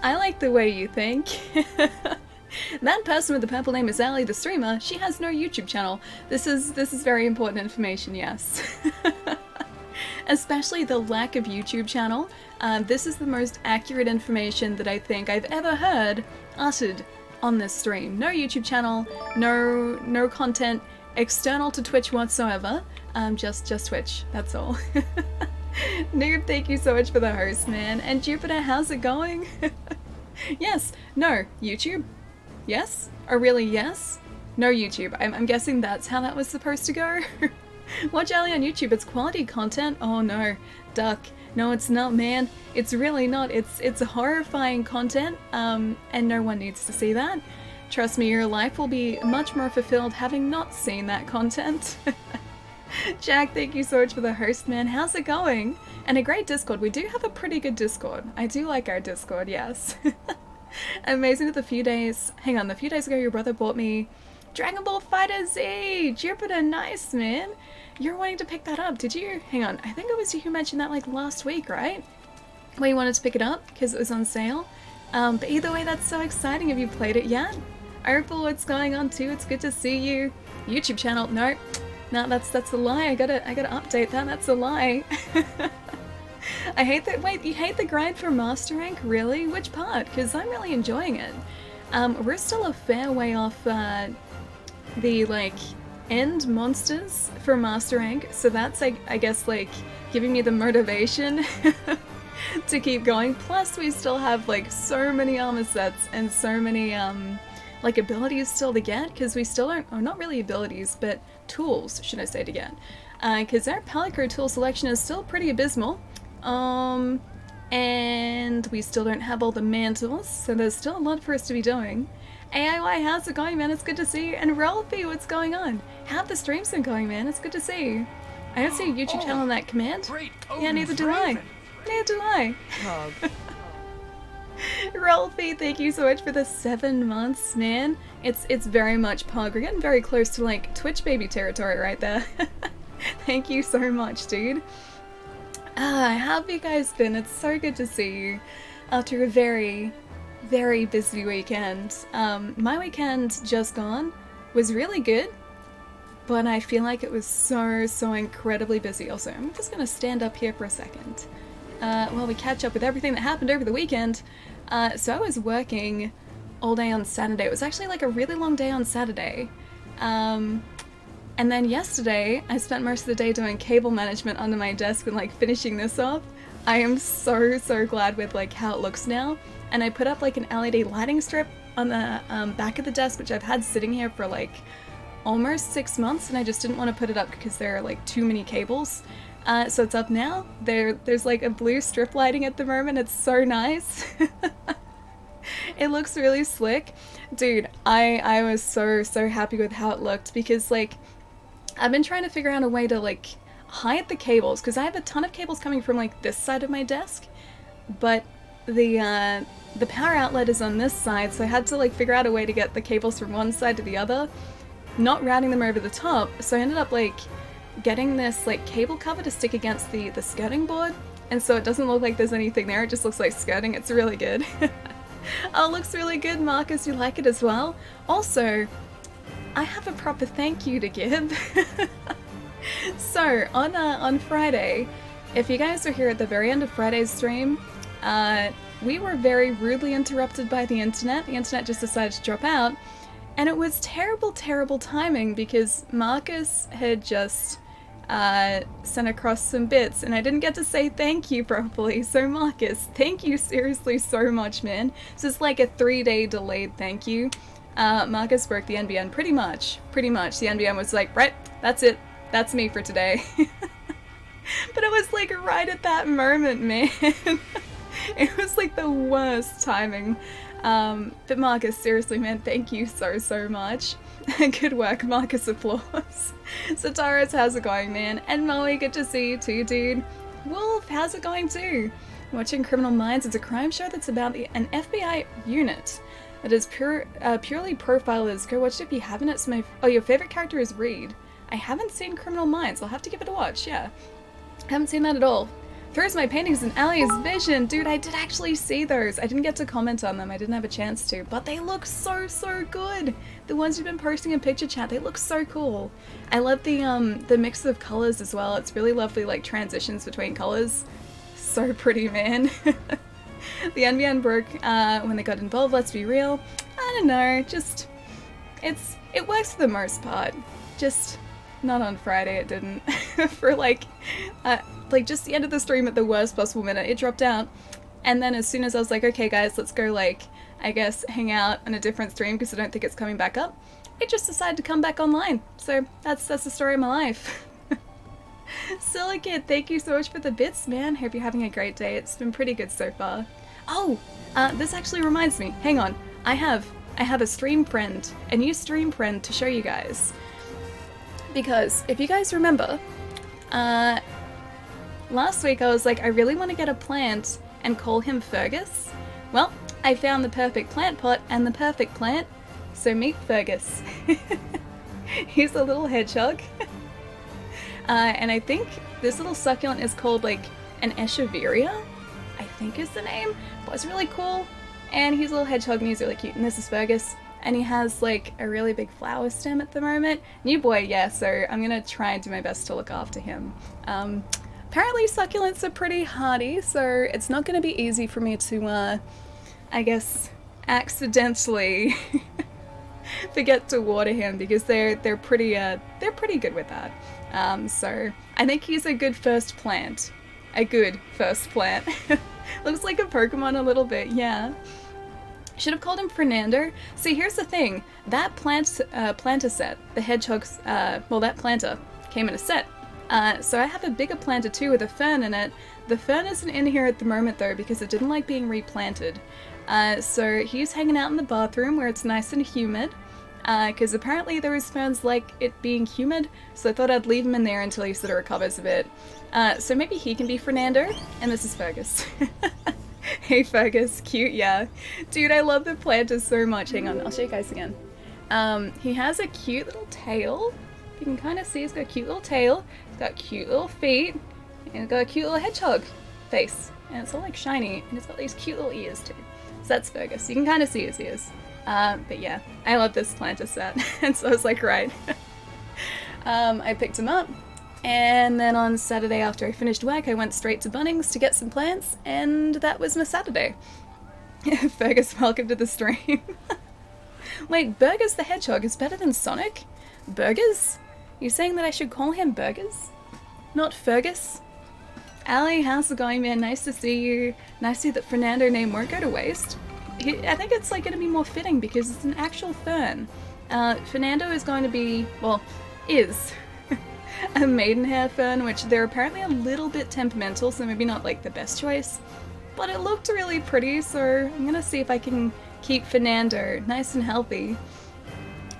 I like the way you think. That person with the purple name is Ali, the streamer. She has no YouTube channel. This is very important information, yes. Especially the lack of YouTube channel. This is the most accurate information that I think I've ever heard uttered on this stream. No YouTube channel, no content external to Twitch whatsoever. Just Twitch, that's all. Noob, thank you so much for the host, man. And Jupiter, how's it going? Yes, no, YouTube? Yes? Or really yes? No YouTube. I'm guessing that's how that was supposed to go. Watch Ali on YouTube, it's quality content. Oh no, duck. No, it's not, man. It's really not. It's horrifying content, and no one needs to see that. Trust me, your life will be much more fulfilled having not seen that content. Jack, thank you so much for the host, man. How's it going? And a great Discord. We do have a pretty good Discord. I do like our Discord, yes. Amazing that a few days ago your brother bought me Dragon Ball FighterZ! Jupiter, nice, man. You're wanting to pick that up, did you? Hang on, I think it was you who mentioned that like last week, right? Where you wanted to pick it up because it was on sale. But either way, that's so exciting. Have you played it yet? Opal, what's going on too? It's good to see you. YouTube channel, no, that's a lie. I gotta update that. That's a lie. I hate that. Wait, you hate the grind for Master Rank? Really? Which part? Because I'm really enjoying it. We're still a fair way off the like end monsters for Master Rank, so that's I guess like giving me the motivation to keep going. Plus, we still have like so many armor sets and so many like abilities still to get, because we still don't, or not really abilities, but tools, should I say, to get. Because our Palico tool selection is still pretty abysmal. And we still don't have all the mantles, so there's still a lot for us to be doing. AIY, how's it going, man? It's good to see you. And Ralphie, what's going on? How have the streams been going, man? It's good to see you. I don't see a YouTube channel on that command. Yeah, neither do I. Neither do I. Ralphie, thank you so much for the 7 months, man. It's very much pog. We're getting very close to like Twitch baby territory right there. Thank you so much, dude. How have you guys been? It's so good to see you after a very, very busy weekend. My weekend just gone was really good, but I feel like it was so incredibly busy. Also, I'm just gonna stand up here for a second while we catch up with everything that happened over the weekend. So I was working all day on Saturday. It was actually like a really long day on Saturday. And then yesterday, I spent most of the day doing cable management under my desk and like finishing this off. I am so glad with like how it looks now. And I put up like an LED lighting strip on the back of the desk, which I've had sitting here for like almost 6 months, and I just didn't want to put it up because there are like too many cables. So it's up now. There's like a blue strip lighting at the moment. It's so nice. It looks really slick. Dude, I was so happy with how it looked, because like I've been trying to figure out a way to like hide the cables, because I have a ton of cables coming from like this side of my desk, but the power outlet is on this side, so I had to like figure out a way to get the cables from one side to the other, not routing them over the top. So I ended up like getting this like cable cover to stick against the skirting board, and so it doesn't look like there's anything there, it just looks like skirting. It's really good. Oh, it looks really good, Marcus. You like it as well? Also, I have a proper thank you to give. So, on Friday, if you guys are here at the very end of Friday's stream, we were very rudely interrupted by the internet. The internet just decided to drop out, and it was terrible timing, because Marcus had just sent across some bits, and I didn't get to say thank you properly. So Marcus, thank you seriously so much, man. So it's like a 3-day delayed thank you. Marcus broke the NBN pretty much. The NBN was like, right, that's it. That's me for today. But it was like right at that moment, man. It was like the worst timing. But Marcus, seriously, man, thank you so much. Good work, Marcus, applause. Sataris, how's it going, man? And Moe, good to see you too, dude. Wolf, how's it going too? Watching Criminal Minds, it's a crime show that's about an FBI unit. It is purely profilers. Go watch it if you haven't. It's your favorite character is Reed. I haven't seen Criminal Minds. I'll have to give it a watch, yeah. I haven't seen that at all. Throws my paintings in Ali's vision. Dude, I did actually see those. I didn't get to comment on them. I didn't have a chance to, but they look so good. The ones you've been posting in picture chat, they look so cool. I love the mix of colors as well. It's really lovely, like transitions between colors. So pretty, man. The NBN broke when they got involved, let's be real. I don't know, just it works for the most part. Just not on Friday, it didn't. For like just the end of the stream at the worst possible minute, it dropped out. And then as soon as I was like, okay guys, let's go, like, I guess hang out on a different stream because I don't think it's coming back up, it just decided to come back online. So that's the story of my life. Silicate, thank you so much for the bits, man. Hope you're having a great day. It's been pretty good so far. Oh, this actually reminds me. Hang on. I have a stream friend, a new stream friend to show you guys. Because if you guys remember, last week I was like, I really want to get a plant and call him Fergus. Well, I found the perfect plant pot and the perfect plant, so meet Fergus. He's a little hedgehog. And I think this little succulent is called like an Echeveria, I think is the name, but it's really cool. And he's a little hedgehog and he's really cute. And this is Fergus. And he has like a really big flower stem at the moment. New boy, yeah, so I'm gonna try and do my best to look after him. Apparently succulents are pretty hardy, so it's not gonna be easy for me to, I guess, accidentally forget to water him because they're pretty good with that. So I think he's a good first plant. A good first plant. Looks like a Pokemon a little bit, yeah. Should have called him Fernando. See, here's the thing. That planter set, the hedgehog's, well, that planter came in a set. So I have a bigger planter too with a fern in it. The fern isn't in here at the moment though because it didn't like being replanted. So he's hanging out in the bathroom where it's nice and humid. Because apparently those ferns like it being humid, so I thought I'd leave him in there until he sort of recovers a bit. So maybe he can be Fernando, and this is Fergus. Hey Fergus, cute, yeah. Dude, I love the planters so much. Hang on, I'll show you guys again. He has a cute little tail. You can kind of see he's got a cute little tail, he's got cute little feet, and he's got a cute little hedgehog face. And it's all like shiny, and it's got these cute little ears too. So that's Fergus. You can kind of see his ears. But yeah, I love this planter set, and so I was like, right. I picked him up, and then on Saturday after I finished work, I went straight to Bunnings to get some plants, and that was my Saturday. Fergus, welcome to the stream. Wait, Burgers the Hedgehog is better than Sonic? Burgers? You saying that I should call him Burgers? Not Fergus? Ali, how's it going, man? Nice to see you. Nice to see that Fernando name won't go to waste. I think it's like going to be more fitting because it's an actual fern. Fernando is going to be, well, is a maidenhair fern, which they're apparently a little bit temperamental, so maybe not like the best choice. But it looked really pretty, so I'm going to see if I can keep Fernando nice and healthy.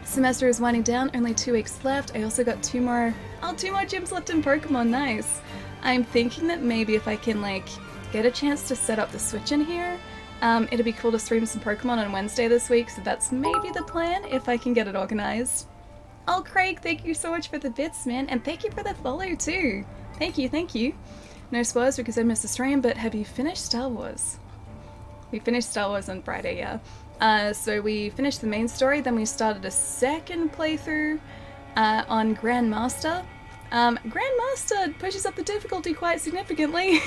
Semester is winding down, only 2 weeks left. I also got two more gyms left in Pokemon, nice. I'm thinking that maybe if I can like get a chance to set up the Switch in here, it'd be cool to stream some Pokemon on Wednesday this week, so that's maybe the plan, if I can get it organized. Oh, Craig, thank you so much for the bits, man, and thank you for the follow, too. Thank you, thank you. No spoilers because I missed the stream, but have you finished Star Wars? We finished Star Wars on Friday, yeah. So we finished the main story, then we started a second playthrough on Grandmaster. Grandmaster pushes up the difficulty quite significantly.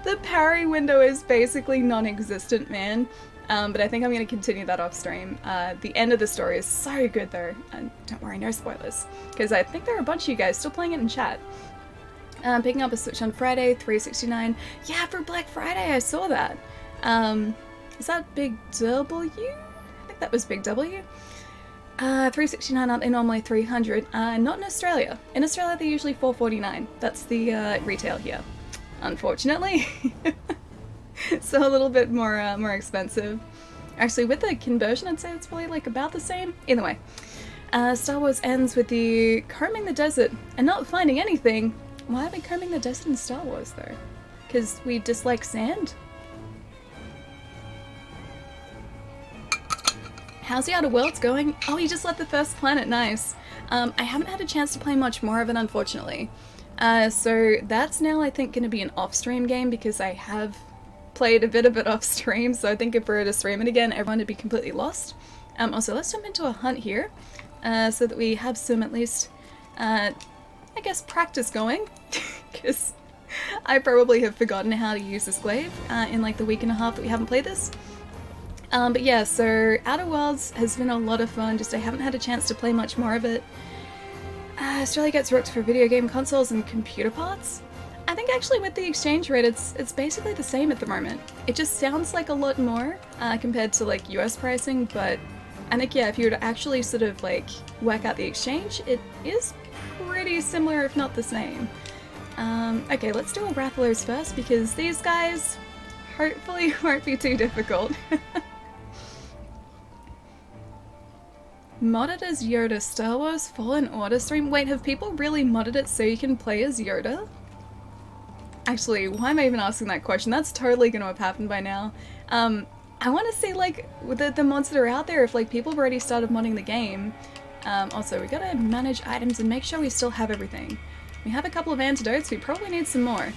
The parry window is basically non-existent, man. But I think I'm going to continue that off stream. The end of the story is so good though. Don't worry, no spoilers. Because I think there are a bunch of you guys still playing it in chat. Picking up a Switch on Friday, $369. Yeah, for Black Friday, I saw that. Is that Big W? I think that was Big W. $369, aren't they normally $300? Not in Australia. In Australia, they're usually $449. That's the retail here. Unfortunately. So a little bit more expensive. Actually, with the conversion, I'd say it's probably like about the same. Either way. Star Wars ends with the combing the desert and not finding anything. Why are we combing the desert in Star Wars, though? Because we dislike sand? How's the Outer Worlds going? Oh, you just left the first planet, nice. I haven't had a chance to play much more of it, unfortunately. So that's now I think going to be an off-stream game because I have played a bit of it off-stream, so I think if we were to stream it again, everyone would be completely lost. Also, let's jump into a hunt here, so that we have some at least, I guess, practice going, because I probably have forgotten how to use this glaive in like the week and a half that we haven't played this. But yeah, so Outer Worlds has been a lot of fun, just I haven't had a chance to play much more of it. Australia gets rooked for video game consoles and computer parts. I think actually with the exchange rate it's basically the same at the moment. It just sounds like a lot more compared to like US pricing, but I think yeah, if you were to actually sort of like work out the exchange, it is pretty similar if not the same. Okay, let's do a Rathalos first because these guys hopefully won't be too difficult. Modded as Yoda, Star Wars Fallen Order stream. Wait, have people really modded it so you can play as Yoda? Actually, why am I even asking that question? That's totally gonna have happened by now. I want to see like the mods that are out there if like people have already started modding the game. Also, we gotta manage items and make sure we still have everything. We have a couple of antidotes, we probably need some more.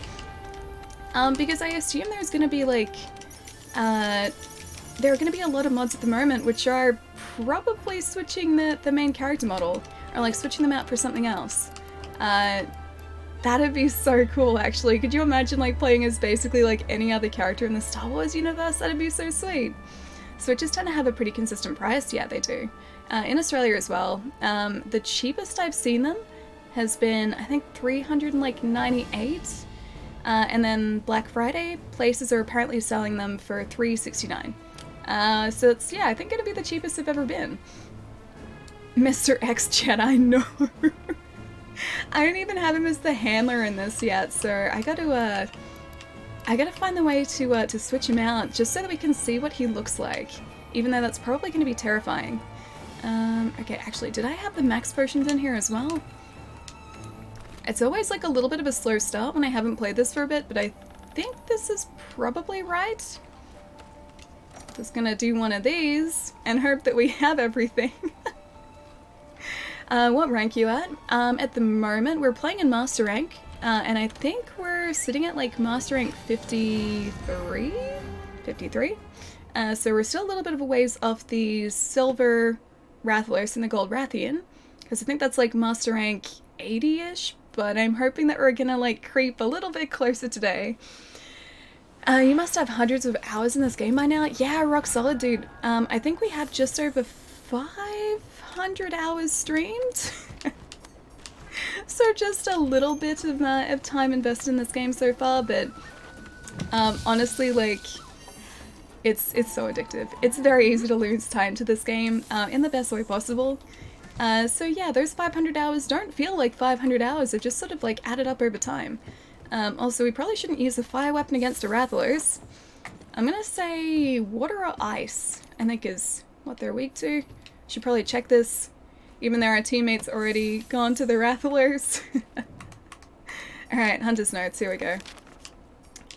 Because I assume there's gonna be like, there are going to be a lot of mods at the moment which are probably switching the main character model, or like switching them out for something else. That'd be so cool actually. Could you imagine like playing as basically like any other character in the Star Wars universe? That'd be so sweet. Switches tend to have a pretty consistent price, yeah they do. In Australia as well. The cheapest I've seen them has been I think $398. And then Black Friday, places are apparently selling them for $369. So it's, yeah, I think it'll be the cheapest they've ever been. Mr. X Jedi, no. I don't even have him as the handler in this yet, so I gotta find the way to switch him out, just so that we can see what he looks like, even though that's probably gonna be terrifying. Okay, actually, did I have the max potions in here as well? It's always like a little bit of a slow start when I haven't played this for a bit, but I think this is probably right. Just gonna do one of these and hope that we have everything. What rank you at? At the moment, we're playing in Master Rank, and I think we're sitting at like Master Rank 53? 53? So we're still a little bit of a ways off the Silver Rathalos and the Gold Rathian, because I think that's like Master Rank 80-ish, but I'm hoping that we're gonna like creep a little bit closer today. You must have hundreds of hours in this game by now. Yeah, rock solid, dude. I think we have just over 500 hours streamed. So just a little bit of time invested in this game so far, but honestly, like, it's so addictive. It's very easy to lose time to this game in the best way possible. So yeah, those 500 hours don't feel like 500 hours. They've just sort of like added up over time. Also, we probably shouldn't use a fire weapon against a Rathalos. I'm gonna say water or ice, I think is what they're weak to. Should probably check this, even though our teammates already gone to the Rathalos. Alright, Hunter's Notes, here we go.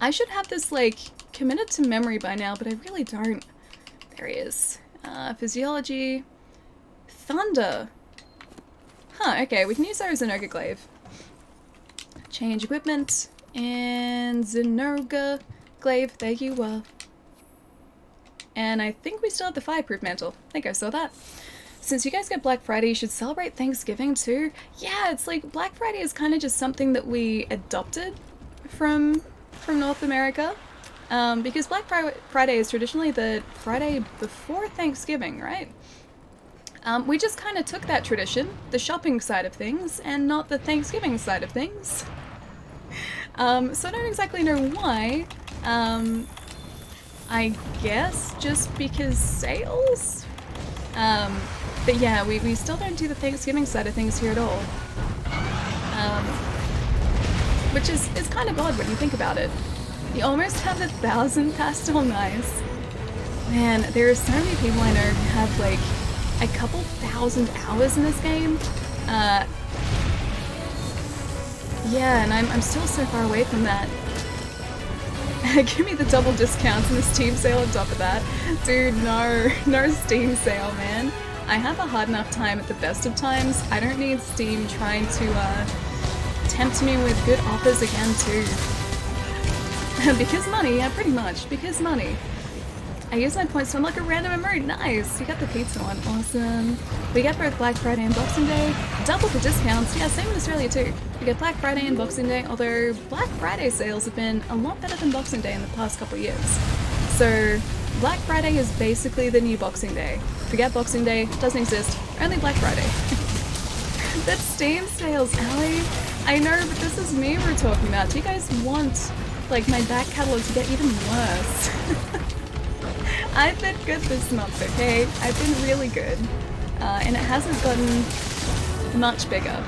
I should have this, like, committed to memory by now, but I really don't. There he is. Physiology. Thunder. Huh, okay, we can use our Zenoga Glaive. Change equipment, and Zenoga Glaive, there you are. And I think we still have the Fireproof Mantle. I think I saw that. Since you guys get Black Friday, you should celebrate Thanksgiving too. Yeah, it's like Black Friday is kind of just something that we adopted from North America. Because Black Friday is traditionally the Friday before Thanksgiving, right? We just kind of took that tradition, the shopping side of things, and not the Thanksgiving side of things. So I don't exactly know why. I guess just because sales? But yeah, we still don't do the Thanksgiving side of things here at all. Which is kind of odd when you think about it. You almost have 1,000 pastel knives. Man, there are so many people I know who have like a couple thousand hours in this game. Yeah, and I'm still so far away from that. Give me the double discounts and the Steam sale on top of that. Dude, no Steam sale, man. I have a hard enough time at the best of times. I don't need Steam trying to tempt me with good offers again too. Because money, yeah, pretty much, because money. I use my points to unlock a random emote. Nice! You got the pizza one. Awesome. We get both Black Friday and Boxing Day. Double the discounts. Yeah, same in Australia too. We get Black Friday and Boxing Day, although Black Friday sales have been a lot better than Boxing Day in the past couple of years. So Black Friday is basically the new Boxing Day. Forget Boxing Day, doesn't exist. Only Black Friday. That's Steam sales, Allie. I know, but this is me we're talking about. Do you guys want, like, my back catalogue to get even worse? I've been good this month, okay? I've been really good. And it hasn't gotten much bigger.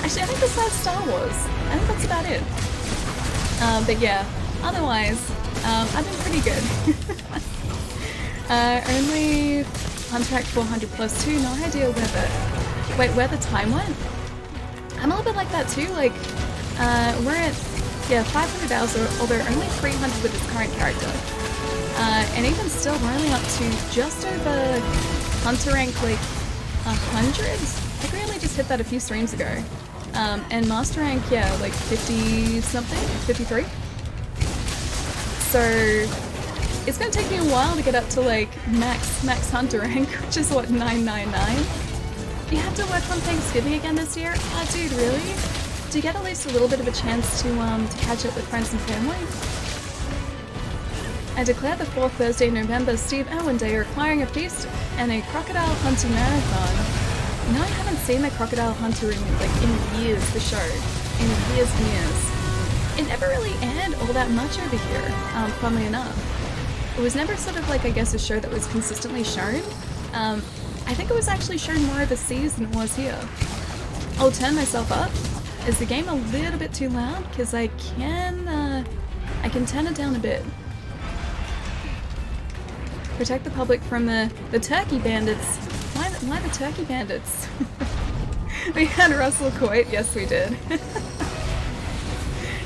Actually, I think besides Star Wars, I think that's about it. But yeah, otherwise, I've been pretty good. Only Contract 400 plus 2, no idea where the... Wait, where the time went? I'm a little bit like that too, like, we're at, yeah, 500 hours, although only 300 with this current character. And even still, we're only up to just over Hunter rank, like, 100? I think we only just hit that a few streams ago. And Master rank, yeah, like 50-something, 53. So, it's gonna take me a while to get up to, like, max Hunter rank, which is, what, 999? You have to work on Thanksgiving again this year? Oh, dude, really? Do you get at least a little bit of a chance to catch up with friends and family? I declare the 4th Thursday in November Steve Irwin Day, requiring a feast and a crocodile hunting marathon. No, I haven't seen the crocodile hunter in years, the show. In years and years. It never really aired all that much over here, funnily enough. It was never sort of like, I guess, a show that was consistently shown. I think it was actually shown more overseas than it was here. I'll turn myself up. Is the game a little bit too loud? Because I can turn it down a bit. Protect the public from the turkey bandits. Why the turkey bandits? We had Russell Coit. Yes, we did.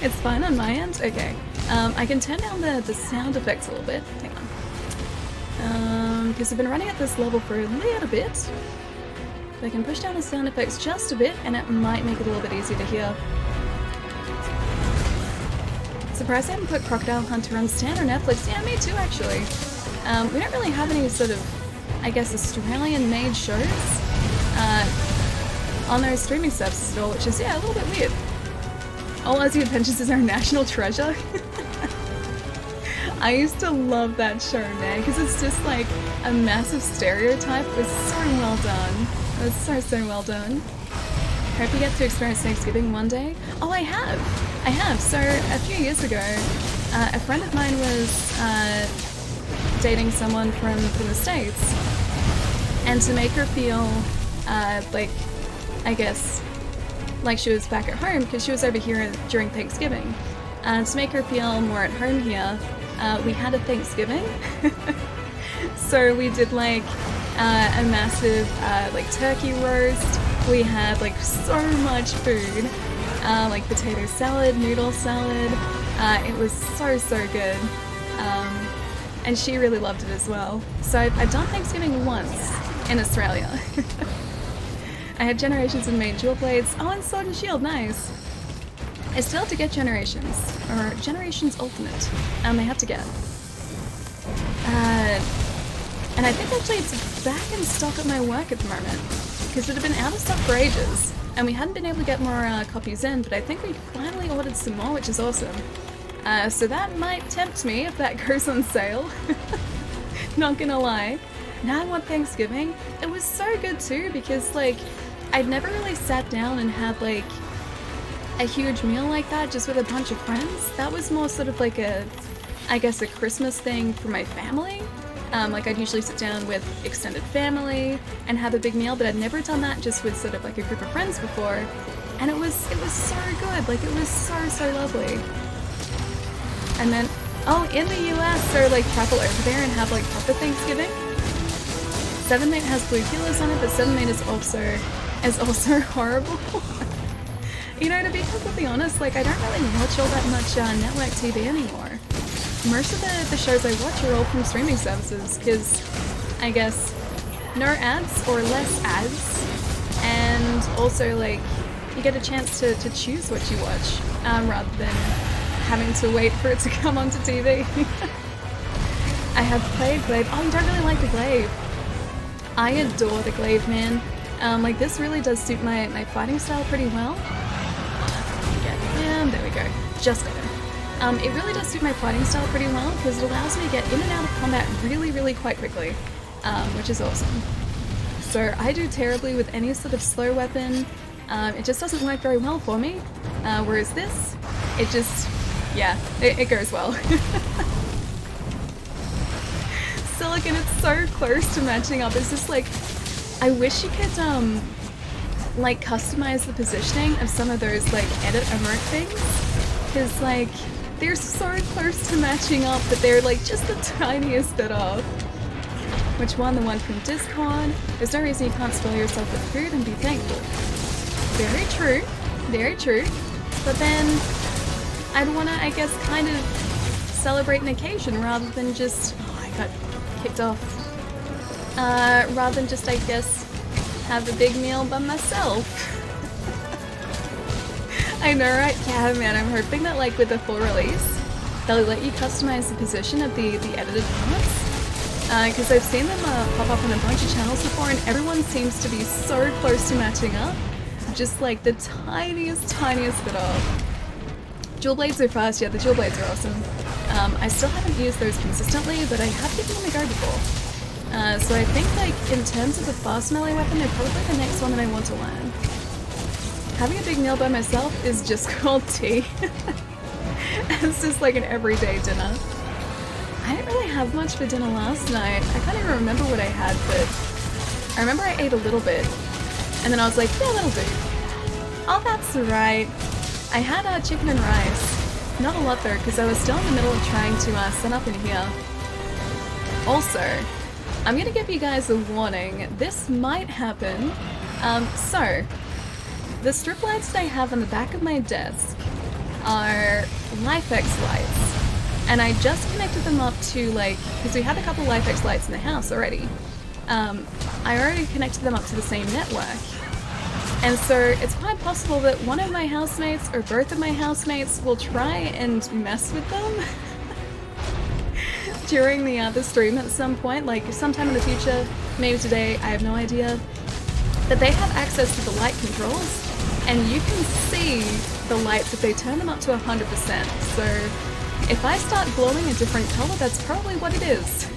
It's fine on my end? Okay. I can turn down the sound effects a little bit. Hang on. Because I've been running at this level for a little bit. So I can push down the sound effects just a bit, and it might make it a little bit easier to hear. Surprised I haven't put Crocodile Hunter on Stan or Netflix. Yeah, me too, actually. We don't really have any sort of, I guess, Australian-made shows on those streaming services at all, which is, yeah, a little bit weird. All Aussie Adventures is our national treasure. I used to love that show, man, because it's just like a massive stereotype. It was so well done. It was so well done. Hope you get to experience Thanksgiving one day. Oh, I have. So a few years ago, a friend of mine was dating someone from the States, and to make her feel like, I guess, like she was back at home, because she was over here during Thanksgiving, to make her feel more at home here, we had a Thanksgiving. So we did like a massive like turkey roast. We had like so much food, like potato salad, noodle salad. It was so good. And she really loved it as well. So I've done Thanksgiving once in Australia. I had Generations and made Dual Blades. Oh, and Sword and Shield, nice. I still have to get Generations, or Generations Ultimate. I have to get. And I think actually it's back in stock at my work at the moment, because it had been out of stock for ages, and we hadn't been able to get more copies in, but I think we finally ordered some more, which is awesome. So that might tempt me if that goes on sale. Not gonna lie. Now I want Thanksgiving. It was so good too, because like, I'd never really sat down and had like a huge meal like that just with a bunch of friends. That was more sort of like a, I guess, a Christmas thing for my family. Like I'd usually sit down with extended family and have a big meal, but I'd never done that just with sort of like a group of friends before. And it was so good. Like it was so lovely. And then, oh, in the US, so like travel over there and have like proper Thanksgiving. 7-Mate has blue pillars on it, but 7-Mate is also horrible. You know, to be completely honest, like I don't really watch all that much network TV anymore. Most of the shows I watch are all from streaming services, because I guess no ads or less ads, and also like you get a chance to choose what you watch, rather than having to wait for it to come onto TV. I have played Glaive. Oh, you don't really like the Glaive. I adore the Glaive, man. Like, this really does suit my fighting style pretty well. Get him. There we go. Just got him. It really does suit my fighting style pretty well because it allows me to get in and out of combat really, really quite quickly, which is awesome. So I do terribly with any sort of slow weapon. It just doesn't work very well for me. Whereas this, it just, yeah, it goes well. Silicon, it's so close to matching up. It's just like, I wish you could, like, customize the positioning of some of those, like, edit emote things. Because, like, they're so close to matching up that they're, like, just the tiniest bit off. Which one? The one from Discord. There's no reason you can't spoil yourself with food and be thankful. Very true. Very true. But then, I'd want to, I guess, kind of celebrate an occasion rather than just... Oh, I got kicked off. Rather than just, I guess, have a big meal by myself. I know, right? Yeah, man, I'm hoping that, like, with the full release, they'll let you customize the position of the edited parts. Because I've seen them pop up on a bunch of channels before, and everyone seems to be so close to matching up. Just, like, the tiniest bit off. Dual blades are fast, yeah, the dual blades are awesome. I still haven't used those consistently, but I have given them a go before. So I think, like, in terms of the fast melee weapon, they're probably the next one that I want to learn. Having a big meal by myself is just called tea. It's just like an everyday dinner. I didn't really have much for dinner last night. I can't even remember what I had, but I remember I ate a little bit. And then I was like, yeah, that'll do. Oh, that's right. I had chicken and rice. Not a lot though, because I was still in the middle of trying to set up in here. Also, I'm gonna give you guys a warning. This might happen. So, the strip lights that I have on the back of my desk are LifeX lights. And I just connected them up to, like, because we had a couple LifeX lights in the house already. I already connected them up to the same network. And so it's quite possible that one of my housemates or both of my housemates will try and mess with them during the stream at some point, like sometime in the future, maybe today, I have no idea. But they have access to the light controls, and you can see the lights if they turn them up to 100%. So if I start glowing a different color, that's probably what it is.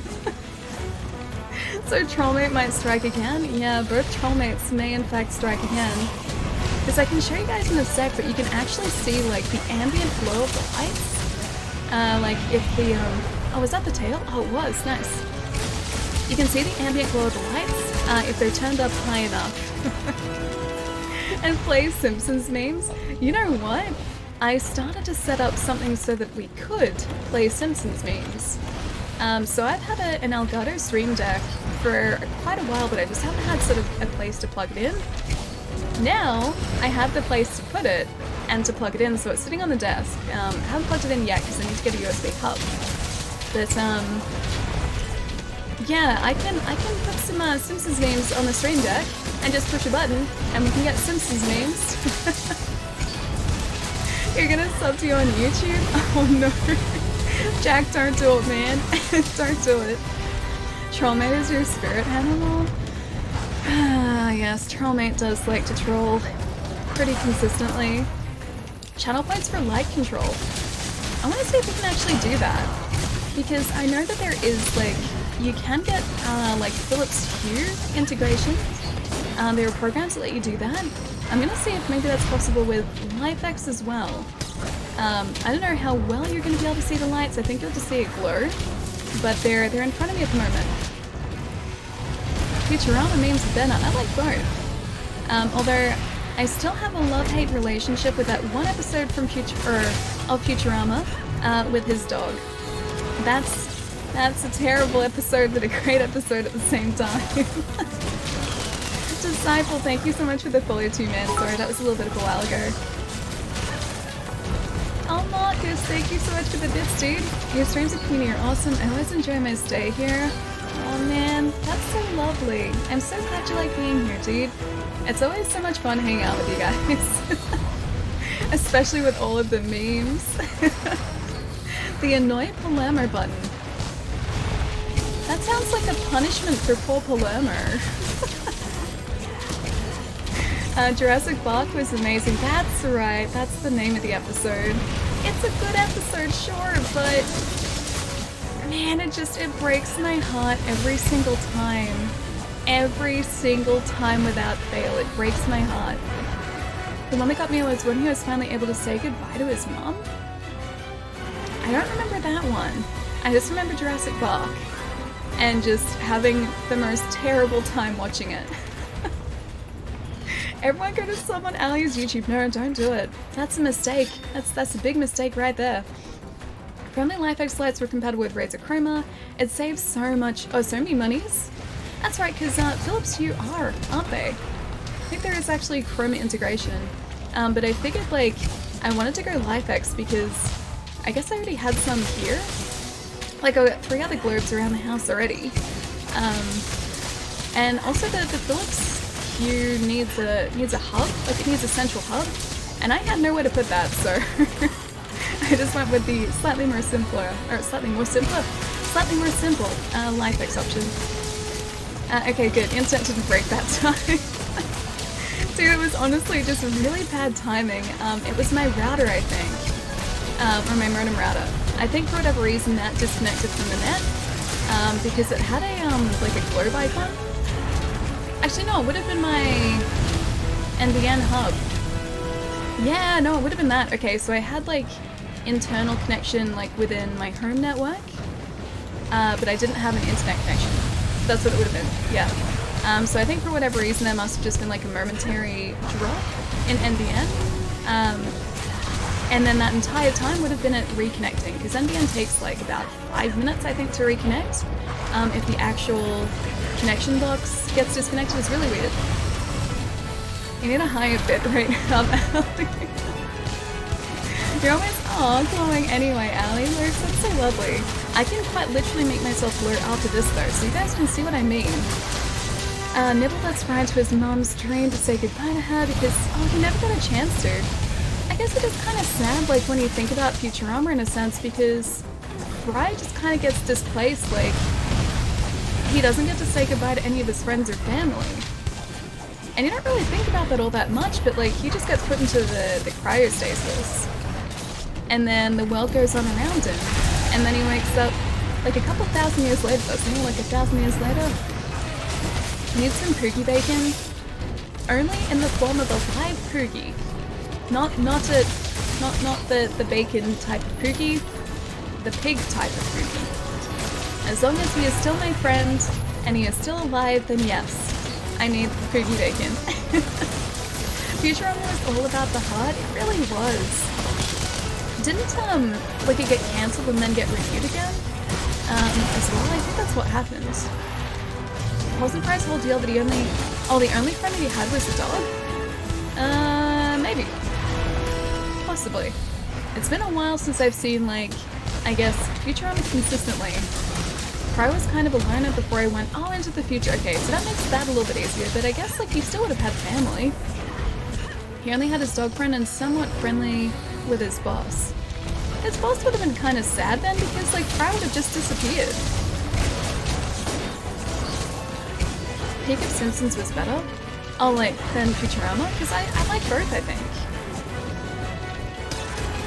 So Trollmate might strike again? Yeah, both Trollmates may in fact strike again. Because I can show you guys in a sec, but you can actually see, like, the ambient glow of the lights. Like, if the, oh, was that the tail? Oh, it was. Nice. You can see the ambient glow of the lights, if they're turned up high enough. And play Simpsons memes. You know what? I started to set up something so that we could play Simpsons memes. So I've had an Elgato Stream Deck for quite a while, but I just haven't had sort of a place to plug it in. Now, I have the place to put it and to plug it in, so it's sitting on the desk. I haven't plugged it in yet because I need to get a USB hub. But, yeah, I can put some Simpsons memes on the Stream Deck and just push a button and we can get Simpsons memes. You're gonna sub to you on YouTube? Oh no. Jack, don't do it, man. Don't do it. Trollmate is your spirit animal? Ah, yes, Trollmate does like to troll pretty consistently. Channel points for light control. I want to see if we can actually do that. Because I know that there is, like, you can get, like, Philips Hue integration. There are programs that let you do that. I'm gonna see if maybe that's possible with LifeX as well. I don't know how well you're gonna be able to see the lights. I think you'll just see it glow. But they're in front of me at the moment. Futurama memes are better. I like both. Although I still have a love-hate relationship with that one episode from Futurama with his dog. That's a terrible episode, but a great episode at the same time. Disciple, thank you so much for the follow too, man. Sorry, that was a little bit of a while ago. Oh, Marcus, thank you so much for the bits, dude. Your streams of Queenie are awesome. I always enjoy my stay here. Oh man, that's so lovely. I'm so glad you like being here, dude. It's always so much fun hanging out with you guys. Especially with all of the memes. The annoy Palermo button. That sounds like a punishment for poor Palermo. Jurassic Park was amazing. That's right, that's the name of the episode. It's a good episode, sure, but man, it breaks my heart every single time. Every single time without fail, it breaks my heart. The one that got me was when he was finally able to say goodbye to his mom. I don't remember that one. I just remember Jurassic Park and just having the most terrible time watching it. Everyone go to someone Ali's YouTube. No, don't do it. That's a mistake. That's a big mistake right there. If only LifeX lights were compatible with Razer Chroma, it saves so many monies. That's right, because Philips Hue are, aren't they? I think there is actually Chroma integration. But I figured, like, I wanted to go LifeX because I guess I already had some here. Like, I got 3 other globes around the house already. And also the Philips Hue needs a hub, like it needs a central hub, and I had nowhere to put that, so I just went with the slightly more simple LifeX option. Okay, good. Internet didn't break that time. Dude, it was honestly just really bad timing. It was my router, I think, or my modem router. I think for whatever reason that disconnected from the net because it had a like a globe icon. Actually, no, it would have been my NVN hub. Yeah, no, it would have been that. Okay, so I had like internal connection like within my home network, but I didn't have an internet connection. That's what it would have been, yeah. So I think for whatever reason there must have just been like a momentary drop in NVN. And then that entire time would have been it reconnecting, because NVN takes like about 5 minutes, I think, to reconnect. If the actual connection box gets disconnected, it's really weird. You need a higher bit rate up, Ali. You're always, glowing anyway, Ali. That's so lovely. I can quite literally make myself blur after this though, so you guys can see what I mean. Nibble lets Fry to his mom's dream to say goodbye to her because, he never got a chance to. I guess it is kind of sad, like, when you think about Futurama in a sense, because Fry just kind of gets displaced, like, he doesn't get to say goodbye to any of his friends or family. And you don't really think about that all that much, but, like, he just gets put into the cryostasis. And then the world goes on around him. And then he wakes up, like, a couple thousand years later, something like 1,000 years later. Need some Poogie bacon? Only in the form of a live Poogie. Not the bacon type of Poogie, the pig type of Poogie. As long as he is still my friend and he is still alive, then yes, I need Poogie bacon. Futurama was all about the heart. It really was. Didn't like it get cancelled and then get renewed again? As well, I think that's what happened. Wasn't Fry's whole deal that the only friend that he had was a dog? Maybe. Possibly. It's been a while since I've seen, like, I guess, Futurama consistently. Fry was kind of a loner before I went, into the future. Okay, so that makes that a little bit easier, but I guess, like, he still would have had family. He only had his dog friend and somewhat friendly with his boss. His boss would have been kind of sad then because, like, Fry would have just disappeared. Peak of Simpsons was better? Than Futurama? Because I like both, I think.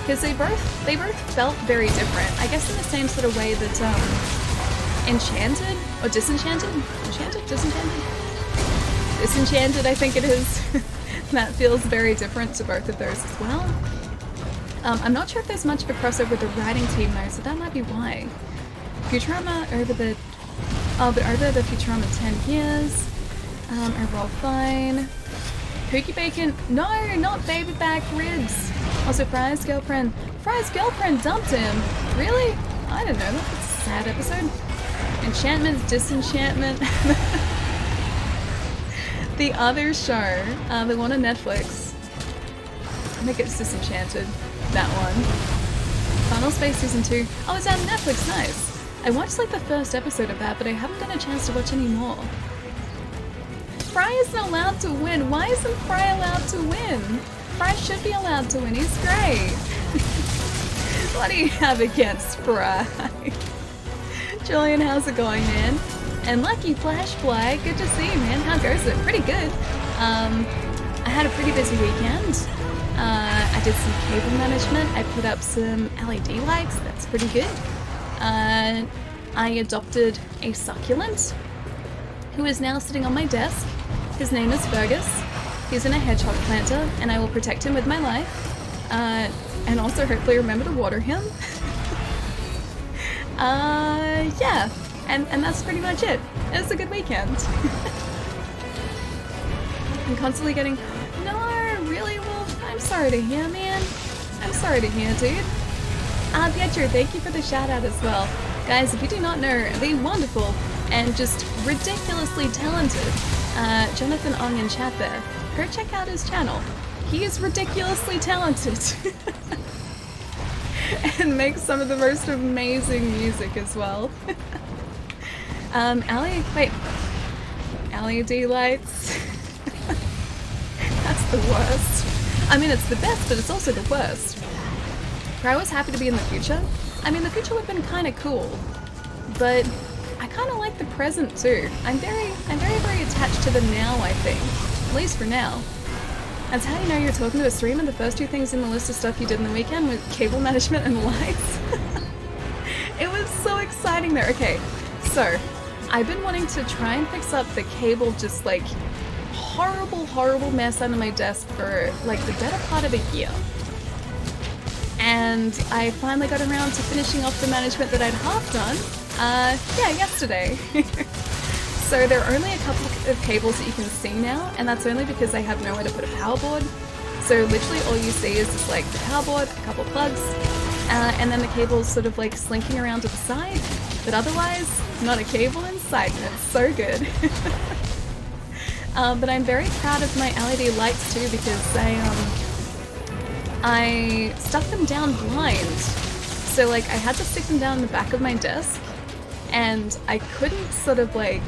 Because they both felt very different. I guess in the same sort of way that, Enchanted? Or Disenchanted? Enchanted? Disenchanted? Disenchanted, I think it is. That feels very different to both of those as well. I'm not sure if there's much of a crossover with the writing team though, so that might be why. Futurama over the Futurama 10 years. Overall fine. Pookie bacon? No, not baby back ribs. Also, Fry's girlfriend dumped him. Really? I don't know. That's a sad episode. Enchantment, Disenchantment. The other show, the one on Netflix. I think it's Disenchanted. That one. Final Space Season 2. Oh, it's on Netflix. Nice. I watched like the first episode of that, but I haven't gotten a chance to watch any more. Fry isn't allowed to win. Why isn't Fry allowed to win? Fry should be allowed to win. He's great. What do you have against Fry? Julian, how's it going, man? And Lucky Flash Fly, good to see you, man. How goes it? Pretty good. I had a pretty busy weekend. I did some cable management. I put up some LED lights. That's pretty good. I adopted a succulent who is now sitting on my desk. His name is Fergus. He's in a hedgehog planter, and I will protect him with my life. And also hopefully remember to water him. Yeah. And that's pretty much it. It was a good weekend. I'm constantly getting, no, really, Wolf? I'm sorry to hear, man. I'm sorry to hear, dude. Pietro, thank you for the shout out as well. Guys, if you do not know the wonderful and just ridiculously talented Jonathan Ong in chat there, go check out his channel. He is ridiculously talented and makes some of the most amazing music as well. LED lights. That's the worst. I mean, it's the best, but it's also the worst. I was happy to be in the future. I mean, the future would have been kind of cool, but I kind of like the present too. I'm very attached to the now, I think. At least for now. That's how you know you're talking to a streamer. The first two things in the list of stuff you did in the weekend were cable management and lights. It was so exciting there. Okay, so I've been wanting to try and fix up the cable just like horrible mess under my desk for like the better part of a year. And I finally got around to finishing off the management that I'd half done, yesterday. So there are only a couple of cables that you can see now, and that's only because I have nowhere to put a power board. So literally all you see is just like the power board, a couple plugs, and then the cables sort of like slinking around to the side. But otherwise, not a cable in sight, and it's so good. But I'm very proud of my LED lights too, because I stuck them down blind. So like I had to stick them down in the back of my desk, and I couldn't sort of like,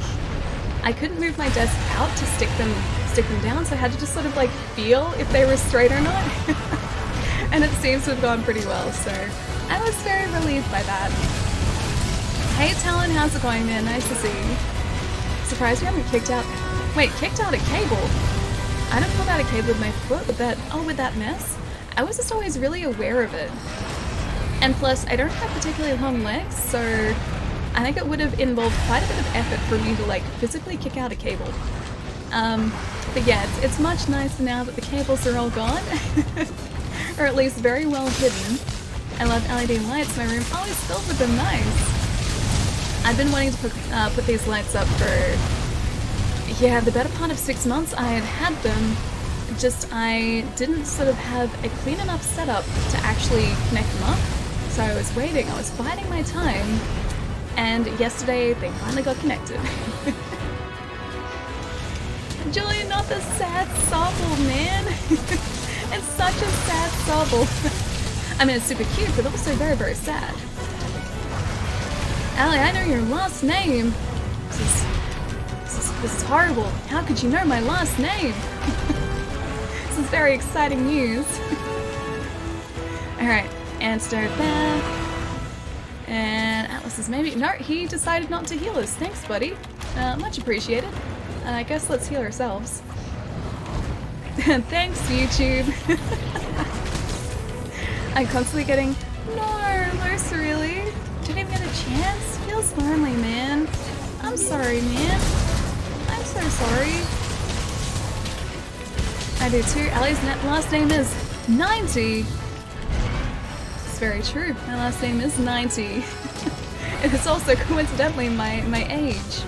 I couldn't move my desk out to stick them down, so I had to just sort of like feel if they were straight or not. And it seems to have gone pretty well, so I was very relieved by that. Hey Talon, how's it going, man? Nice to see you. Surprised you haven't kicked out a cable. I don't pull out a cable with my foot with that mess. I was just always really aware of it. And plus, I don't have particularly long legs, so I think it would have involved quite a bit of effort for me to like physically kick out a cable. But yeah, it's much nicer now that the cables are all gone. Or at least very well hidden. I love LED lights, my room always filled with them, nice. I've been wanting to put these lights up for, the better part of 6 months. I had them, just I didn't sort of have a clean enough setup to actually connect them up. So I was waiting, I was biding my time, and yesterday they finally got connected. Julian, not the sad sobble, man. It's such a sad sobble. I mean, it's super cute, but also very, very sad. Allie, I know your last name. This is horrible. How could you know my last name? This is very exciting news. Alright, antidote there. And Atlas is maybe... No, he decided not to heal us. Thanks, buddy. Much appreciated. I guess let's heal ourselves. Thanks, YouTube. I'm constantly getting... No, Luce, really? Didn't even get a chance? Feels lonely, man. I'm sorry, man. I'm so sorry. I do too. Allie's last name is 90. It's very true. My last name is 90. It's also coincidentally my age.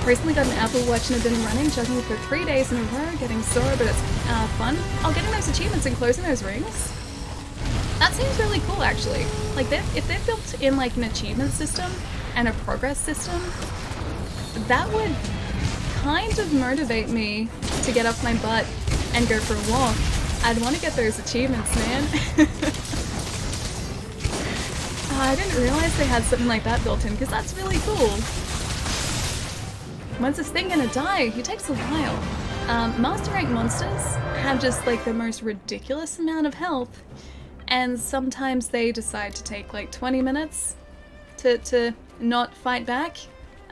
Recently got an Apple Watch and have been running, jogging for 3 days in a row, getting sore, but it's fun. Oh, getting those achievements and closing those rings. That seems really cool, actually. Like, if they've built in like an achievement system and a progress system, that would kind of motivate me to get off my butt and go for a walk. I'd want to get those achievements, man. I didn't realize they had something like that built in, because that's really cool. When's this thing gonna die? It takes a while. Master rank monsters have just like the most ridiculous amount of health, and sometimes they decide to take like 20 minutes to not fight back.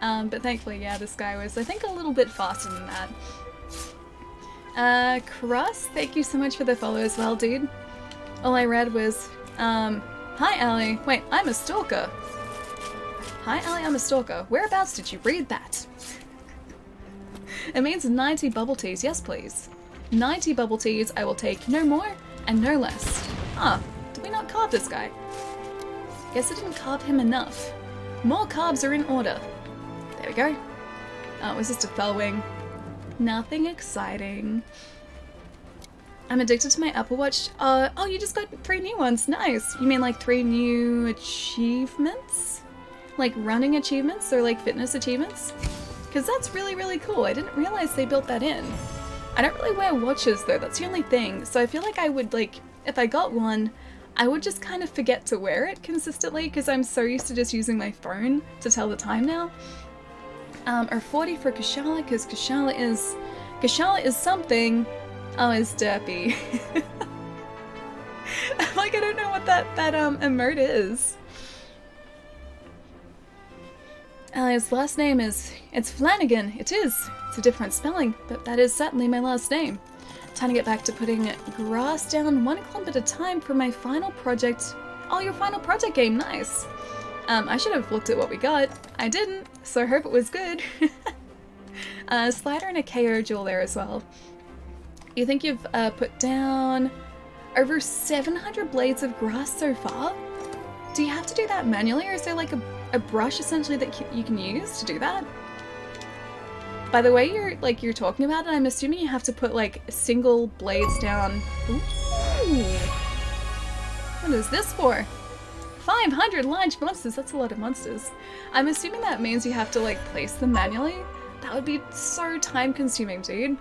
But thankfully, yeah, this guy was, I think, a little bit faster than that. Cross, thank you so much for the follow as well, dude. All I read was, hi, Allie. Wait, I'm a stalker. Hi, Allie, I'm a stalker. Whereabouts did you read that? It means 90 bubble teas. Yes, please. 90 bubble teas. I will take no more and no less. Ah, did we not carve this guy? Guess I didn't carve him enough. More carbs are in order. There we go. Oh, it was just a fell wing. Nothing exciting. I'm addicted to my Apple Watch. Oh, you just got 3 new ones. Nice. You mean like 3 new achievements? Like running achievements or like fitness achievements? Because that's really, really cool. I didn't realize they built that in. I don't really wear watches though, that's the only thing. So I feel like I would like, if I got one, I would just kind of forget to wear it consistently because I'm so used to just using my phone to tell the time now. Or 40 for Kushala, because Kushala is something. Oh, it's derpy. Like, I don't know what that emote is. His last name it's Flanagan. It is. It's a different spelling, but that is certainly my last name. Time to get back to putting grass down 1 clump at a time for my final project. Oh, your final project game, nice. I should have looked at what we got. I didn't, so I hope it was good. Slider and a KO jewel there as well. You think you've put down over 700 blades of grass so far? Do you have to do that manually, or is there like a brush essentially that you can use to do that? By the way you're talking about it, I'm assuming you have to put like single blades down. Ooh. What is this for? 500 large monsters, that's a lot of monsters. I'm assuming that means you have to like place them manually. That would be so time consuming, dude.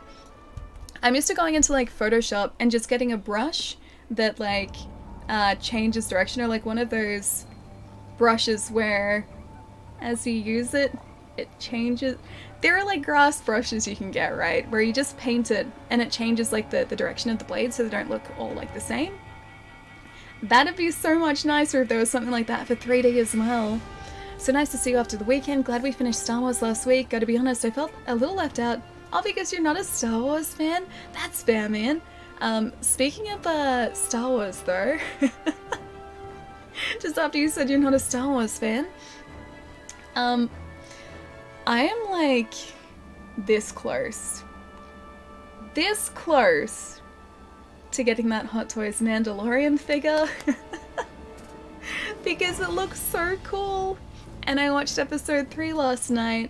I'm used to going into like Photoshop and just getting a brush that like changes direction, or like one of those brushes where as you use it, it changes. There are like grass brushes you can get, right? Where you just paint it and it changes like the direction of the blade so they don't look all like the same. That'd be so much nicer if there was something like that for 3D as well. So nice to see you after the weekend. Glad we finished Star Wars last week. Gotta be honest, I felt a little left out. Oh, because you're not a Star Wars fan? That's fair, man. Speaking of Star Wars though, just after you said you're not a Star Wars fan, I am like this close to getting that Hot Toys Mandalorian figure because it looks so cool. And I watched episode 3 last night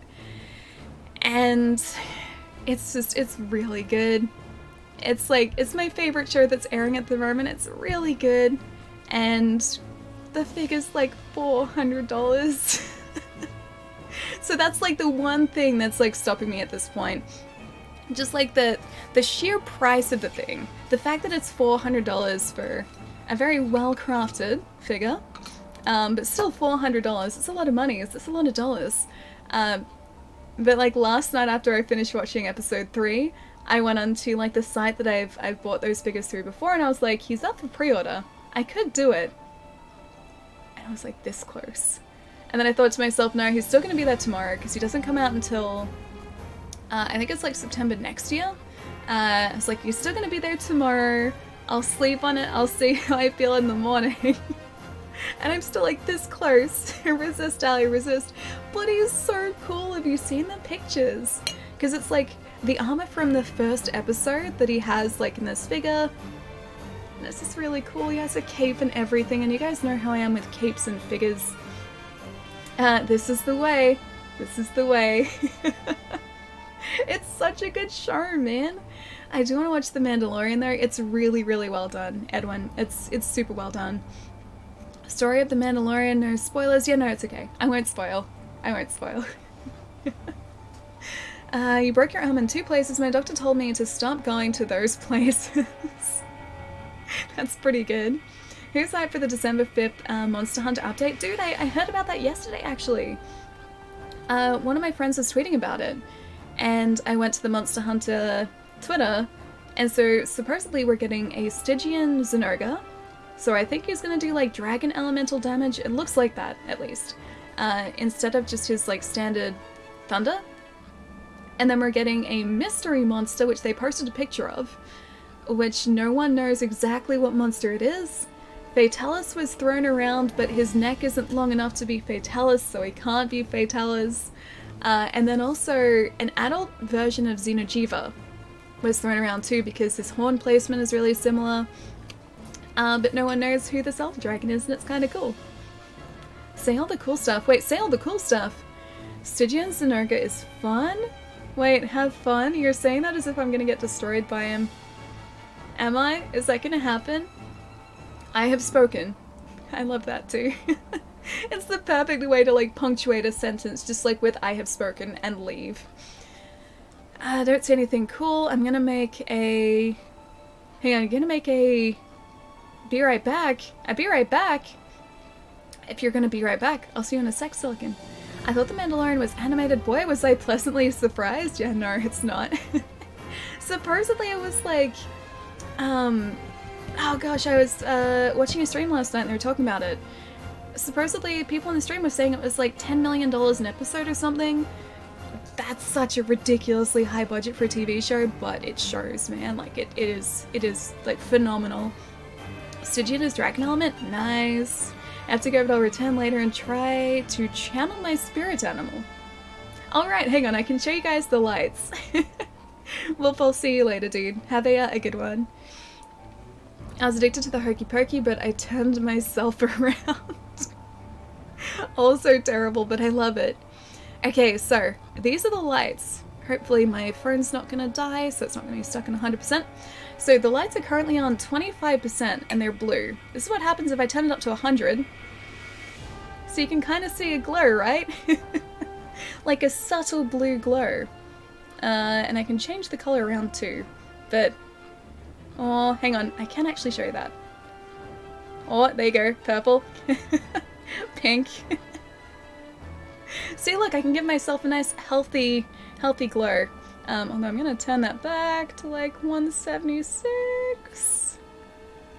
and it's really good. It's my favorite show that's airing at the moment. It's really good. And the figure's like $400. So that's like the one thing that's like stopping me at this point. Just like the sheer price of the thing. The fact that it's $400 for a very well crafted figure. But still $400. It's a lot of money. It's a lot of dollars. But like last night after I finished watching episode 3, I went onto like the site that I've bought those figures through before, and I was like, he's up for pre-order. I could do it. And I was like this close. And then I thought to myself, no, he's still going to be there tomorrow because he doesn't come out until I think it's like September next year. I was like, you're still going to be there tomorrow. I'll sleep on it. I'll see how I feel in the morning. And I'm still like this close. Resist, Allie, resist. But he's so cool. Have you seen the pictures? Because it's like the armor from the first episode that he has like in this figure. And this is really cool. He has a cape and everything. And you guys know how I am with capes and figures. This is the way. This is the way. It's such a good show, man. I do want to watch The Mandalorian though. It's really, really well done, Edwin. It's super well done. Story of The Mandalorian, no spoilers. Yeah, no, it's okay. I won't spoil. I won't spoil. You broke your arm in 2 places. My doctor told me to stop going to those places. That's pretty good. Who's hyped for the December 5th Monster Hunter update? Dude, I heard about that yesterday, actually. one of my friends was tweeting about it, and I went to the Monster Hunter Twitter, and so supposedly we're getting a Stygian Zynerga, so I think he's gonna do like dragon elemental damage, it looks like that at least, instead of just his like standard thunder. And then we're getting a mystery monster, which they posted a picture of, which no one knows exactly what monster it is. Fatalis was thrown around, but his neck isn't long enough to be Fatalis, so he can't be Fatalis. And then also an adult version of Xeno'jiiva was thrown around too, because his horn placement is really similar. But no one knows who this elf dragon is, and it's kind of cool. Say all the cool stuff. Wait, say all the cool stuff. Stygian Zynerga is fun? Wait, have fun? You're saying that as if I'm gonna get destroyed by him. Am I? Is that gonna happen? I have spoken. I love that too. It's the perfect way to like punctuate a sentence, just like with I have spoken and leave. I don't see anything cool. I'm gonna make a... Hang on, I'm gonna make a... Be right back. I'll be right back. If you're gonna be right back, I'll see you in a sec, Silicon. I thought The Mandalorian was animated. Boy, was I pleasantly surprised. Yeah, no, it's not. Supposedly it was like... Oh gosh, I was watching a stream last night and they were talking about it. Supposedly people in the stream were saying it was like $10 million an episode or something. That's such a ridiculously high budget for a TV show, but it shows, man. Like, it is like phenomenal. Stygian is dragon element? Nice. I have to go, but I'll return later and try to channel my spirit animal. Alright, hang on, I can show you guys the lights. Well, I'll see you later, dude. Have a good one. I was addicted to the hokey pokey, but I turned myself around. Also terrible, but I love it. Okay, so these are the lights. Hopefully my phone's not gonna die, so it's not gonna be stuck in 100%. So the lights are currently on 25% and they're blue. This is what happens if I turn it up to 100. So you can kind of see a glow, right? Like a subtle blue glow. And I can change the color around too, but... Oh, hang on, I can actually show you that. Oh, there you go, purple. Pink. See, look, I can give myself a nice healthy glow. Although I'm gonna turn that back to like 176.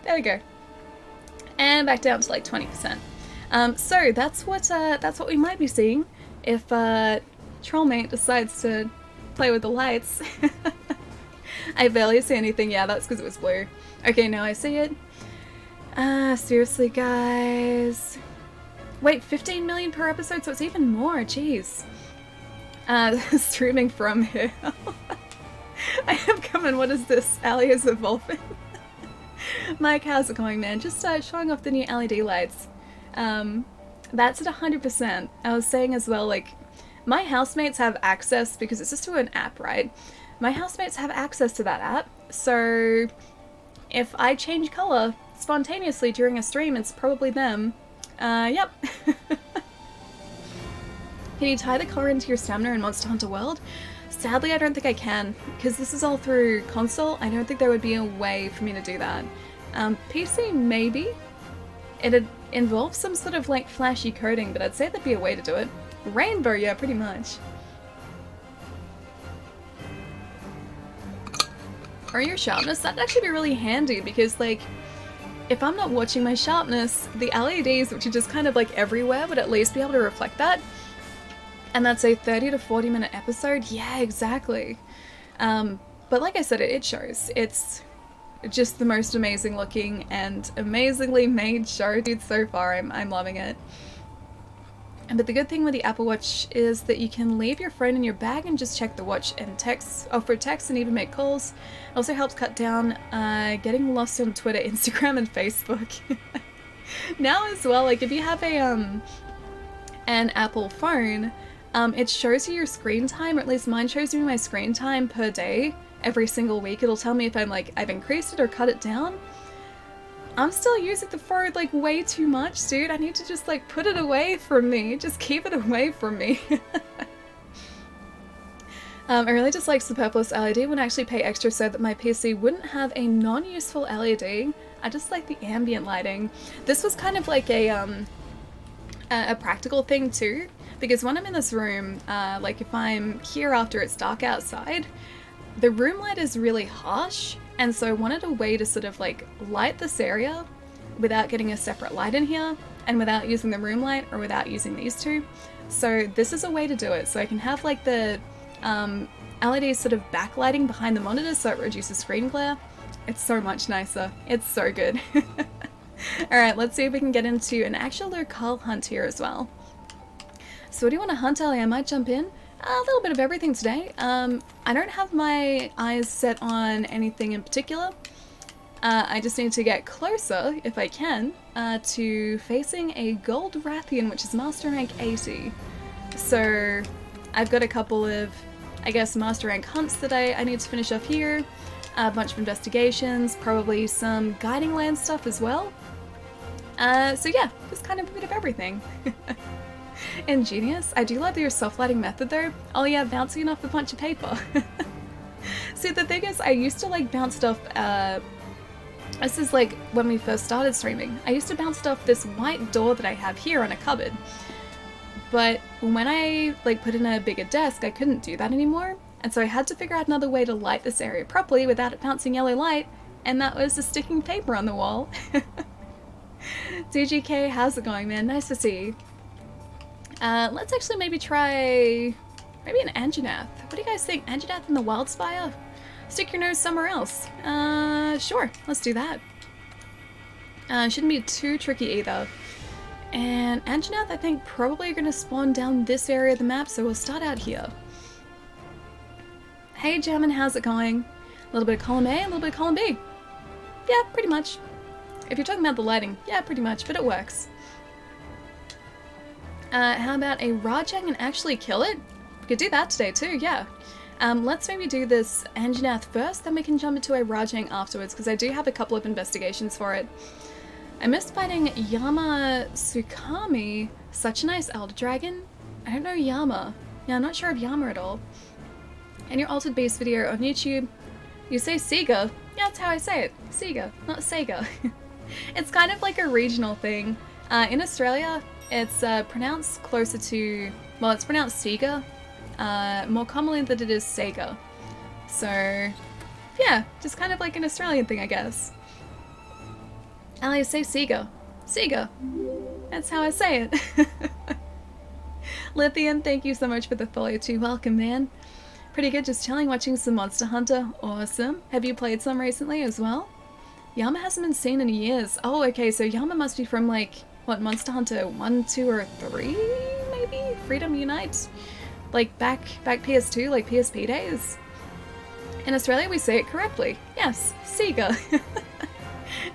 There we go. And back down to like 20%. So that's what we might be seeing if Trollmate decides to play with the lights. I barely see anything. Yeah, that's because it was blue. Okay, now I see it. Seriously, guys. Wait, 15 million per episode, so it's even more. Jeez. Streaming from here. I am coming. What is this? Ali is evolving. Mike, how's it going, man? Just showing off the new LED lights. That's at 100%. I was saying as well, like, my housemates have access, because it's just through an app, right? My housemates have access to that app, so if I change color spontaneously during a stream, it's probably them. Yep. Can you tie the color into your stamina in Monster Hunter World? Sadly, I don't think I can, because this is all through console. I don't think there would be a way for me to do that. PC, maybe? It'd involve some sort of, like, flashy coding, but I'd say there'd be a way to do it. Rainbow, yeah, pretty much. Or your sharpness, that'd actually be really handy, because, like, if I'm not watching my sharpness, the LEDs, which are just kind of, like, everywhere, would at least be able to reflect that. And that's a 30 to 40 minute episode? Yeah, exactly. But like I said, it shows. It's just the most amazing looking and amazingly made show, dude, so far. I'm loving it. But the good thing with the Apple Watch is that you can leave your phone in your bag and just check the watch and text, for text and even make calls. It also helps cut down getting lost on Twitter, Instagram, and Facebook. Now as well, like if you have an Apple phone, it shows you your screen time, or at least mine shows me my screen time per day every single week. It'll tell me if I've increased it or cut it down. I'm still using the phone like way too much, dude. I need to just like put it away from me. Just keep it away from me. I really dislike superfluous LED. Wouldn't actually pay extra so that my PC wouldn't have a non-useful LED. I just like the ambient lighting. This was kind of like a practical thing too, because when I'm in this room, like if I'm here after it's dark outside, the room light is really harsh, and so I wanted a way to sort of like light this area without getting a separate light in here, and without using the room light or without using these two. So this is a way to do it. So I can have like the LED sort of backlighting behind the monitor so it reduces screen glare. It's so much nicer. It's so good. Alright, let's see if we can get into an actual locale hunt here as well. So what do you want to hunt, Ellie? I might jump in. A little bit of everything today. I don't have my eyes set on anything in particular. I just need to get closer, if I can, to facing a Gold Rathian, which is Master Rank 80. So I've got a couple of, I guess, Master Rank hunts that I need to finish off here. A bunch of investigations, probably some Guiding Land stuff as well. So yeah, just kind of a bit of everything. Ingenious. I do like your soft lighting method though. Oh yeah, bouncing off a bunch of paper. See, the thing is, I used to like bounce stuff, this is like when we first started streaming. I used to bounce stuff this white door that I have here on a cupboard. But when I like put in a bigger desk, I couldn't do that anymore. And so I had to figure out another way to light this area properly without it bouncing yellow light, and that was the sticking paper on the wall. DGK, how's it going, man? Nice to see you. Let's actually maybe try maybe an Anjanath. What do you guys think? Anjanath in the Wildspire? Stick your nose somewhere else. Sure, let's do that. Shouldn't be too tricky either. And Anjanath, I think, probably going to spawn down this area of the map, so we'll start out here. Hey Jammin, how's it going? A little bit of column A, a little bit of column B. Yeah, pretty much. If you're talking about the lighting, yeah, pretty much, but it works. How about a Rajang and actually kill it? We could do that today too, yeah. Let's maybe do this Anjanath first, then we can jump into a Rajang afterwards, because I do have a couple of investigations for it. I missed fighting Yama Tsukami, such a nice Elder Dragon. I don't know Yama. Yeah, I'm not sure of Yama at all. In your Altered Beast video on YouTube, you say Sega. Yeah, that's how I say it. Sega, not Sega. It's kind of like a regional thing. In Australia, it's pronounced closer to, well, it's pronounced Sega, more commonly than it is Sega. So, yeah, just kind of like an Australian thing, I guess. Ali, say Sega. Sega. That's how I say it. Lithium, thank you so much for the follow too. Welcome, man. Pretty good, just chilling, watching some Monster Hunter. Awesome. Have you played some recently as well? Yama hasn't been seen in years. Oh, okay, so Yama must be from like, what, Monster Hunter 1, 2, or 3, maybe? Freedom Unite? Like back PS2, like PSP days? In Australia, we say it correctly. Yes, Sega.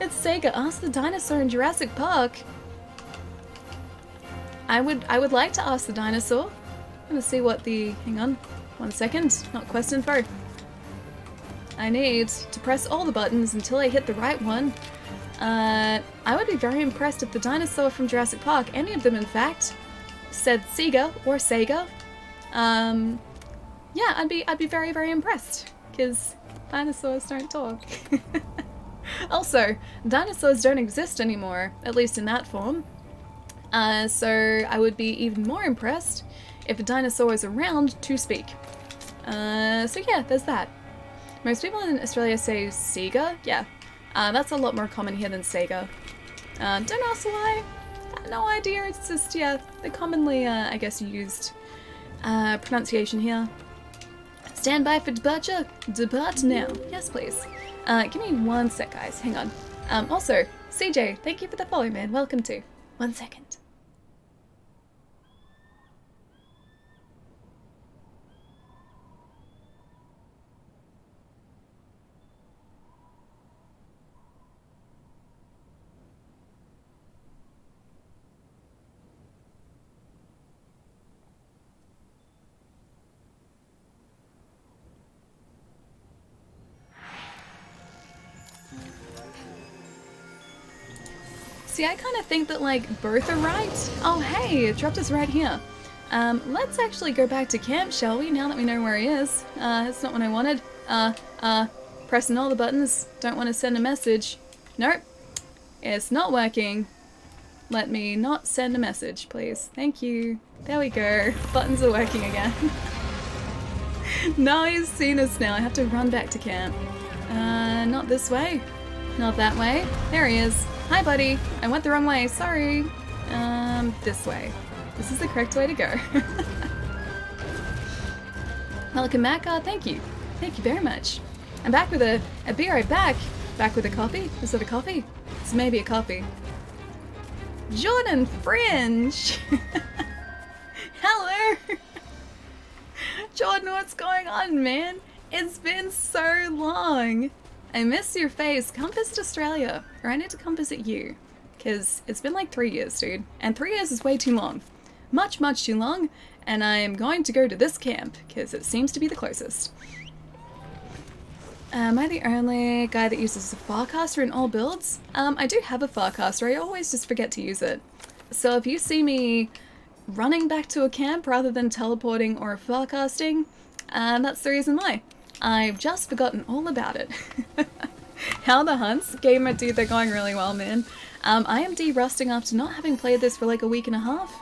It's Sega. Ask the dinosaur in Jurassic Park. I would like to ask the dinosaur. I'm gonna see what the, hang on, 1 second, not quest info. I need to press all the buttons until I hit the right one. I would be very impressed if the dinosaur from Jurassic Park, any of them in fact, said Sega or Sega. Yeah, I'd be very, very impressed, because dinosaurs don't talk. Also, dinosaurs don't exist anymore, at least in that form. So I would be even more impressed if a dinosaur is around to speak. So yeah, there's that. Most people in Australia say Sega, yeah. That's a lot more common here than Sega. Don't ask why. No idea, it's just, yeah, the commonly, I guess, used pronunciation here. Stand by for departure. Depart now. Yes, please. Give me 1 sec, guys. Hang on. Also, CJ, thank you for the follow, man. Welcome to. 1 second. See, I kind of think that, like, both are right. Oh, hey, it dropped us right here. Let's actually go back to camp, shall we, now that we know where he is. That's not what I wanted. Pressing all the buttons. Don't want to send a message. Nope. It's not working. Let me not send a message, please. Thank you. There we go. Buttons are working again. No, he's seen us now. I have to run back to camp. Not this way. Not that way. There he is. Hi, buddy. I went the wrong way. Sorry. This way. This is the correct way to go. Welcome back. Thank you. Thank you very much. I'm back with I'll be right back. Back with a coffee? Is it a coffee? It's maybe a coffee. Jordan Fringe! Hello! Jordan, what's going on, man? It's been so long! I miss your face. Come visit Australia. Or I need to come visit you. Because it's been like 3 years, dude. And 3 years is way too long. Much, much too long. And I am going to go to this camp, because it seems to be the closest. Am I the only guy that uses a Farcaster in all builds? I do have a Farcaster, I always just forget to use it. So if you see me running back to a camp rather than teleporting or Farcasting, that's the reason why. I've just forgotten all about it. How the hunts? Gamer dude, they're going really well, man. I am de-rusting after not having played this for like a week and a half.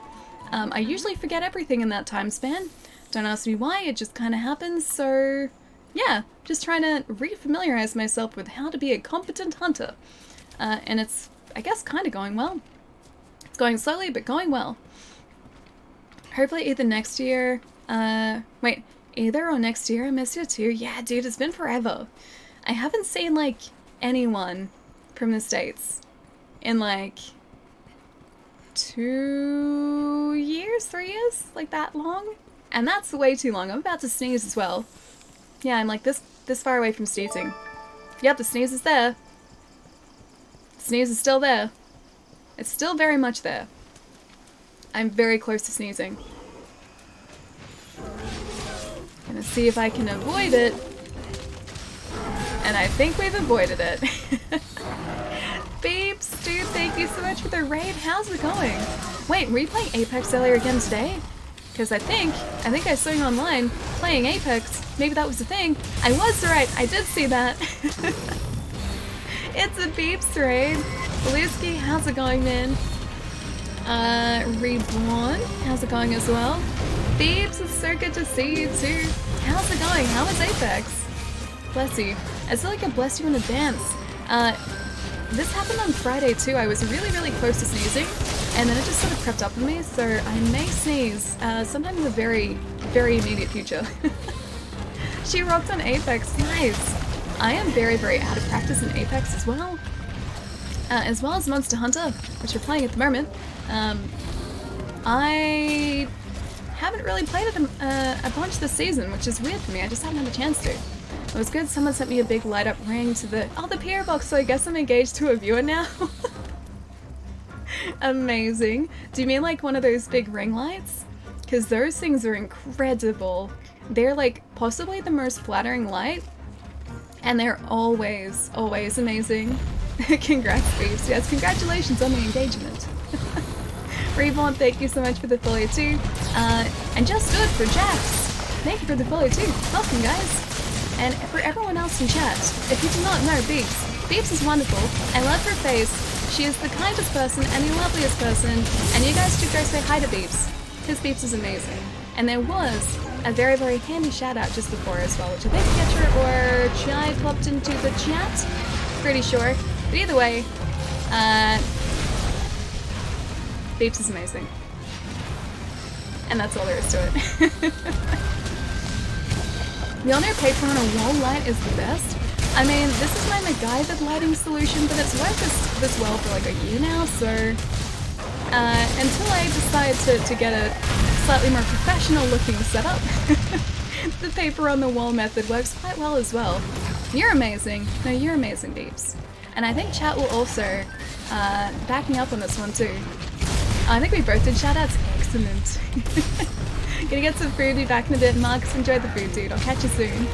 I usually forget everything in that time span. Don't ask me why, it just kind of happens, so... yeah, just trying to re-familiarize myself with how to be a competent hunter. And it's, I guess, kind of going well. It's going slowly, but going well. Hopefully either next year, wait, either or next year I miss you too. Yeah, dude, it's been forever. I haven't seen, like, anyone from the States in, like, 2 years, 3 years? Like, that long? And that's way too long. I'm about to sneeze as well. Yeah, I'm like this far away from sneezing. Yep, the sneeze is there. The sneeze is still there. It's still very much there. I'm very close to sneezing. Gonna see if I can avoid it. And I think we've avoided it. Beeps, dude, thank you so much for the raid. How's it going? Wait, were you playing Apex earlier again today? Because I think I saw you online playing Apex. Maybe that was the thing. I was right. I did see that. It's a Beeps raid. Belusky, how's it going, man? Reborn, how's it going as well? Beeps, it's so good to see you too. How's it going? How is Apex? Bless you. I feel like I blessed you in advance. This happened on Friday too. I was really, really close to sneezing. And then it just sort of crept up on me, so I may sneeze sometime in the very, very immediate future. She rocked on Apex, nice! I am very, very out of practice in Apex as well as Monster Hunter, which we're playing at the moment. I haven't really played it a bunch this season, which is weird for me, I just haven't had a chance to. It was good, someone sent me a big light up ring to the PR box, so I guess I'm engaged to a viewer now. Amazing. Do you mean like one of those big ring lights? Because those things are incredible. They're like possibly the most flattering light. And they're always, always amazing. Congrats, Beeps. Yes, congratulations on the engagement. Reborn, thank you so much for the follow too. And just good for Jax. Thank you for the follow too. Welcome, guys. And for everyone else in chat, if you do not know Beeps, Beeps is wonderful. I love her face. She is the kindest person and the loveliest person, and you guys should go say hi to Beeps, because Beeps is amazing. And there was a very, very handy shout out just before as well, which I think Ketcher or Chai popped into the chat. Pretty sure. But either way, Beeps is amazing. And that's all there is to it. The only paper on a wall light is the best. I mean, this is my MacGyver lighting solution, but it's worked this well for like a year now, so until I decide to get a slightly more professional looking setup, the paper on the wall method works quite well as well. You're amazing. No, you're amazing, Beeps. And I think chat will also back me up on this one too. I think we both did shoutouts. Excellent. Gonna get some food, be back in a bit. Marcus, enjoy the food, dude. I'll catch you soon.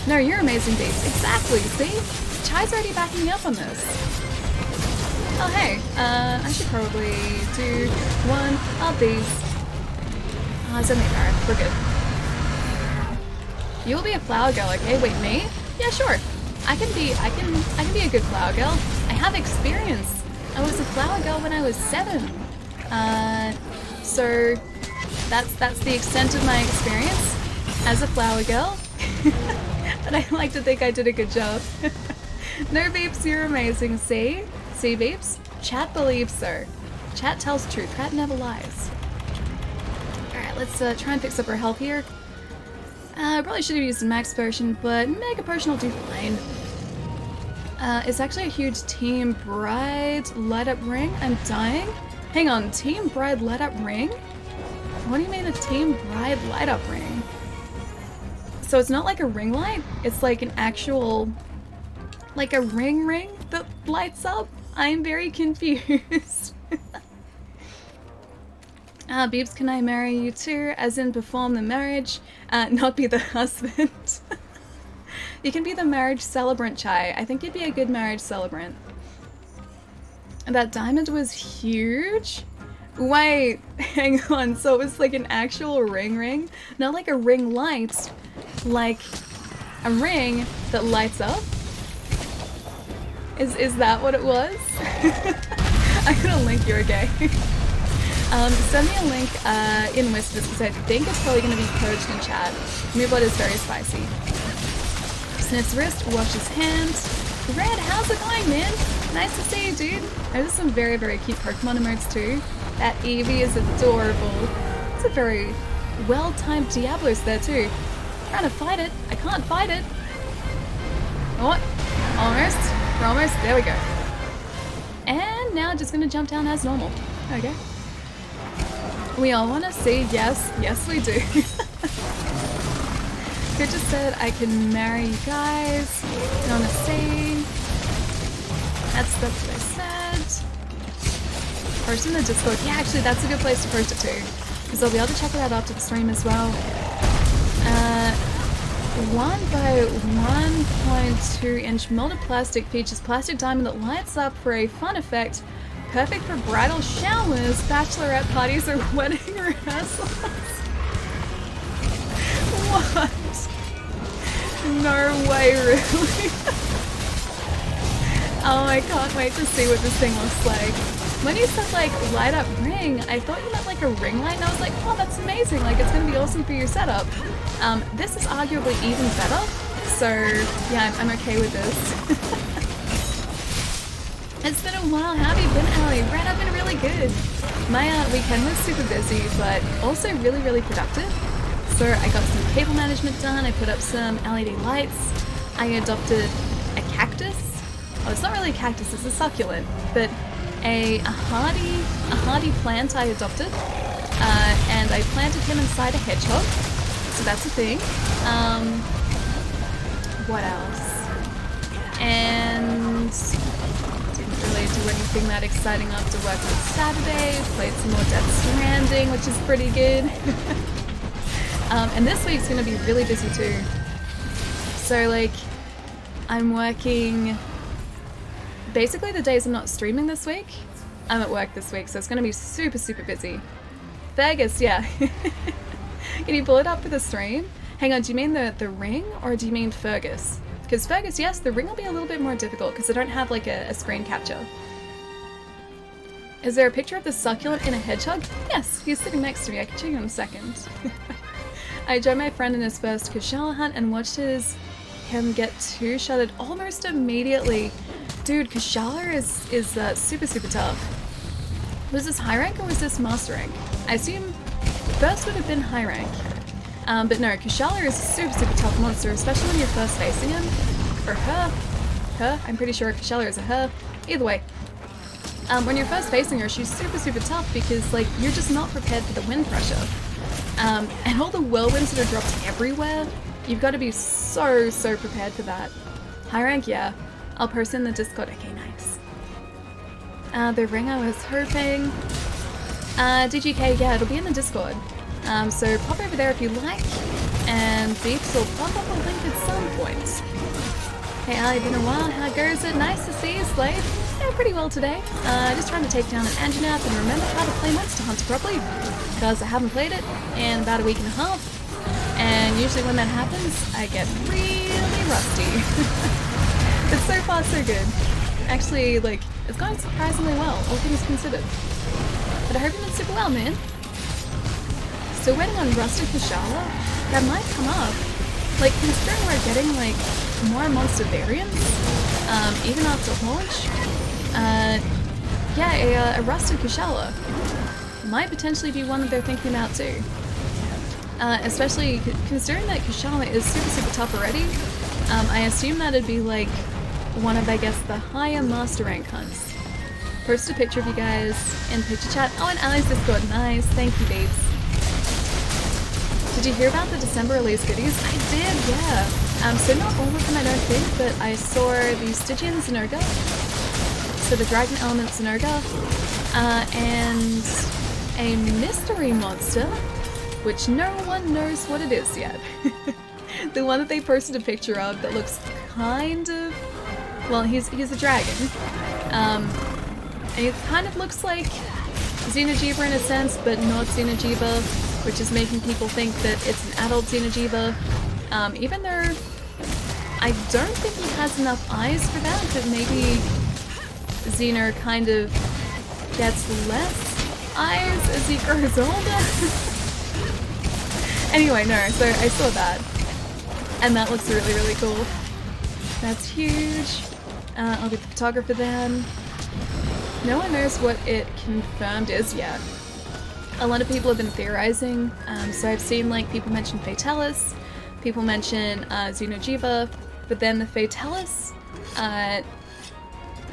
No, you're amazing, Beeps. Exactly, see? Chai's already backing me up on this. Oh, hey. I should probably do one of these. Oh, it's only Gareth. We're good. You'll be a flower girl, okay? Wait, me? Yeah, sure. I can be a good flower girl. I have experience. I was a flower girl when I was 7. So that's the extent of my experience as a flower girl. But I like to think I did a good job. No beeps, you're amazing. See beeps? Chat believes so. Chat tells the truth. Chat never lies. Alright, let's try and fix up our health here. I probably should have used a max potion, but mega potion will do fine. It's actually a huge Team Bride light up ring. I'm dying. Hang on, Team Bride light up ring? What do you mean a Team Bride light up ring? So it's not like a ring light? It's like an actual, like a ring that lights up? I'm very confused. Beebs, can I marry you too? As in perform the marriage, not be the husband. You can be the marriage celebrant, Chai. I think you'd be a good marriage celebrant. And that diamond was huge? Wait, hang on. So it was like an actual ring? Not like a ring light, like a ring that lights up? Is that what it was? I'm gonna link you, okay? Send me a link in whispers because I think it's probably going to be purged in chat. Mooblood is very spicy. Sniffs wrist, washes hands. Red, how's it going, man? Nice to see you, dude. There's some very, very cute Pokemon emotes too. That Eevee is adorable. It's a very well-timed Diablos there too. I'm trying to fight it. I can't fight it. What? Almost. We're almost. There we go. And now just going to jump down as normal. Okay. We all want to see, yes, we do. Good just said I can marry you guys. You want to see? That's what I said. Post in the Discord. Yeah, actually, that's a good place to post it too, because I'll be able to check it out after the stream as well. 1 by 1.2 inch molded plastic features plastic diamond that lights up for a fun effect. Perfect for bridal showers, bachelorette parties, or wedding rehearsals. What? No way, really? Oh, I can't wait to see what this thing looks like. When you said, like, light up ring, I thought you meant, like, a ring light, and I was like, oh, that's amazing. Like, it's gonna be awesome for your setup. This is arguably even better. So, yeah, I'm okay with this. It's been a while. How have you been, Allie? Red, I've been really good. My weekend was super busy, but also really, really productive. So I got some cable management done. I put up some LED lights. I adopted a cactus. Oh, it's not really a cactus. It's a succulent, but a hardy plant I adopted, and I planted him inside a hedgehog. So that's a thing. What else? And didn't really do anything that exciting after work on Saturday. Played some more Death Stranding, which is pretty good. And this week's gonna be really busy too. So like, I'm working basically the days I'm not streaming this week. I'm at work this week, so it's gonna be super, super busy. Fergus, yeah. Can you pull it up for the stream? Hang on, do you mean the ring or do you mean Fergus? Because Fergus, yes, the ring will be a little bit more difficult because I don't have like a screen capture. Is there a picture of the succulent in a hedgehog? Yes, he's sitting next to me. I can show you in a second. I joined my friend in his first Kushala hunt and watched him get two-shotted almost immediately. Dude, Kushala is super, super tough. Was this high rank or was this master rank? I assume first would have been high rank. But no, Kushala is a super, super tough monster, especially when you're first facing him. Or her. I'm pretty sure Kushala is a her. Either way. When you're first facing her, she's super, super tough because, like, you're just not prepared for the wind pressure. And all the whirlwinds that are dropped everywhere, you've got to be so, so prepared for that. High rank, yeah. I'll post in the Discord. Okay, nice. The ring I was hoping. DGK, yeah, it'll be in the Discord. So pop over there if you like, and Beeps will pop up a link at some point. Hey Ali, been a while, how goes it? Nice to see you, Slade. Yeah, pretty well today. Just trying to take down an Anjanath and remember how to play Monster Hunter properly, because I haven't played it in about a week and a half, and usually when that happens, I get really rusty. But so far so good. Actually, like, it's going surprisingly well, all things considered. But I hope you've been super well, man. So waiting on Rustic Kushala, that might come up. Like, considering we're getting, like, more monster variants, even after launch, yeah, a Rusted Kushala might potentially be one that they're thinking about too. Especially considering that Kushala is super tough already, I assume that'd be like one of, I guess, the higher master rank hunts. Post a picture of you guys in picture chat. Oh, and Ali's Discord. Nice. Thank you, babes. Did you hear about the December release goodies? I did, yeah. So not all of them, I don't think, but I saw the Stygian Zynerga, so the Dragon Element Zynerga, and a mystery monster, which no one knows what it is yet. The one that they posted a picture of that looks kind of... well, he's a dragon. And it kind of looks like Xeno'jiiva in a sense, but not Xeno'jiiva, which is making people think that it's an adult Xeno'jiiva. Even though I don't think he has enough eyes for that, but maybe Xeno kind of gets less eyes as he grows older. Anyway, no, so I saw that, and that looks really cool. That's huge. I'll be the photographer then. No one knows what it confirmed is yet. A lot of people have been theorizing, so I've seen like people mention Fatalis, people mention Xeno'jiiva, but then the Fatalis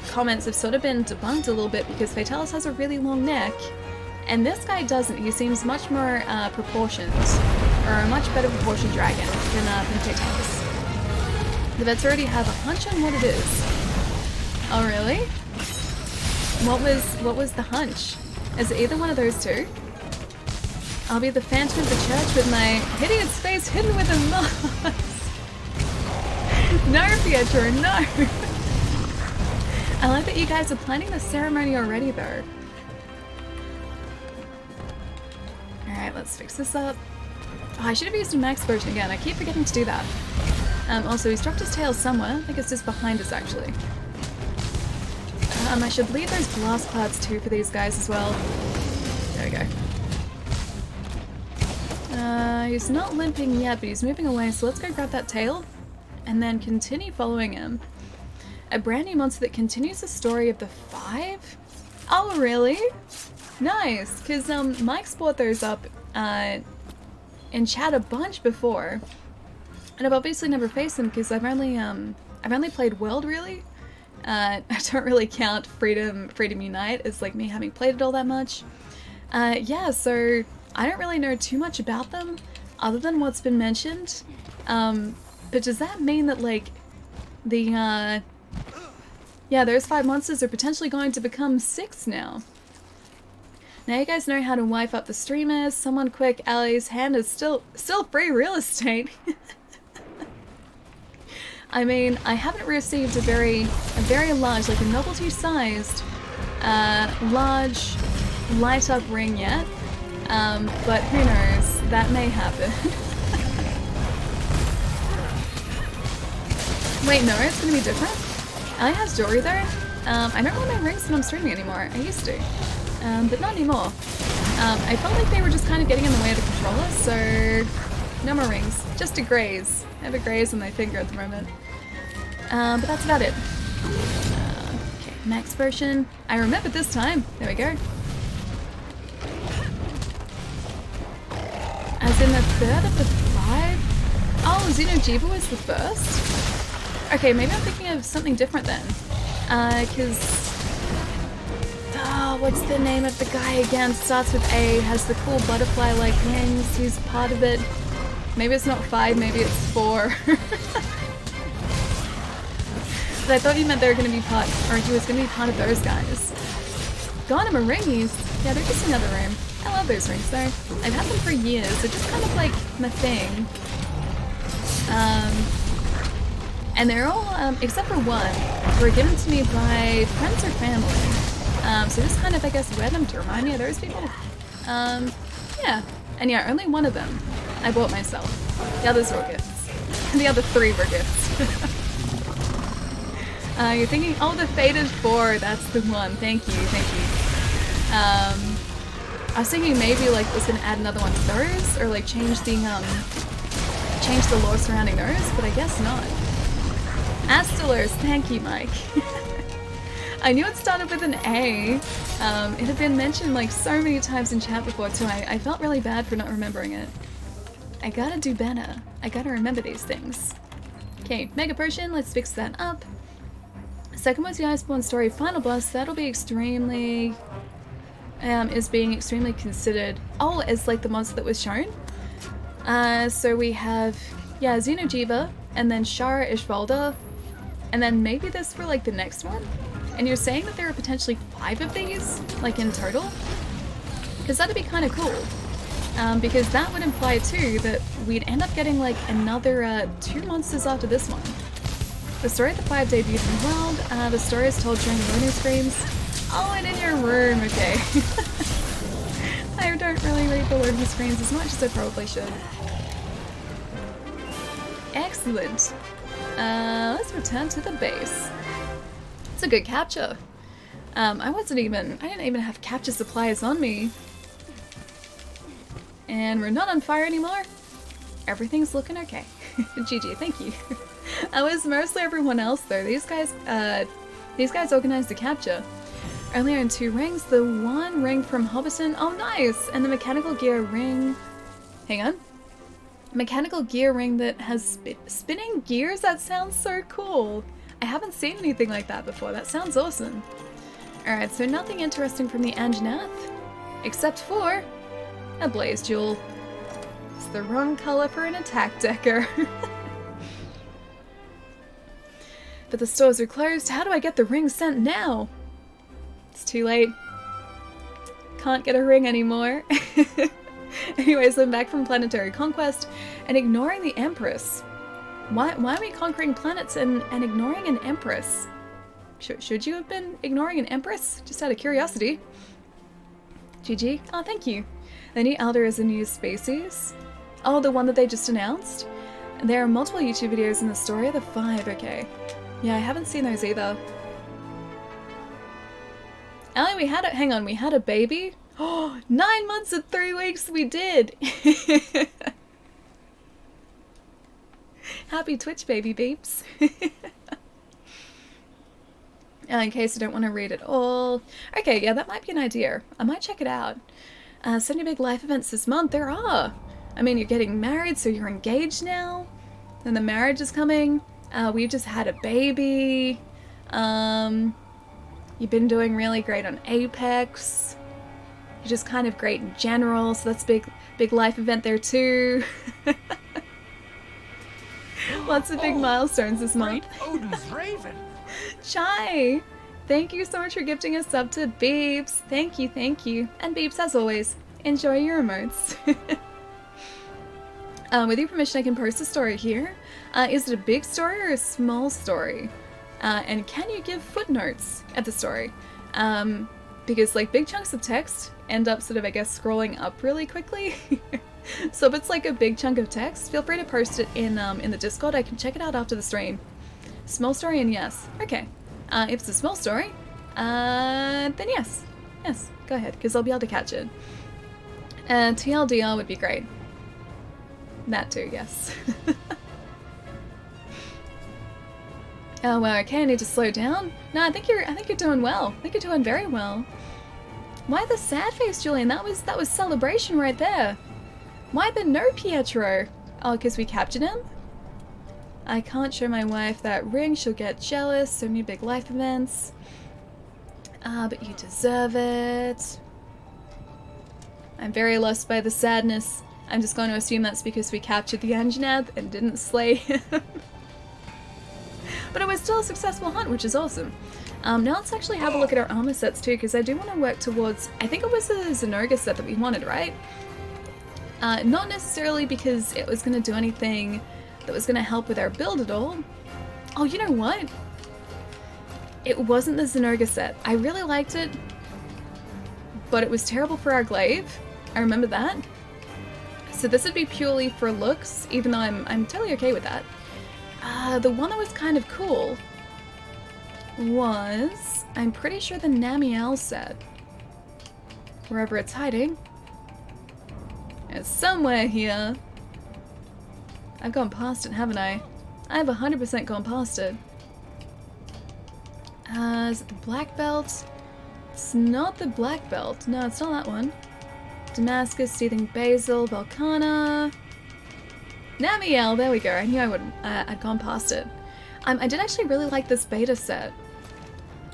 comments have sort of been debunked a little bit because Fatalis has a really long neck, and this guy doesn't. He seems much more proportioned, or a much better proportioned dragon than Fatalis. The vets already have a hunch on what it is. Oh really? What was the hunch? Is it either one of those two? I'll be the phantom of the church with my hideous face hidden with a mask. No, Pietro, no! I like that you guys are planning the ceremony already, though. Alright, let's fix this up. Oh, I should have used a max version again. I keep forgetting to do that. Also, he's dropped his tail somewhere. I think it's just behind us, actually. I should leave those blast clouds too for these guys as well. There we go. He's not limping yet, but he's moving away, so let's go grab that tail and then continue following him. A brand new monster that continues the story of the 5? Oh, really? Nice, because Mike's brought those up in chat a bunch before, and I've obviously never faced them because I've only played World, really. I don't really count Freedom Unite as like me having played it all that much. Yeah, so I don't really know too much about them other than what's been mentioned. But does that mean that like the yeah, those 5 monsters are potentially going to become 6 now? Now you guys know how to wipe up the streamers. Someone quick, Ali's hand is still free real estate. I mean, I haven't received a very large, like a novelty-sized, large light-up ring yet, but who knows, that may happen. Wait, no, it's gonna be different? Ali has jewelry though. I don't wear my rings when I'm streaming anymore. I used to, but not anymore. I felt like they were just kind of getting in the way of the controller, so no more rings. Just a graze. I have a graze on my finger at the moment. But that's about it. Okay, max version. I remembered this time. There we go. As in the 3rd of the 5? Oh, Xeno'jiiva was the 1st? Okay, maybe I'm thinking of something different then. Cause... oh, what's the name of the guy again? Starts with A, has the cool butterfly-like wings, he's part of it. Maybe it's not 5, maybe it's 4. But I thought you meant they were going to be part, or he was going to be part of those guys. Gone him a ringies. Yeah, they're just another room. I love those rings though. I've had them for years. They're just kind of like my thing. And they're all, except for one, were given to me by friends or family. So just kind of, I guess, wear them to remind me of those people. Yeah. And yeah, only one of them I bought myself. The others were gifts. And the other 3 were gifts. You're thinking, oh, the Fated 4, that's the one. Thank you, thank you. I was thinking maybe like it was gonna add another one to those, or like change the lore surrounding those, but I guess not. Astelers, thank you, Mike. I knew it started with an A. It had been mentioned like so many times in chat before too. I felt really bad for not remembering it. I gotta do better. I gotta remember these things. Okay, Mega Potion, let's fix that up. Second was the Iceborne story final boss. That'll be extremely... is being extremely considered... Oh, as like the monster that was shown. So we have, yeah, Xenojiva, and then Shara Ishvalda, and then maybe this for like the next one? And you're saying that there are potentially 5 of these, like in total? Because that'd be kind of cool. Because that would imply too that we'd end up getting like another 2 monsters after this one. The story of the 5 debuted in the world. The story is told during the loading screens. Oh, and in your room, okay. I don't really read the loading screens as much as I probably should. Excellent. Let's return to the base. It's a good capture. I didn't even have capture supplies on me. And we're not on fire anymore. Everything's looking okay. GG, thank you. I was mostly everyone else though. These guys organized the capture. Only own 2 rings. The 1 ring from Hobbiton. Oh, nice! And the mechanical gear ring. Hang on. Mechanical gear ring that has spinning gears? That sounds so cool. I haven't seen anything like that before. That sounds awesome. Alright, so nothing interesting from the Anjanath. Except for a blaze jewel. It's the wrong color for an attack decker. But the stores are closed. How do I get the ring sent now? It's too late. Can't get a ring anymore. Anyways, I'm back from planetary conquest and ignoring the Empress. Why are we conquering planets and ignoring an Empress? Should you have been ignoring an Empress? Just out of curiosity. GG. Oh, thank you. The new Elder is a new species. Oh, the one that they just announced? There are multiple YouTube videos in the story of the 5, okay. Yeah, I haven't seen those either. Ellie, we had a baby? Oh, 9 months and 3 weeks we did! Happy Twitch baby beeps. In case I don't want to read it all. Okay, yeah, that might be an idea. I might check it out. So many big life events this month. There are! I mean, you're getting married, so you're engaged now. And the marriage is coming. We've just had a baby. You've been doing really great on Apex. You're just kind of great in general, so that's big life event there too. Lots of big milestones this month. Odin's Raven. Chai! Thank you so much for gifting us up to Beeps. Thank you, thank you. And Beeps, as always, enjoy your emotes. With your permission, I can post a story here. Is it a big story or a small story? And can you give footnotes at the story? Because like big chunks of text end up sort of, I guess, scrolling up really quickly. So if it's like a big chunk of text, feel free to post it in the Discord. I can check it out after the stream. Small story and yes. Okay. If it's a small story, then yes. Yes, go ahead, because I'll be able to catch it. TLDR would be great. That too, yes. Oh wow, okay, I need to slow down. No, I think you're doing well. I think you're doing very well. Why the sad face, Julian? That was celebration right there. Why the no Pietro? Oh, because we captured him? I can't show my wife that ring, she'll get jealous, so many big life events. But you deserve it. I'm very lost by the sadness. I'm just going to assume that's because we captured the Anjanath and didn't slay him. But it was still a successful hunt, which is awesome. Now let's actually have a look at our armor sets too, because I do want to work towards... I think it was a Zenoga set that we wanted, right? Not necessarily because it was going to do anything that was going to help with our build at all. Oh, you know what? It wasn't the Zenoga set. I really liked it, but it was terrible for our glaive. I remember that. So this would be purely for looks, even though I'm totally okay with that. The one that was kind of cool was, I'm pretty sure, the Namiel set. wherever it's hiding. It's somewhere here. I've gone past it, haven't I? I've 100% gone past it. Is it the black belt? It's not the black belt. No, it's not that one. Damascus, Seething Basil, Volcana. Namiel, there we go. I knew I would. I'd gone past it. I did actually really like this beta set.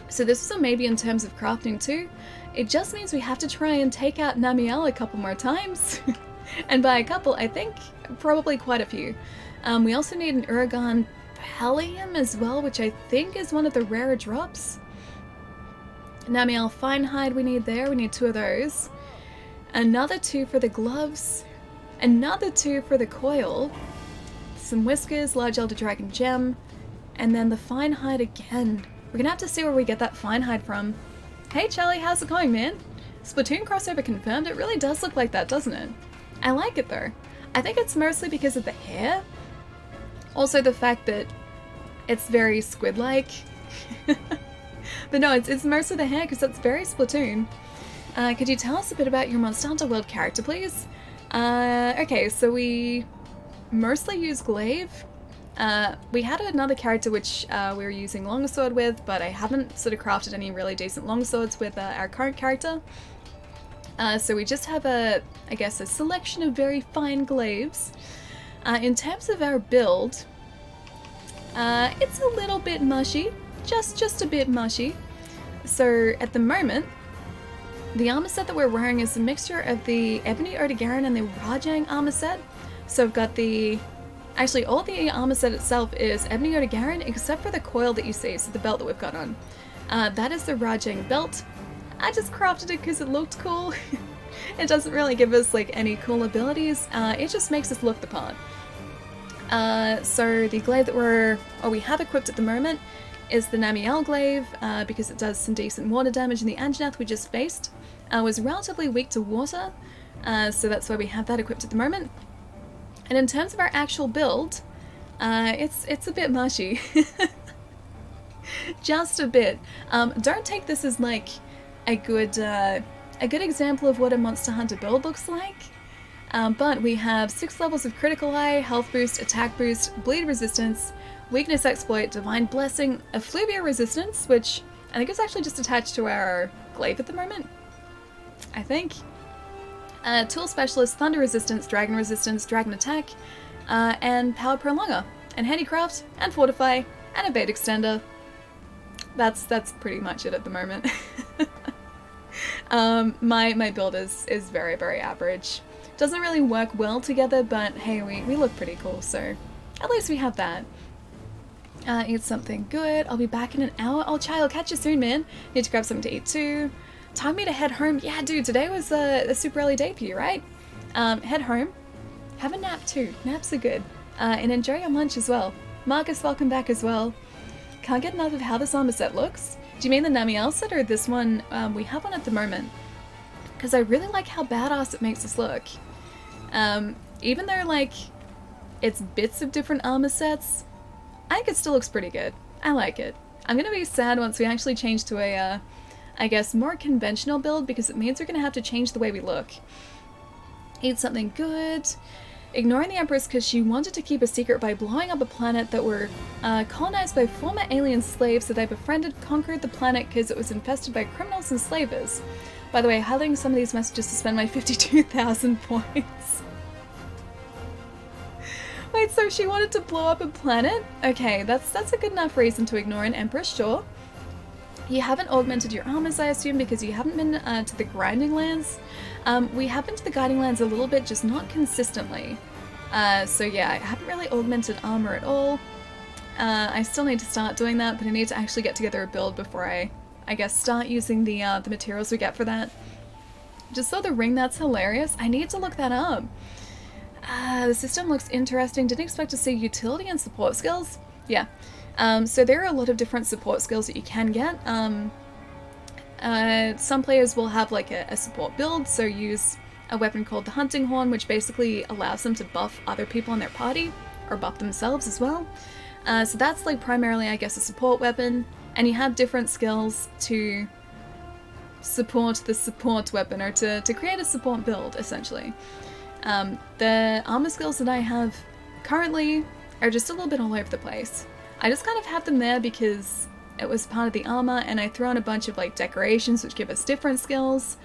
So this is a maybe in terms of crafting too. It just means we have to try and take out Namiel a couple more times. And by a couple, I think probably quite a few. We also need an Uragan Pallium as well, which I think is one of the rarer drops. Namiel Finehide we need there. We need 2 of those. Another 2 for the gloves. Another 2 for the coil. Some whiskers, large elder dragon gem. And then the Finehide again. We're gonna have to see where we get that Finehide from. Hey Charlie, how's it going, man? Splatoon crossover confirmed. It really does look like that, doesn't it? I like it though. I think it's mostly because of the hair. Also the fact that it's very squid-like. But no, it's mostly the hair because that's very Splatoon. Could you tell us a bit about your Monster Hunter World character, please? Okay, so we mostly use Glaive. We had another character which we were using Longsword with, but I haven't sort of crafted any really decent longswords with our current character. So we just have I guess a selection of very fine glaives. In terms of our build, it's a little bit mushy, just a bit mushy. So at the moment, the armor set that we're wearing is a mixture of the Ebony Odogaron and the Rajang armor set. So we've got actually all the armor set itself is Ebony Odogaron except for the coil that you see, so the belt that we've got on. That is the Rajang belt. I just crafted it because it looked cool. It doesn't really give us like any cool abilities, it just makes us look the part. So the glaive that we have equipped at the moment is the Namiel glaive, because it does some decent water damage, and the Anjanath we just faced was relatively weak to water, so that's why we have that equipped at the moment. And in terms of our actual build, it's a bit mushy. Just a bit. Don't take this as like a good example of what a Monster Hunter build looks like. But we have 6 levels of Critical Eye, Health Boost, Attack Boost, Bleed Resistance, Weakness Exploit, Divine Blessing, Effluvia Resistance, which I think is actually just attached to our glaive at the moment. I think. Tool Specialist, Thunder Resistance, Dragon Resistance, Dragon Attack, and Power Prolonger, and Handicraft, and Fortify, and a Bait Extender. That's pretty much it at the moment. My build is very, very average. Doesn't really work well together, but hey, we look pretty cool, so at least we have that. Eat something good. I'll be back in an hour. Oh, Chai, I'll catch you soon, man. Need to grab something to eat too. Time me to head home. Yeah, dude, today was a super early day for you, right? Head home. Have a nap too. Naps are good. And enjoy your lunch as well. Marcus, welcome back as well. Can't get enough of how this armor set looks. Do you mean the Namiel set or this one? We have one at the moment. Because I really like how badass it makes us look. Even though, like, it's bits of different armor sets, I think it still looks pretty good. I like it. I'm gonna be sad once we actually change to a, I guess, more conventional build, because it means we're gonna have to change the way we look. Eat something good. Ignoring the Empress because she wanted to keep a secret by blowing up a planet that were colonized by former alien slaves that I befriended, conquered the planet because it was infested by criminals and slavers. By the way, highlighting some of these messages to spend my 52,000 points. Wait, so she wanted to blow up a planet? Okay, that's a good enough reason to ignore an Empress, sure. You haven't augmented your armors, I assume, because you haven't been to the Grinding Lands. We have been to the Guiding Lands a little bit, just not consistently. So yeah, I haven't really augmented armor at all. I still need to start doing that, but I need to actually get together a build before I guess, start using the materials we get for that. Just saw the ring, that's hilarious. I need to look that up. The system looks interesting. Didn't expect to see utility and support skills. Yeah. So there are a lot of different support skills that you can get. Some players will have like a support build, so use a weapon called the Hunting Horn, which basically allows them to buff other people in their party, or buff themselves as well. So that's like primarily, I guess, a support weapon, and you have different skills to support the support weapon, or to create a support build, essentially. The armor skills that I have currently are just a little bit all over the place. I just kind of have them there because it was part of the armor, and I threw on a bunch of like decorations which give us different skills,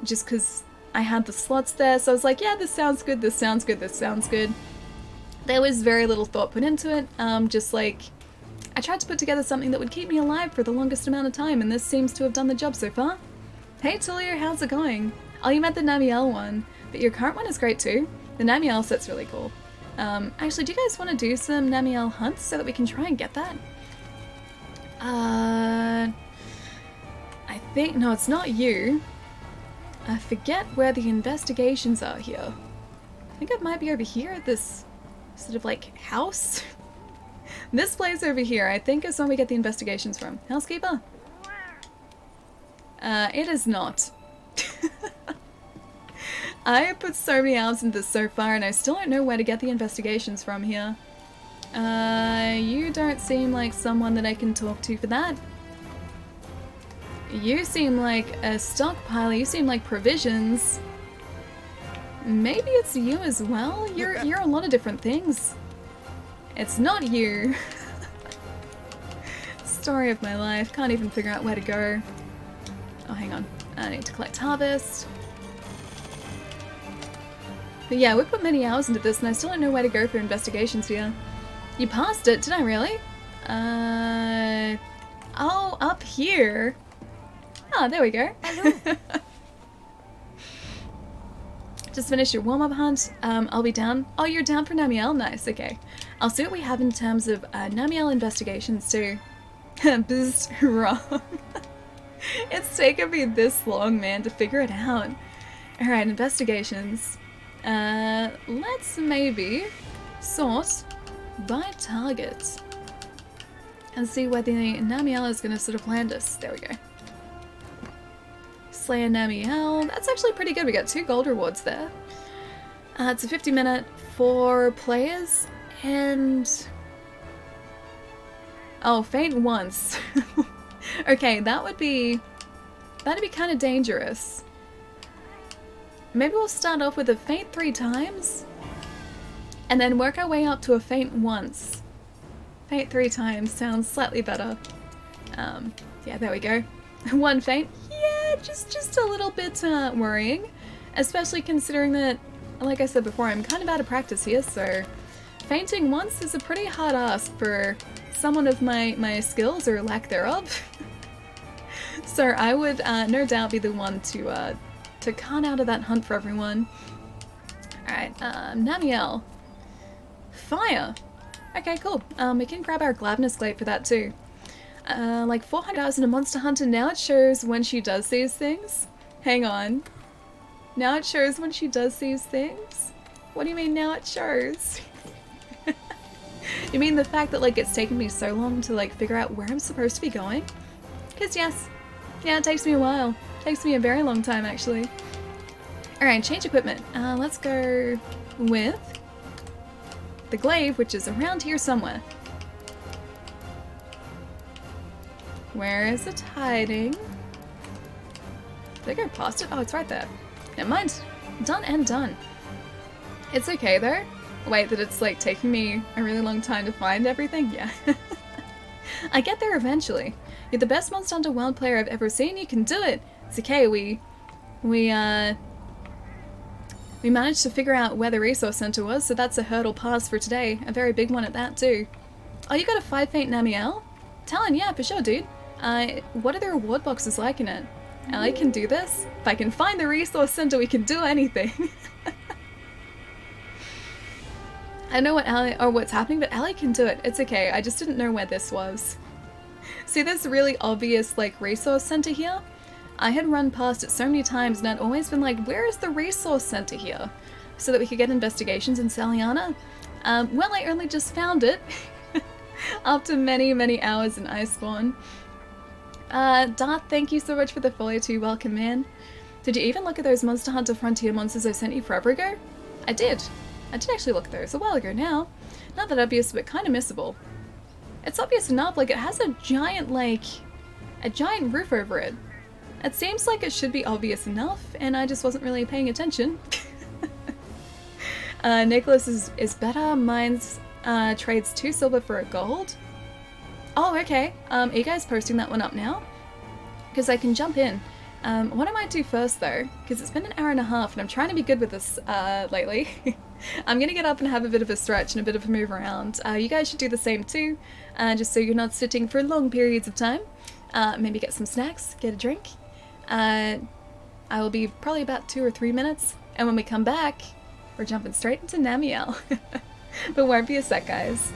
just because I had the slots there, so I was like, yeah, this sounds good, this sounds good, this sounds good. There was very little thought put into it, just like, I tried to put together something that would keep me alive for the longest amount of time, and this seems to have done the job so far. Hey Tulio, how's it going? Oh, you met the Namiel one, but your current one is great too. The Namiel set's really cool. Actually, do you guys want to do some Namiel hunts so that we can try and get that? I think, no, it's not you. I forget where the investigations are here. I think it might be over here at this sort of like house. This place over here, I think, is where we get the investigations from. Housekeeper? It is not. I put so many hours into this so far, and I still don't know where to get the investigations from here. You don't seem like someone that I can talk to for that. You seem like a stockpile, you seem like provisions. Maybe it's you as well? You're a lot of different things. It's not you. Story of my life, can't even figure out where to go. Oh, hang on. I need to collect harvest. But yeah, we put many hours into this and I still don't know where to go for investigations here. You passed it, did I really? Oh, up here. Oh, there we go. Just finished your warm-up hunt. I'll be down. Oh, you're down for Namiel? Nice, okay. I'll see what we have in terms of Namiel investigations too. Bzzzt, wrong. It's taken me this long, man, to figure it out. Alright, investigations. Let's maybe sort by targets and see where the Namiel is going to sort of land us. There we go. Slay a Namiel. That's actually pretty good. We got 2 gold rewards there. It's a 50-minute for players, and oh, faint once. Okay, that'd be kind of dangerous. Maybe we'll start off with a faint 3 times, and then work our way up to a faint once. Faint 3 times sounds slightly better. Yeah, there we go. 1 faint. Yeah, just a little bit worrying, especially considering that, like I said before, I'm kind of out of practice here, so fainting once is a pretty hard ask for someone of my skills or lack thereof. So I would no doubt be the one to cut out of that hunt for everyone. Alright, Namiel. Fire! Okay, cool. We can grab our Gladness Glade for that too. Like 400 hours in a monster hunter, now it shows when she does these things. Hang on. Now it shows when she does these things? What do you mean now it shows? You mean the fact that like it's taken me so long to like figure out where I'm supposed to be going? Cause yes. Yeah, it takes me a while. It takes me a very long time actually. Alright, change equipment. Let's go with the glaive, which is around here somewhere. Where is it hiding? Did I go past it? Oh, it's right there. Never mind. Done and done. It's okay though. Wait, that it's like taking me a really long time to find everything? Yeah. I get there eventually. You're the best Monster Hunter World player I've ever seen. You can do it. It's okay. We managed to figure out where the resource center was, so that's a hurdle pass for today. A very big one at that too. Oh, you got a 5 faint Namiel? Talon, yeah, for sure, dude. What are the reward boxes like in it? Allie can do this. If I can find the resource center, we can do anything. I know what Allie, or what's happening, but Allie can do it. It's okay. I just didn't know where this was. See this really obvious, like, resource center here? I had run past it so many times and I'd always been like, where is the resource center here? So that we could get investigations in Saliana. Well, I only just found it. After many, many hours in Iceborne. Darth, thank you so much for the follow too. Welcome, man. Did you even look at those Monster Hunter Frontier monsters I sent you forever ago? I did. I did actually look at those a while ago now. Not that obvious, but kind of missable. It's obvious enough, like it has a giant, like, a giant roof over it. It seems like it should be obvious enough, and I just wasn't really paying attention. Nicholas is better. Mine's trades 2 silver for a gold. Oh, okay. Are you guys posting that one up now? Because I can jump in. What I might do first, though, because it's been an hour and a half, and I'm trying to be good with this lately. I'm gonna get up and have a bit of a stretch and a bit of a move around. You guys should do the same too, just so you're not sitting for long periods of time. Maybe get some snacks, get a drink. I will be probably about 2 or 3 minutes, and when we come back, we're jumping straight into Namiel. But won't be a sec, guys.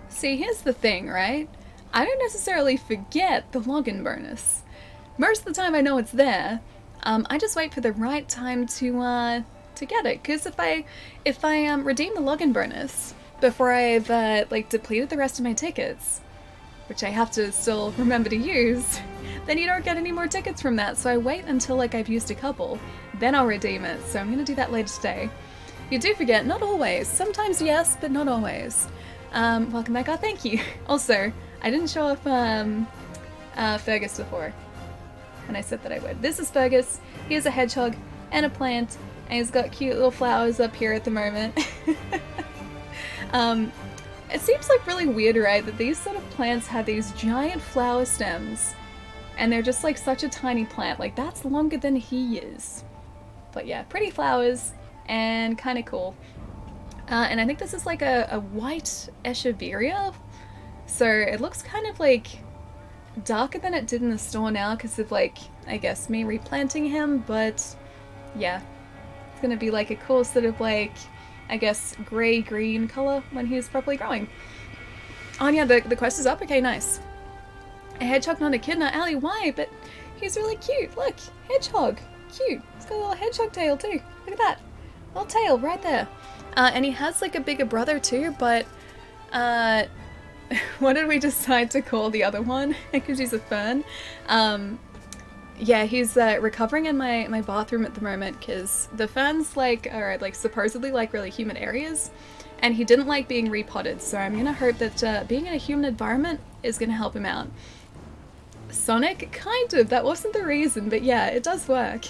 See, here's the thing, right? I don't necessarily forget the login bonus. Most of the time I know it's there. I just wait for the right time to to get it. Because if I redeem the login bonus before I've like depleted the rest of my tickets, which I have to still remember to use, then you don't get any more tickets from that. So I wait until like I've used a couple, then I'll redeem it. So I'm gonna do that later today. You do forget, not always. Sometimes yes, but not always. Welcome back. Oh, thank you. Also, I didn't show off Fergus before, and I said that I would. This is Fergus. He has a hedgehog and a plant, and he's got cute little flowers up here at the moment. It seems like really weird, right, that these sort of plants have these giant flower stems, and they're just like such a tiny plant. Like, that's longer than he is. But yeah, pretty flowers, and kind of cool. And I think this is like a white echeveria, so it looks kind of like darker than it did in the store now because of like, I guess, me replanting him, but yeah, it's gonna be like a cool sort of like, I guess, grey-green colour when he's properly growing. Oh yeah, the quest is up? Okay, nice. A hedgehog, not a echidna. Allie, why? But he's really cute. Look, hedgehog. Cute. He's got a little hedgehog tail too. Look at that. Little tail right there. And he has like a bigger brother too, but what did we decide to call the other one? Because he's a fern. Yeah, he's recovering in my bathroom at the moment because the ferns are like supposedly like really humid areas, and he didn't like being repotted. So I'm gonna hope that being in a humid environment is gonna help him out. Sonic, kind of. That wasn't the reason, but yeah, it does work.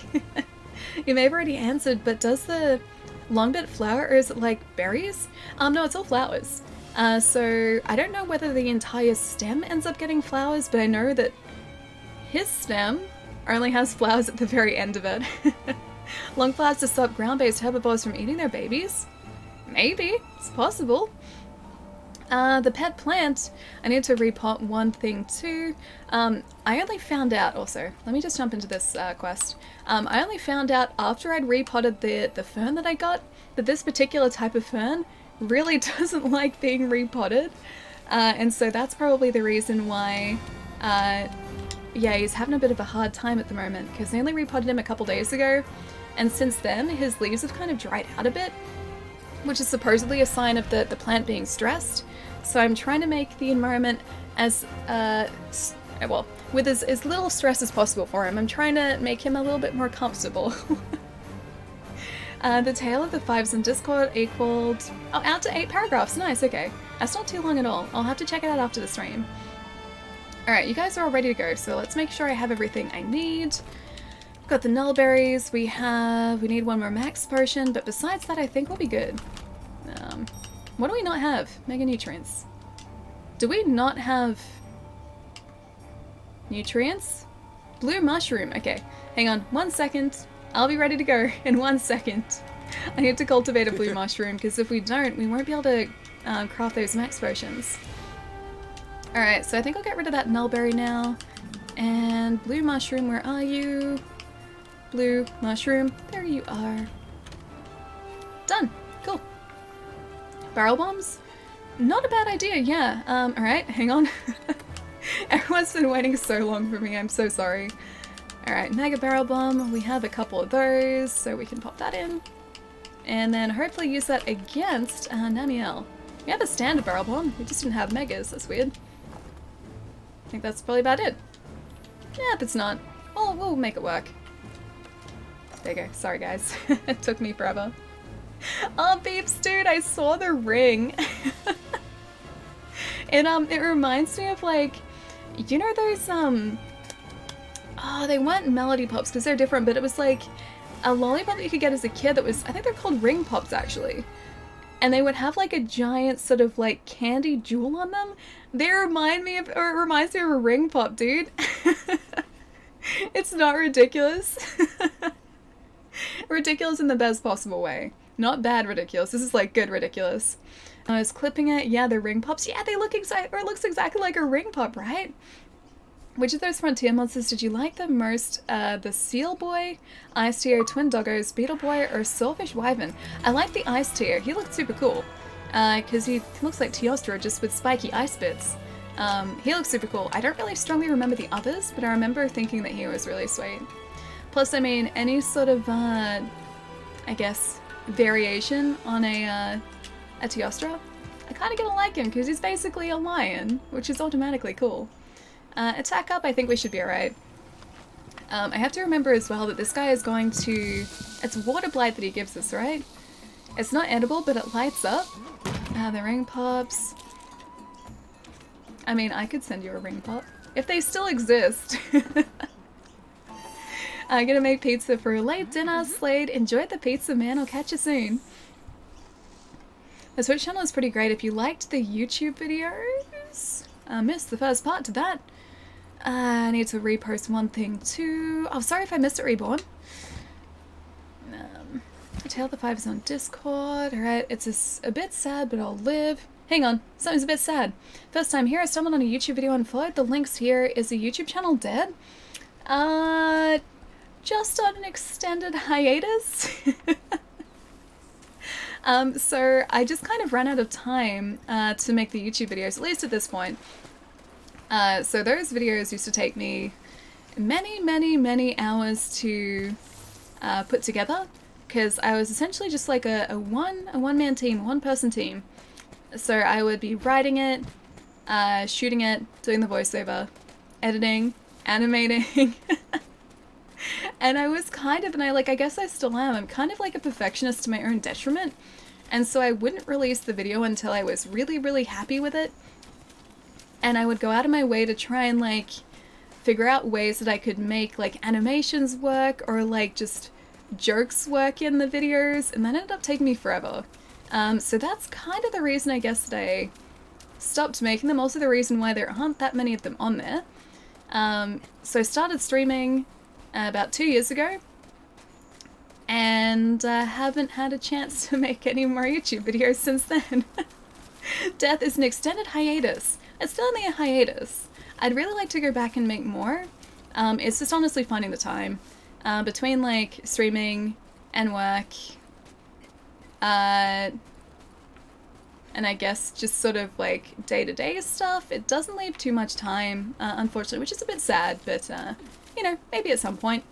You may have already answered, but does the longbit flower, or is it like berries? No, it's all flowers. So I don't know whether the entire stem ends up getting flowers, but I know that his stem only has flowers at the very end of it. Long flowers to stop ground-based herbivores from eating their babies? Maybe. It's possible. The pet plant, I need to repot one thing too. I only found out also, let me just jump into this quest. I only found out after I'd repotted the fern that I got, that this particular type of fern really doesn't like being repotted. And so that's probably the reason why, yeah, he's having a bit of a hard time at the moment, because I only repotted him a couple days ago, and since then his leaves have kind of dried out a bit, which is supposedly a sign of the plant being stressed. So I'm trying to make the environment as, well, with as little stress as possible for him. I'm trying to make him a little bit more comfortable. The tale of the fives in Discord equaled, oh, out to 8 paragraphs. Nice, okay. That's not too long at all. I'll have to check it out after the stream. Alright, you guys are all ready to go, so let's make sure I have everything I need. Got the nullberries, we need one more max potion, but besides that I think we'll be good. What do we not have? Mega nutrients. Do we not have nutrients? Blue mushroom, okay. Hang on, 1 second. I'll be ready to go in 1 second. I need to cultivate a blue mushroom, because if we don't, we won't be able to craft those max potions. Alright, so I think I'll get rid of that nullberry now. And blue mushroom, where are you? Blue mushroom, there you are. Done. Cool. Barrel bombs? Not a bad idea, yeah. Alright, hang on. Everyone's been waiting so long for me, I'm so sorry. Alright, mega barrel bomb, we have a couple of those, so we can pop that in. And then hopefully use that against Namiel. We have a standard barrel bomb, we just didn't have megas, that's weird. I think that's probably about it. Yeah, if it's not, we'll make it work. There you go, sorry guys, it took me forever. Oh, Beeps, dude, I saw the ring. It reminds me of like, you know those, oh, they weren't melody pops because they're different, but it was like a lollipop that you could get as a kid that was, I think they're called ring pops actually. And they would have like a giant sort of like candy jewel on them. They remind me of, or it reminds me of a ring pop, dude. It's not ridiculous. Ridiculous in the best possible way. Not bad ridiculous, this is like good ridiculous. I was clipping it, yeah, the ring pops, yeah, they look or it looks exactly like a ring pop, right? Which of those frontier monsters did you like the most? The seal boy, ice tear, twin doggos, beetle boy, or sawfish wyvern? I like the ice tear, he looked super cool. Because he looks like Teostra just with spiky ice bits. He looks super cool. I don't really strongly remember the others, but I remember thinking that he was really sweet. Plus, I mean, any sort of I guess, variation on a Teostra. I kind of gonna like him because he's basically a lion, which is automatically cool. Attack up, I think we should be alright. I have to remember as well that this guy is going to... It's water blight that he gives us, right? It's not edible, but it lights up. The ring pops. I mean, I could send you a ring pop. If they still exist. I'm gonna make pizza for a late dinner. Slade, enjoy the pizza, man. I'll catch you soon. The Twitch channel is pretty great if you liked the YouTube videos. I missed the first part to that. I need to repost one thing too. Oh, sorry if I missed it, Reborn. Tale of the Five is on Discord. Alright, it's a bit sad, but I'll live. Hang on, something's a bit sad. First time here, I stumbled on a YouTube video and followed the links here. Is the YouTube channel dead? Just on an extended hiatus. So I just kind of ran out of time to make the YouTube videos, at least at this point. So those videos used to take me many hours to put together, because I was essentially just like a one-man team, one-person team. So I would be writing it, shooting it, doing the voiceover, editing, animating. And I was kind of, and I guess I still am, I'm kind of like a perfectionist to my own detriment. And so I wouldn't release the video until I was really happy with it. And I would go out of my way to try and like figure out ways that I could make like animations work or like just jokes work in the videos, and that ended up taking me forever. So that's kind of the reason I guess that I stopped making them. Also the reason why there aren't that many of them on there. So I started streaming about 2 years ago, and haven't had a chance to make any more YouTube videos since then. Death is an extended hiatus. It's still only a hiatus. I'd really like to go back and make more. It's just honestly finding the time. Between like streaming and work, and I guess just sort of like day-to-day stuff, it doesn't leave too much time, unfortunately, which is a bit sad, but you know, maybe at some point.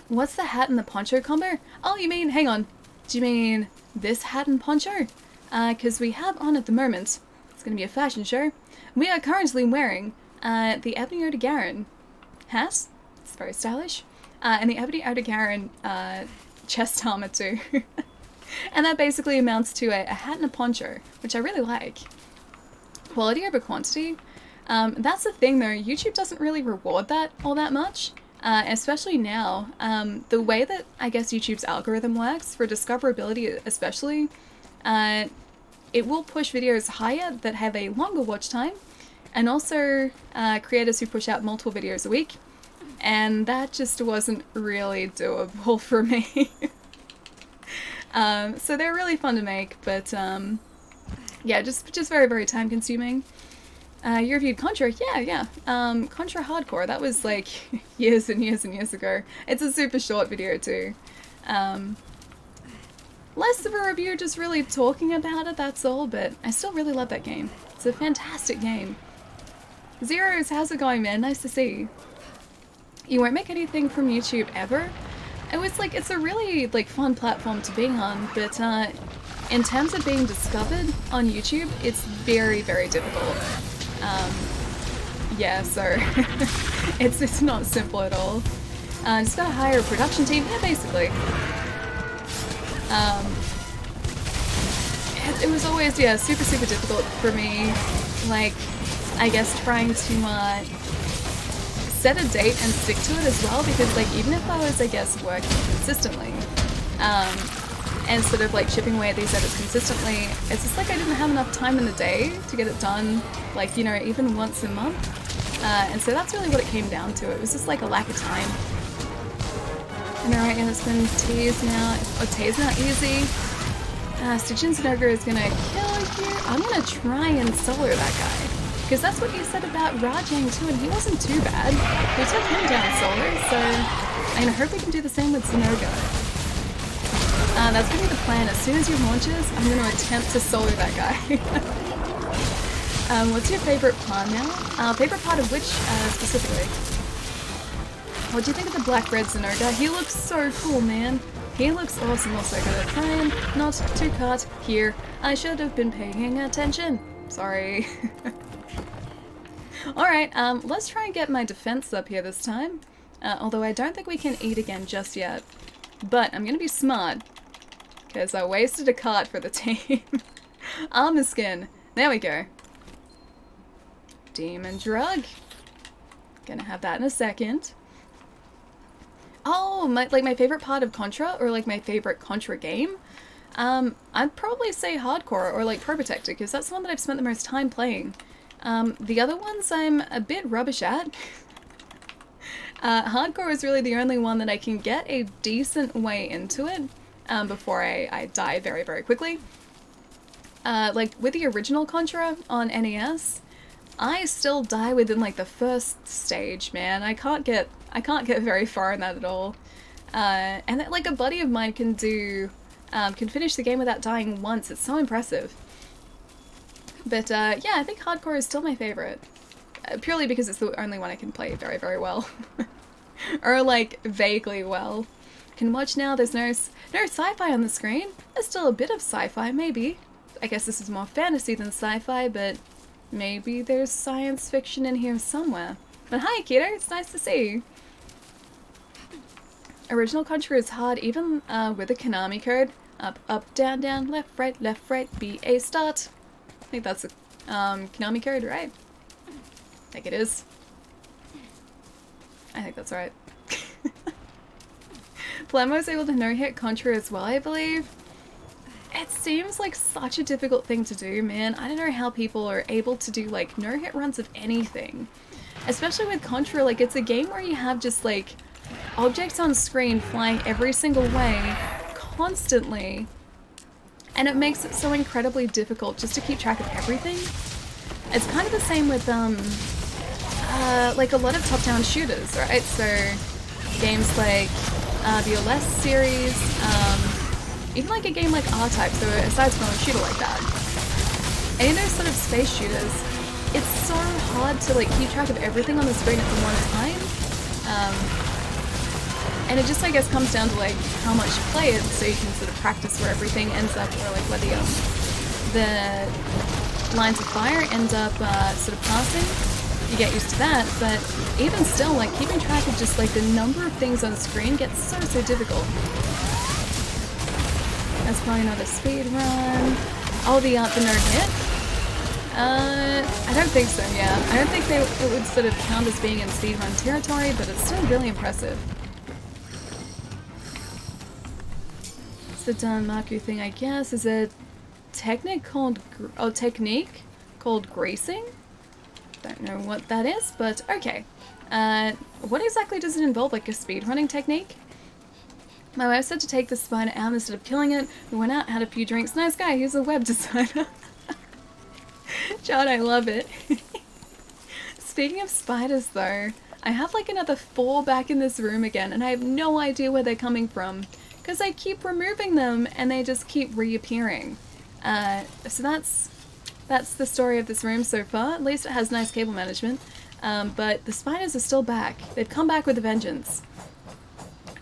What's the hat and the poncho combo? Oh, you mean, hang on, do you mean this hat and poncho? Because we have on at the moment, it's going to be a fashion show, we are currently wearing the Ebony Odegaran hat. It's very stylish. And the Ebony Odegaran chest armor too. And that basically amounts to a hat and a poncho, which I really like. Quality over quantity. That's the thing though, YouTube doesn't really reward that all that much. Especially now. The way that I guess YouTube's algorithm works, for discoverability especially, it will push videos higher that have a longer watch time, and also creators who push out multiple videos a week. And that just wasn't really doable for me. So they're really fun to make, but yeah, just very time consuming. You reviewed Contra? Yeah. Contra Hardcore, that was like years and years ago. It's a super short video too. Less of a review, just really talking about it, that's all, but I still really love that game. It's a fantastic game. Zeros, how's it going, man? Nice to see you. You won't make anything from YouTube ever? It was like, it's a really like fun platform to be on, but in terms of being discovered on YouTube, it's very difficult. Yeah, so it's not simple at all. Just gotta hire a production team, yeah, basically. It was always, yeah, super difficult for me, like, I guess trying to set a date and stick to it as well, because like even if I was, I guess, working consistently and sort of like chipping away at these edits consistently, it's just like I didn't have enough time in the day to get it done, like, you know, even once a month. And so that's really what it came down to. It was just like a lack of time. And alright, and it's been teased now. Oh, teased now easy. Stitchin Snugger is gonna kill you. I'm gonna try and solo that guy. Because that's what you said about Rajang too, and he wasn't too bad. We took him down solo, so I hope we can do the same with Zenoga. That's gonna be the plan. As soon as he launches, I'm gonna attempt to solo that guy. What's your favorite part now? Favorite part of which specifically? What do you think of the black red Zenoga? He looks so cool, man. He looks awesome. Also gotta try and not to cut here. I should have been paying attention. Sorry. Alright, let's try and get my defense up here this time. Although I don't think we can eat again just yet. But I'm gonna be smart. Because I wasted a cart for the team. Armor skin. There we go. Demon drug. Gonna have that in a second. Oh, my favorite part of Contra, or like my favorite Contra game? I'd probably say Hardcore or like Pro Protector, because that's the one that I've spent the most time playing. The other ones I'm a bit rubbish at. Hardcore is really the only one that I can get a decent way into it before I die very, very quickly. Like with the original Contra on NES, I still die within like the first stage, man. I can't get very far in that at all. And that, like, a buddy of mine can finish the game without dying once. It's so impressive. But yeah, I think Hardcore is still my favorite. Purely because it's the only one I can play very, very well. Or like vaguely well. Can watch now, there's no sci-fi on the screen. There's still a bit of sci-fi, maybe. I guess this is more fantasy than sci-fi, but maybe there's science fiction in here somewhere. But hi, Keto, it's nice to see you. Original Contra is hard, even with a Konami code. Up, up, down, down, left, right, B, A, start. I think that's a Konami code, right? I think it is. I think that's right. Palermo's able to no-hit Contra as well, I believe. It seems like such a difficult thing to do, man. I don't know how people are able to do like no-hit runs of anything. Especially with Contra, like it's a game where you have just like objects on screen flying every single way, constantly. And it makes it so incredibly difficult just to keep track of everything. It's kind of the same with like a lot of top-down shooters, right? So games like the OLS series, even like a game like R-Type, so a side-scrolling shooter like that. Any of those sort of space shooters, it's so hard to like keep track of everything on the screen at the one time. And it just, I guess, comes down to like how much you play it, so you can sort of practice where everything ends up, or like where the lines of fire end up sort of passing. You get used to that, but even still, like keeping track of just like the number of things on screen gets so difficult. That's probably not a speed run. Oh, the no hit. I don't think so. Yeah, I don't think it would sort of count as being in speedrun territory, but it's still really impressive. It's the Danmaku thing, I guess. Is it technique called greasing? Don't know what that is, but okay. What exactly does it involve? Like a speedrunning technique? My wife said to take the spider out instead of killing it. We went out, had a few drinks. Nice guy, he's a web designer. John, I love it. Speaking of spiders though, I have like another 4 back in this room again, and I have no idea where they're coming from. Because I keep removing them, and they just keep reappearing. So that's the story of this room so far. At least it has nice cable management. But the spiders are still back. They've come back with a vengeance.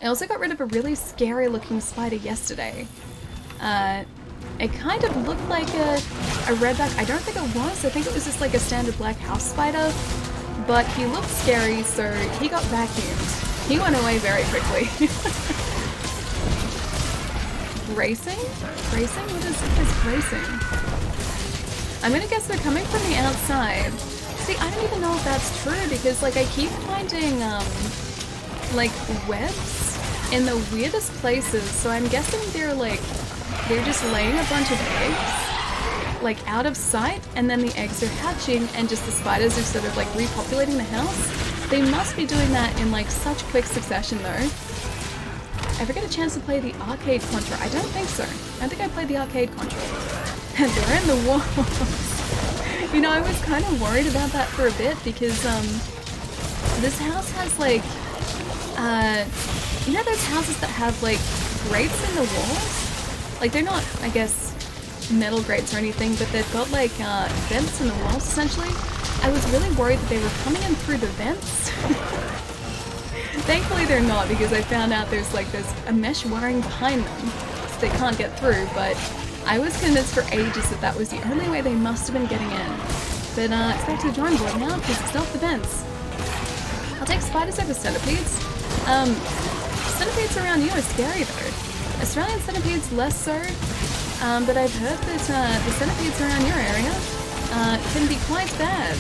I also got rid of a really scary looking spider yesterday. It kind of looked like a redback. I don't think it was. I think it was just like a standard black house spider. But he looked scary, so he got vacuumed. He went away very quickly. Racing? Racing? What is racing? I'm gonna guess they're coming from the outside. See, I don't even know if that's true, because like I keep finding like webs in the weirdest places, so I'm guessing they're just laying a bunch of eggs like out of sight, and then the eggs are hatching and just the spiders are sort of like repopulating the house. They must be doing that in like such quick succession though. Ever get a chance to play the arcade Contra? I don't think so. I don't think I played the arcade Contra. And they're in the walls. You know, I was kind of worried about that for a bit because this house has like you know those houses that have like grates in the walls? Like they're not, I guess, metal grates or anything, but they've got like vents in the walls essentially. I was really worried that they were coming in through the vents. Thankfully they're not, because I found out there's a mesh wiring behind them, so they can't get through, but I was convinced for ages that that was the only way they must have been getting in. But it's back to the drawing board now, because it's self-defense. I'll take spiders over centipedes. Centipedes around you are scary though. Australian centipedes less so, but I've heard that the centipedes around your area can be quite bad.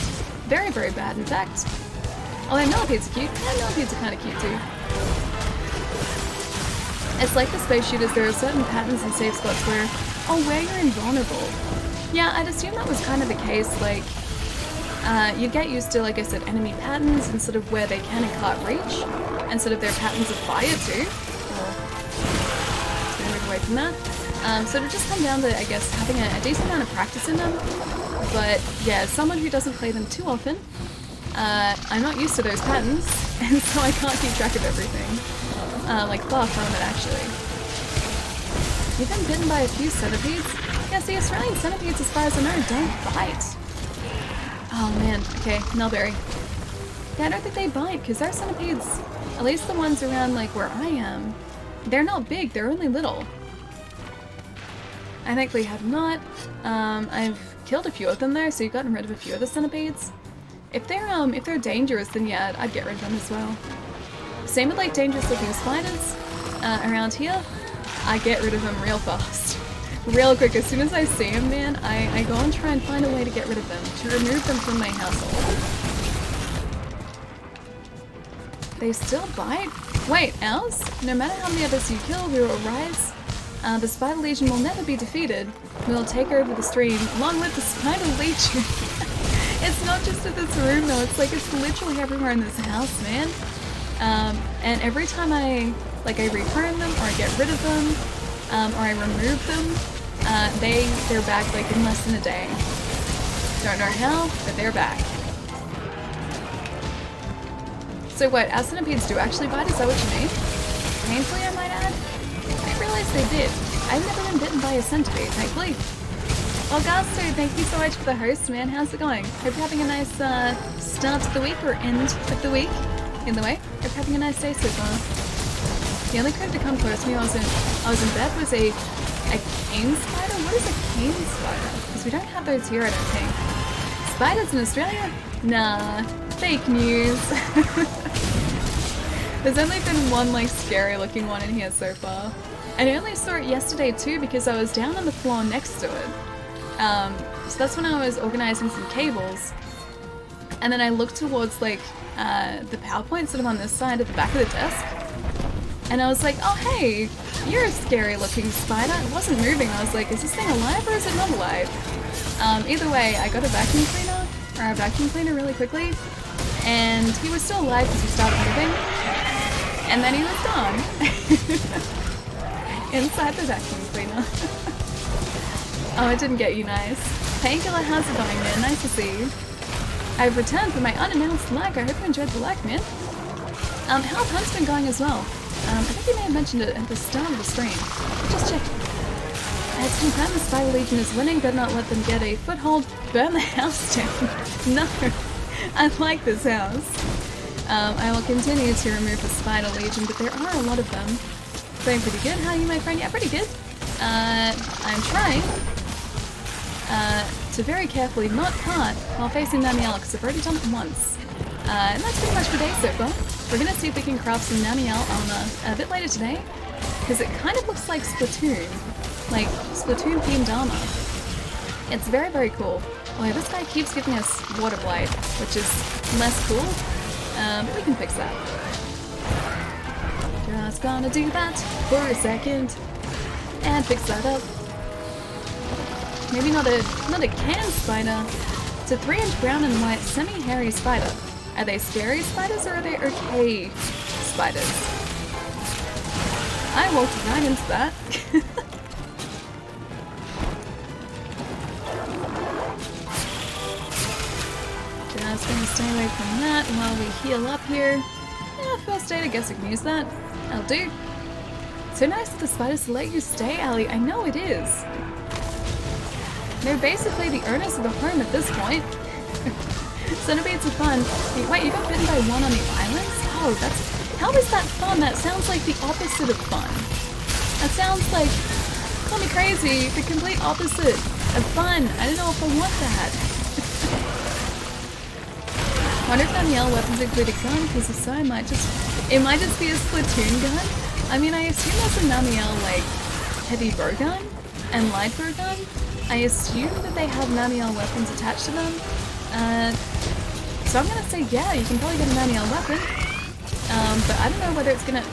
Very, very bad, in fact. Although millipedes are cute. Yeah, millipedes are kind of cute too. It's like the space shooters, there are certain patterns and safe spots where you're invulnerable. Yeah, I'd assume that was kind of the case, like, you get used to, like I said, enemy patterns and sort of where they can and can't reach, and sort of their patterns of fire too. Just gonna move away from that. So it'll just come down to, I guess, having a decent amount of practice in them. But yeah, as someone who doesn't play them too often, I'm not used to those patterns, and so I can't keep track of everything. Like far from it, actually. You've been bitten by a few centipedes? Yeah, see, Australian centipedes, as far as I know, don't bite. Oh man, okay, Melberry. Yeah, I don't think they bite, because our centipedes, at least the ones around, like, where I am, they're not big, they're only little. I thankfully have not. I've killed a few of them there, so you've gotten rid of a few of the centipedes. If they're dangerous, then yeah, I'd get rid of them as well. Same with, like, dangerous looking spiders around here. I get rid of them real fast. Real quick, as soon as I see them, man, I go and try and find a way to get rid of them, to remove them from my household. They still bite? Wait, ours? No matter how many others you kill, we will rise. The Spider Legion will never be defeated. We will take over the stream, along with the Spider Legion. It's not just in this room though, it's literally everywhere in this house, man. And every time I return them, or I get rid of them, or I remove them, they're back like in less than a day. Don't know how, but they're back. So what, our centipedes do actually bite, is that what you mean? Painfully, I might add? I didn't realize they did. I've never been bitten by a centipede, thankfully. Well, Gasto, thank you so much for the host, man. How's it going? Hope you're having a nice start to the week, or end of the week. Either way, hope you're having a nice day so far. The only creep to come close to me I was in bed was a cane spider? What is a cane spider? Because we don't have those here, I don't think. Spiders in Australia? Nah, fake news. There's only been one like scary looking one in here so far. And I only saw it yesterday too because I was down on the floor next to it. So that's when I was organizing some cables. And then I looked towards like the PowerPoint sort of on this side at the back of the desk. And I was like, oh hey, you're a scary looking spider. It wasn't moving. I was like, is this thing alive or is it not alive? Either way, I got a vacuum cleaner really quickly. And he was still alive because he started moving. And then he was gone. Inside the vacuum cleaner. Oh, it didn't get you nice. Painkiller, how's it going, man? Nice to see you. I've returned from my unannounced lag. I hope you enjoyed the lag, man. How have hunts been going as well? I think you may have mentioned it at the start of the stream. Just check. It's confirmed the Spider Legion is winning. Better not let them get a foothold. Burn the house down. No. I like this house. I will continue to remove the Spider Legion, but there are a lot of them. Doing pretty good. How are you, my friend? Yeah, pretty good. I'm trying to very carefully not cart while facing Namiel, because I've already done it once. And that's pretty much for day so far. We're gonna see if we can craft some Namiel armor a bit later today, because it kind of looks like Splatoon. Like, Splatoon themed armor. It's very, very cool. Oh yeah, this guy keeps giving us water blight, which is less cool, but we can fix that. Just gonna do that for a second, and fix that up. Maybe not a can spider. It's a 3-inch brown and white semi-hairy spider. Are they scary spiders or are they okay spiders? I walked right into that. Just gonna stay away from that while we heal up here. Yeah, first aid, I guess I can use that. That'll do. So nice of the spiders to let you stay, Allie. I know it is. They're basically the owners of the home at this point. Centipedes are fun. Wait, you got bitten by one on the islands? Oh, How is that fun? That sounds like the opposite of fun. That sounds like, call me crazy, the complete opposite of fun. I don't know if I want that. Wonder if Danielle weapons include a gun, because if so, it might just be a Splatoon gun. I mean, I assume that's a Namielle, like, heavy bow gun and light bow gun. I assume that they have Namielle weapons attached to them. So I'm gonna say, yeah, you can probably get a Namielle weapon. But I don't know whether it's gonna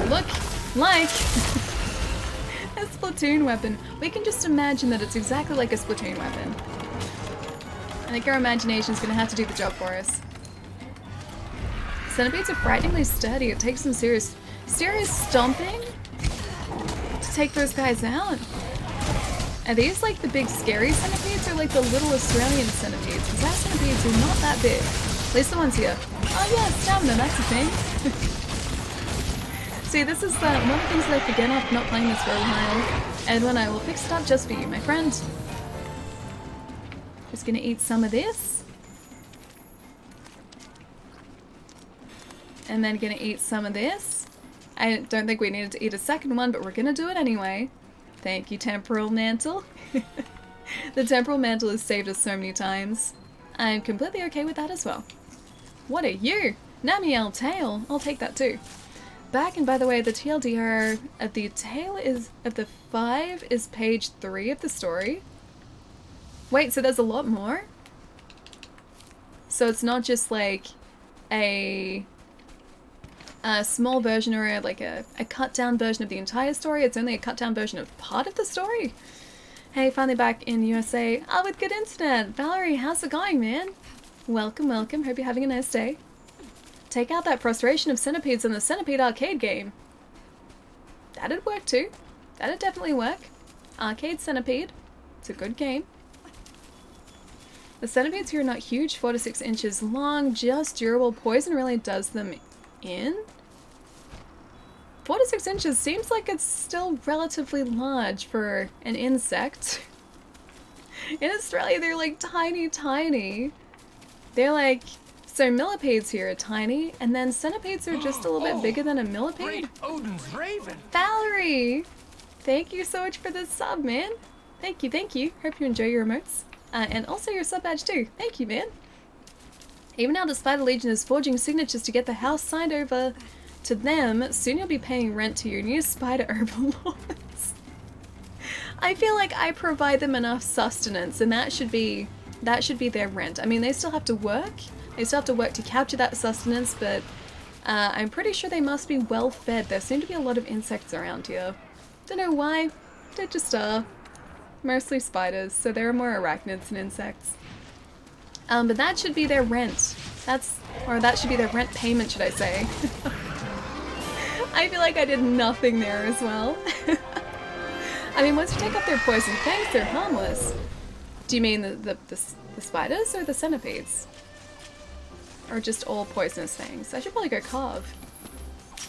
look like a Splatoon weapon. We can just imagine that it's exactly like a Splatoon weapon. I think our imagination's gonna have to do the job for us. Centipedes are frighteningly sturdy. It takes some serious stomping to take those guys out. Are these like the big scary centipedes or like the little Australian centipedes? Because our centipedes are not that big. At least the ones here. Oh yeah, stamina, that's a thing. See, this is one of the things that I forget after not playing this for a while. Edwin, I will fix it up just for you, my friend. Just gonna eat some of this. And then gonna eat some of this. I don't think we needed to eat a second one, but we're gonna do it anyway. Thank you, Temporal Mantle. The Temporal Mantle has saved us so many times. I'm completely okay with that as well. What are you? Namielle tail. I'll take that too. Back, and by the way, the TLDR of the tale is of the 5 is page 3 of the story. Wait, so there's a lot more? So it's not just like a small version or like a cut down version of the entire story, it's only a cut down version of part of the story? Hey, finally back in USA. Oh, with good internet. Valerie, how's it going, man? Welcome, welcome. Hope you're having a nice day. Take out that frustration of centipedes in the Centipede arcade game. That'd work too. That'd definitely work. Arcade Centipede. It's a good game. The centipedes here are not huge, 4 to 6 inches long, just durable. Poison really does them in. 4 to 6 inches seems like it's still relatively large for an insect. In Australia, they're like tiny, tiny. They're like, so millipedes here are tiny, and then centipedes are just a little bit bigger than a millipede. Odin's raven. Valerie! Thank you so much for the sub, man. Thank you, thank you. Hope you enjoy your emotes. And also your sub badge too. Thank you, man. Even now the Spider Legion is forging signatures to get the house signed over to them. Soon you'll be paying rent to your new spider overlords. I feel like I provide them enough sustenance, and that should be their rent. I mean, they still have to work. They still have to work to capture that sustenance, but I'm pretty sure they must be well fed. There seem to be a lot of insects around here. Don't know why. They just are. Mostly spiders, so there are more arachnids than insects. But that should be their rent. That should be their rent payment, should I say. I feel like I did nothing there as well. I mean, once you take off their poison fangs, they're harmless. Do you mean the spiders or the centipedes? Or just all poisonous fangs? I should probably go carve.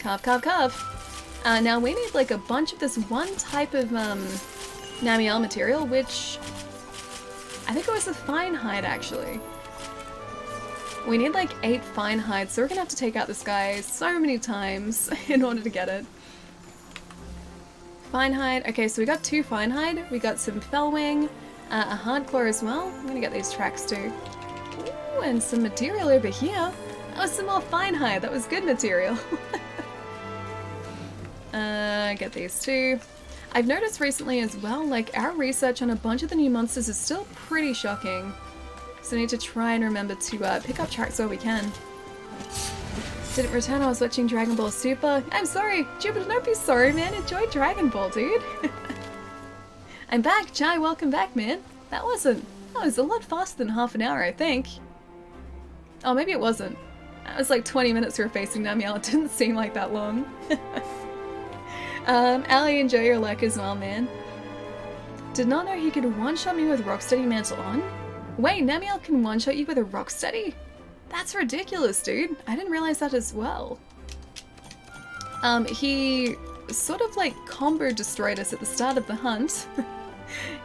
Carve, carve, carve. Now we need like a bunch of this one type of Namielle material, which I think it was a fine hide actually. We need like 8 fine hides, so we're gonna have to take out this guy so many times in order to get it. Fine hide. Okay, so we got 2 fine hide. We got some fellwing, a hardcore as well. I'm gonna get these tracks too. Ooh, and some material over here. Oh, some more fine hide. That was good material. Get these too. I've noticed recently as well, like our research on a bunch of the new monsters is still pretty shocking. So I need to try and remember to pick up tracks where we can. Didn't return, I was watching Dragon Ball Super. I'm sorry, Jupiter, don't be sorry, man. Enjoy Dragon Ball, dude. I'm back, Chai, welcome back, man. That was a lot faster than half an hour, I think. Oh, maybe it wasn't. That was like 20 minutes we were facing Namielle. It didn't seem like that long. Ali, enjoy your luck as well, man. Did not know he could one-shot me with Rocksteady Mantle on. Wait, Namielle can one-shot you with a Rocksteady? That's ridiculous, dude. I didn't realize that as well. He sort of like combo destroyed us at the start of the hunt.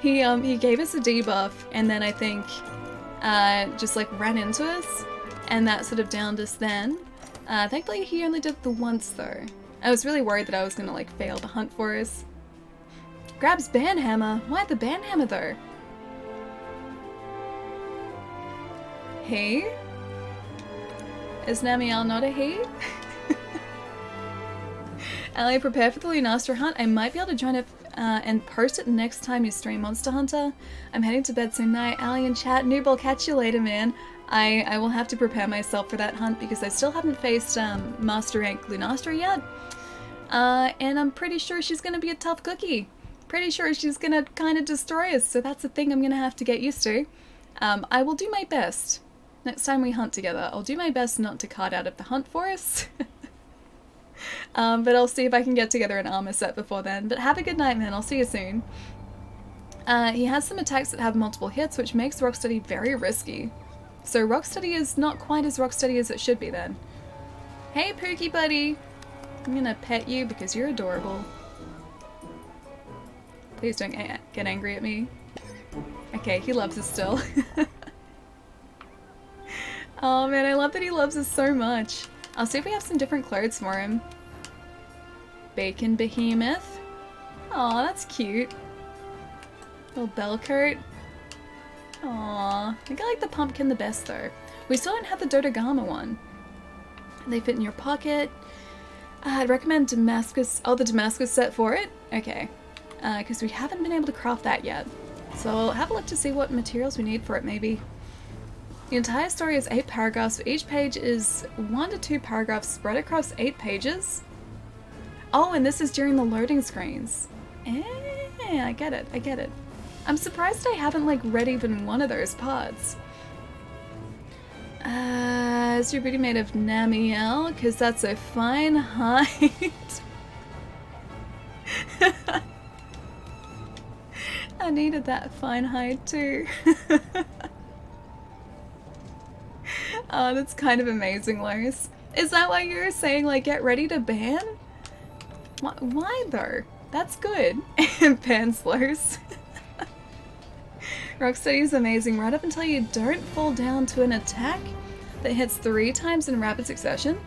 He gave us a debuff and then I think just like ran into us and that sort of downed us then. Thankfully he only did it the once though. I was really worried that I was gonna like fail the hunt for us. Grabs banhammer. Why the banhammer though? He? Is Namiel not a he? Ali, prepare for the Lunastra hunt. I might be able to join it and post it next time you stream Monster Hunter. I'm heading to bed soon night. Ali in chat. Noob, I'll catch you later, man. I will have to prepare myself for that hunt because I still haven't faced Master Rank Lunastra yet. And I'm pretty sure she's gonna be a tough cookie. Pretty sure she's gonna kind of destroy us, so that's a thing I'm gonna have to get used to. I will do my best. Next time we hunt together, I'll do my best not to cut out of the hunt for us. But I'll see if I can get together an armor set before then. But have a good night, man. I'll see you soon. He has some attacks that have multiple hits, which makes Rocksteady very risky. So Rocksteady is not quite as Rocksteady as it should be then. Hey, Pookie buddy. I'm gonna pet you because you're adorable. Please don't get angry at me. Okay, he loves us still. Oh man, I love that he loves us so much. I'll see if we have some different clothes for him. Bacon Behemoth. Aw, that's cute. Little bell coat. Aw, I think I like the pumpkin the best though. We still don't have the Dodogama one. They fit in your pocket. I'd recommend Damascus. Oh, the Damascus set for it? Okay. Because we haven't been able to craft that yet. So I'll have a look to see what materials we need for it maybe. The entire story is 8 paragraphs. Each page is 1 to 2 paragraphs spread across 8 pages. Oh, and this is during the loading screens. I get it, I get it. I'm surprised I haven't like read even one of those parts. Is your booty made of Namiel? Because that's a fine height. I needed that fine height too. Oh, that's kind of amazing, Lois. Is that why you were saying, like, get ready to ban? Why, though? That's good. Ban Lois. Rocksteady is amazing right up until you don't fall down to an attack that hits 3 times in rapid succession.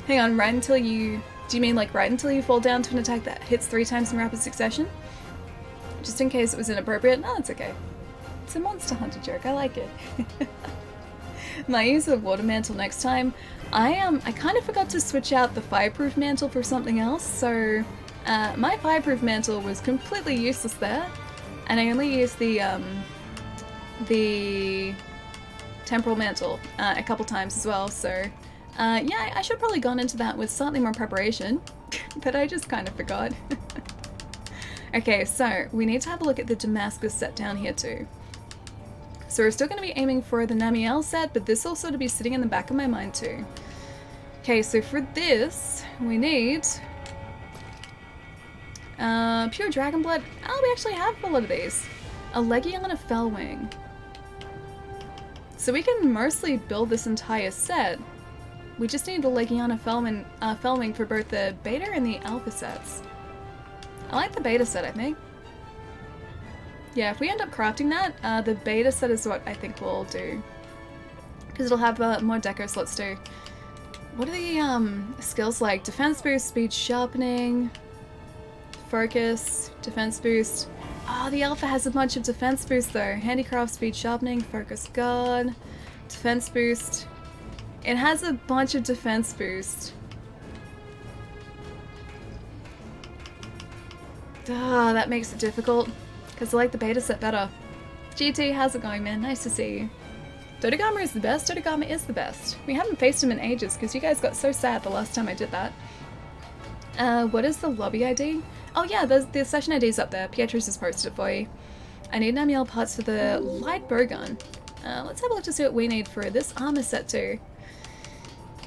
Hang on, right until you... Do you mean, like, right until you fall down to an attack that hits 3 times in rapid succession? Just in case it was inappropriate. No, it's okay. It's a Monster Hunter joke. I like it. Might use a water mantle next time. I kind of forgot to switch out the fireproof mantle for something else, so my fireproof mantle was completely useless there, and I only used the temporal mantle a couple times as well. So yeah, I should have probably gone into that with slightly more preparation, but I just kind of forgot. Okay, so we need to have a look at the Damascus set down here too. So we're still going to be aiming for the Namiel set, but this also to be sitting in the back of my mind too. Okay, so for this, we need pure dragon blood. Oh, we actually have a lot of these. A Legion of Fellwing. So we can mostly build this entire set. We just need the Legion of Fellwing for both the beta and the alpha sets. I like the beta set, I think. Yeah, if we end up crafting that, the beta set is what I think we'll do. Because it'll have more deco slots too. What are the skills like? Defense boost, speed sharpening, focus, defense boost. Oh, the alpha has a bunch of defense boost though. Handicraft, speed sharpening, focus guard, defense boost. It has a bunch of defense boost. Ah, that makes it difficult. Because I like the beta set better. GT, how's it going, man? Nice to see you. Dodogama is the best. Dodogama is the best. We haven't faced him in ages because you guys got so sad the last time I did that. What is the lobby ID? Oh yeah, the session ID is up there. Pietro's just posted it for you. I need Namiel parts for the light bowgun. Let's have a look to see what we need for this armor set too.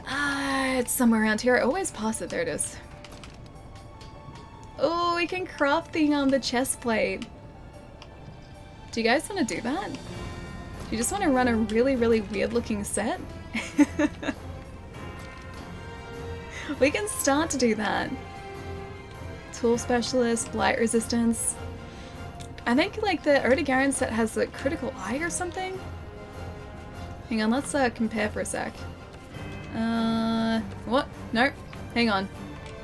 It's somewhere around here. I always pass it. There it is. Oh, we can craft the chest plate. Do you guys want to do that? Do you just want to run a really, really weird looking set? We can start to do that. Tool specialist, blight resistance. I think like the Erdogan set has a critical eye or something. Hang on, let's compare for a sec. What? No, hang on.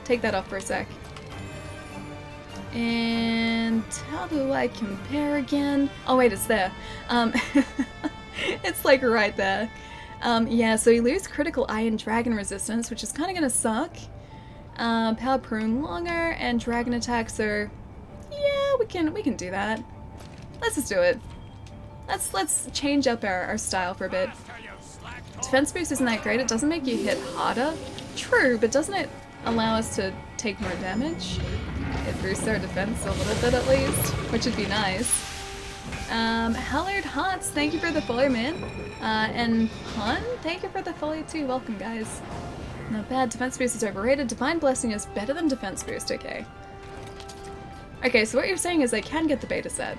Take that off for a sec. And how do I compare again? Oh wait, it's there. It's like right there. Yeah, so you lose critical iron dragon resistance, which is kind of gonna suck. Power prune longer and dragon attack, so yeah, we can do that. Let's just do it. Let's change up our style for a bit. Defense boost isn't that great. It doesn't make you hit harder. True, but doesn't it allow us to take more damage? It boosts our defense a little bit at least, which would be nice. Hallowed Hearts, thank you for the follow, man. And Hun, thank you for the follow too. Welcome, guys. Not bad. Defense boost is overrated. Divine Blessing is better than defense boost. Okay. Okay, so what you're saying is I can get the beta set.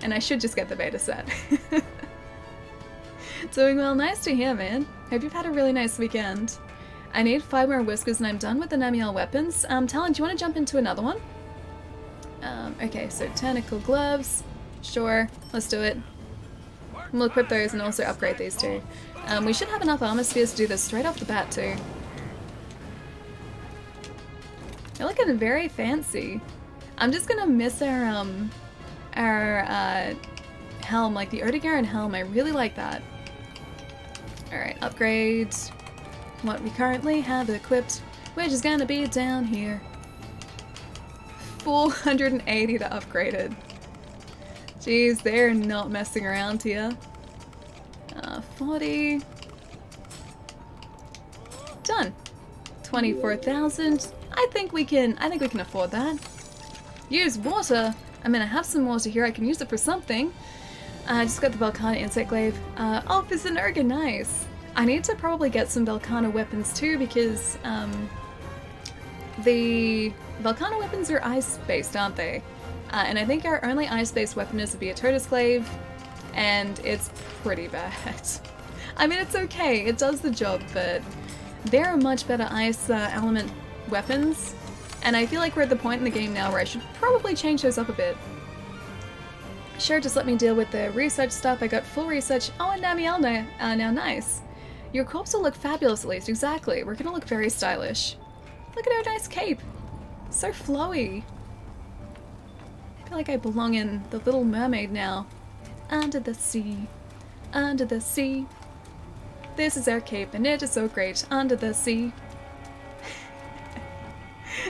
And I should just get the beta set. Doing well. Nice to hear, man. Hope you've had a really nice weekend. I need 5 more whiskers and I'm done with the Namiel weapons. Talon, do you want to jump into another one? Okay, so tentacle gloves. Sure, let's do it. We'll equip those and also upgrade these two. We should have enough armor spheres to do this straight off the bat too. You're looking very fancy. I'm just gonna miss our helm, like the Erdogan helm. I really like that. Alright, upgrade what we currently have equipped, which is gonna be down here. 480 to upgrade it. Jeez, they're not messing around here. 40. Done. 24,000. I think we can afford that. Use water. I mean, I have some water here. I can use it for something. I just got the Volcana Insect Glaive. Oh, for Zynerga, nice. I need to probably get some Volcana weapons too because the Volcana weapons are ice-based, aren't they? And I think our only ice-based weapon is the Beatotus Glaive, and it's pretty bad. I mean, it's okay, it does the job, but there are much better ice element weapons, and I feel like we're at the point in the game now where I should probably change those up a bit. Sure, just let me deal with the research stuff. I got full research. Oh, and Namiel now, nice. Your corpse will look fabulous at least, exactly. We're gonna look very stylish. Look at our nice cape. So flowy. I feel like I belong in The Little Mermaid now. Under the sea. Under the sea. This is our cape and it is so great. Under the sea.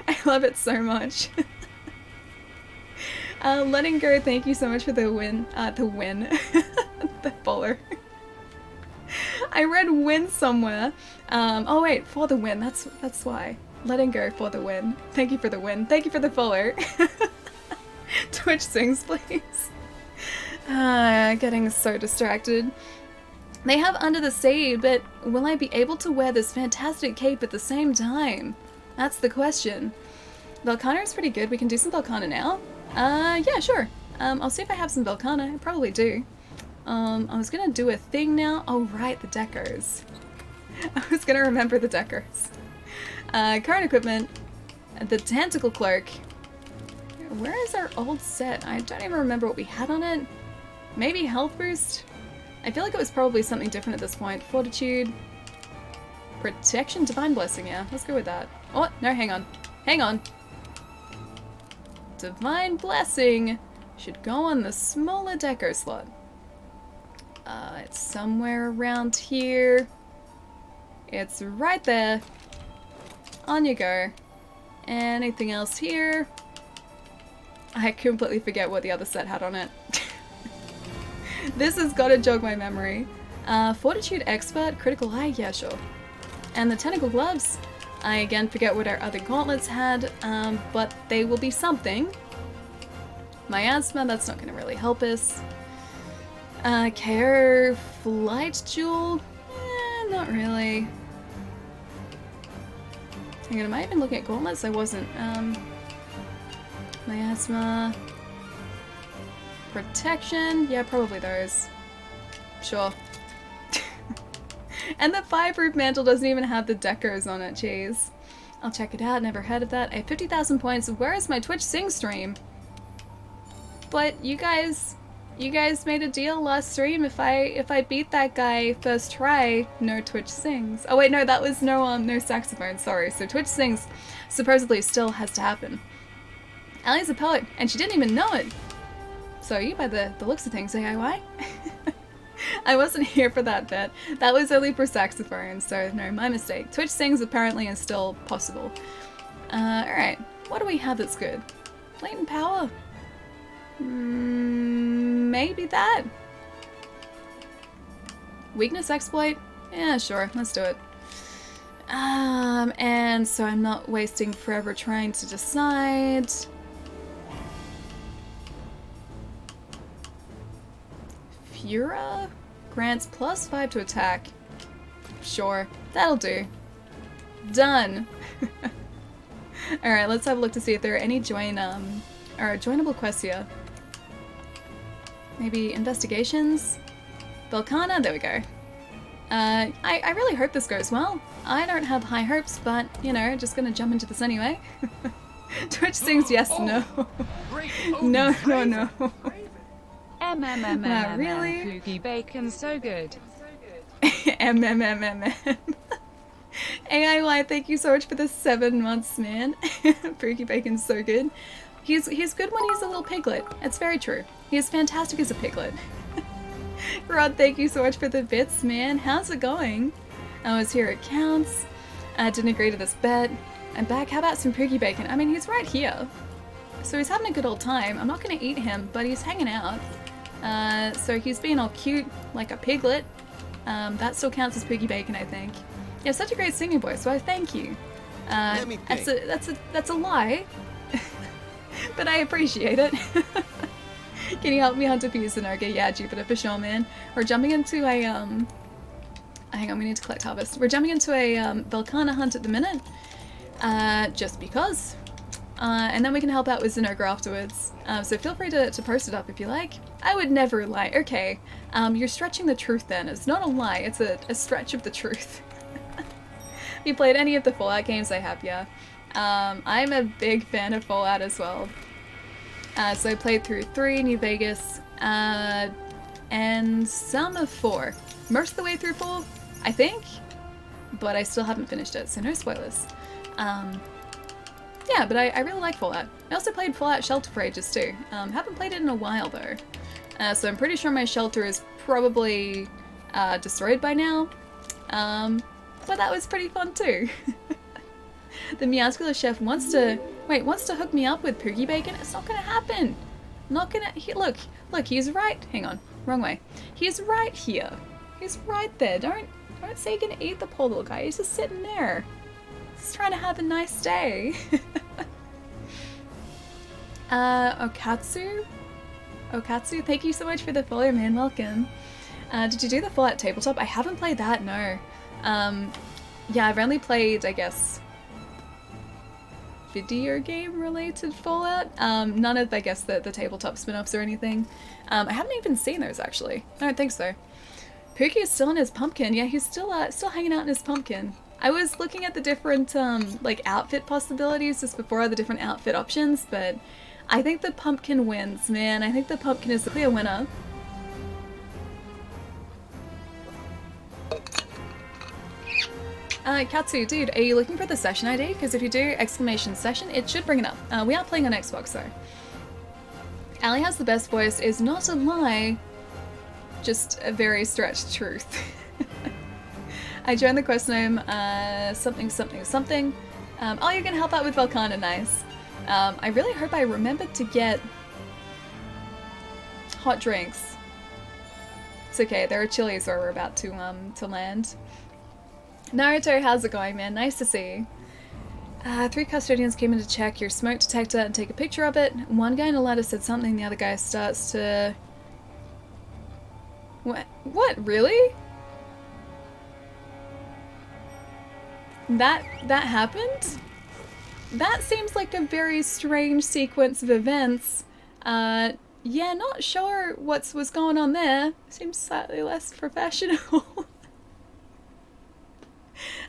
I love it so much. Letting go, thank you so much for the win. The follower. I read win somewhere. Oh wait, for the win, that's why. Letting go for the win. Thank you for the win. Thank you for the follow. Twitch sings, please. Getting so distracted. They have Under the Sea, but will I be able to wear this fantastic cape at the same time? That's the question. Volcana is pretty good. We can do some Volcana now. Yeah, sure. I'll see if I have some Volcana. I probably do. I was gonna do a thing now. Oh, right, the decos. I was gonna remember the decos. Current equipment. The Tentacle Cloak. Where is our old set? I don't even remember what we had on it. Maybe Health Boost? I feel like it was probably something different at this point. Fortitude. Protection? Divine Blessing, yeah. Let's go with that. Oh, no, hang on. Hang on. Divine Blessing should go on the smaller deco slot. It's somewhere around here. It's right there. On you go. Anything else here? I completely forget what the other set had on it. This has got to jog my memory. Fortitude Expert, Critical Eye, yeah, sure. And the Tentacle Gloves, I again forget what our other gauntlets had, but they will be something. Miasma, that's not going to really help us. KO Flight Jewel? Not really. Hang on, am I even looking at gauntlets? I wasn't. Miasma. Protection? Yeah, probably those. Sure. And the Fireproof Mantle doesn't even have the decos on it, jeez. I'll check it out, never heard of that. I have 50,000 points. Where is my Twitch Sing stream? But you guys You guys made a deal last stream. If I beat that guy first try, no Twitch sings. Oh wait, no, that was no saxophone. Sorry. So Twitch sings supposedly still has to happen. Allie's a poet, and she didn't even know it. So you by the looks of things, AIY. I wasn't here for that bit. That was only for saxophone, so no, my mistake. Twitch sings apparently is still possible. Alright. What do we have that's good? Latent power? Maybe that? Weakness exploit? Yeah, sure, let's do it. And so I'm not wasting forever trying to decide. Fura? Grants +5 to attack. Sure, that'll do. Done! Alright, let's have a look to see if there are any joinable quests here. Maybe investigations? Volcana? There we go. I really hope this goes well. I don't have high hopes, but, you know, just gonna jump into this anyway. Twitch sings yes, no. No, no, no. Not really? Pookie bacon's so good. MMMMM. AIY, thank you so much for the 7 months, man. Pookie bacon's so good. He's good when he's a little piglet. It's very true. He is fantastic as a piglet. Rod, thank you so much for the bits, man. How's it going? I was here at Counts. I didn't agree to this bet. I'm back. How about some Pookie bacon? I mean, he's right here. So he's having a good old time. I'm not going to eat him, but he's hanging out. So he's being all cute, like a piglet. That still counts as Pookie bacon, I think. You have such a great singing voice, so I thank you. That's a lie. But I appreciate it. Can you help me hunt a Fusanoga? Yeah, Jupiter, for sure, man. We're jumping into a, hang on, we need to collect harvest. We're jumping into a, Volcana hunt at the minute. Just because. And then we can help out with Zenogra afterwards. So feel free to post it up if you like. I would never lie. Okay, you're stretching the truth then. It's not a lie, it's a stretch of the truth. Have you played any of the Fallout games? I have, yeah. I'm a big fan of Fallout as well. So I played through 3, New Vegas, and some of 4. Most of the way through 4, I think, but I still haven't finished it, so no spoilers. Yeah, but I really like Fallout. I also played Fallout Shelter for ages too. Haven't played it in a while though. So I'm pretty sure my shelter is probably destroyed by now. But that was pretty fun too. The Meowscular Chef wants to hook me up with Pookie Bacon. It's not gonna happen. Not gonna, look, he's right. Hang on, wrong way. He's right here. He's right there. Don't say you're gonna eat the poor little guy. He's just sitting there. He's trying to have a nice day. Okatsu, thank you so much for the follow, man. Welcome. Did you do the Fallout tabletop? I haven't played that, no. Yeah, I've only played, I guess, video game related Fallout. None of, I guess, the tabletop spin-offs or anything. I haven't even seen those actually. I don't think so. Pookie is still in his pumpkin. Yeah, he's still hanging out in his pumpkin. I was looking at the different like outfit possibilities just before, the different outfit options, but I think the pumpkin wins, man. I think the pumpkin is the clear winner. Katsu, dude, are you looking for the session ID? Because if you do !session, it should bring it up. We are playing on Xbox though. Allie has the best voice is not a lie, just a very stretched truth. I joined the quest name, something. Oh, you're gonna help out with Volcana, nice. I really hope I remembered to get hot drinks. It's okay, there are chilies where we're about to land. Naruto, how's it going, man? Nice to see you. 3 custodians came in to check your smoke detector and take a picture of it. One guy in a ladder said something, the other guy starts to... What? Really? That happened? That seems like a very strange sequence of events. Yeah, not sure what's going on there. Seems slightly less professional.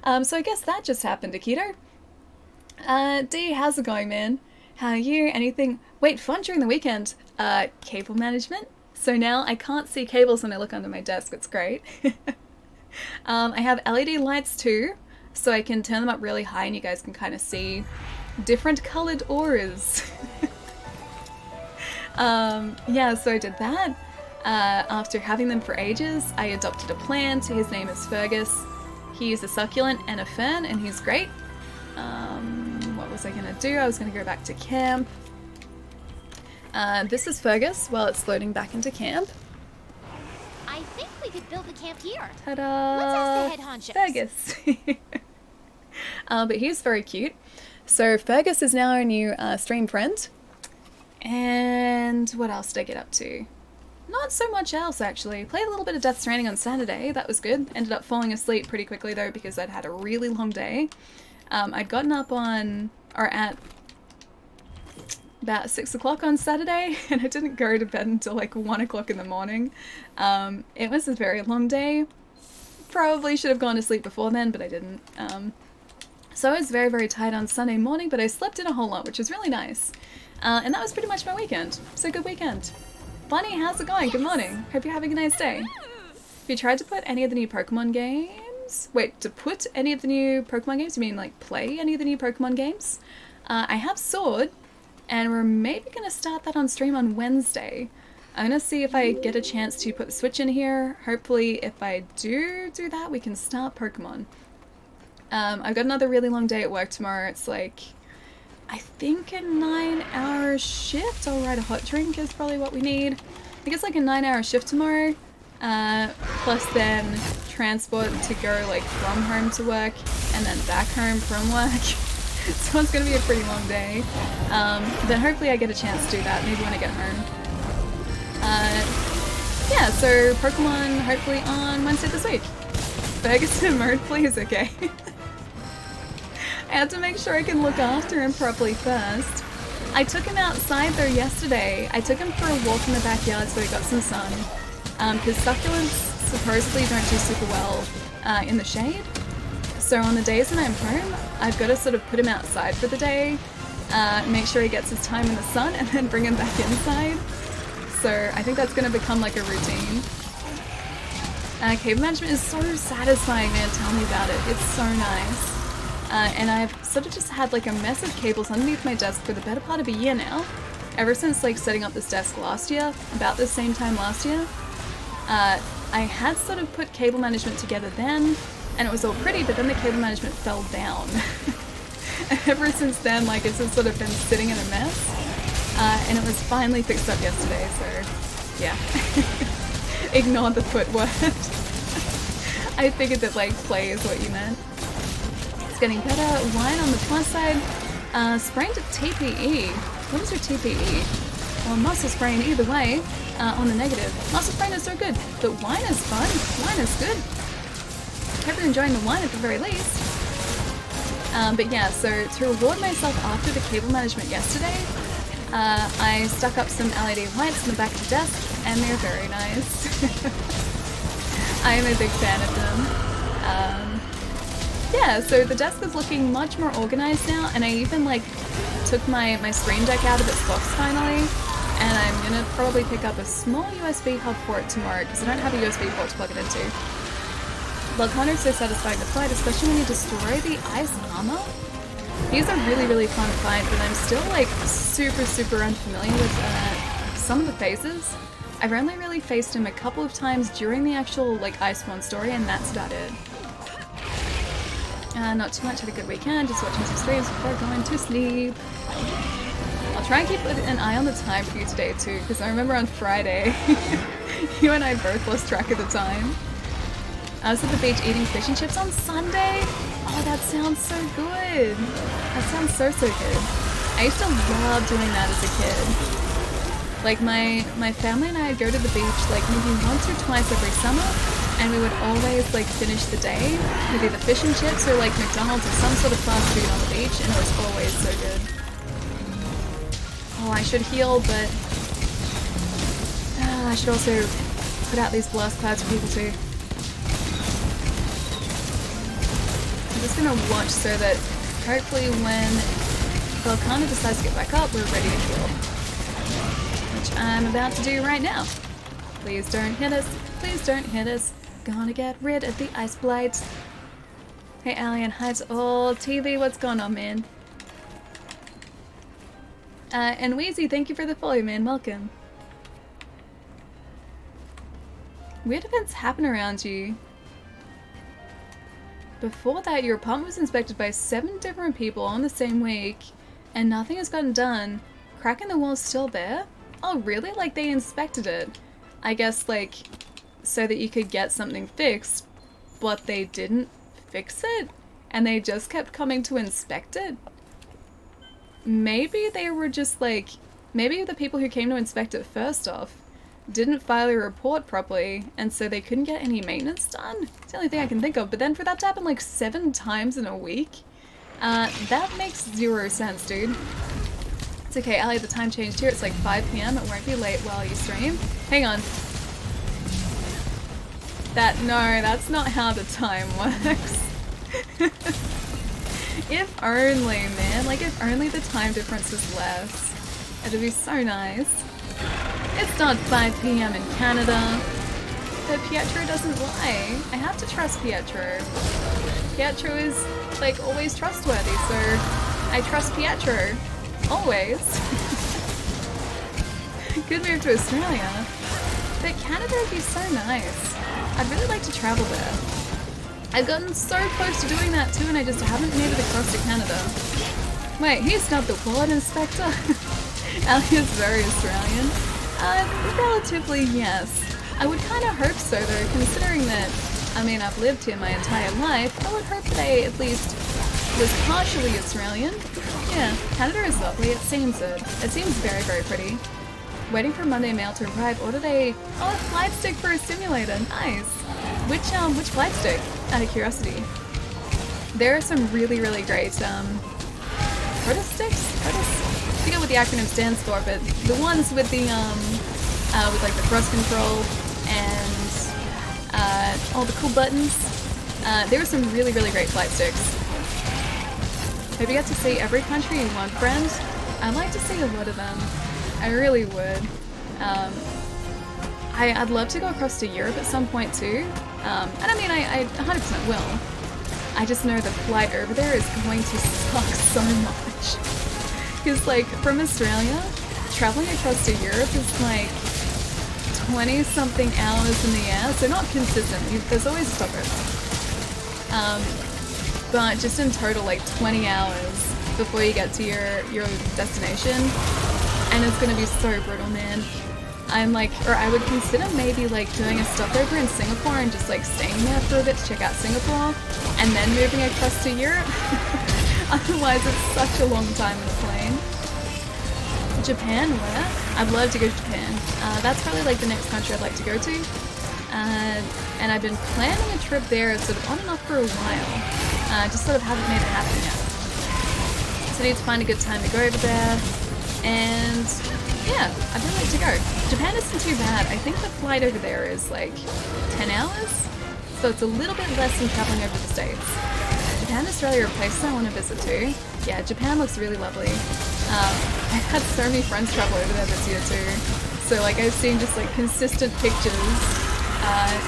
So I guess that just happened, Akito. D, how's it going, man? How are you? Anything? Wait, fun during the weekend. Cable management? So now I can't see cables when I look under my desk. It's great. I have LED lights too, so I can turn them up really high and you guys can kind of see different colored auras. Yeah, so I did that. After having them for ages, I adopted a plant. His name is Fergus. He's a succulent and a fern, and he's great. What was I gonna do? I was gonna go back to camp. This is Fergus while it's loading back into camp. I think we could build the camp here. Ta-da! Let's ask the head honchos. Fergus. But he's very cute. So Fergus is now our new stream friend. And what else did I get up to? Not so much else, actually. Played a little bit of Death Stranding on Saturday. That was good. Ended up falling asleep pretty quickly, though, because I'd had a really long day. I'd gotten up at about 6 o'clock on Saturday, and I didn't go to bed until like 1 o'clock in the morning. It was a very long day. Probably should have gone to sleep before then, but I didn't. So I was very, very tired on Sunday morning, but I slept in a whole lot, which was really nice. And that was pretty much my weekend. So good weekend. Bunny, how's it going? Good morning. Hope you're having a nice day. Have you tried to put any of the new Pokemon games? Wait, to put any of the new Pokemon games? You mean like play any of the new Pokemon games? I have Sword, and we're maybe going to start that on stream on Wednesday. I'm going to see if I get a chance to put the Switch in here. Hopefully if I do that, we can start Pokemon. I've got another really long day at work tomorrow. It's like, I think a 9-hour shift. I'll write a hot drink is probably what we need. I think it's like a 9-hour shift tomorrow. Plus then transport to go like from home to work and then back home from work. So it's going to be a pretty long day. Then hopefully I get a chance to do that, maybe when I get home. Yeah, so Pokemon hopefully on Wednesday this week. Ferguson mode, please, okay. I have to make sure I can look after him properly first. I took him outside though yesterday. I took him for a walk in the backyard so he got some sun. Because succulents supposedly don't do super well in the shade. So on the days when I'm home, I've got to sort of put him outside for the day, make sure he gets his time in the sun, and then bring him back inside. So I think that's going to become like a routine. Cable management is so satisfying, man. Tell me about it. It's so nice. And I've sort of just had like a mess of cables underneath my desk for the better part of a year now. Ever since like setting up this desk last year, about the same time last year. I had sort of put cable management together then, and it was all pretty, but then the cable management fell down. And ever since then, like it's just sort of been sitting in a mess. And it was finally fixed up yesterday, so yeah. Ignore the foot word. I figured that like play is what you meant. It's getting better. Wine on the plus side. Sprained a TPE. What is your TPE? Well, muscle sprain either way. On the negative. Muscle sprain is so good, but wine is fun. Wine is good. Hope you're enjoying the wine at the very least. But yeah, so to reward myself after the cable management yesterday, I stuck up some LED lights in the back of the desk, and they're very nice. I am a big fan of them. Yeah, so the desk is looking much more organized now, and I even like took my Stream Deck out of its box finally, and I'm gonna probably pick up a small USB hub for it tomorrow, because I don't have a USB port to plug it into. Volcano is so satisfying to fight, especially when you destroy the ice armor. He's a really, really fun fight, but I'm still like super unfamiliar with some of the phases. I've only really faced him a couple of times during the actual like Iceborne story, and that's about it. Not too much, had a good weekend, just watching some streams before going to sleep. I'll try and keep an eye on the time for you today too, because I remember on Friday, you and I both lost track of the time. I was at the beach eating fish and chips on Sunday. Oh, that sounds so good. That sounds so good. I used to love doing that as a kid. Like my family and I would go to the beach like maybe once or twice every summer, and we would always like finish the day with either fish and chips or like McDonald's or some sort of fast food on the beach, and it was always so good. Oh, I should heal, but I should also put out these blast clouds for people too. I'm just gonna watch so that hopefully when Volcano decides to get back up, we're ready to heal. Which I'm about to do right now. Please don't hit us. Please don't hit us. Gonna get rid of the ice blight. Hey, Alien Heights. Oh, TV, what's going on, man? And Wheezy, thank you for the follow, man. Welcome. Weird events happen around you. Before that, your apartment was inspected by 7 different people on the same week, and nothing has gotten done. Crack in the wall's still there? Oh, really? Like, they inspected it. I guess, like, so that you could get something fixed, but they didn't fix it? And they just kept coming to inspect it? Maybe they were just, like, maybe the people who came to inspect it first off didn't file a report properly, and so they couldn't get any maintenance done? It's the only thing I can think of. But then for that to happen like 7 times in a week? That makes 0 sense, dude. It's okay, Ali, the time changed here. It's like 5 PM. It won't be late while you stream. Hang on. No, that's not how the time works. If only, man. Like, if only the time difference was less. It'd be so nice. It's not 5 PM in Canada. But Pietro doesn't lie. I have to trust Pietro. Pietro is, like, always trustworthy, so I trust Pietro. Always. Good move to Australia. But Canada would be so nice. I'd really like to travel there. I've gotten so close to doing that too, and I just haven't made it across to Canada. Wait, he's not the ward inspector? Ali is very Australian. Relatively, yes. I would kind of hope so though, considering that, I mean, I've lived here my entire life. I would hope that I at least was partially Australian. Yeah, Canada is lovely. It seems very, very pretty. Waiting for Monday mail to arrive. Ordered a flight stick for a simulator. Nice. Which flight stick? Out of curiosity. There are some really, really great proto sticks. I forget what the acronym stands for, but the ones with the with like the thrust control and all the cool buttons. There are some really, really great flight sticks. Hope you get to see every country you want, friend. I'd like to see a lot of them. I really would. I'd love to go across to Europe at some point too. And I mean, I 100% will. I just know the flight over there is going to suck so much. Because like, from Australia, traveling across to Europe is like 20-something hours in the air, so not consistent. There's always a stopover. But just in total, like 20 hours before you get to your destination. And it's gonna be so brutal, man. I'm like, or I would consider maybe like doing a stopover in Singapore and just like staying there for a bit to check out Singapore and then moving across to Europe. Otherwise it's such a long time in a plane. Japan, where? I'd love to go to Japan. That's probably like the next country I'd like to go to. And I've been planning a trip there sort of on and off for a while. Just sort of haven't made it happen yet. So I need to find a good time to go over there. And yeah, I'd really like to go. Japan isn't too bad. I think the flight over there is like 10 hours. So it's a little bit less than traveling over the States. Japan and Australia are places I want to visit too. Yeah, Japan looks really lovely. I've had so many friends travel over there this year too. So like I've seen just like consistent pictures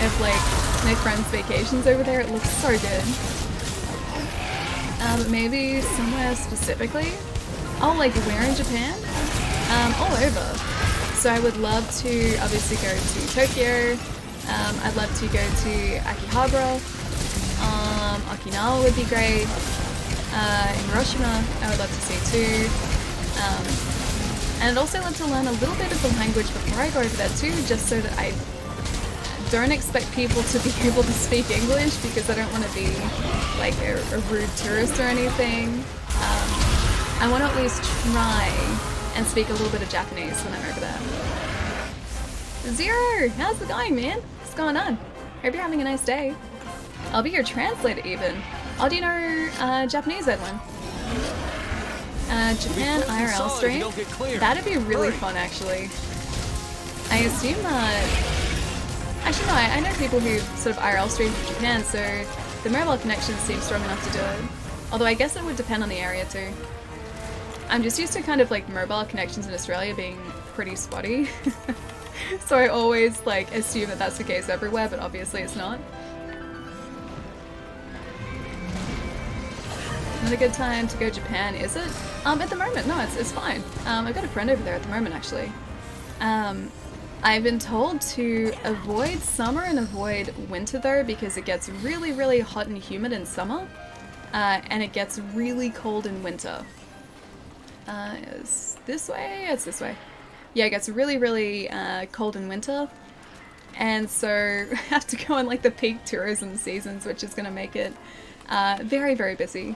of like my friends' vacations over there. It looks so good. But maybe somewhere specifically? Oh, like where in Japan? All over. So I would love to obviously go to Tokyo. I'd love to go to Akihabara. Okinawa would be great. Hiroshima I would love to see too. And I'd also love to learn a little bit of the language before I go over there too, just so that I don't expect people to be able to speak English, because I don't want to be like a rude tourist or anything. I want to at least try and speak a little bit of Japanese when I'm over there. Zero! How's it going, man? What's going on? Hope you're having a nice day. I'll be your translator even. Oh, do you know Japanese, Edwin? Japan IRL stream? That'd be really fun, actually. I assume that... Actually, no, I know people who sort of IRL stream from Japan, so the mobile connection seems strong enough to do it. Although I guess it would depend on the area too. I'm just used to kind of like mobile connections in Australia being pretty spotty. So I always like assume that that's the case everywhere, but obviously it's not. Not a good time to go Japan, is it? At the moment, no, it's fine. I've got a friend over there at the moment, actually. I've been told to avoid summer and avoid winter though, because it gets really, really hot and humid in summer, and it gets really cold in winter. Is this way? It's this way. Yeah, it gets really, really cold in winter, and so I have to go in like the peak tourism seasons, which is going to make it very, very busy.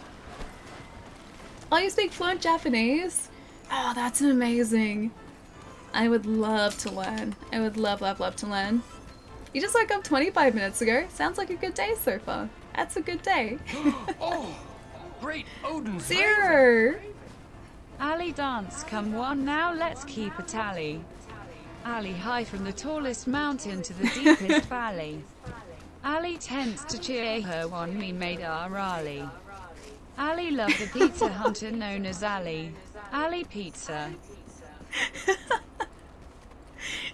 Oh, you speak fluent Japanese? Oh, that's amazing. I would love to learn. I would love, love, love to learn. You just woke up 25 minutes ago. Sounds like a good day so far. That's a good day. Oh, great Odin's Zero! Ali dance come one now, let's keep a tally. Ali high from the tallest mountain to the deepest valley. Ali tends to cheer her on me made our Ali. Ali loved the pizza hunter known as Ali. Ali Pizza.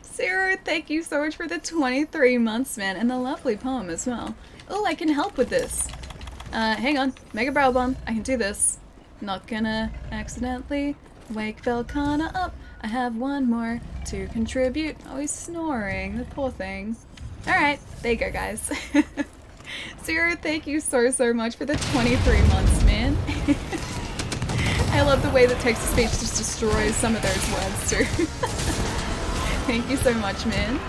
Zero, thank you so much for the 23 months, man, and the lovely poem as well. Oh, I can help with this. Hang on. Mega Brow Bomb. I can do this. Not gonna accidentally wake Velkana up. I have one more to contribute. Oh, he's snoring. The poor thing. Alright, there you go, guys. Zero, thank you so, so much for the 23 months, man. I love the way that text-to-speech just destroys some of those words, too. Thank you so much, man.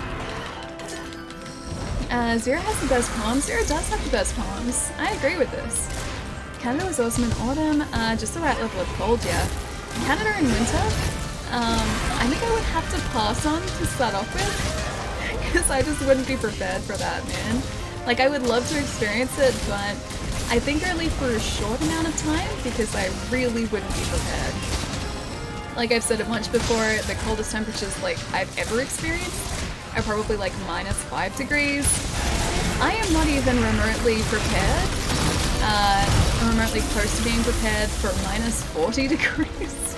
Zero has the best poems. Zero does have the best poems. I agree with this. Canada was awesome in autumn. Just the right level of cold, yeah. Canada in winter? I think I would have to pass on to start off with. Because I just wouldn't be prepared for that, man. Like, I would love to experience it, but I think only for a short amount of time, because I really wouldn't be prepared. Like I've said it much before, the coldest temperatures like I've ever experienced are probably like -5 degrees. I am not even remotely prepared, remotely close to being prepared for -40 degrees.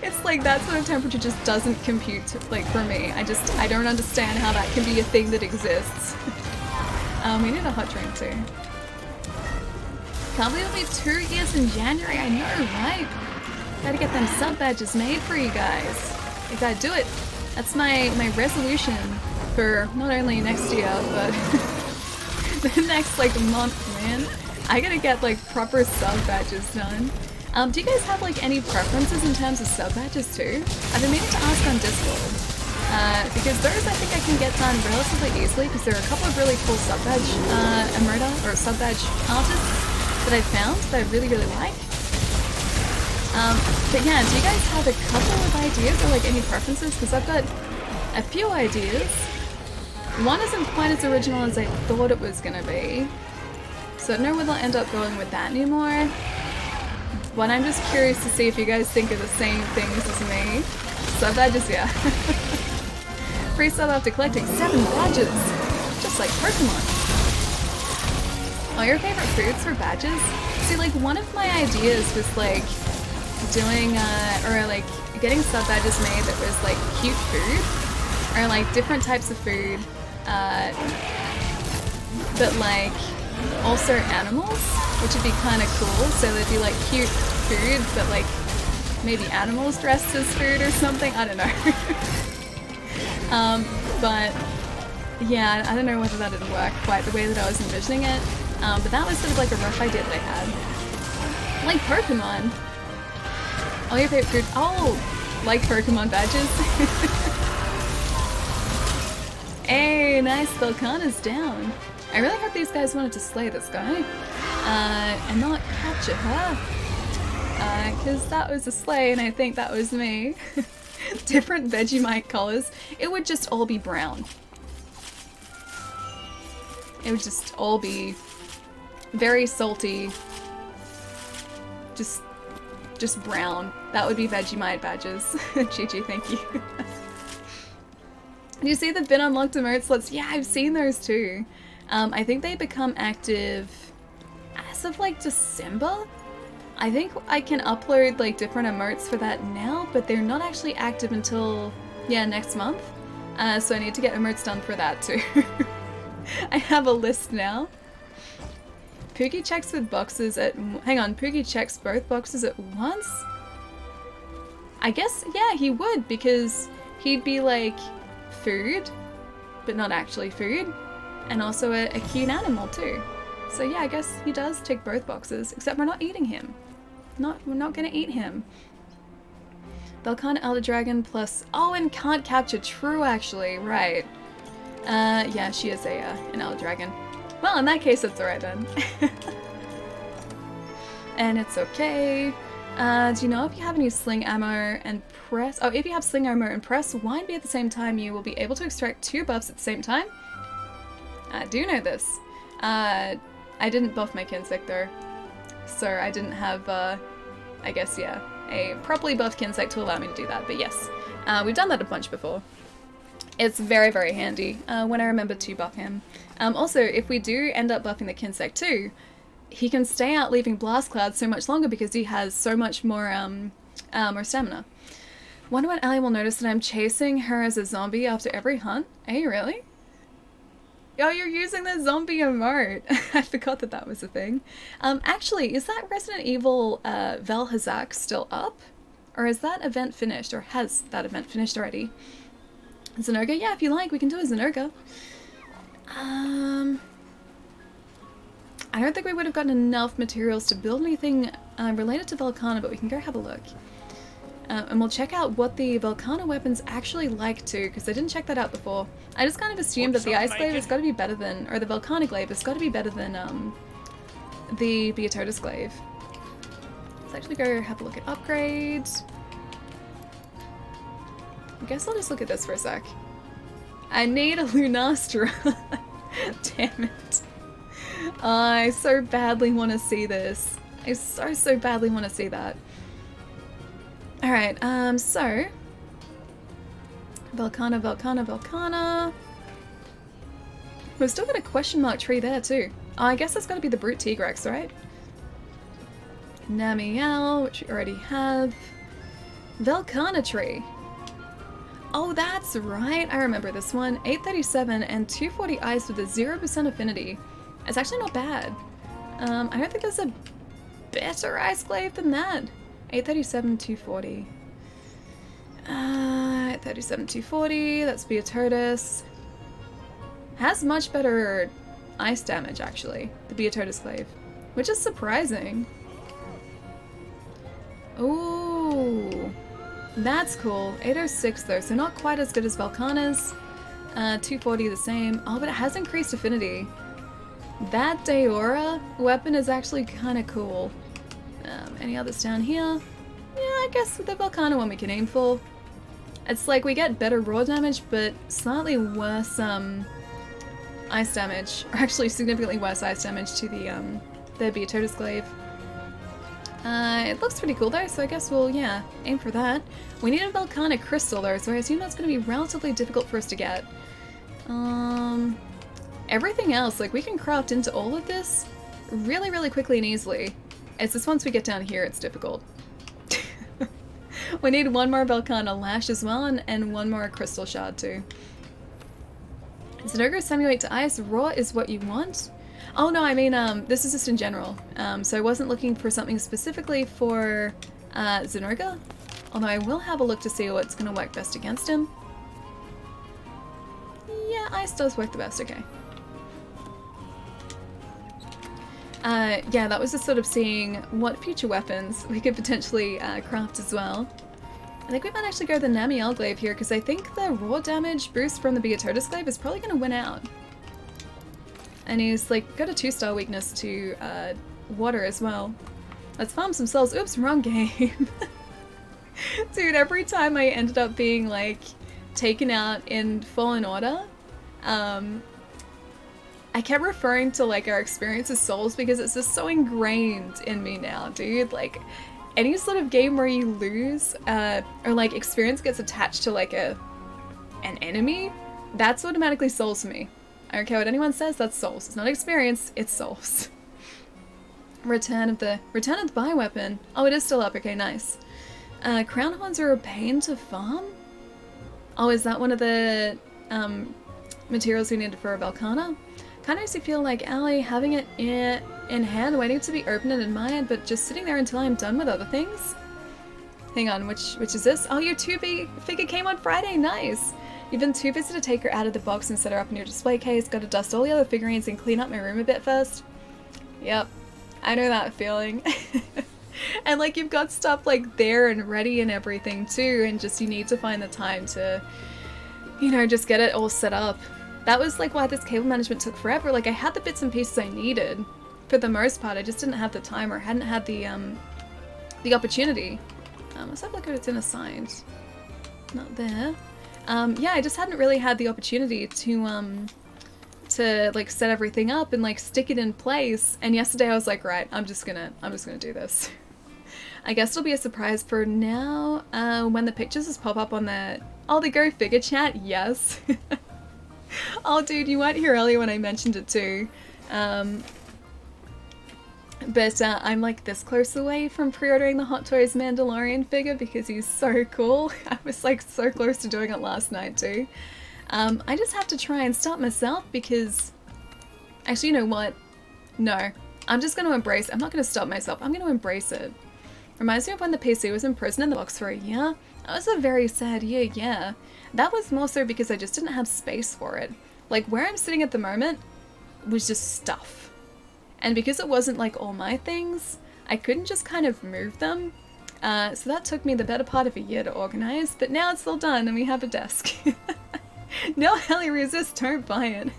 It's like that sort of temperature just doesn't compute like for me. I don't understand how that can be a thing that exists. We need a hot drink too. Can't believe it'll be 2 years in January, I know, right? Gotta get them sub badges made for you guys. You gotta do it. That's my resolution for not only next year, but the next like month, man. I gotta get like proper sub badges done. Do you guys have like any preferences in terms of sub badges too? I've been meaning to ask on Discord. Because those I think I can get done relatively easily because there are a couple of really cool sub badge emoda or sub badge artists that I found that I really, really like. But yeah, do you guys have a couple of ideas or like any preferences? Because I've got a few ideas. One isn't quite as original as I thought it was gonna be. So I don't know whether I'll end up going with that anymore. But I'm just curious to see if you guys think of the same things as me. Sub badges, yeah. Free sub after collecting 7 badges! Just like Pokemon. Oh, your favorite foods for badges? See, like one of my ideas was like doing, or like getting sub badges made that was like cute food, or like different types of food, but like also animals, which would be kind of cool. So there'd be like cute food, but like maybe animals dressed as food or something. I don't know. But yeah, I don't know whether that'd work quite the way that I was envisioning it. But that was sort of like a rough idea that I had. Like Pokemon. Oh, your favorite food? Oh, like Pokemon badges. Hey, nice. Volcana's down. I really hope these guys wanted to slay this guy. And not capture her. Because that was a slay and I think that was me. Different Vegemite colors. It would just all be brown. It would just all be very salty. Just brown. That would be Vegemite badges. GG, thank you. Do you see the bin unlocked emote slots? Yeah, I've seen those too. I think they become active as of like December. I think I can upload like different emotes for that now, but they're not actually active until, yeah, next month. So I need to get emotes done for that too. I have a list now. Pookie checks with boxes at... Hang on, Pookie checks both boxes at once? I guess, yeah, he would, because he'd be like food, but not actually food, and also a cute animal too. So yeah, I guess he does tick both boxes, except we're not eating him. We're not gonna eat him. Belcon Elder Dragon plus... Oh, and can't capture. True, actually. Right. Yeah, she is an Elder Dragon. Well, in that case, it's alright then. And it's okay. Do you know if you have any sling ammo and press... Oh, if you have sling ammo and press Y B at the same time, you will be able to extract 2 buffs at the same time? I do know this. I didn't buff my Kinsect though. So I didn't have, I guess, yeah, a properly buffed Kinsect to allow me to do that. But yes, we've done that a bunch before. It's very, very handy when I remember to buff him. Also, if we do end up buffing the Kinsect too, he can stay out leaving blast clouds so much longer because he has so much more stamina. Wonder when Ellie will notice that I'm chasing her as a zombie after every hunt? Are you really? Oh, you're using the zombie emote. I forgot that that was a thing. Actually, is that Resident Evil Val Hazak still up? Or is that event finished? Or has that event finished already? Zenerga? Yeah, if you like, we can do a Zenerga. I don't think we would have gotten enough materials to build anything related to Volcana, but we can go have a look. And we'll check out what the Volcana weapon's actually like too, because I didn't check that out before. I just kind of assumed that the Ice Glaive has got to be better than, or the Volcanic Glaive has got to be better than the Beatotus Glaive. Let's actually go have a look at upgrades. I guess I'll just look at this for a sec. I need a Lunastra. Damn it. I so badly want to see this. I so badly want to see that. Alright, so... Volcana. We've still got a question mark tree there too. Oh, I guess that's got to be the Brute Tigrex, right? Namiel, which we already have. Volcana tree. Oh, that's right. I remember this one. 837 and 240 ice with a 0% affinity. It's actually not bad. I don't think there's a better ice glaive than that. 837, 240. 837, 240. That's Beatotus. Has much better ice damage, actually. The Beatotus glaive. Which is surprising. Ooh. That's cool. 806 though, so not quite as good as Volcana's. 240 the same. Oh, but it has increased affinity. That Deora weapon is actually kind of cool. Any others down here? Yeah, I guess the Volcana one we can aim for. It's like we get better raw damage, but slightly worse ice damage. Or actually significantly worse ice damage to the Beatotus Glaive. It looks pretty cool though, so I guess we'll, yeah, aim for that. We need a Volcanic Crystal though, so I assume that's going to be relatively difficult for us to get. Everything else, like we can craft into all of this really, really quickly and easily. It's just once we get down here, it's difficult. We need one more Volcana Lash as well, and one more Crystal Shard too. Zenerga Simulate to Ice, Raw is what you want? Oh no, I mean, this is just in general. So I wasn't looking for something specifically for Zenerga, although I will have a look to see what's going to work best against him. Yeah, Ice does work the best, okay. Yeah, that was just sort of seeing what future weapons we could potentially craft as well. I think we might actually go the Namiel Glaive here, because I think the raw damage boost from the Beatotus Glaive is probably going to win out. And he's like got a 2-star weakness to water as well. Let's farm some souls. Oops, wrong game. Dude, every time I ended up being like taken out in Fallen Order, I kept referring to like our experience as souls because it's just so ingrained in me now, dude. Like any sort of game where you lose or like experience gets attached to like an enemy, that's automatically souls for me. I don't care what anyone says, that's souls. It's not experience, it's souls. Return of the bioweapon. Oh, it is still up, okay, nice. Crown horns are a pain to farm? Oh, is that one of the materials we needed for a Balkana? Kind of makes me feel like Ali having it in hand, waiting to be opened and admired, but just sitting there until I'm done with other things. Hang on, which is this? Oh, your 2B figure came on Friday, nice! You've been too busy to take her out of the box and set her up in your display case, gotta dust all the other figurines and clean up my room a bit first. Yep, I know that feeling. And like you've got stuff like there and ready and everything too, and just you need to find the time to, you know, just get it all set up. That was like why this cable management took forever. Like I had the bits and pieces I needed for the most part, I just didn't have the time or hadn't had the opportunity. Let's have a look at what's in assigned. Not there. Yeah, I just hadn't really had the opportunity to like set everything up and like stick it in place. And yesterday I was like, right, I'm just gonna do this. I guess it'll be a surprise for now. When the pictures just pop up on the Go Figure chat, yes. Oh dude, you weren't here earlier when I mentioned it too. But I'm like this close away from pre-ordering the Hot Toys Mandalorian figure because he's so cool. I was like so close to doing it last night too. I just have to try and stop myself because... Actually, you know what? No. I'm just going to embrace it. I'm not going to stop myself. I'm going to embrace it. Reminds me of when the PC was in prison in the box for a year. That was a very sad year, yeah. That was more so because I just didn't have space for it. Like, where I'm sitting at the moment was just stuff. And because it wasn't like all my things, I couldn't just kind of move them. So that took me the better part of a year to organize, but now it's all done and we have a desk. No, Ellie, resist, don't buy it.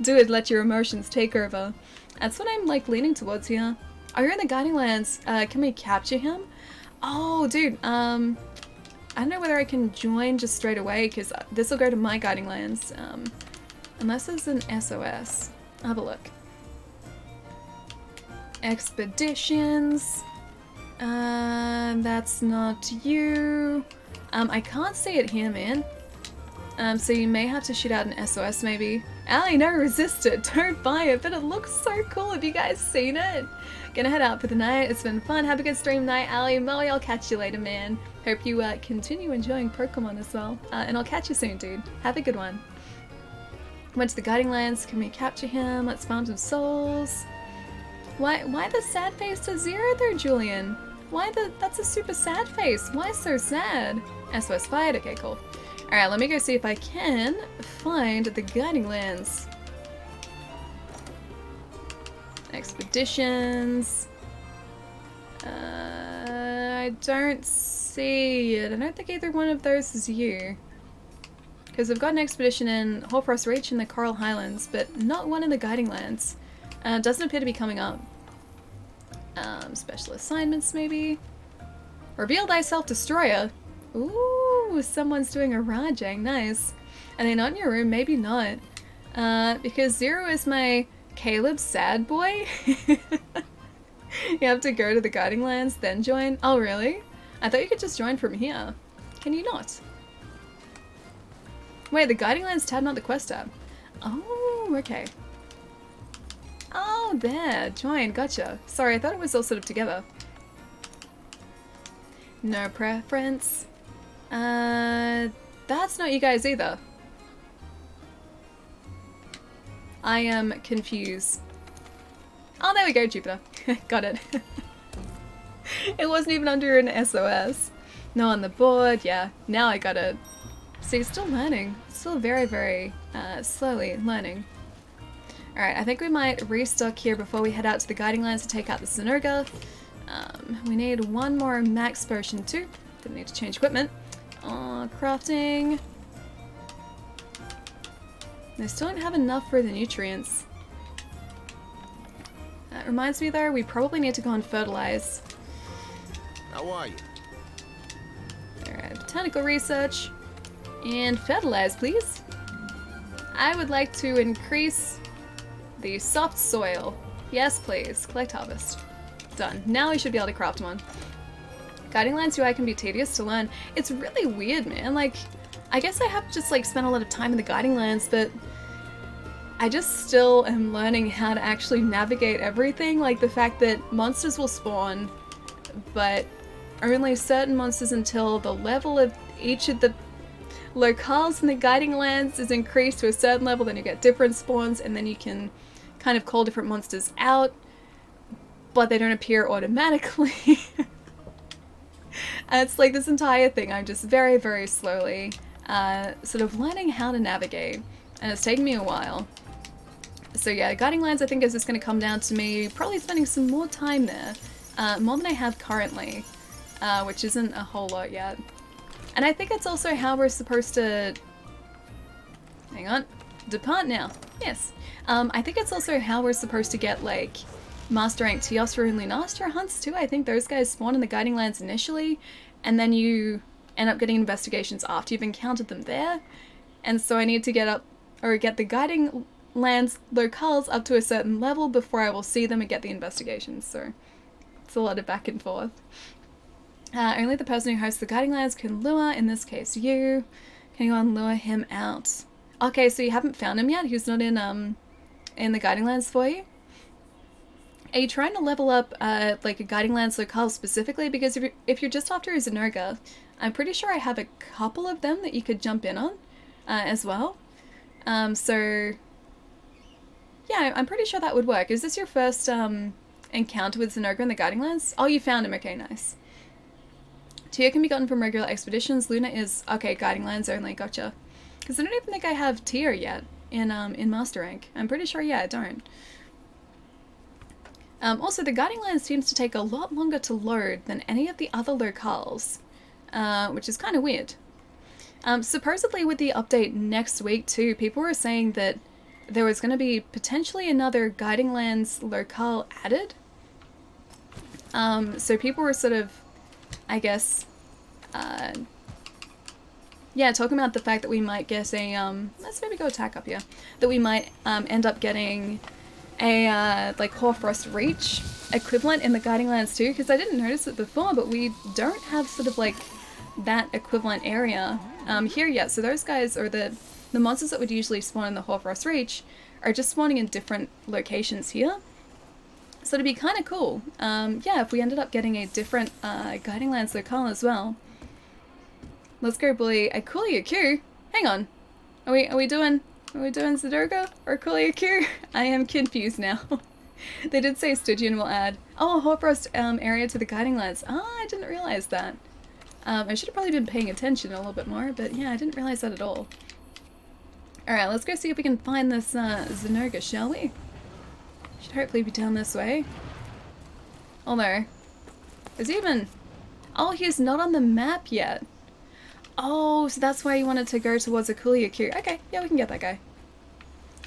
Do it, let your emotions take over. That's what I'm like leaning towards here. Oh, you're in the Guiding Lands. Can we capture him? Oh, dude, I don't know whether I can join just straight away because this will go to my Guiding Lands. Unless there's an SOS. I'll have a look. Expeditions. That's not you. I can't see it here, man. So you may have to shoot out an SOS maybe. Allie, no, resist it. Don't buy it, but it looks so cool. Have you guys seen it? Gonna head out for the night. It's been fun. Have a good stream night, Allie. Molly, I'll catch you later, man. Hope you continue enjoying Pokemon as well. And I'll catch you soon, dude. Have a good one. Went to the Guiding Lands. Can we capture him? Let's farm some souls. Why the sad face to Zero though, Julian? That's a super sad face. Why so sad? SOS fired? Okay, cool. Alright, let me go see if I can find the Guiding Lands. Expeditions. I don't see it. I don't think either one of those is you. Because I've got an expedition in Hoarfrost Reach in the Coral Highlands, but not one in the Guiding Lands. Doesn't appear to be coming up. Special assignments, maybe? Reveal thyself, Destroyer. Ooh, someone's doing a Rajang. Nice. Are they not in your room? Maybe not. Because Zero is my Caleb sad boy. You have to go to the Guiding Lands, then join. Oh, really? I thought you could just join from here. Can you not? Wait, the Guiding Lands tab, not the quest tab. Oh, okay. Oh, there. Join. Gotcha. Sorry, I thought it was all sort of together. No preference. That's not you guys either. I am confused. Oh, there we go, Jupiter. Got it. It wasn't even under an SOS. No on the board. Yeah, now I got it. See, still learning. Still very, very slowly learning. Alright, I think we might restock here before we head out to the Guiding Lands to take out the Sonoga. We need one more max potion too. Didn't need to change equipment. Crafting. I still don't have enough for the nutrients. That reminds me though, we probably need to go and fertilize. How are you? Alright, botanical research. And fertilize, please. I would like to increase the soft soil. Yes, please. Collect harvest. Done. Now we should be able to craft one. Guiding Lands UI can be tedious to learn. It's really weird, man. Like, I guess I have just like spent a lot of time in the Guiding Lands, but I just still am learning how to actually navigate everything. Like the fact that monsters will spawn, but only certain monsters until the level of each of the... locales in the guiding lands is increased to a certain level, then you get different spawns, and then you can kind of call different monsters out, but they don't appear automatically. And it's like this entire thing I'm just very, very slowly sort of learning how to navigate, and it's taken me a while. So yeah, guiding lands I think is just going to come down to me probably spending some more time there, more than I have currently, which isn't a whole lot yet. And I think it's also how we're supposed to... Hang on. Depart now. Yes. I think it's also how we're supposed to get, like, Master Rank Teostra and Lunastra hunts too. I think those guys spawn in the guiding lands initially, and then you end up getting investigations after you've encountered them there. And so I need to get up, or get the guiding lands locales up to a certain level before I will see them and get the investigations. So it's a lot of back and forth. Only the person who hosts the guiding lands can lure, in this case you. Can you go and lure him out? Okay, so you haven't found him yet? He's not in the guiding lands for you? Are you trying to level up like a guiding lands locale specifically? Because if you're just after a Zenoga, I'm pretty sure I have a couple of them that you could jump in on as well. So yeah, I'm pretty sure that would work. Is this your first encounter with Zenoga in the guiding lands? Oh, you found him. Okay, nice. Tier can be gotten from regular expeditions. Luna is... Okay, guiding lands only. Gotcha. Because I don't even think I have tier yet in Master Rank. I'm pretty sure, yeah, I don't. Also, the guiding lands seems to take a lot longer to load than any of the other locales, which is kind of weird. Supposedly with the update next week too, people were saying that there was going to be potentially another guiding lands locale added. So people were sort of, I guess, yeah, talking about the fact that we might get a, let's maybe go attack up here, that we might end up getting a, like, Hoarfrost Reach equivalent in the guiding lands too, because I didn't notice it before, but we don't have sort of, like, that equivalent area here yet. So those guys, or the monsters that would usually spawn in the Hoarfrost Reach, are just spawning in different locations here. So it'd be kind of cool, yeah, if we ended up getting a different guiding lands locale as well. Let's go bully a Coolier Q. Hang on, are we doing Zenoga or Coolier Q? I am confused now. They did say Stygian will add a Hoarfrost area to the guiding lands. Ah, I didn't realize that. I should have probably been paying attention a little bit more, but yeah, I didn't realize that at all. Alright, let's go see if we can find this Zenoga, shall we? Should hopefully be down this way. Although, is he even... Oh, he's not on the map yet. Oh, so that's why you wanted to go towards a Coolier Q. Okay, yeah, we can get that guy.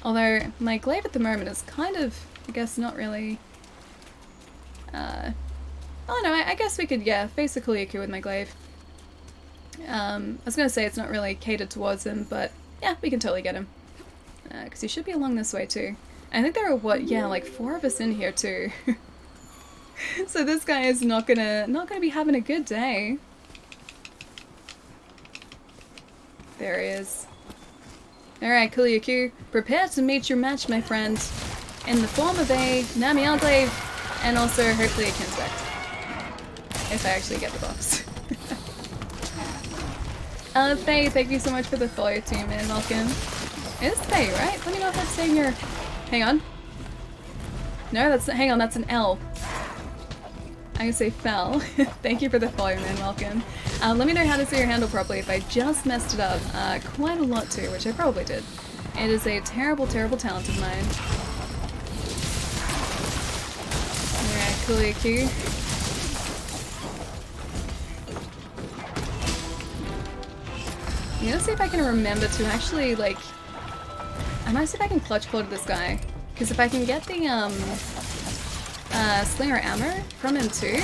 Although, my glaive at the moment is kind of, I guess, not really... oh no, I guess we could, yeah, face a Coolier Q with my glaive. I was gonna say it's not really catered towards him, but yeah, we can totally get him. Because he should be along this way too. I think there are, what, yeah, like 4 of us in here too. So this guy is not gonna be having a good day. There he is. Alright, Coolier Q, prepare to meet your match, my friend. In the form of a Nami Enclave, and also hopefully a Kinsect. If I actually get the box. Faye, thank you so much for the follow too, man. Welcome. It's Faye, right? Let me know if that's saying your... Hang on. No, that's... Hang on, that's an L. I'm gonna say fell. Thank you for the follow, man. Welcome. Let me know how to say your handle properly if I just messed it up. Quite a lot too, which I probably did. It is a terrible, terrible talent of mine. Alright, Coolier Q. I'm gonna see if I can remember to actually, like... I might see if I can clutch claw to this guy. Because if I can get the, Slinger ammo from him too,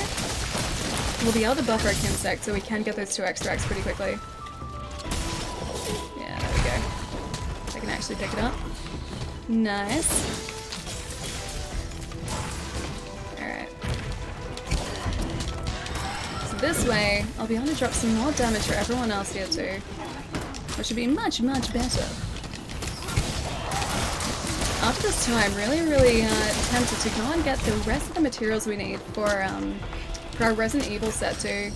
we'll be able to buffer a Kinsect, so we can get those 2 extracts pretty quickly. Yeah, there we go. I can actually pick it up. Nice. Alright. So this way, I'll be able to drop some more damage for everyone else here too. Which should be much, much better. After this too, I'm really, really tempted to go and get the rest of the materials we need for our Resident Evil set too.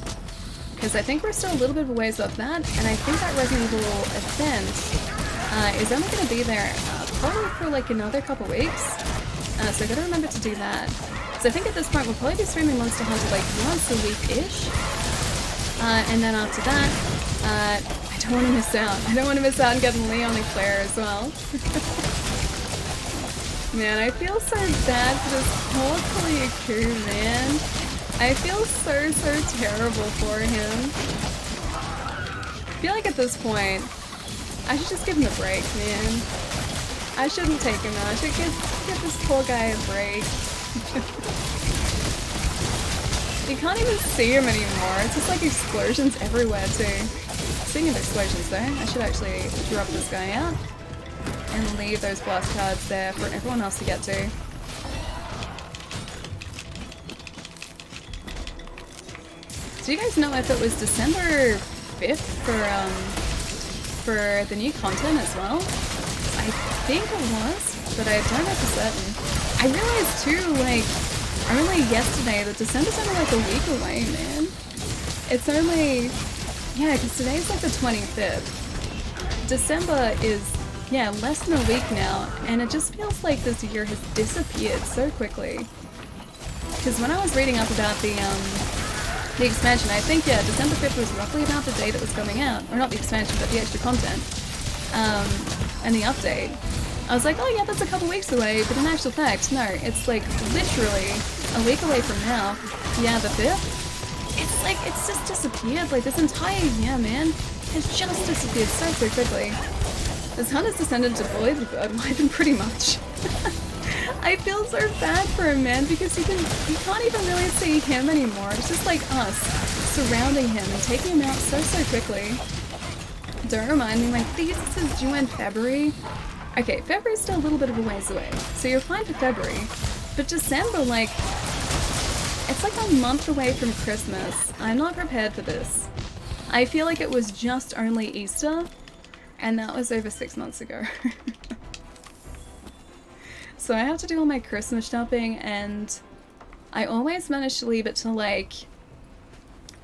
because I think we're still a little bit of a ways off that, and I think that Resident Evil event is only going to be there probably for like another couple weeks, so I gotta remember to do that. So I think at this point we'll probably be streaming Monster Hunter like once a week-ish, and then after that, I don't want to miss out. I don't want to miss out on getting Leon and Claire as well. Man, I feel so bad for this poor Kalyaku, man. I feel so terrible for him. I feel like at this point, I should just give him a break, man. I shouldn't take him out. I should give this poor guy a break. You can't even see him anymore. It's just like explosions everywhere too. Speaking of explosions though, I should actually drop this guy out and leave those blast cards there for everyone else to get to. Do you guys know if it was December 5th for the new content as well? I think it was, but I don't know for certain. I realized too, like, only yesterday that December's only like a week away, man. It's only, yeah, because today's like the 25th. December is, yeah, less than a week now, and it just feels like this year has disappeared so quickly. Because when I was reading up about the expansion, I think, yeah, December 5th was roughly about the date it was coming out. Or not the expansion, but the extra content. And the update. I was like, oh yeah, that's a couple weeks away, but in actual fact, no, it's like literally a week away from now. Yeah, the 5th? It's like, it's just disappeared, like this entire year, man. It's just disappeared so quickly. This hunt has descended to bully the bird wyvern pretty much. I feel so bad for him, man, because you can't even really see him anymore. It's just like us surrounding him and taking him out so quickly. Don't remind me, like, this is due in February. Okay, February's still a little bit of a ways away, so you're fine for February. But December, like, it's like a month away from Christmas. I'm not prepared for this. I feel like it was just only Easter, and that was over 6 months ago. So I have to do all my Christmas shopping, and I always manage to leave it to like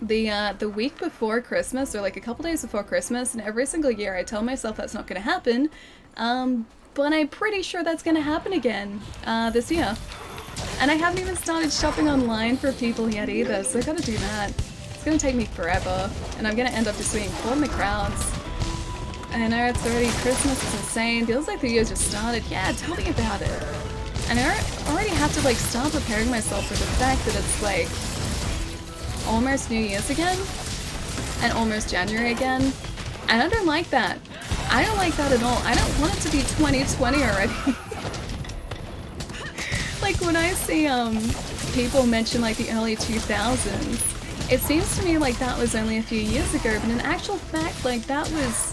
the week before Christmas, or like a couple days before Christmas, and every single year I tell myself that's not going to happen, but I'm pretty sure that's going to happen again this year. And I haven't even started shopping online for people yet either, so I gotta do that. It's going to take me forever, and I'm going to end up just being caught in the crowds. I know it's already Christmas, it's insane, feels like the year just started. Yeah, tell me about it. And I already have to like start preparing myself for the fact that it's like almost New Year's again, and almost January again, and I don't like that. I don't like that at all. I don't want it to be 2020 already. Like when I see people mention like the early 2000s, it seems to me like that was only a few years ago, but in actual fact, like that was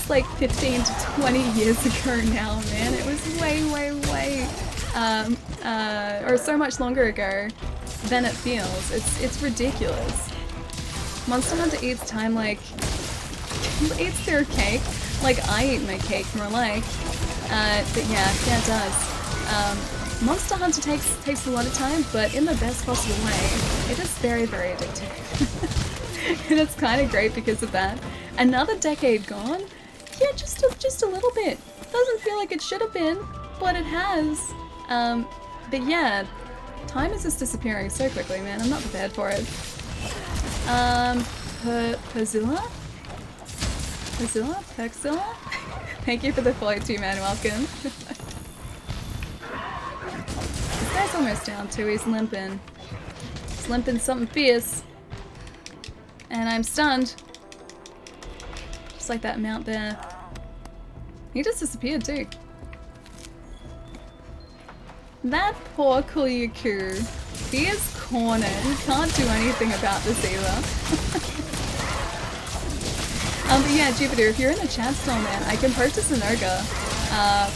like 15 to 20 years ago now, man. It was way, or so much longer ago than it feels. It's ridiculous. Monster Hunter eats time like, eats their cake, like I eat my cake more like, but yeah, it does. Monster Hunter takes a lot of time, but in the best possible way. It is very, very addictive. And it's kind of great because of that. Another decade gone? Yeah, just a little bit. Doesn't feel like it should have been, but it has. But yeah, time is just disappearing so quickly, man. I'm not prepared for it. Perzilla? Thank you for the follow too, man. Welcome. This guy's almost down too. He's limping. He's limping something fierce. And I'm stunned. Just like that mount there. He just disappeared too. That poor Kalyaku. He is cornered. He can't do anything about this either. But yeah, Jupiter, if you're in the chat still, man, I can purchase an ogre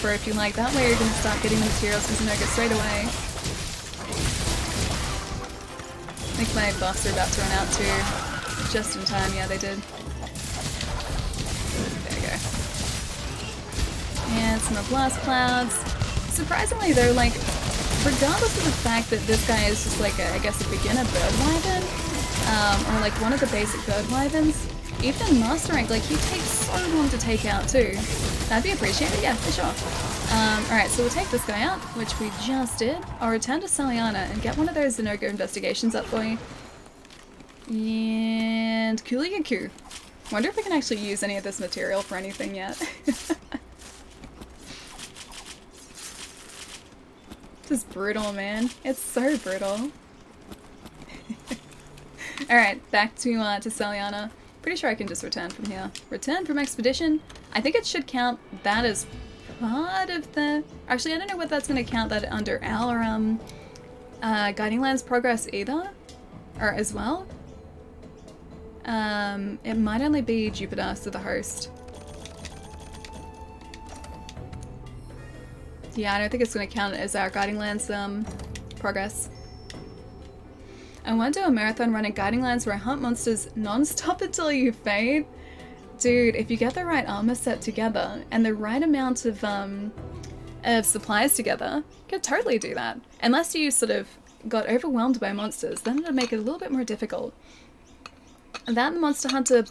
for if you like. That way you're going to start getting the materials for an ogre straight away. I think my buffs are about to run out too. Just in time, yeah, they did. There we go. And some more blast clouds. Surprisingly though, like, regardless of the fact that this guy is just like, I guess a beginner bird wyvern, or like one of the basic bird wyverns, even in master rank, like he takes so long to take out too. That'd be appreciated, yeah, for sure. Alright, so we'll take this guy out, which we just did. I'll return to Saliana and get one of those Zenogo investigations up for you. And Kuliyaku. Wonder if we can actually use any of this material for anything yet. This is brutal, man. It's so brutal. Alright, back to Saliana. Pretty sure I can just return from here. Return from expedition. I think it should count that as part of the... Actually, I don't know what that's going to count that under our Guiding Lands progress either. Or as well. It might only be Jupiter, so the host. Yeah, I don't think it's going to count as our Guiding Lands progress. I want to do a marathon run at Guiding Lands where I hunt monsters non-stop until you faint. Dude, if you get the right armor set together and the right amount of supplies together, you could totally do that. Unless you sort of got overwhelmed by monsters, then it'll make it a little bit more difficult. That Monster Hunter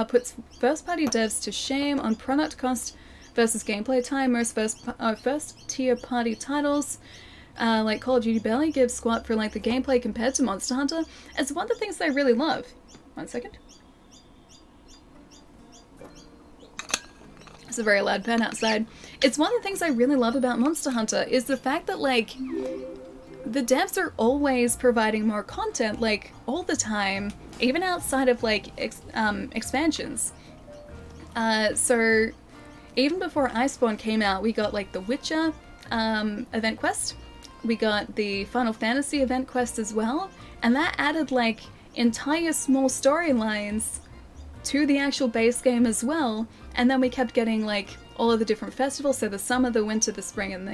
puts first-party devs to shame on product cost versus gameplay time. Most first-tier party titles, like Call of Duty, barely give squat for like the gameplay compared to Monster Hunter. It's one of the things that I really love. 1 second. It's a very loud pen outside. It's one of the things I really love about Monster Hunter is the fact that like the devs are always providing more content, like all the time, even outside of like expansions. So even before Iceborne came out, we got like the Witcher event quest. We got the Final Fantasy event quest as well, and that added like entire small storylines to the actual base game as well. And then we kept getting like all of the different festivals, so the summer, the winter, the spring, and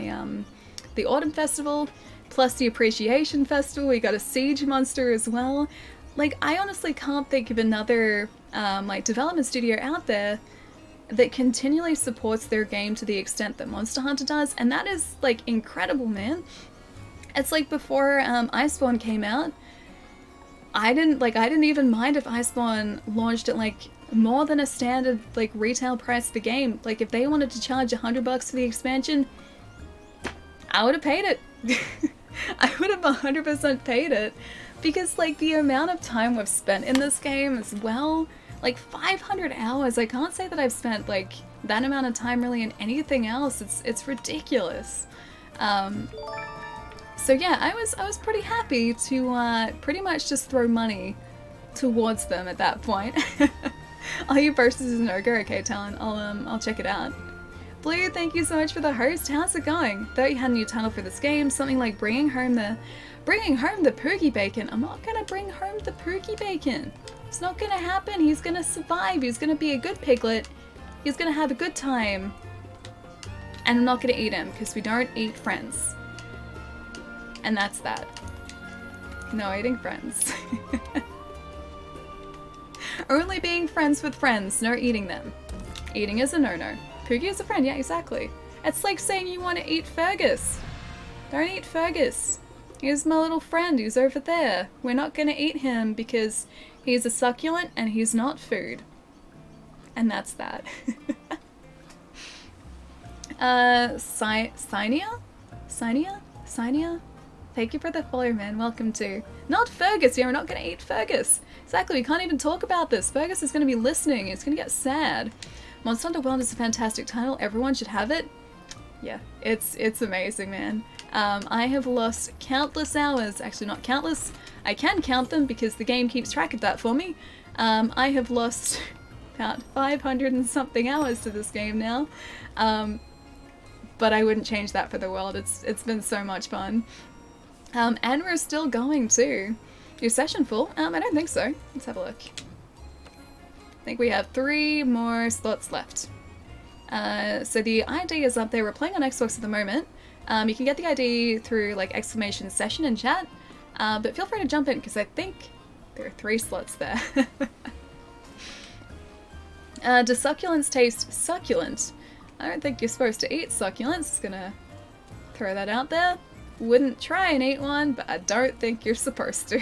the autumn festival, plus the appreciation festival. We got a siege monster as well. Like, I honestly can't think of another like development studio out there that continually supports their game to the extent that Monster Hunter does, and that is like incredible, man. It's like before Iceborne came out, I didn't even mind if Iceborne launched at like more than a standard like retail price of the game. Like if they wanted to charge $100 for the expansion, I would have paid it. I would have 100% paid it, because like the amount of time we've spent in this game as well, like 500 hours. I can't say that I've spent like that amount of time really in anything else. It's ridiculous. So yeah, I was pretty happy to pretty much just throw money towards them at that point. Are you versus an ogre? Okay, Talon, I'll check it out. Blue, thank you so much for the host. How's it going? Thought you had a new title for this game, something like bringing home the Poogie Bacon. I'm not gonna bring home the Poogie Bacon. It's not gonna happen. He's gonna survive. He's gonna be a good piglet. He's gonna have a good time. And I'm not gonna eat him, because we don't eat friends. And that's that. No eating friends. Only being friends with friends, no eating them. Eating is a no-no. Poogie is a friend, yeah, exactly. It's like saying you want to eat Fergus. Don't eat Fergus. He's my little friend who's over there. We're not gonna eat him because he's a succulent and he's not food. And that's that. Synia? Thank you for the follow, man. Welcome to... Not Fergus, yeah, we're not gonna eat Fergus. Exactly, we can't even talk about this. Fergus is gonna be listening. It's gonna get sad. Monster Hunter World is a fantastic title. Everyone should have it. Yeah, it's amazing, man. I have lost countless hours. Actually, not countless. I can count them because the game keeps track of that for me. I have lost about 500 and something hours to this game now. But I wouldn't change that for the world. It's been so much fun. And we're still going too. Your session full? I don't think so. Let's have a look. I think we have 3 more slots left. So the ID is up there. We're playing on Xbox at the moment. You can get the ID through like !session in chat. But feel free to jump in because I think there are 3 slots there. Do succulents taste succulent? I don't think you're supposed to eat succulents. Just gonna throw that out there. Wouldn't try and eat one, but I don't think you're supposed to.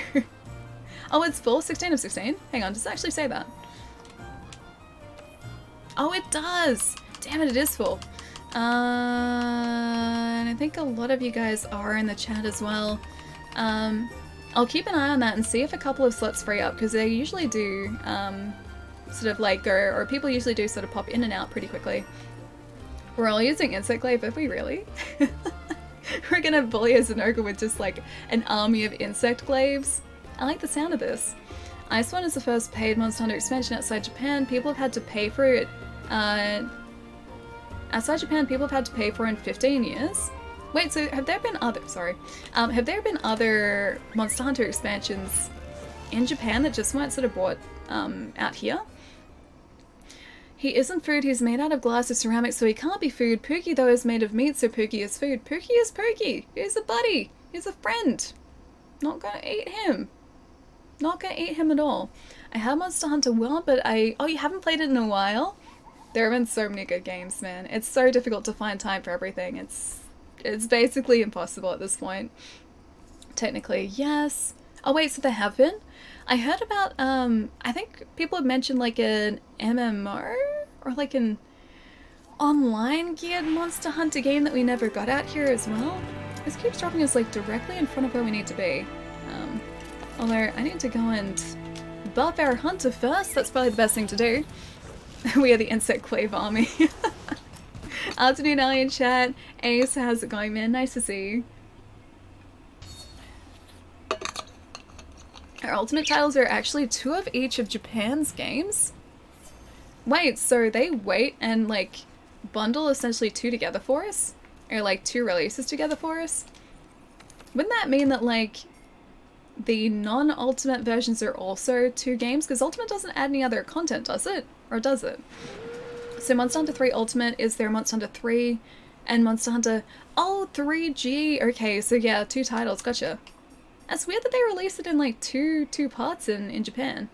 Oh, it's full? 16 of 16? Hang on, does it actually say that? Oh, it does! Damn it, it is full. And I think a lot of you guys are in the chat as well. I'll keep an eye on that and see if a couple of slots free up, because they usually do sort of like go, or people usually do sort of pop in and out pretty quickly. We're all using insect glaive, are we really? We're gonna bully a Zinogre with just like an army of insect glaives. I like the sound of this. Iceborne is the first paid Monster Hunter expansion outside Japan. People have had to pay for it. Outside Japan, people have had to pay for it in 15 years. Wait, so have there been other? Sorry, have there been other Monster Hunter expansions in Japan that just weren't sort of brought out here? He isn't food, he's made out of glass or ceramic, so he can't be food. Pookie, though, is made of meat, so Pookie is food. Pookie is Pookie! He's a buddy! He's a friend! Not gonna eat him. Not gonna eat him at all. I have Monster Hunter World, but oh, you haven't played it in a while? There have been so many good games, man. It's so difficult to find time for everything. It's basically impossible at this point. Technically, yes. Oh wait, so there have been? I heard about, I think people have mentioned like an MMO? Or like an online geared Monster Hunter game that we never got out here as well. This keeps dropping us like directly in front of where we need to be. Although I need to go and buff our hunter first, that's probably the best thing to do. We are the insect clave army. Afternoon Alien chat. Ace, how's it going, man? Nice to see you. Our ultimate titles are actually 2 of each of Japan's games. Wait, so they wait and like bundle essentially 2 together for us? Or like 2 releases together for us? Wouldn't that mean that like the non-ultimate versions are also 2 games? Because Ultimate doesn't add any other content, does it? Or does it? So Monster Hunter 3 Ultimate is there Monster Hunter 3 and Monster Hunter... Oh, 3G! Okay, so yeah, 2 titles, gotcha. That's weird that they released it in like two parts in Japan.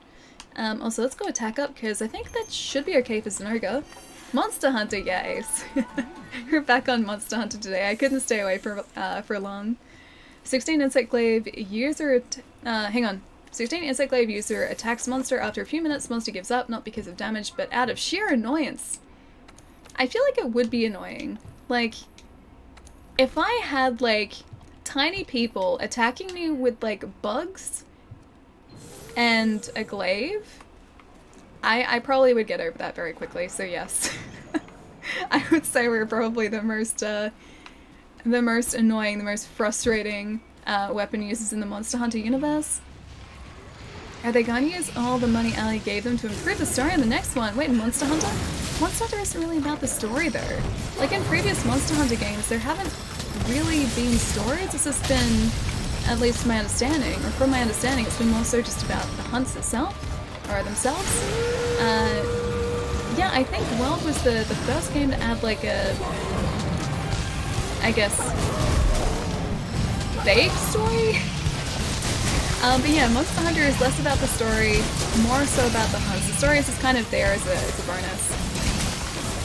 Also, let's go attack up, because I think that should be okay for Zinogre. Monster Hunter, yes! We're back on Monster Hunter today. I couldn't stay away for long. 16 Insect Glaive user... hang on. 16 Insect Glaive user attacks monster. After a few minutes, monster gives up, not because of damage, but out of sheer annoyance. I feel like it would be annoying. Like, if I had, like, tiny people attacking me with, like, bugs and a glaive, I probably would get over that very quickly, so yes. I would say we're probably the most annoying, the most frustrating weapon users in the Monster Hunter universe. Are they going to use all the money Ali gave them to improve the story on the next one? Wait, Monster Hunter? Monster Hunter isn't really about the story though. Like in previous Monster Hunter games, there haven't really been stories. It's just been, at least my understanding, or from my understanding, it's been more so just about the hunts itself, or themselves. Yeah, I think World was the first game to add like a, I guess, vague story? But yeah, Monster Hunter is less about the story, more so about the hunts. The story is just kind of there as a bonus.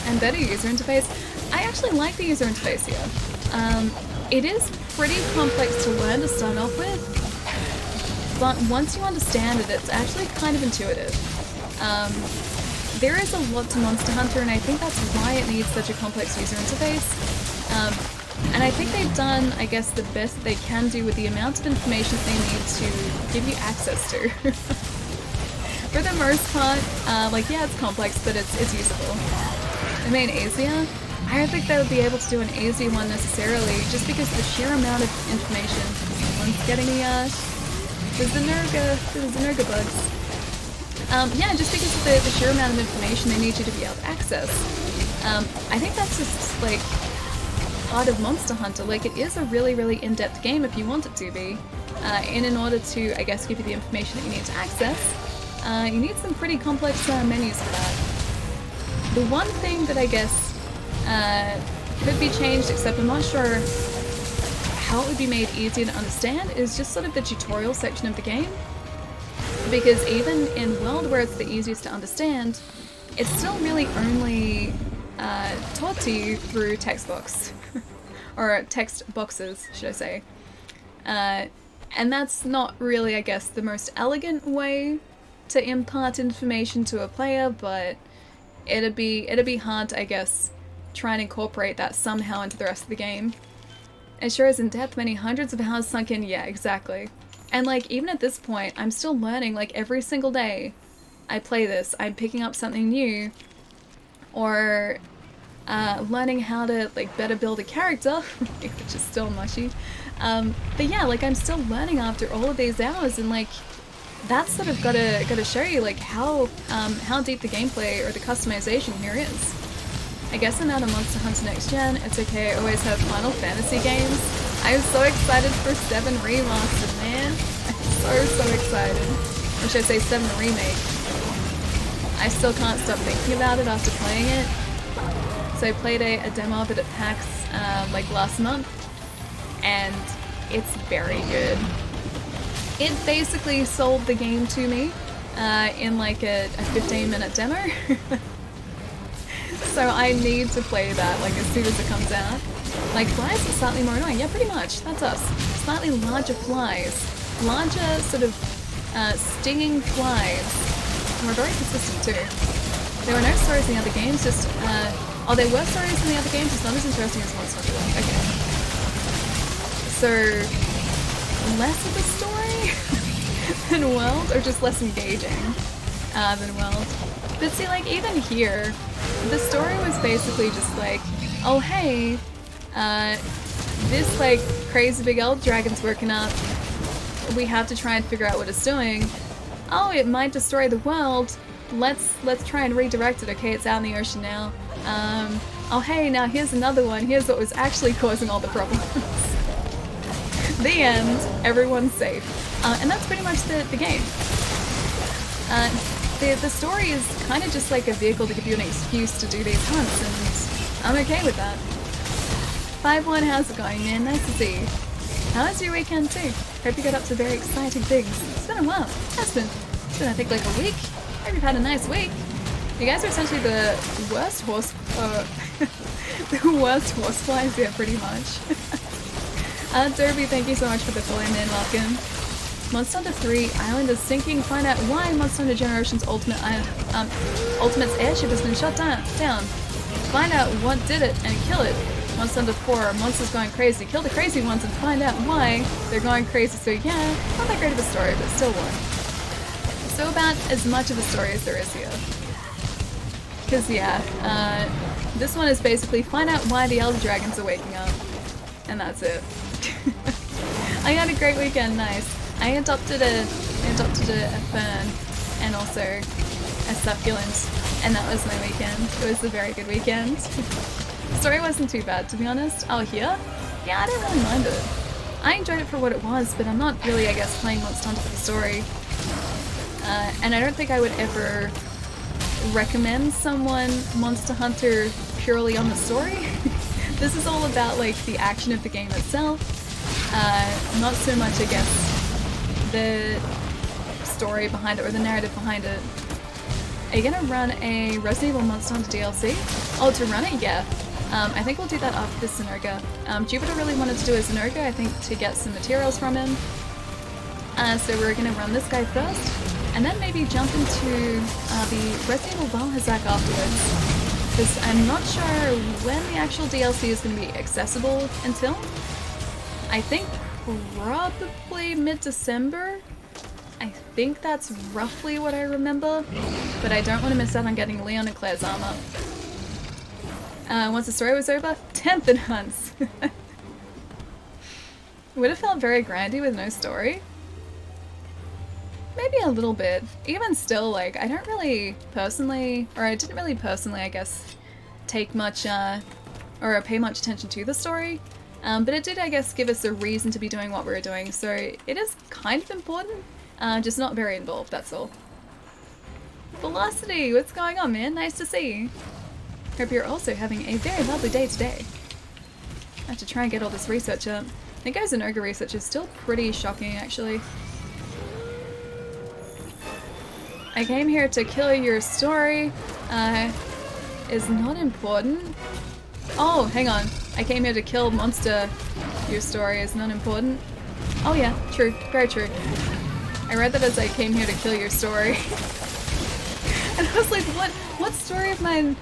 And better user interface. I actually like the user interface here. It is pretty complex to learn to start off with, but once you understand it, it's actually kind of intuitive. There is a lot to Monster Hunter, and I think that's why it needs such a complex user interface. And I think they've done, I guess, the best that they can do with the amount of information they need to give you access to. For the most part, like, yeah, it's complex, but it's usable. I mean, easier? I don't think they would be able to do an easy one necessarily, just because the sheer amount of information. Someone's getting the Zinogre bugs. Yeah, just because of the sheer amount of information they need you to be able to access. I think that's just, like, part of Monster Hunter. Like, it is a really, really in-depth game if you want it to be. And in order to, I guess, give you the information that you need to access, you need some pretty complex menus for that. The one thing that I guess could be changed, except I'm not sure how it would be made easier to understand, is just sort of the tutorial section of the game. Because even in World, where it's the easiest to understand, it's still really only taught to you through text box. Or text boxes, should I say. And that's not really, I guess, the most elegant way to impart information to a player, but it'd be hard to, I guess, try and incorporate that somehow into the rest of the game. It sure is in depth, many hundreds of hours sunk in, yeah, exactly. And like, even at this point, I'm still learning, like every single day I play this, I'm picking up something new, or learning how to like better build a character, which is still mushy. But yeah, like I'm still learning after all of these hours, and like that's sort of gotta show you like how deep the gameplay or the customization here is. I guess I'm out of Monster Hunter Next Gen. It's okay, I always have Final Fantasy games. I'm so excited for 7 Remastered, man. I'm so excited. Or should I say 7 Remake. I still can't stop thinking about it after playing it. So I played a demo of it at PAX like last month, and it's very good. It basically sold the game to me in like a 15-minute demo. So I need to play that like as soon as it comes out. Like flies are slightly more annoying. Yeah, pretty much. That's us. Slightly larger flies. Larger sort of stinging flies. And we're very persistent too. There were no stories in the other games, just oh, there were stories in the other games, just not as interesting as Monster Hunter 1. Okay. So less of a story than World, or just less engaging than World. But see, like even here, the story was basically just like, oh hey, this like crazy big elf dragon's woken up. We have to try and figure out what it's doing. Oh, it might destroy the world. Let's try and redirect it. Okay, it's out in the ocean now. Oh hey, now here's another one. Here's what was actually causing all the problems. The end. Everyone's safe. And that's pretty much the game. The story is kind of just like a vehicle to give you an excuse to do these hunts, and I'm okay with that. 5-1, how's it going, man? Nice to see you. How was your weekend too? Hope you got up to very exciting things. It's been a while. It's been I think like a week. Hope you've had a nice week. You guys are essentially the worst the worst horseflies, yeah, pretty much. Derby, thank you so much for the follow, man. Welcome. Monster Hunter 3 Island is sinking. Find out why Monster Hunter Generations Ultimate's airship has been shut down. Find out what did it and kill it. Monster Hunter 4 monsters going crazy. Kill the crazy ones and find out why they're going crazy. So yeah, not that great of a story, but still one. So about as much of a story as there is here. Because yeah, this one is basically find out why the Elder Dragons are waking up. And that's it. I had a great weekend, nice. I adopted a fern and also a succulent, and that was my weekend. It was a very good weekend. Story wasn't too bad, to be honest. Oh, here? Yeah, I don't really mind it. I enjoyed it for what it was, but I'm not really, I guess, playing Monster Hunter for the story. And I don't think I would ever recommend someone Monster Hunter purely on the story. This is all about, like, the action of the game itself. Not so much, I guess, the story behind it or the narrative behind it. Are you gonna run a Resident Evil Monster Hunter DLC? Oh, to run it? Yeah. I think we'll do that after the Synerga. Jupiter really wanted to do a Synerga, I think, to get some materials from him. So we're gonna run this guy first, and then maybe jump into the Resident Evil Val Hazak afterwards. Because I'm not sure when the actual DLC is gonna be accessible until. I think probably mid-December. I think that's roughly what I remember, but I don't want to miss out on getting Leon and Claire's armor. Once the story was over, 10th in hunts. Would have felt very grindy with no story. Maybe a little bit. Even still, like, I don't really personally, or I didn't really personally, I guess, take much, or pay much attention to the story. But it did, I guess, give us a reason to be doing what we were doing, so it is kind of important, just not very involved, that's all. Velocity, what's going on, man? Nice to see you. Hope you're also having a very lovely day today. I have to try and get all this research up. I think guys, Inoga research is still pretty shocking, actually. I came here to kill your story, is not important. Oh, hang on. I came here to kill monster. Your story is not important. Oh yeah, true. Very true. I read that as I came here to kill your story. And I was like, what story of mine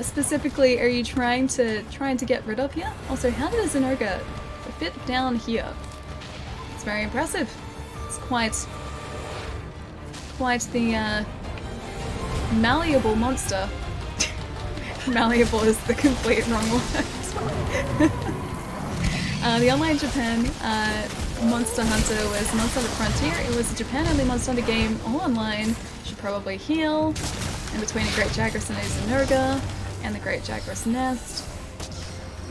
specifically are you trying to get rid of here? Also, how did a Zinogre fit down here? It's very impressive. It's quite the malleable monster. Malleable is the complete wrong word. The online Japan Monster Hunter was Monster Hunter Frontier. It was a Japan-only Monster Hunter game, all online. Should probably heal. In between a Great Jagras and a Zinogre, and the Great Jagras Nest.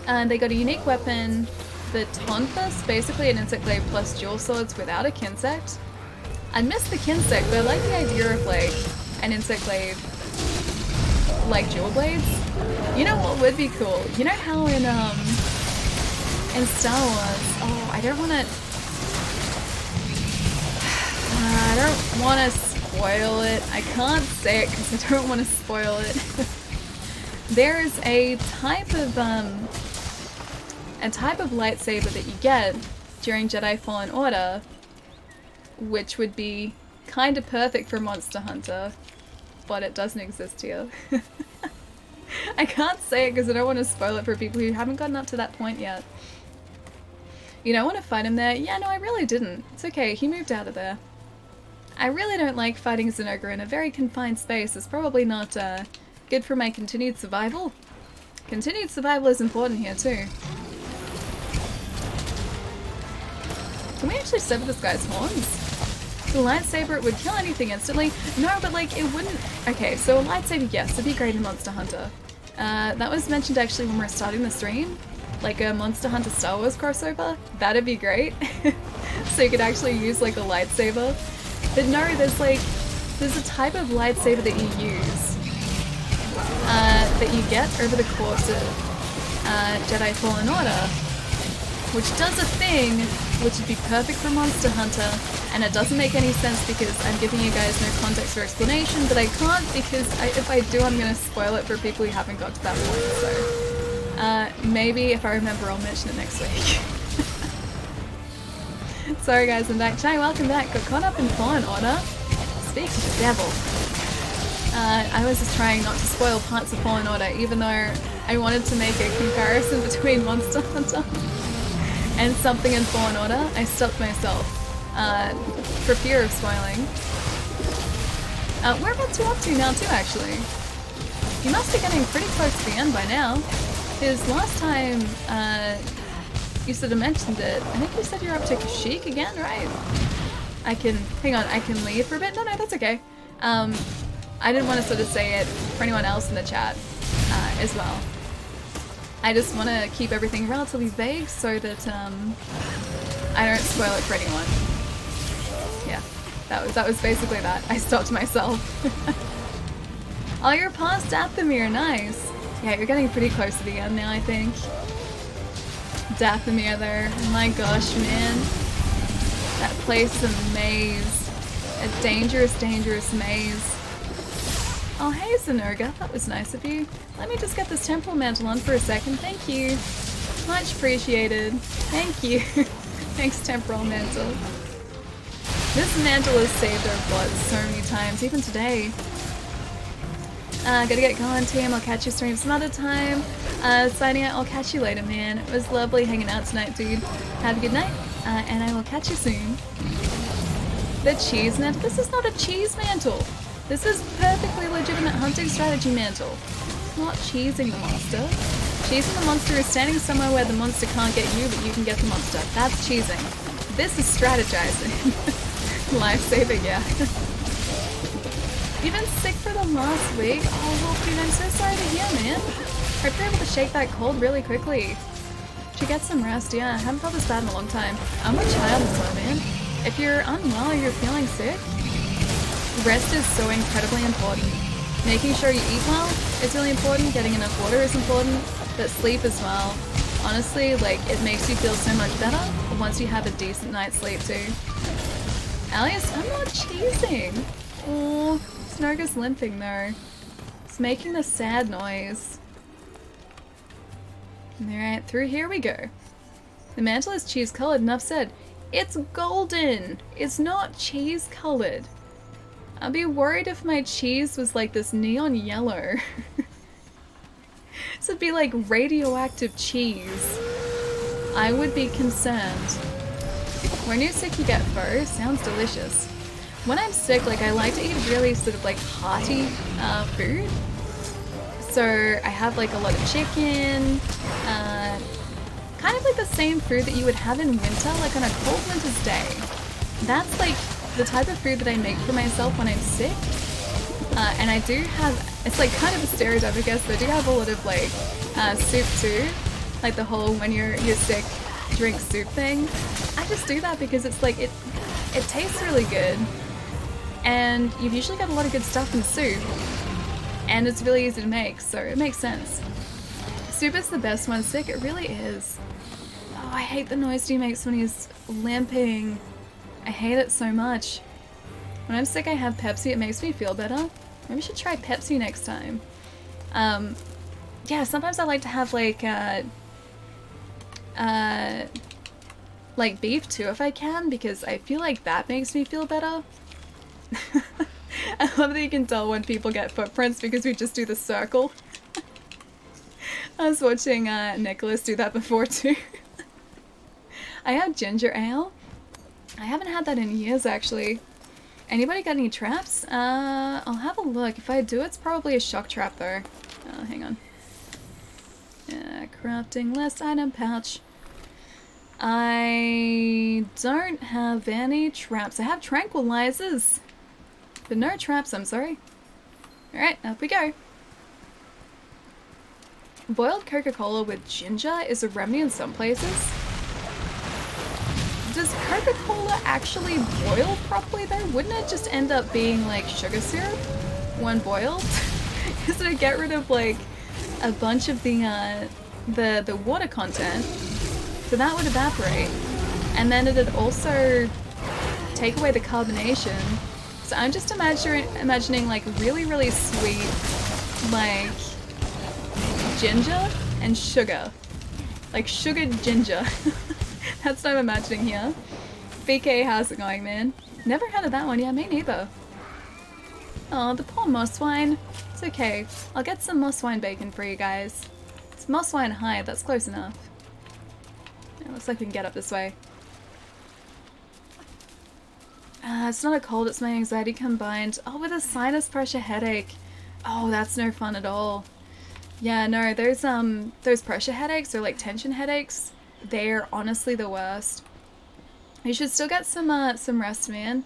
And they got a unique weapon, the Tonfus, basically an insect glaive plus dual swords without a kinsect. I miss the kinsect, but I like the idea of like an insect glaive like dual blades. You know what would be cool? You know how in Star Wars, oh, I don't want to spoil it. I can't say it because I don't want to spoil it. There is a type of lightsaber that you get during Jedi Fallen Order, which would be kind of perfect for Monster Hunter, but it doesn't exist here. I can't say it because I don't want to spoil it for people who haven't gotten up to that point yet. You know, I want to fight him there. Yeah, no, I really didn't. It's okay, he moved out of there. I really don't like fighting Zinogre in a very confined space. It's probably not good for my continued survival. Continued survival is important here too. Can we actually sever this guy's horns? The lightsaber, it would kill anything instantly. No, but like it wouldn't... Okay, so a lightsaber, yes, it'd be great in Monster Hunter. That was mentioned actually when we were starting the stream. Like a Monster Hunter Star Wars crossover. That'd be great. So you could actually use like a lightsaber. But no, there's a type of lightsaber that you use, that you get over the course of Jedi Fallen Order, which does a thing which would be perfect for Monster Hunter, and it doesn't make any sense because I'm giving you guys no context or explanation, but I can't because if I do I'm going to spoil it for people who haven't got to that point, so maybe if I remember I'll mention it next week. Sorry guys, I'm back. Chai, welcome back. Got caught up in Fallen Order. Speak to the devil. I was just trying not to spoil parts of Fallen Order, even though I wanted to make a comparison between Monster Hunter and something in Fallen Order. I stopped myself for fear of spoiling. Whereabouts you up to now too, actually? You must be getting pretty close to the end by now. Because last time you sort of mentioned it, I think you said you're up to Kashyyyk again, right? Hang on, I can leave for a bit? No, that's okay. I didn't want to sort of say it for anyone else in the chat as well. I just want to keep everything relatively vague so that I don't spoil it for anyone. Yeah, that was basically that. I stopped myself. Oh, you're past Dathomir, nice. Yeah, you're getting pretty close to the end now, I think. Dathomir there. My gosh, man. That place is a maze. A dangerous, dangerous maze. Oh, hey, Zinogre. That was nice of you. Let me just get this temporal mantle on for a second. Thank you. Much appreciated. Thank you. Thanks, temporal mantle. This mantle has saved our blood so many times, even today. Gotta get going, team. I'll catch you stream some other time. Signing out. I'll catch you later, man. It was lovely hanging out tonight, dude. Have a good night, and I will catch you soon. The cheese mantle? This is not a cheese mantle. This is perfectly legitimate hunting strategy mantle. It's not cheesing the monster. Cheesing the monster is standing somewhere where the monster can't get you, but you can get the monster. That's cheesing. This is strategizing. Lifesaving, yeah. You've been sick for the last week? Oh, well, dude, I'm so sorry to hear, man. Hope you're able to shake that cold really quickly. Should get some rest, yeah. I haven't felt this bad in a long time. I'm a child as well, man. If you're unwell or you're feeling sick, rest is so incredibly important. Making sure you eat well is really important. Getting enough water is important. But sleep as well. Honestly, like, it makes you feel so much better once you have a decent night's sleep too. Alias, I'm not cheesing. Oh, Snarga's limping though. It's making a sad noise. Alright, through here we go. The mantle is cheese colored, enough said. It's golden. It's not cheese colored. I'd be worried if my cheese was like this neon yellow. This would be like radioactive cheese. I would be concerned. When you're sick, you get fur. Sounds delicious. When I'm sick, like I like to eat really sort of like hearty food. So I have like a lot of chicken, kind of like the same food that you would have in winter, like on a cold winter's day. That's like the type of food that I make for myself when I'm sick. And I do have, it's like kind of a stereotype, I guess, but I do have a lot of like soup too. Like the whole when you're sick, drink soup thing. I just do that because it's like, it tastes really good. And you've usually got a lot of good stuff in soup. And it's really easy to make, so it makes sense. Soup is the best when sick, it really is. Oh, I hate the noise he makes when he's limping. I hate it so much. When I'm sick, I have Pepsi, it makes me feel better. Maybe we should try Pepsi next time. Yeah, sometimes I like to have like beef too if I can, because I feel like that makes me feel better. I love that you can tell when people get footprints because we just do the circle. I was watching Nicholas do that before too. I have ginger ale. I haven't had that in years actually. Anybody got any traps? I'll have a look. If I do, it's probably a shock trap though. Hang on. Crafting list item pouch. I don't have any traps. I have tranquilizers. But no traps, I'm sorry. Alright, up we go. Boiled Coca-Cola with ginger is a remedy in some places. Does Coca-Cola actually boil properly though? Wouldn't it just end up being like sugar syrup when boiled? Because it'd get rid of like a bunch of the water content, so that would evaporate. And then it'd also take away the carbonation. So I'm just imagining like really, really sweet, like ginger and sugar. Like sugared ginger. That's what I'm imagining here. BK, how's it going, man? Never heard of that one. Yeah, me neither. Oh, the poor moss wine. It's okay. I'll get some moss wine bacon for you guys. It's moss wine hide. That's close enough. Yeah, looks like we can get up this way. It's not a cold, it's my anxiety combined. Oh, with a sinus pressure headache. Oh, that's no fun at all. Yeah, no, those pressure headaches or like tension headaches, they're honestly the worst. You should still get some rest, man.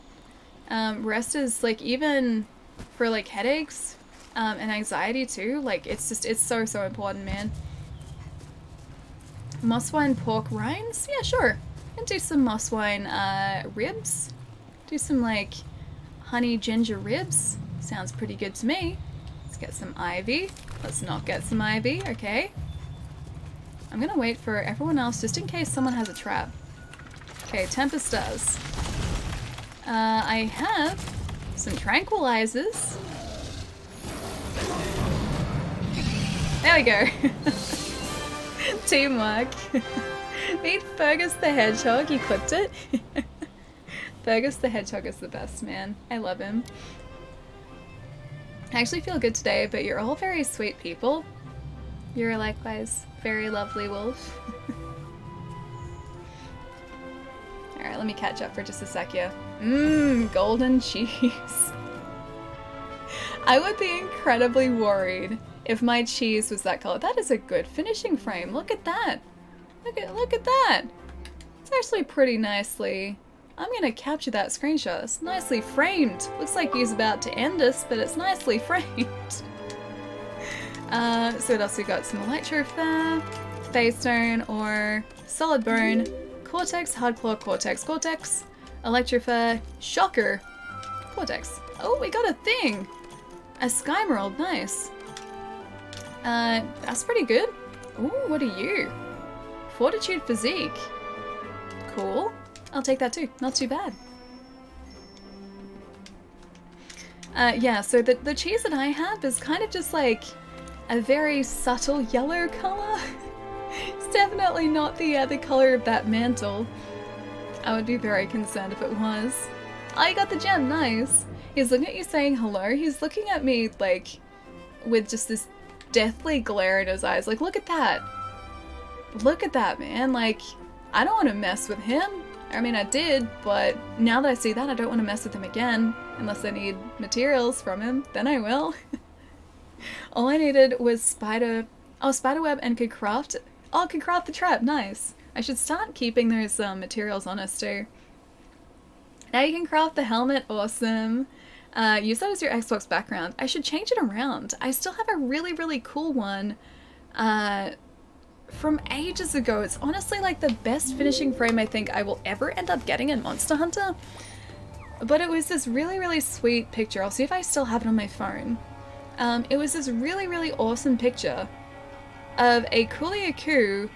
Rest is like, even for like headaches, and anxiety too, like it's so important, man. Moss wine pork rinds? Yeah, sure. And do some moss wine ribs. Do some like honey ginger ribs. Sounds pretty good to me. Let's get some ivy. Let's not get some ivy, okay. I'm gonna wait for everyone else just in case someone has a trap. Okay, Tempest does. I have some tranquilizers. There we go. Teamwork. Meet Fergus the Hedgehog, you clipped it. Fergus the Hedgehog is the best, man. I love him. I actually feel good today, but you're all very sweet people. You're likewise very lovely, Wolf. Alright, let me catch up for just a sec here. Mmm, golden cheese. I would be incredibly worried if my cheese was that color. That is a good finishing frame. Look at that. Look at that. It's actually pretty nicely. I'm gonna capture that screenshot. It's nicely framed. Looks like he's about to end us, but it's nicely framed. So what else we got? Some electro there, phase stone or solid bone, cortex, hardclaw, cortex, electropher, shocker, cortex. Oh, we got a thing! A skymerald, nice. That's pretty good. Ooh, what are you? Fortitude physique. Cool. I'll take that too. Not too bad. Yeah, so the cheese that I have is kind of just like a very subtle yellow color. It's definitely not the color of that mantle. I would be very concerned if it was. Oh, you got the gem, nice. He's looking at you saying hello. He's looking at me like with just this deathly glare in his eyes. Like, look at that. Look at that, man. Like, I don't want to mess with him. I mean, I did, but now that I see that, I don't want to mess with him again. Unless I need materials from him, then I will. All I needed was spiderweb and could craft. Oh, I could craft the trap, nice. I should start keeping those materials on us too. Now you can craft the helmet, awesome. Use that as your Xbox background. I should change it around. I still have a really, really cool one from ages ago. It's honestly like the best finishing frame I think I will ever end up getting in Monster Hunter. But it was this really, really sweet picture. I'll see if I still have it on my phone. It was this really, really awesome picture of a Kuliaku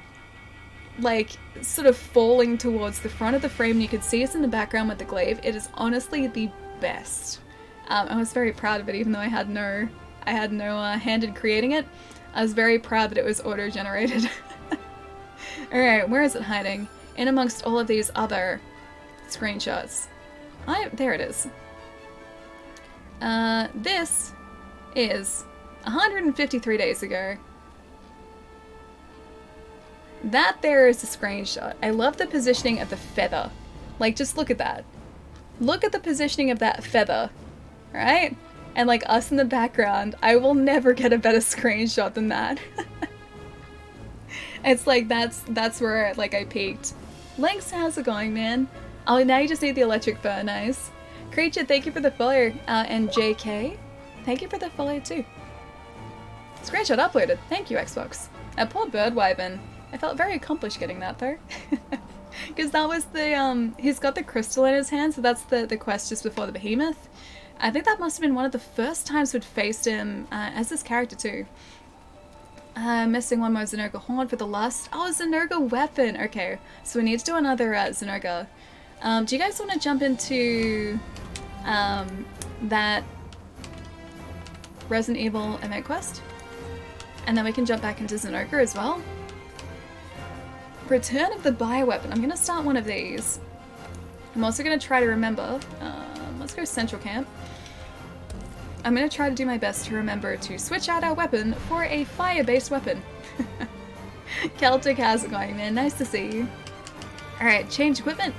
like sort of falling towards the front of the frame, and you could see us in the background with the glaive. It is honestly the best. I was very proud of it, even though I had no hand in creating it. I was very proud that it was auto-generated. Alright, where is it hiding? In amongst all of these other screenshots. There it is. This is 153 days ago. That there is a screenshot. I love the positioning of the feather. Like, just look at that. Look at the positioning of that feather, right? And like us in the background. I will never get a better screenshot than that. It's like, that's where like I peaked. Lynx, how's it going, man? Oh, now you just need the electric burn, nice. Creature, thank you for the follow. And JK, thank you for the follow too. Screenshot uploaded. Thank you, Xbox. Poor bird wyvern. I felt very accomplished getting that though. Because that was the, he's got the crystal in his hand, so that's the quest just before the behemoth. I think that must have been one of the first times we'd faced him as this character too. Missing one more Zenoga horn for the lust. Oh, Zenoga weapon! Okay, so we need to do another Zenoga. Do you guys want to jump into that Resident Evil event quest? And then we can jump back into Zenoga as well. Return of the bioweapon. I'm going to start one of these. I'm also going to try to remember. Let's go Central Camp. I'm going to try to do my best to remember to switch out our weapon for a fire-based weapon. Celtic, how's it going, man? Nice to see you. Alright, change equipment.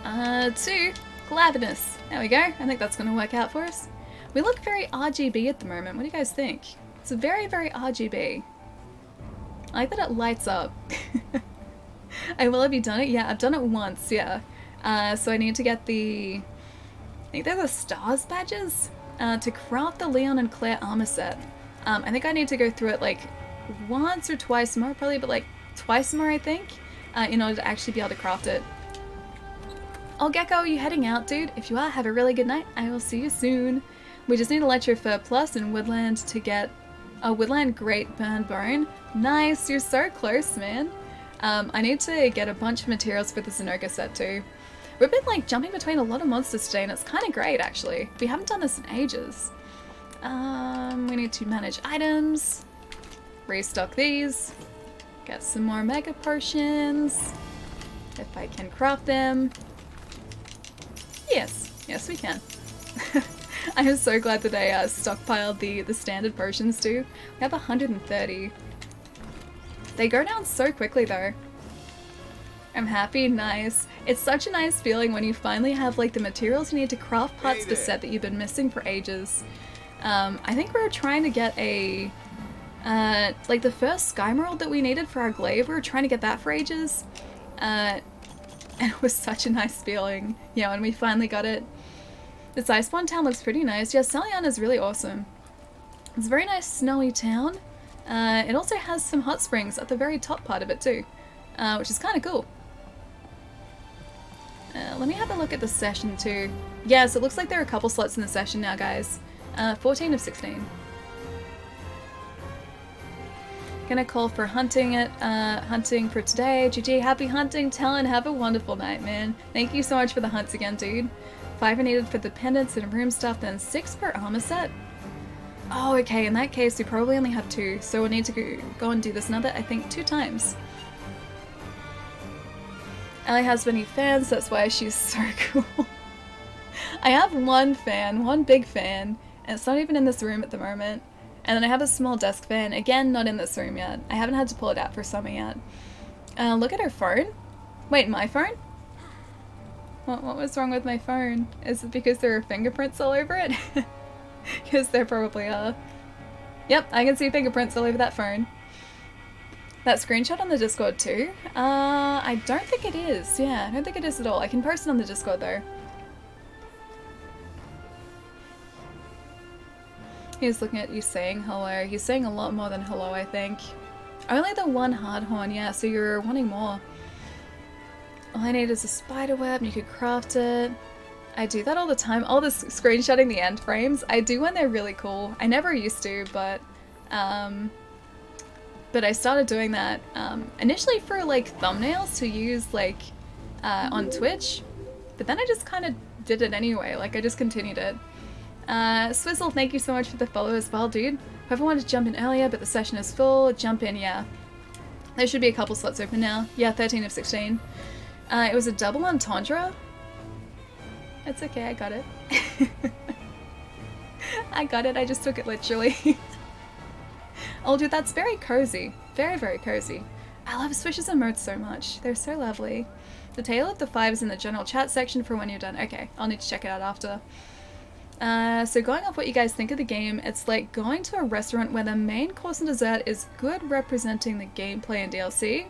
To Gladness. There we go. I think that's going to work out for us. We look very RGB at the moment. What do you guys think? It's very, very RGB. I like that it lights up. Have you done it? Yeah, I've done it once, yeah. So I need to get I think they're the stars badges? To craft the Leon and Claire armor set. I think I need to go through it like once or twice more, probably, but like twice more, I think, in order to actually be able to craft it. Oh, Gecko, are you heading out, dude? If you are, have a really good night. I will see you soon. We just need Electro Fur Plus and Woodland to get a Woodland Great Burn Bone. Nice, you're so close, man. I need to get a bunch of materials for the Zenoga set too. We've been like jumping between a lot of monsters today and it's kind of great actually. We haven't done this in ages. We need to manage items, restock these, get some more mega potions, if I can craft them. Yes we can. I am so glad that I stockpiled the standard potions too. We have 130. They go down so quickly though. I'm happy, nice. It's such a nice feeling when you finally have like the materials you need to craft parts of the set that you've been missing for ages. I think we were trying to get a like the first Skymerald that we needed for our glaive, we were trying to get that for ages. And it was such a nice feeling, yeah, when we finally got it. This Iceborne town looks pretty nice. Yeah, Saliana is really awesome. It's a very nice snowy town. It also has some hot springs at the very top part of it too, which is kind of cool. Let me have a look at the session too. Yes, it looks like there are a couple slots in the session now, guys. 14 of 16. Gonna call for hunting for today. GG, happy hunting, Talon, have a wonderful night, man. Thank you so much for the hunts again, dude. 5 are needed for the pendants and room stuff, then 6 per armor set. Oh, okay, in that case we probably only have 2, so we'll need to go and do this another, I think, 2 times. Ellie has many fans, that's why she's so cool. I have one fan, one big fan, and it's not even in this room at the moment. And then I have a small desk fan, again not in this room yet. I haven't had to pull it out for summer yet. Look at her phone. Wait, my phone? What was wrong with my phone? Is it because there are fingerprints all over it? Because there probably are. Yep, I can see fingerprints all over that phone. That screenshot on the Discord too? I don't think it is. Yeah, I don't think it is at all. I can post it on the Discord though. He's looking at you saying hello. He's saying a lot more than hello, I think. Only the one hard horn, yeah, so you're wanting more. All I need is a spider web and you could craft it. I do that all the time. All this screenshotting the end frames, I do when they're really cool. I never used to, but I started doing that initially for like thumbnails to use like on Twitch, but then I just kind of did it anyway. Like I just continued it. Swizzle, thank you so much for the follow as well, dude. Whoever wanted to jump in earlier, but the session is full, jump in, yeah. There should be a couple slots open now. Yeah, 13 of 16. It was a double entendre. It's okay, I got it. I got it, I just took it literally. Oh dude, that's very cozy. Very, very cozy. I love swishes and modes so much. They're so lovely. The tale of the five is in the general chat section for when you're done. Okay, I'll need to check it out after. So going off what you guys think of the game, it's like going to a restaurant where the main course and dessert is good representing the gameplay and DLC.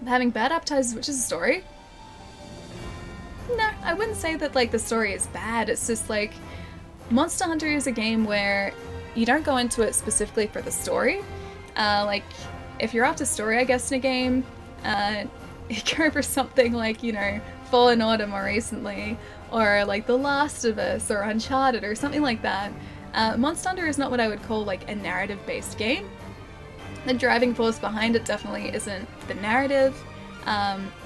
Having bad appetizers, which is a story. No, I wouldn't say that like the story is bad. It's just like Monster Hunter is a game where you don't go into it specifically for the story. Like if you're after story, I guess, in a game, you go for something like, you know, Fallen Order more recently, or like The Last of Us or Uncharted or something like that. Monster Hunter is not what I would call like a narrative-based game. The driving force behind it definitely isn't the narrative.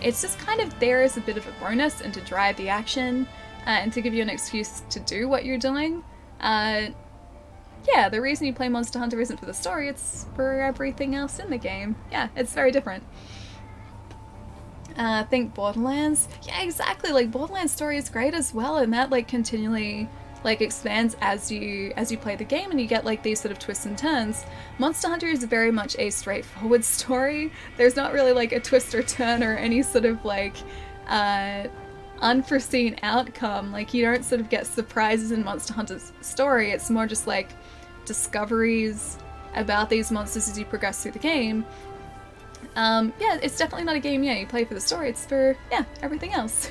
It's just kind of there as a bit of a bonus and to drive the action and to give you an excuse to do what you're doing. Yeah, the reason you play Monster Hunter isn't for the story, it's for everything else in the game. Yeah, it's very different. Think Borderlands. Yeah, exactly. Like Borderlands story is great as well, and that like continually like expands as you play the game, and you get like these sort of twists and turns. Monster Hunter is very much a straightforward story. There's not really like a twist or turn or any sort of like unforeseen outcome. Like you don't sort of get surprises in Monster Hunter's story. It's more just like discoveries about these monsters as you progress through the game. Yeah, it's definitely not a game, yeah, you play for the story, it's for, yeah, everything else.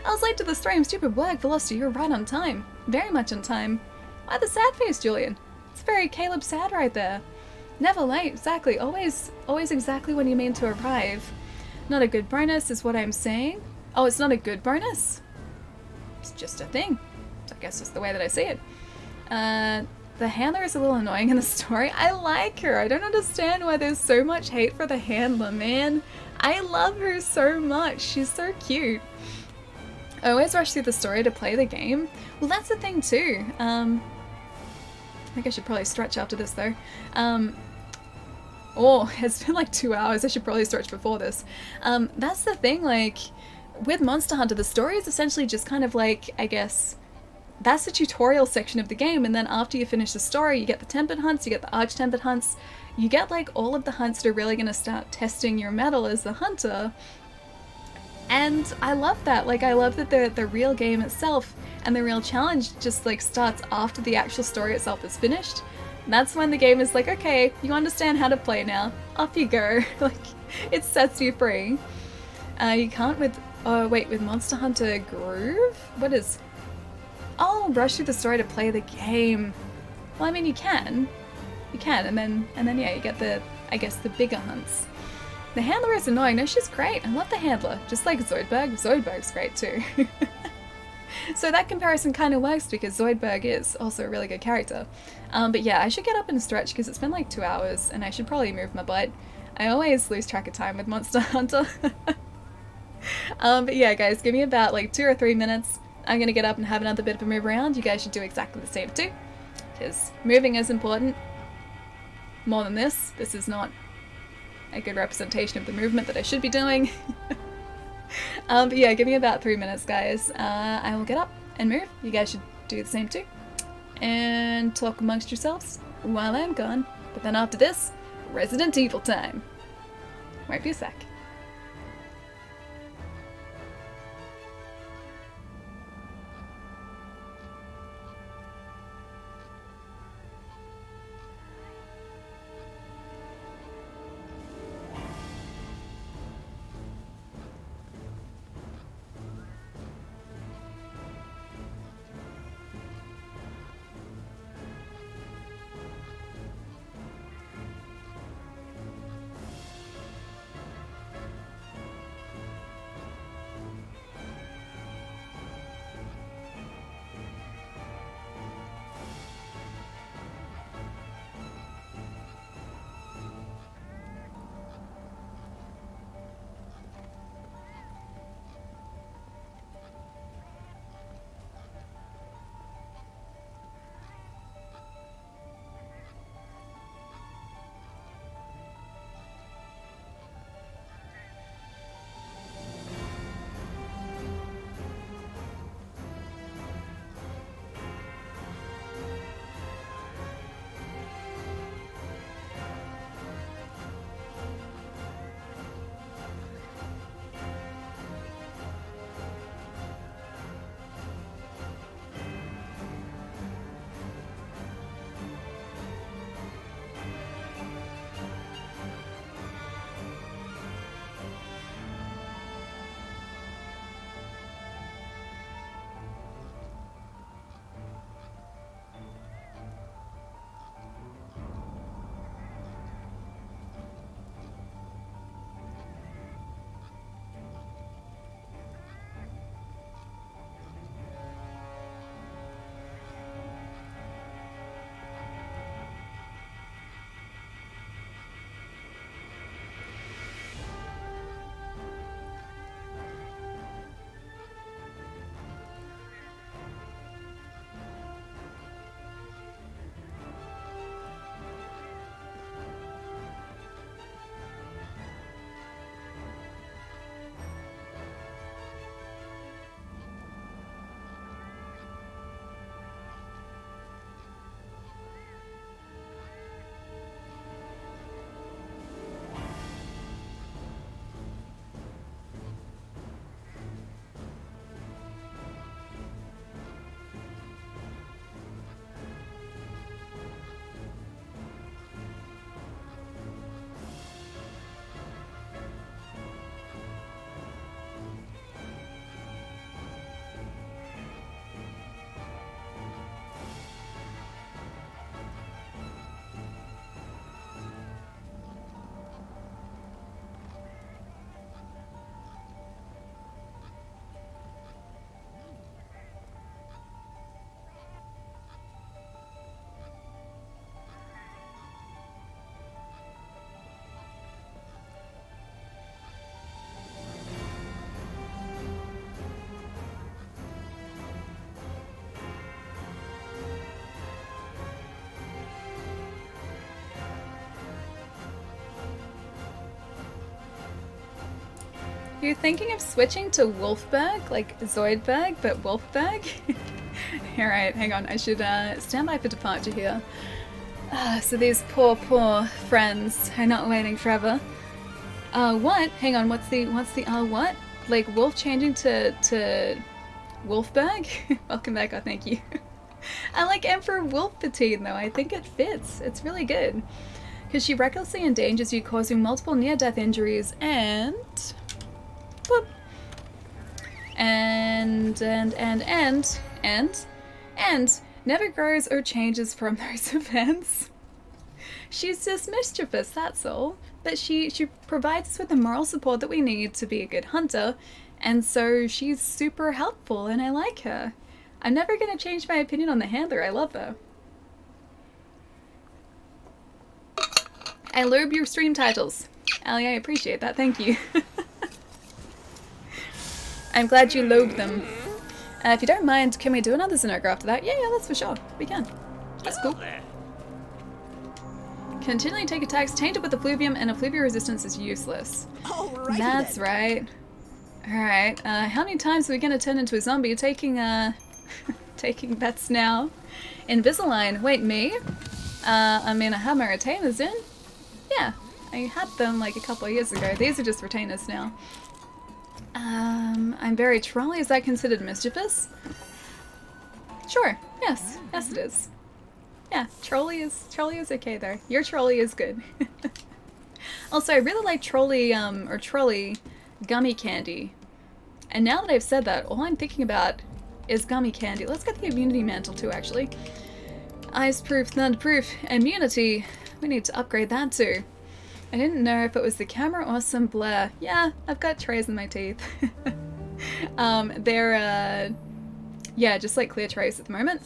I was late to the stream, stupid work, Velocity, you're right on time. Very much on time. Why the sad face, Julian? It's very Caleb sad right there. Never late, exactly, always exactly when you mean to arrive. Not a good bonus is what I'm saying. Oh, it's not a good bonus? It's just a thing. I guess it's the way that I see it. The handler is a little annoying in the story. I like her. I don't understand why there's so much hate for the handler, man. I love her so much. She's so cute. I always rush through the story to play the game. Well, that's the thing too. I think I should probably stretch after this though. Oh, it's been like 2 hours. I should probably stretch before this. That's the thing, like, with Monster Hunter, the story is essentially just kind of like, I guess, that's the tutorial section of the game, and then after you finish the story, you get the tempered hunts, you get the arch-tempered hunts, you get like all of the hunts that are really going to start testing your mettle as the hunter. And I love that. Like, I love that the real game itself and the real challenge just like starts after the actual story itself is finished. And that's when the game is like, okay, you understand how to play now, off you go. Like, it sets you free. You can't with, oh wait, with Monster Hunter Groove? What is... Oh, rush through the story to play the game. Well, I mean, you can, and then yeah, you get the, I guess, the bigger hunts. The handler is annoying. No, she's great. I love the handler, just like Zoidberg. Zoidberg's great too. So that comparison kind of works because Zoidberg is also a really good character. But yeah, I should get up and stretch because it's been like 2 hours, and I should probably move my butt. I always lose track of time with Monster Hunter. But yeah, guys, give me about like 2 or 3 minutes. I'm gonna get up and have another bit of a move around. You guys should do exactly the same too, because moving is important. More than this is not a good representation of the movement that I should be doing. But yeah, give me about 3 minutes, guys. I will get up and move. You guys should do the same too. And talk amongst yourselves while I'm gone. But then after this, Resident Evil time. Won't be a sec. You're thinking of switching to Wolfberg, like Zoidberg, but Wolfberg? Alright, hang on, I should stand by for departure here. So these poor friends are not waiting forever. What? Hang on, what's the, what? Like Wolf changing to Wolfberg? Welcome back, oh thank you. I like Emperor Wolf-Patine though, I think it fits. It's really good. Because she recklessly endangers you, causing multiple near-death injuries and... Boop. And never grows or changes from those events. She's just mischievous, that's all. But she provides us with the moral support that we need to be a good hunter, and so she's super helpful, and I like her. I'm never gonna change my opinion on the handler, I love her. I love your stream titles. Ali, I appreciate that, thank you. I'm glad you lobe them. If you don't mind, can we do another Zinogre after that? Yeah, that's for sure. We can. That's cool. Continually take attacks tainted with effluvium, and effluvia resistance is useless. Alrighty That's then. right. Alright, how many times are we gonna turn into a zombie? Taking, taking bets now. Invisalign. Wait, me? I mean, I have my retainers in. Yeah, I had them like a couple of years ago. These are just retainers now. I'm very trolley. Is that considered mischievous? Sure. Yes. Yes, it is. Yeah, trolley is okay though. Your trolley is good. Also, I really like trolley gummy candy. And now that I've said that, all I'm thinking about is gummy candy. Let's get the immunity mantle too, actually. Ice-proof, thunderproof, immunity. We need to upgrade that too. I didn't know if it was the camera or some blur. Yeah, I've got trays in my teeth. They're, yeah, just like clear trays at the moment.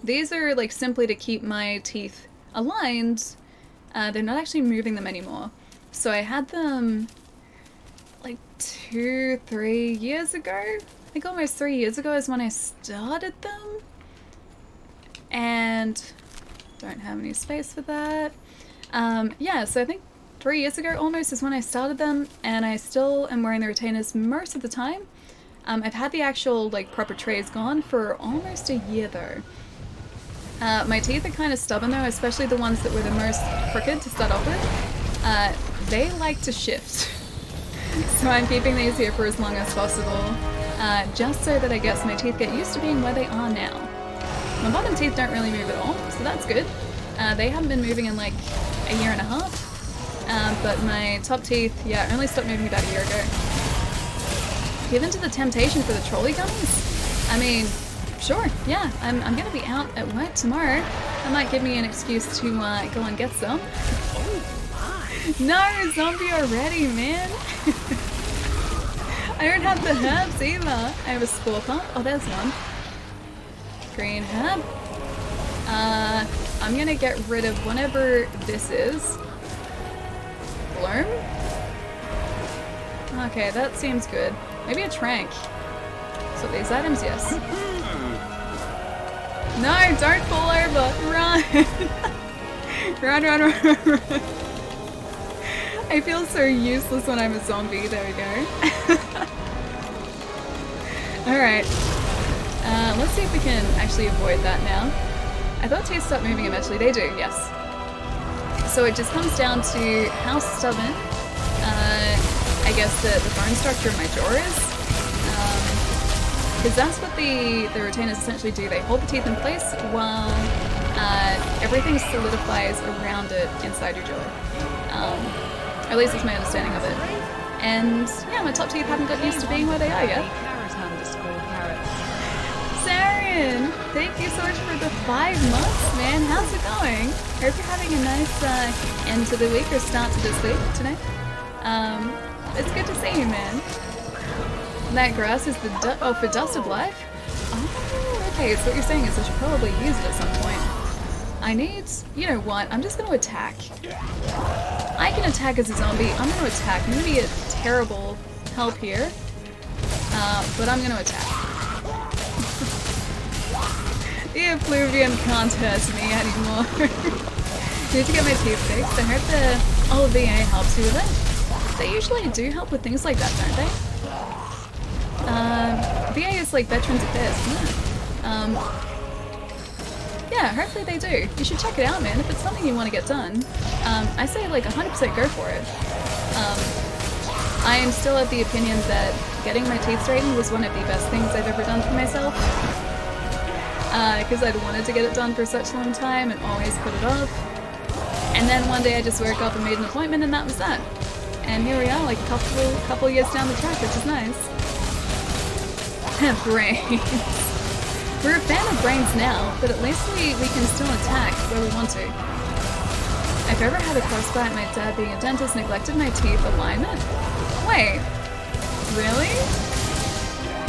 These are like simply to keep my teeth aligned. They're not actually moving them anymore. So I had them like 2-3 years ago. I think almost 3 years ago is when I started them. And don't have any space for that. Yeah, so I think 3 years ago almost is when I started them, and I still am wearing the retainers most of the time. I've had the actual like proper trays gone for almost a year though. My teeth are kind of stubborn though, especially the ones that were the most crooked to start off with. They like to shift. So I'm keeping these here for as long as possible, just so that I guess my teeth get used to being where they are now. My bottom teeth don't really move at all, so that's good. They haven't been moving in like a year and a half, but my top teeth, yeah, only stopped moving about a year ago. Given to the temptation for the trolley gummies? I mean, sure, yeah, I'm gonna be out at work tomorrow. That might give me an excuse to go and get some. No, zombie already, man! I don't have the herbs either. I have a spore pump. Oh, there's one. Green herb. I'm gonna get rid of whatever this is. Bloom? Okay, that seems good. Maybe a trank. So these items, yes. No, don't fall over! Run! Run, run, run, run! I feel so useless when I'm a zombie. There we go. Alright. Let's see if we can actually avoid that now. I thought teeth stopped moving eventually. They do, yes. So it just comes down to how stubborn, I guess, the bone structure of my jaw is. Because that's what the retainers essentially do. They hold the teeth in place while everything solidifies around it inside your jaw. At least that's my understanding of it. And yeah, my top teeth haven't got used to being where they are yet. Sarian, thank you so much for the 5 months, man. How's it going? Hope you're having a nice end to the week or start to this week today. It's good to see you, man. That grass is the for dust of life? Oh, okay, so what you're saying is I should probably use it at some point. I need, you know what, I'm just going to attack. I can attack as a zombie. I'm going to attack. I'm going to be a terrible help here, but I'm going to attack. The effluvium can't hurt me anymore. Need to get my teeth fixed. I heard the VA helps you with it. They usually do help with things like that, don't they? VA is like Veterans Affairs, isn't it? Yeah, hopefully they do. You should check it out, man. If it's something you want to get done, I say like 100% go for it. I am still of the opinion that getting my teeth straightened was one of the best things I've ever done for myself. Because I'd wanted to get it done for such a long time and always put it off. And then one day I just woke up and made an appointment and that was that. And here we are, like a couple years down the track, which is nice. Brains. We're a fan of brains now, but at least we can still attack where we want to. I've ever had a crossbite. My dad, being a dentist, neglected my teeth alignment. Wait, really?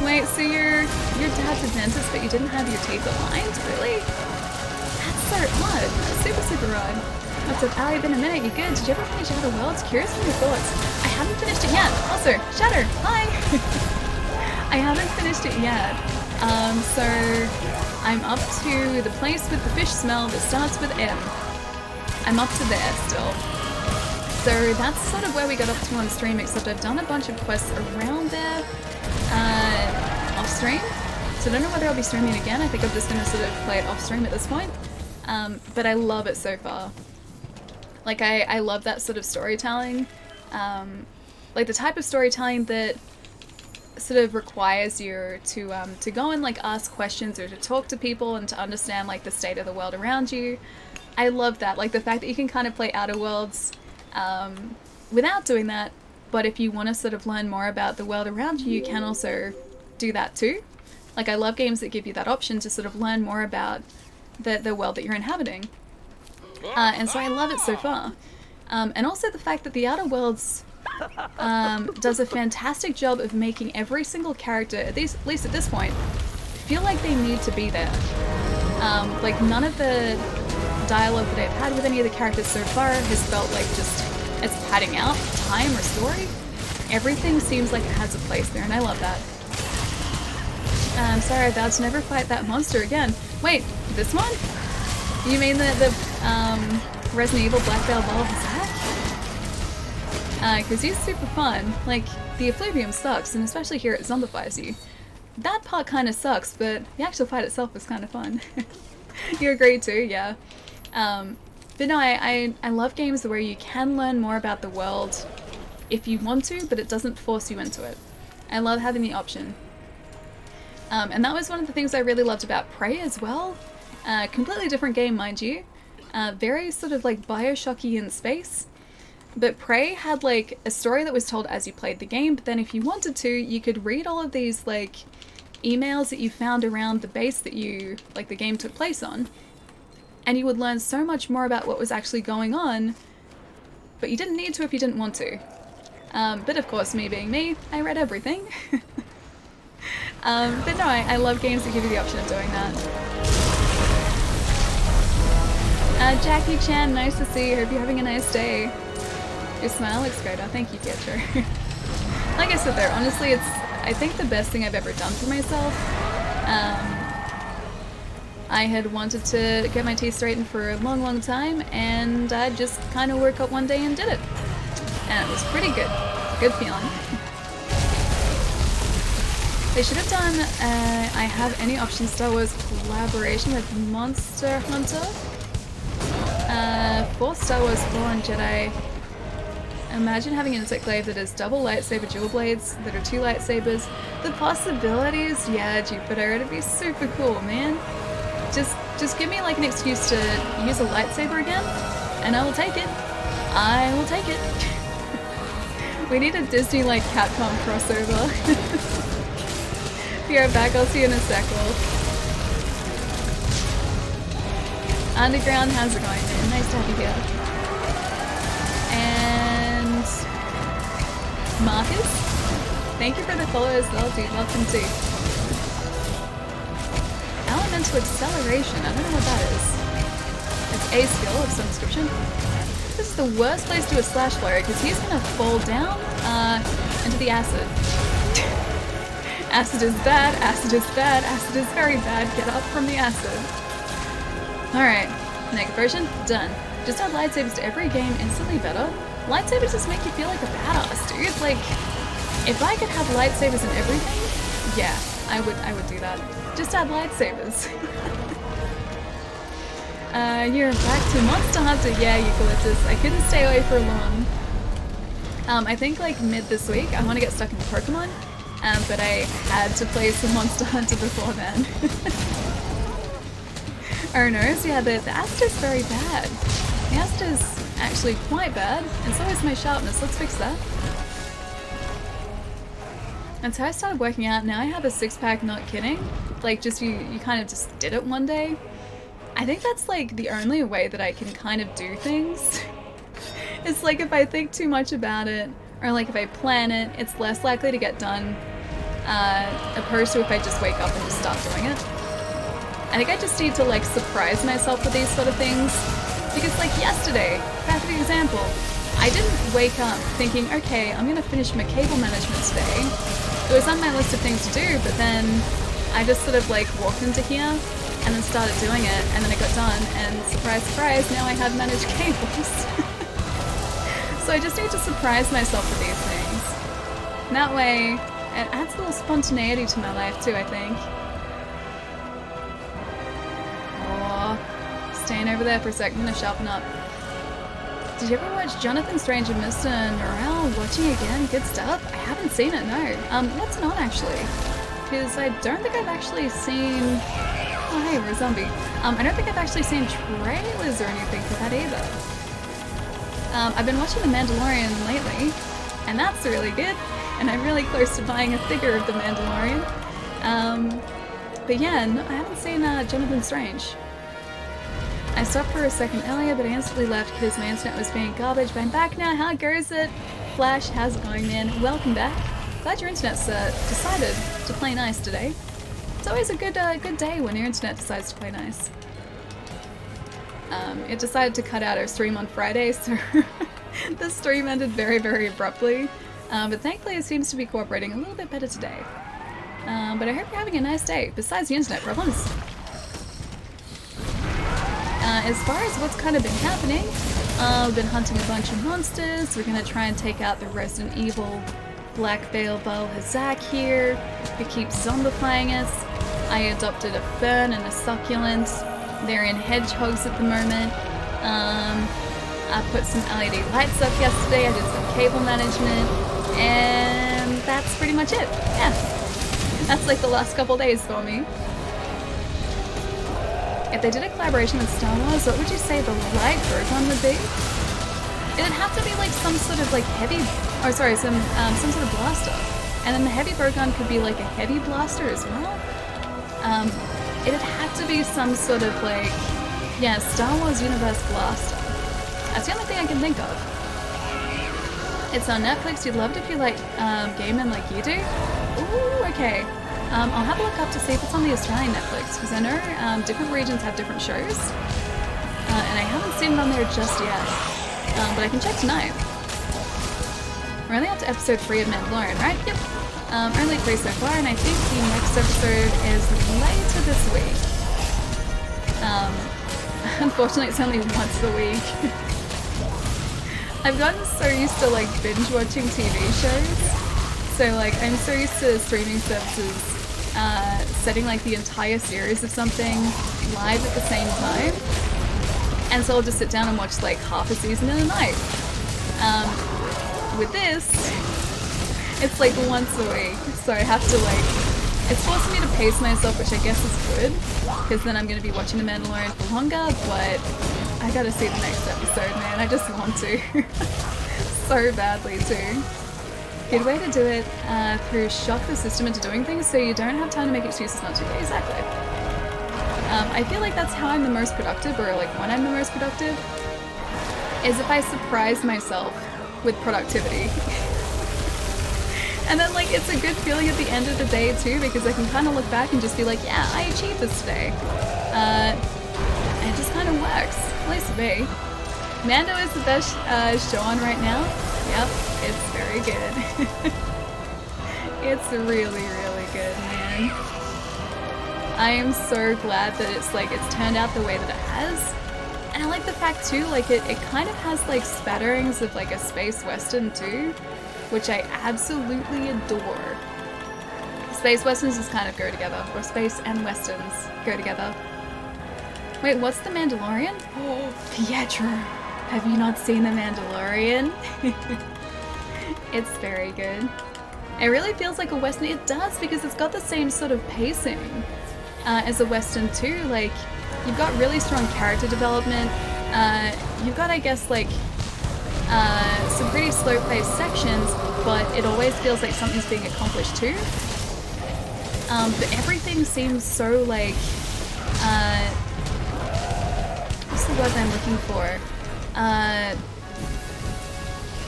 Wait, so your dad's a dentist, but you didn't have your teeth aligned? Really? That's so odd. That's super, super odd. What's up, Allie? Been a minute. You good? Did you ever finish Outer Worlds? Curious on your thoughts. I haven't finished it yet. Also, Shatter, hi! I haven't finished it yet. So I'm up to the place with the fish smell that starts with M. I'm up to there still. So that's sort of where we got up to on stream, except I've done a bunch of quests around there off stream. So I don't know whether I'll be streaming again. I think I'm just going to sort of play it off stream at this point. But I love it so far. Like, I love that sort of storytelling. Like the type of storytelling that sort of requires you to go and like ask questions or to talk to people and to understand like the state of the world around you. I love that. Like the fact that you can kind of play Outer Worlds without doing that, but if you want to sort of learn more about the world around you, you can also do that too. Like I love games that give you that option to sort of learn more about the world that you're inhabiting. And so I love it so far. And also the fact that the Outer Worlds does a fantastic job of making every single character, at least at this point, feel like they need to be there. Like none of the dialogue that I've had with any of the characters so far has felt like just it's padding out time or story. Everything seems like it has a place there, and I love that. Sorry, I vowed to never fight that monster again. Wait, this one? You mean the Resident Evil Black Veil Val Hazak? Because he's super fun. Like, the effluvium sucks, and especially here it zombifies you. That part kind of sucks, but the actual fight itself is kind of fun. You agree too, yeah. But no, I love games where you can learn more about the world if you want to, but it doesn't force you into it. I love having the option. And that was one of the things I really loved about Prey as well. Completely different game, mind you. Very sort of like Bioshocky in space. But Prey had like a story that was told as you played the game, but then if you wanted to, you could read all of these like emails that you found around the base that you, like the game took place on. And you would learn so much more about what was actually going on, but you didn't need to if you didn't want to. But of course, me being me, I read everything. But no, I love games that give you the option of doing that. Jackie Chan, nice to see you. Hope you're having a nice day. Your smile looks great. Oh, thank you, Pietro. Like I said there, honestly, it's, I think, the best thing I've ever done for myself. I had wanted to get my teeth straightened for a long, long time, and I just kind of woke up one day and did it. And it was pretty good. Good feeling. They should have done I Have Any Option Star Wars collaboration with Monster Hunter. For Star Wars Fallen Jedi. Imagine having an Insectglaive that is double lightsaber dual blades that are two lightsabers. The possibilities, yeah, Jupiter, it'd be super cool, man. Just give me like an excuse to use a lightsaber again, and I will take it. I will take it. We need a Disney like Capcom crossover. Be right back, I'll see you in a sec, Wolf. Underground, how's it going, man? Nice to have you here. And Marcus, thank you for the follow as well, dude. Welcome too. Elemental acceleration. I don't know what that is. It's a skill of some description. This is the worst place to do a slash flare because he's gonna fall down into the acid. Acid is bad. Acid is bad. Acid is very bad. Get up from the acid. Alright, next version, done. Just add lightsabers to every game, instantly better. Lightsabers just make you feel like a badass, dude. Like, if I could have lightsabers in everything, yeah, I would do that. Just add lightsabers. You're back to Monster Hunter, yeah, Eucalyptus. I couldn't stay away for long. I think like mid this week, I want to get stuck into Pokemon, but I had to play some Monster Hunter before then. Oh no, so yeah, the acid is very bad. The acid is actually quite bad, and so is my sharpness. Let's fix that. And so I started working out. Now I have a six-pack, not kidding. Like, just you kind of just did it one day. I think that's like the only way that I can kind of do things. It's like if I think too much about it, or like if I plan it, it's less likely to get done, opposed to if I just wake up and just start doing it. I think I just need to like surprise myself with these sort of things. Because like yesterday, perfect example, I didn't wake up thinking, okay, I'm gonna finish my cable management today. It was on my list of things to do, but then I just sort of like walked into here and then started doing it, and then it got done, and surprise, surprise, now I have managed cables. So I just need to surprise myself with these things. And that way, it adds a little spontaneity to my life too, I think. Oh, staying over there for a sec. I'm gonna sharpen up. Did you ever watch Jonathan Strange and Mr. Norrell? Watching again? Good stuff? I haven't seen it, no. What's it on actually? Because I don't think I've actually seen... Oh hey, we're a zombie. I don't think I've actually seen trailers or anything for that either. I've been watching The Mandalorian lately, and that's really good. And I'm really close to buying a figure of The Mandalorian. But yeah, no, I haven't seen Jonathan Strange. I stopped for a second earlier, but I instantly left because my internet was being garbage. But I'm back now. How goes it? Flash, how's it going, man? Welcome back. Glad your internet's decided to play nice today. It's always a good day when your internet decides to play nice. It decided to cut out our stream on Friday, so the stream ended very, very abruptly. But thankfully it seems to be cooperating a little bit better today. But I hope you're having a nice day, besides the internet problems. As far as what's kind of been happening, we've been hunting a bunch of monsters. We're gonna try and take out the Resident Evil Black Veil Val Hazak here, who keeps zombifying us. I adopted a fern and a succulent. They're in hedgehogs at the moment. I put some LED lights up yesterday. I did some cable management, and that's pretty much it. Yeah, that's like the last couple days for me. If they did a collaboration with Star Wars, what would you say the light version would be? It'd have to be like some sort of like heavy, or sorry, some sort of blaster. And then the heavy bowgun could be like a heavy blaster as well. It'd have to be some sort of like, yeah, Star Wars Universe blaster. That's the only thing I can think of. It's on Netflix. You'd love it if you like gaming like you do. Ooh, okay. I'll have a look up to see if it's on the Australian Netflix, because I know different regions have different shows. And I haven't seen it on there just yet. But I can check tonight. We're only up to episode 3 of Mandalorian, right? Yep. Only 3 so far, and I think the next episode is later this week. Unfortunately, it's only once a week. I've gotten so used to like binge watching TV shows. So like, I'm so used to streaming services setting like the entire series of something live at the same time. And so I'll just sit down and watch like half a season in a night. With this, it's like once a week, so I have to like, it's forcing me to pace myself, which I guess is good, because then I'm going to be watching The Mandalorian for longer, but I gotta see the next episode, man. I just want to. So badly too. Good way to do it through shock the system into doing things so you don't have time to make excuses not to. Yeah, exactly. I feel like that's how I'm the most productive, or like when I'm the most productive, is if I surprise myself with productivity. And then like it's a good feeling at the end of the day too, because I can kind of look back and just be like, yeah, I achieved this today. And it just kind of works, at least for me. Mando is the best show on right now. Yep, it's very good. It's really, really good, man. I am so glad that it's turned out the way that it has. And I like the fact too, like it kind of has like spatterings of like a space western too, which I absolutely adore. Space westerns just kind of go together, or space and westerns go together. Wait, what's The Mandalorian? Oh, Pietro, have you not seen The Mandalorian? It's very good. It really feels like a western. It does, because it's got the same sort of pacing as a western too. Like, you've got really strong character development. You've got, I guess, like some pretty slow-paced sections, but it always feels like something's being accomplished too. But everything seems so like what's the word I'm looking for?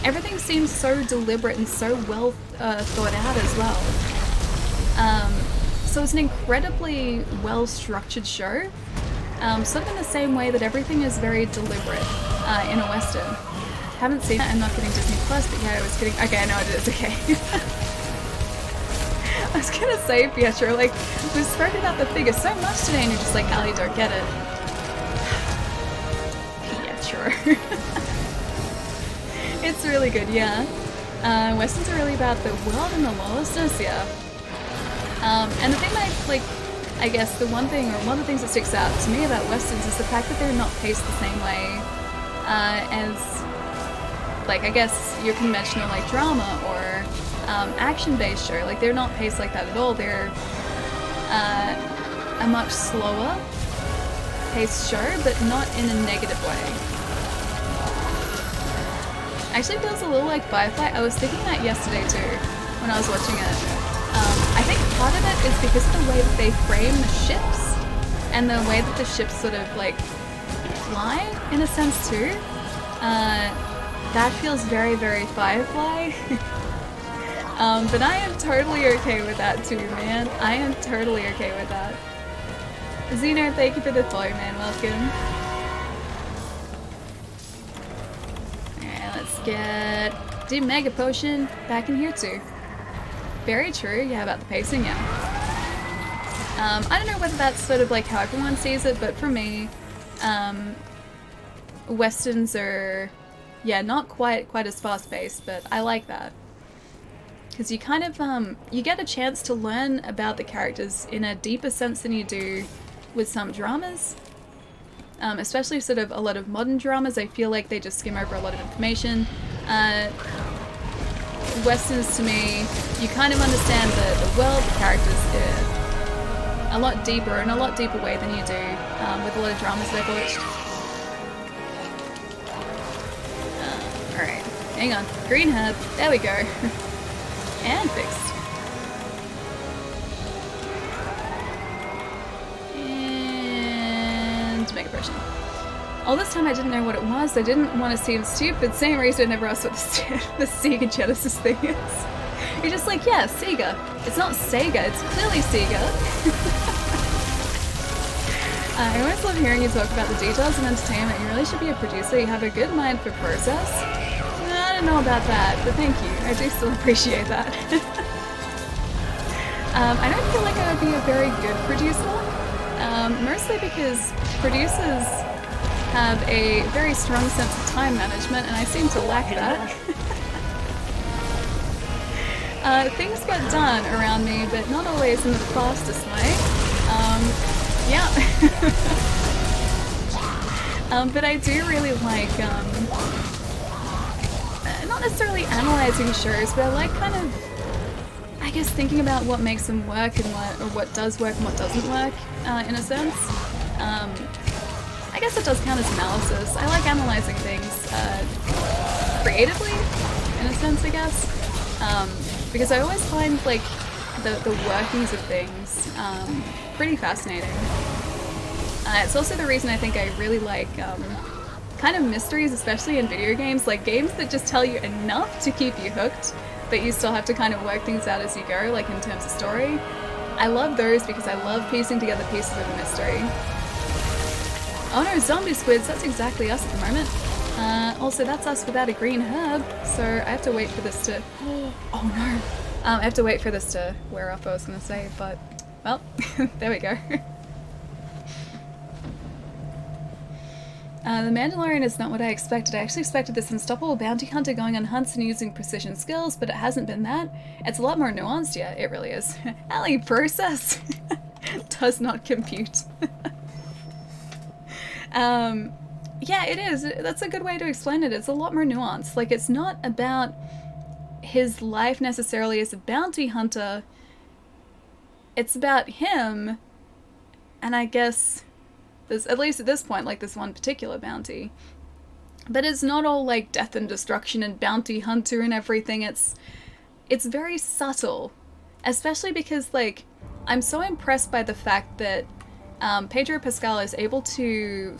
Everything seems so deliberate and so well thought out as well. So it's an incredibly well-structured show, sort of in the same way that everything is very deliberate in a western. Haven't seen it, I'm not getting Disney Plus, but yeah, I was kidding. Okay, I know it is, okay. I was gonna say, Pietro, like, we've spoken about the figure so much today and you're just like, Ali, don't get it. Pietro. It's really good, yeah. Westerns are really about the world and the lawlessness, yeah. And the thing that, like, I guess the one thing, or one of the things that sticks out to me about Westerns is the fact that they're not paced the same way as, like, I guess your conventional, like, drama or action-based show. Like, they're not paced like that at all. They're a much slower paced show, but not in a negative way. Actually feels a little like Firefly. I was thinking that yesterday too, when I was watching it. I think part of it is because of the way that they frame the ships, and the way that the ships sort of like fly, in a sense too. That feels very, very Firefly. But I am totally okay with that too, man. I am totally okay with that. Xeno, thank you for the follow, man. Welcome. Get the Mega Potion back in here too. Very true, yeah, about the pacing, yeah. I don't know whether that's sort of like how everyone sees it, but for me, Westerns are, yeah, not quite as fast-paced, but I like that. Because you kind of, you get a chance to learn about the characters in a deeper sense than you do with some dramas. Especially sort of a lot of modern dramas, I feel like they just skim over a lot of information. Westerns, to me, you kind of understand the world, the characters a lot deeper, in a lot deeper way than you do with a lot of dramas that I've watched. Alright, hang on. Green herb, there we go. And fixed. Mega Potion. All this time I didn't know what it was. I didn't want to seem stupid. Same reason I never asked what the Sega Genesis thing is. You're just like, yeah, Sega. It's not Sega, it's clearly Sega. I always love hearing you talk about the details of entertainment. You really should be a producer. You have a good mind for process. I don't know about that, but thank you. I do still appreciate that. I don't feel like I would be a very good producer. Mostly because producers have a very strong sense of time management, and I seem to lack that. Things get done around me, but not always in the fastest way. Yeah. But I do really like, not necessarily analyzing shows, but I like kind of, I guess, thinking about what makes them work and what does work and what doesn't work, in a sense. I guess it does count as analysis. I like analyzing things creatively, in a sense, I guess. Because I always find, like, the workings of things pretty fascinating. It's also the reason I think I really like kind of mysteries, especially in video games, like games that just tell you enough to keep you hooked, but you still have to kind of work things out as you go, like in terms of story. I love those because I love piecing together pieces of a mystery. Oh no, zombie squids, that's exactly us at the moment. Also, that's us without a green herb, so I have to wait for this to... Oh no! I have to wait for this to wear off, I was going to say, but... Well, there we go. The Mandalorian is not what I expected. I actually expected this unstoppable bounty hunter going on hunts and using precision skills, but it hasn't been that. It's a lot more nuanced, yeah, it really is. Alley process does not compute. Yeah, it is. That's a good way to explain it. It's a lot more nuanced. Like, it's not about his life necessarily as a bounty hunter. It's about him, and I guess... There's, at least at this point, like this one particular bounty. But it's not all like death and destruction and bounty hunter and everything. It's very subtle. Especially because, like, I'm so impressed by the fact that Pedro Pascal is able to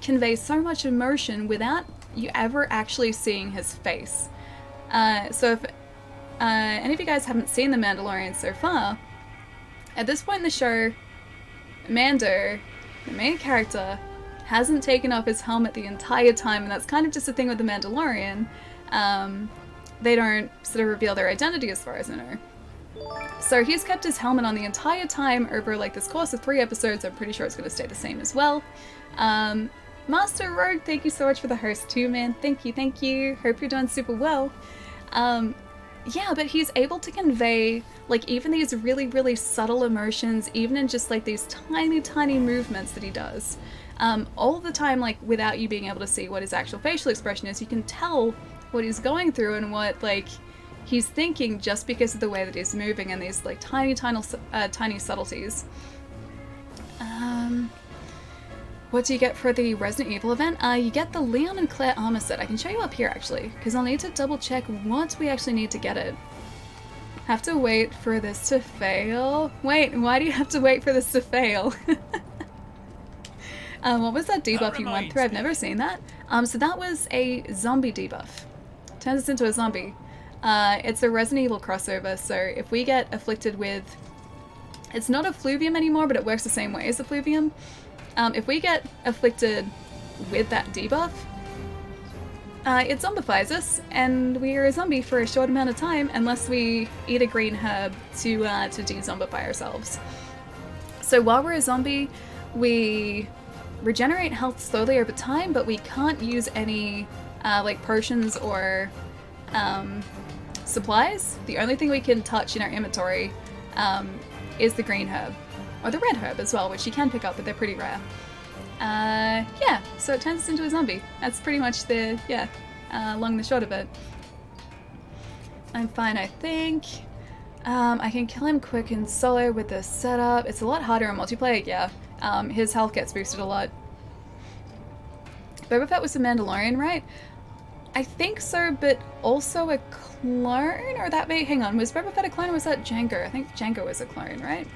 convey so much emotion without you ever actually seeing his face. So if any of you guys haven't seen The Mandalorian so far, at this point in the show, Mando, the main character, hasn't taken off his helmet the entire time, and that's kind of just the thing with The Mandalorian. They don't sort of reveal their identity as far as I know. So he's kept his helmet on the entire time over like this course of 3 episodes. I'm pretty sure it's going to stay the same as well. Master Rogue, thank you so much for the host too, man. Thank you, thank you. Hope you're doing super well. Yeah, but he's able to convey, like, even these really, really subtle emotions, even in just, like, these tiny, tiny movements that he does. All the time, like, without you being able to see what his actual facial expression is, you can tell what he's going through and what, like, he's thinking just because of the way that he's moving and these, like, tiny, tiny subtleties. What do you get for the Resident Evil event? You get the Leon and Claire armor set. I can show you up here, actually, because I'll need to double check what we actually need to get it. Have to wait for this to fail? Wait, why do you have to wait for this to fail? What was that debuff you went through? I've never seen that. So that was a zombie debuff. Turns us into a zombie. It's a Resident Evil crossover, so if we get afflicted with... It's not a fluvium anymore, but it works the same way as a fluvium. If we get afflicted with that debuff, it zombifies us, and we are a zombie for a short amount of time unless we eat a green herb to de-zombify ourselves. So while we're a zombie, we regenerate health slowly over time, but we can't use any like potions or supplies. The only thing we can touch in our inventory is the green herb. Or the red herb as well, which you can pick up, but they're pretty rare. Yeah, so it turns us into a zombie. That's pretty much the, yeah, long and the short of it. I'm fine, I think. I can kill him quick in solo with the setup. It's a lot harder in multiplayer, yeah. His health gets boosted a lot. Boba Fett was a Mandalorian, right? I think so, but also a clone? Or that may, hang on, was Boba Fett a clone or was that Jango? I think Jango was a clone, right?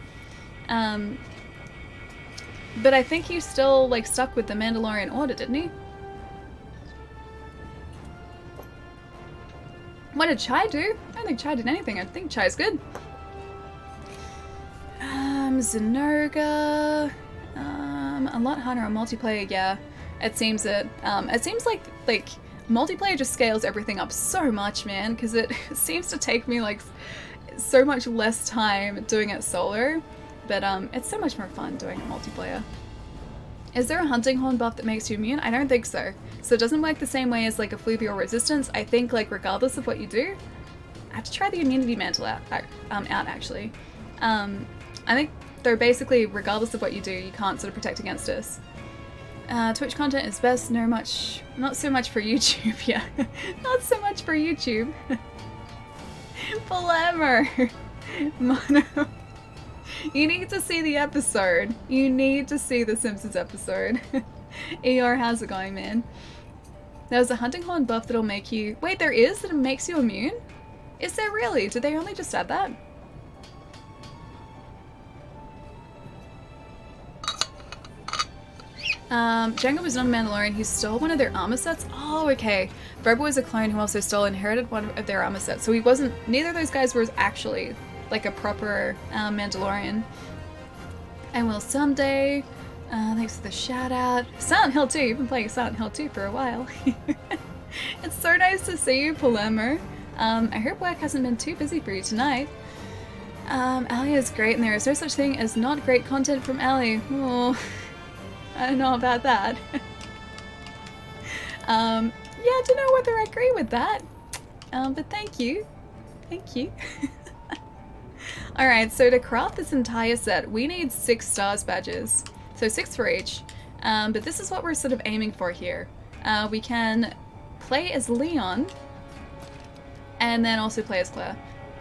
But I think he still, like, stuck with the Mandalorian Order, didn't he? What did Chai do? I don't think Chai did anything. I think Chai's good. Zenoga. A lot harder on multiplayer, yeah. It seems like multiplayer just scales everything up so much, man, because it seems to take me, like, so much less time doing it solo. But it's so much more fun doing it multiplayer. Is there a hunting horn buff that makes you immune? I don't think so. So it doesn't work the same way as like a fluvial resistance. I think like regardless of what you do, I have to try the immunity mantle out actually. I think though basically regardless of what you do, you can't sort of protect against this. Twitch content is best, not so much for YouTube, yeah. Not so much for YouTube. Polymer! Mono. You need to see the episode. You need to see the Simpsons episode. ER, how's it going, man? There's a hunting horn buff that'll make you... Wait, there is? That it makes you immune? Is there really? Did they only just add that? Jango was not a Mandalorian. He stole one of their armor sets? Oh, okay. Boba was a clone who also inherited one of their armor sets. So he wasn't... Neither of those guys was actually... like a proper Mandalorian. And will someday. Thanks for the shout out. Silent Hill 2, you've been playing Silent Hill 2 for a while. It's so nice to see you, Polemer. I hope work hasn't been too busy for you tonight. Allie is great and there is no such thing as not great content from Allie. Oh, I don't know about that. Yeah, I don't know whether I agree with that. But thank you. Thank you. Alright, so to craft this entire set, we need 6 stars badges. So 6 for each. But this is what we're sort of aiming for here. We can play as Leon, and then also play as Claire.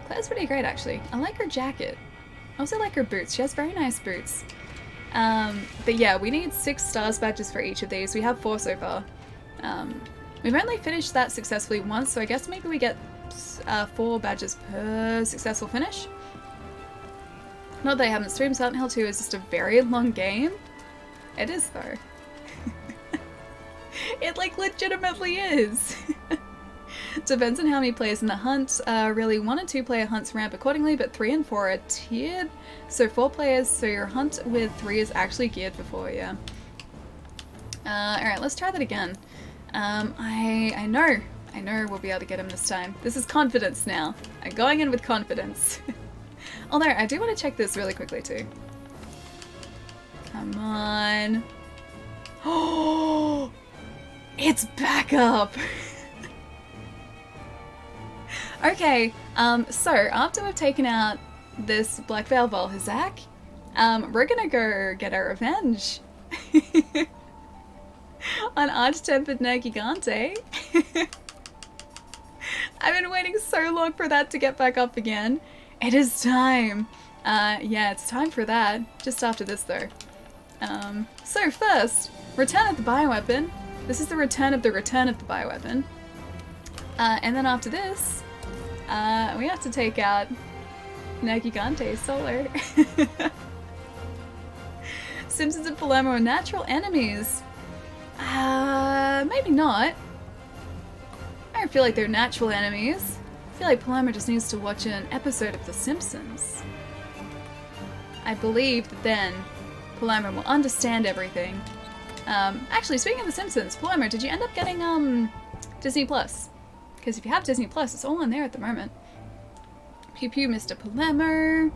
Claire's pretty great, actually. I like her jacket. I also like her boots. She has very nice boots. But yeah, we need 6 stars badges for each of these. We have 4 so far. We've only finished that successfully once, so I guess maybe we get 4 badges per successful finish. Not that I haven't streamed. Silent Hill 2 is just a very long game. It is, though. It, like, legitimately is. Depends on how many players in the hunt. Really, 1 and 2 player hunts ramp accordingly, but 3 and 4 are tiered. So 4 players, so your hunt with 3 is actually geared for 4, yeah. Alright, let's try that again. I know we'll be able to get him this time. This is confidence now. I'm going in with confidence. Although, I do want to check this really quickly too. Come on. Oh! It's back up! Okay, so after we've taken out this Black Val Hazak, we're gonna go get our revenge on Arch-Tempered Nergigante. I've been waiting so long for that to get back up again. It is time. Yeah, it's time for that. Just after this though. So first, return of the bioweapon. This is the return of the bioweapon. And then after this, we have to take out Nergigante solo. Simpsons and Palermo are natural enemies. Maybe not. I don't feel like they're natural enemies. I feel like Palermo just needs to watch an episode of The Simpsons. I believe that then Palermo will understand everything. Actually, speaking of The Simpsons, Palermo, did you end up getting Disney Plus? Because if you have Disney Plus, it's all in there at the moment. Pew pew, Mr. Palermo.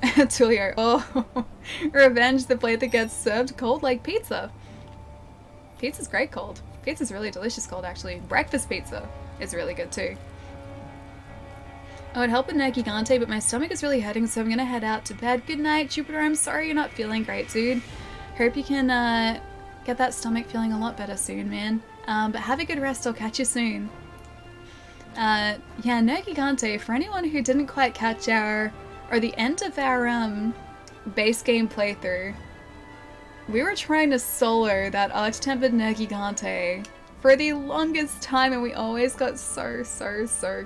Tulio, oh, revenge, the plate that gets served cold like pizza. Pizza's great cold. Pizza's really delicious cold, actually. Breakfast pizza is really good too. I would help with Nergigante, but my stomach is really hurting, so I'm gonna head out to bed. Good night, Jupiter. I'm sorry you're not feeling great, dude. Hope you can get that stomach feeling a lot better soon, man. But have a good rest. I'll catch you soon. Yeah, Nergigante, for anyone who didn't quite catch the end of our base game playthrough, we were trying to solo that Arch-Tempered Nergigante for the longest time, and we always got so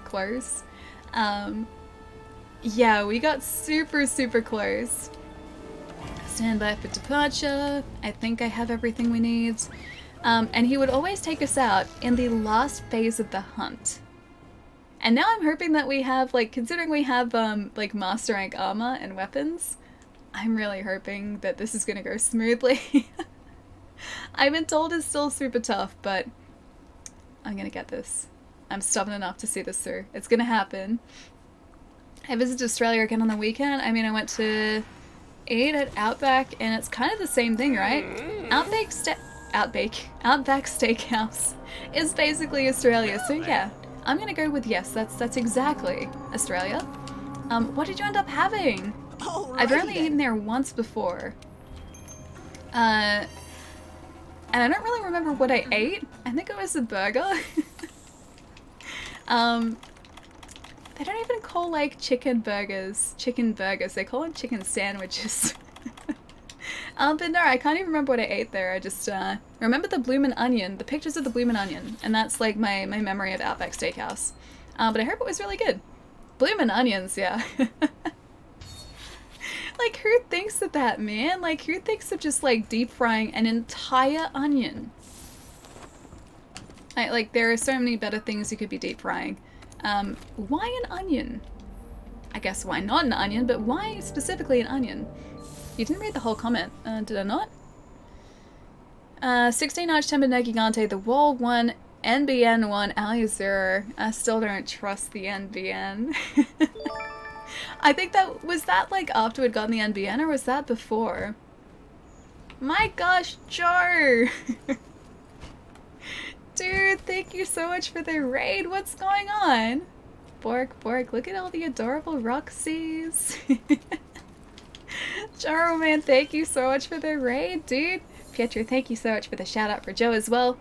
close. Yeah, we got super close. Stand by for departure. I think I have everything we need. And he would always take us out in the last phase of the hunt. And now I'm hoping that we have, like, considering we have, like, master rank armor and weapons, I'm really hoping that this is gonna go smoothly. I've been told it's still super tough, but I'm gonna get this. I'm stubborn enough to see this through. It's gonna happen. I visited Australia again on the weekend. I mean, I went to eat at Outback, and it's kind of the same thing, right? Outback Steakhouse is basically Australia, so yeah. I'm gonna go with yes, that's exactly Australia. What did you end up having? I've only eaten there once before. And I don't really remember what I ate. I think it was a burger. They don't even call, like, chicken burgers. They call them chicken sandwiches. But no, I can't even remember what I ate there. I just remember the bloomin' onion, the pictures of the bloomin' onion, and that's like my memory of Outback Steakhouse. But I heard it was really good. Bloomin' onions, yeah. Like, who thinks of that, man? Like, who thinks of just, like, deep frying an entire onion? Like, there are so many better things you could be deep frying. Why an onion? I guess why not an onion, but why specifically an onion? You didn't read the whole comment, did I not? 16 Arch-Tempered Nergigante, the Wall 1, NBN 1, Ali 0. I still don't trust the NBN. I think was that like after we'd gotten the NBN, or was that before? My gosh, Joe! Dude, thank you so much for the raid. What's going on? Bork, look at all the adorable Roxys. Jaro, man, thank you so much for the raid, dude. Pietro, thank you so much for the shout out for Joe as well.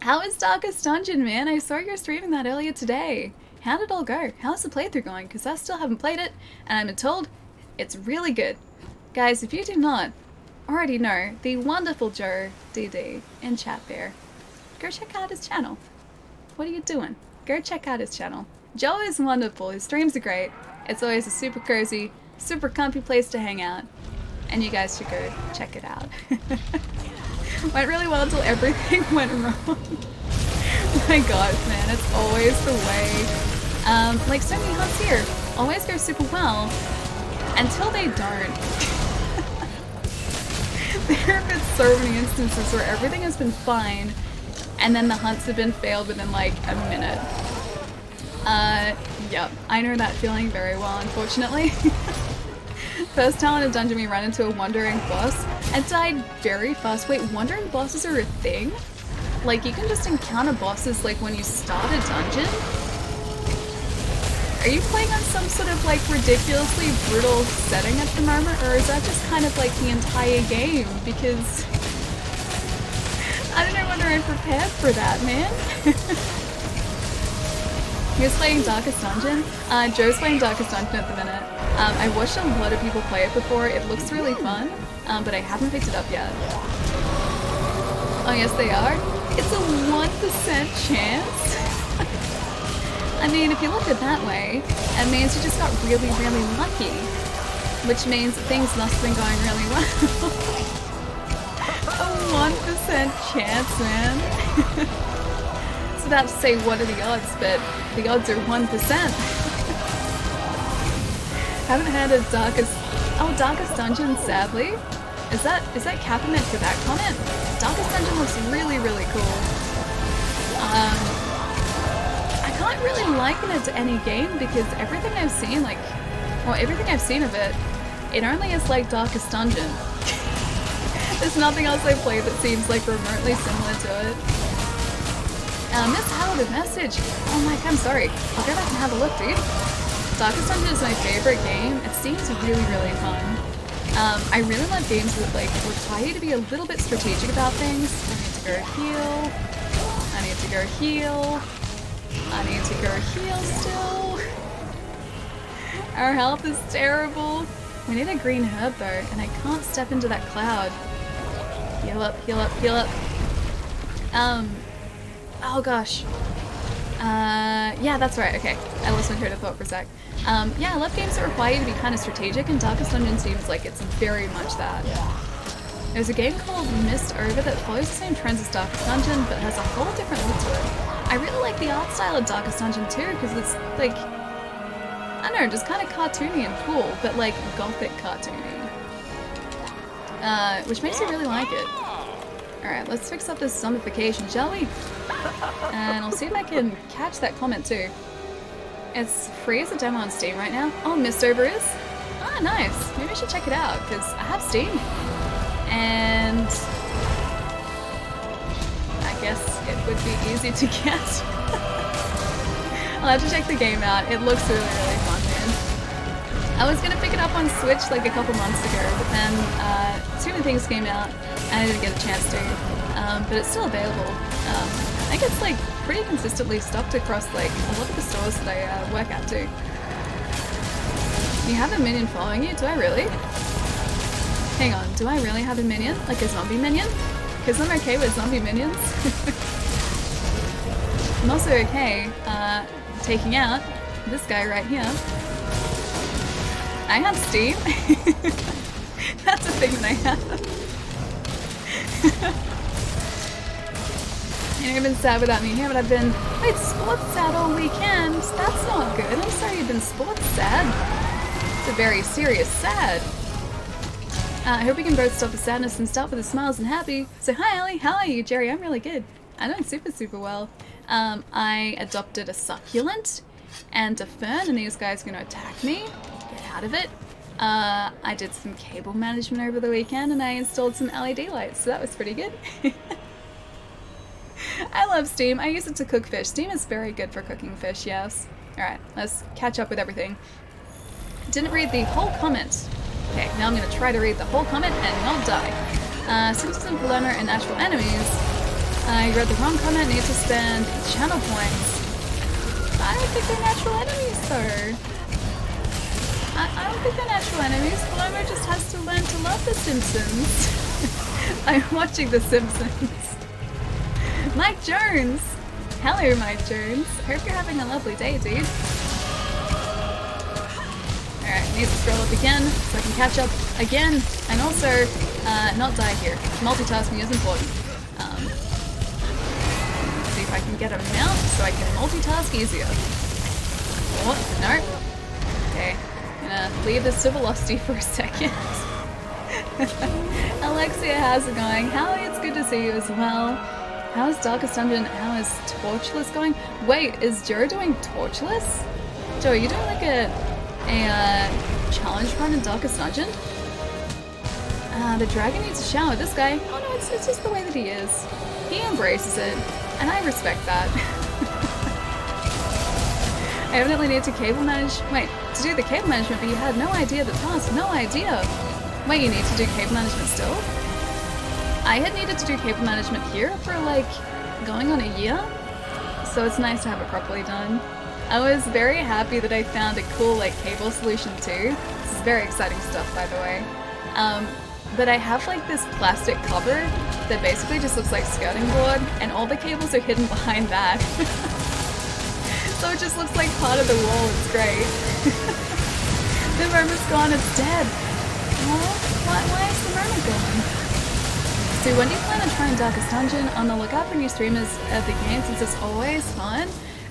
How is Darkest Dungeon, man? I saw you were streaming that earlier today. How did it all go? How's the playthrough going? Because I still haven't played it, and I've been told it's really good. Guys, if you do not already know the wonderful Joe DD in chat there, go check out his channel. What are you doing? Go check out his channel. Joe is wonderful. His streams are great. It's always a super cozy, super comfy place to hang out, and you guys should go check it out. Went really well until everything went wrong. My gosh, man, it's always the way. Like so many hunts here, always go super well until they don't. There have been so many instances where everything has been fine, and then the hunts have been failed within like a minute. Yep, I know that feeling very well, unfortunately. First time in a dungeon we ran into a wandering boss and died very fast. Wait, wandering bosses are a thing? like you can just encounter bosses like when you start a dungeon. Are you playing on some sort of like ridiculously brutal setting at the moment, or is that just kind of like the entire game? Because I don't know whether I'm prepared for that, man. Who's playing Darkest Dungeon? Joe's playing Darkest Dungeon at the minute. I watched a lot of people play it before. It looks really fun, but I haven't picked it up yet. Oh yes, they are. It's a 1% chance. I mean, if you look at it that way, it means you just got really, really lucky. Which means that things must have been going really well. A 1% chance, man. I was about to say what are the odds, but the odds are 1%. Haven't heard of Darkest Dungeon, sadly. Is that Capperment for that comment? Darkest Dungeon looks really, really cool. I can't really liken it to any game because everything I've seen, everything I've seen of it, it only is like Darkest Dungeon. There's nothing else I've played that seems like remotely similar to it. Miss Howard, a message. Oh my god, I'm sorry. I'll go back and have a look, dude. Darkest Dungeon is my favorite game. It seems really, really fun. I really love games that like require you to be a little bit strategic about things. I need to go heal. I need to go heal. I need to go heal still. Our health is terrible. We need a green herb though, and I can't step into that cloud. Heal up, heal up, heal up. Oh gosh. Yeah, that's right, okay. I lost my train of thought for a sec. Yeah, I love games that require you to be kind of strategic, and Darkest Dungeon seems like it's very much that. There's a game called Mist Over that follows the same trends as Darkest Dungeon, but has a whole different look to it. I really like the art style of Darkest Dungeon too, because it's like, I don't know, just kind of cartoony and cool, but like gothic cartoony. Which makes me really like it. Alright, let's fix up this zombification, shall we? And I'll see if I can catch that comment too. It's free as a demo on Steam right now. Oh, Mistover is? Ah, nice. Maybe I should check it out, because I have Steam. And I guess it would be easy to get. I'll have to check the game out. It looks really, really fun, man. I was going to pick it up on Switch like a couple months ago, but then too many things came out and I didn't get a chance to. But it's still available. I think it's like pretty consistently stocked across like a lot of the stores that I work at too. You have a minion following you? Do I really? Hang on, do I really have a minion? Like a zombie minion? Because I'm okay with zombie minions. I'm also okay taking out this guy right here. I have Steam. That's a thing that I have. You've been sad without me here, but I've been sports sad all weekend. That's not good. I'm sorry you've been sports sad. It's a very serious sad. I hope we can both stop the sadness and start with the smiles and happy. So hi Ellie, how are you? Jerry, I'm really good. I'm doing super, super well. I adopted a succulent and a fern, and these guys are going to attack me. Get out of it. I did some cable management over the weekend, and I installed some LED lights, so that was pretty good. I love Steam. I use it to cook fish. Steam is very good for cooking fish, yes. Alright, let's catch up with everything. Didn't read the whole comment. Okay, now I'm going to try to read the whole comment and not die. Simpsons and Palermo are natural enemies. I read the wrong comment, need to spend channel points. I don't think they're natural enemies, though. I don't think they're natural enemies. Palermo just has to learn to love The Simpsons. I'm watching The Simpsons. Mike Jones! Hello, Mike Jones. Hope you're having a lovely day, dude. Alright, need to scroll up again so I can catch up again, and also not die here. Multitasking is important. See if I can get a mount so I can multitask easier. What? No? Okay, I'm gonna leave this to velocity for a second. Alexia, how's it going? Hallie, it's good to see you as well. How is Darkest Dungeon? How is Torchless going? Wait, is Joe doing Torchless? Joe, are you doing like a challenge run in Darkest Dungeon? The dragon needs a shower. This guy, oh no, it's just the way that he is. He embraces it, and I respect that. I evidently need to cable manage. Wait, to do the cable management, but you had no idea the task. No idea. Wait, you need to do cable management still? I had needed to do cable management here for like going on a year, so it's nice to have it properly done. I was very happy that I found a cool like cable solution too. This is very exciting stuff, by the way. But I have like this plastic cover that basically just looks like skirting board, and all the cables are hidden behind that. So it just looks like part of the wall. It's great. The mermaid's gone. It's dead. Oh, why is the mermaid gone? So when do you plan on trying Darkest Dungeon? On the lookout for new streamers of the game since it's always fun.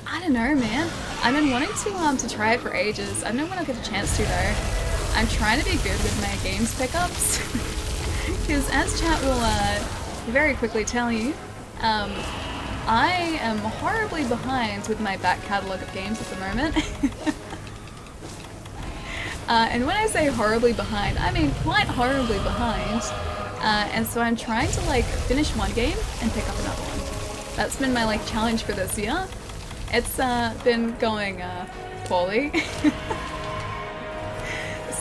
I don't know, man. I've been wanting to try it for ages. I don't know when I'll get a chance to though. I'm trying to be good with my games pickups. Because as chat will very quickly tell you, I am horribly behind with my back catalogue of games at the moment. And when I say horribly behind, I mean quite horribly behind. And so I'm trying to like finish one game and pick up another one. That's been my like challenge for this year. It's been going poorly.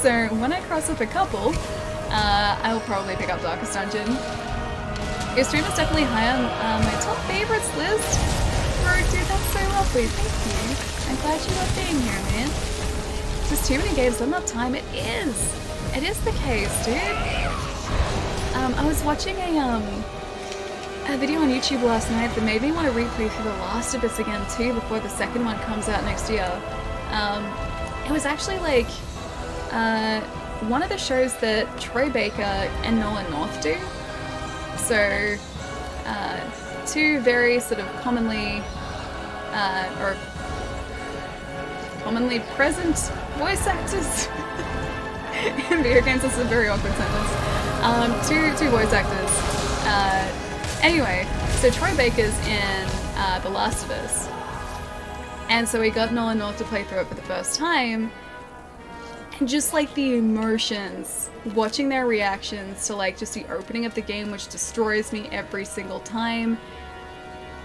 So when I cross up a couple, I'll probably pick up Darkest Dungeon. Your stream is definitely high on my top favorites list. Bro, dude, that's so lovely. Thank you. I'm glad you love being here, man. Just too many games, not enough time. It is. It is the case, dude. I was watching a video on YouTube last night that made me want to replay through The Last of Us again too before the second one comes out next year. It was actually like one of the shows that Troy Baker and Nolan North do. So, two very sort of commonly present voice actors in video games. This is a very awkward sentence. Two voice actors. Anyway, so Troy Baker's in The Last of Us, and so we got Nolan North to play through it for the first time. And just like the emotions, watching their reactions to like just the opening of the game, which destroys me every single time,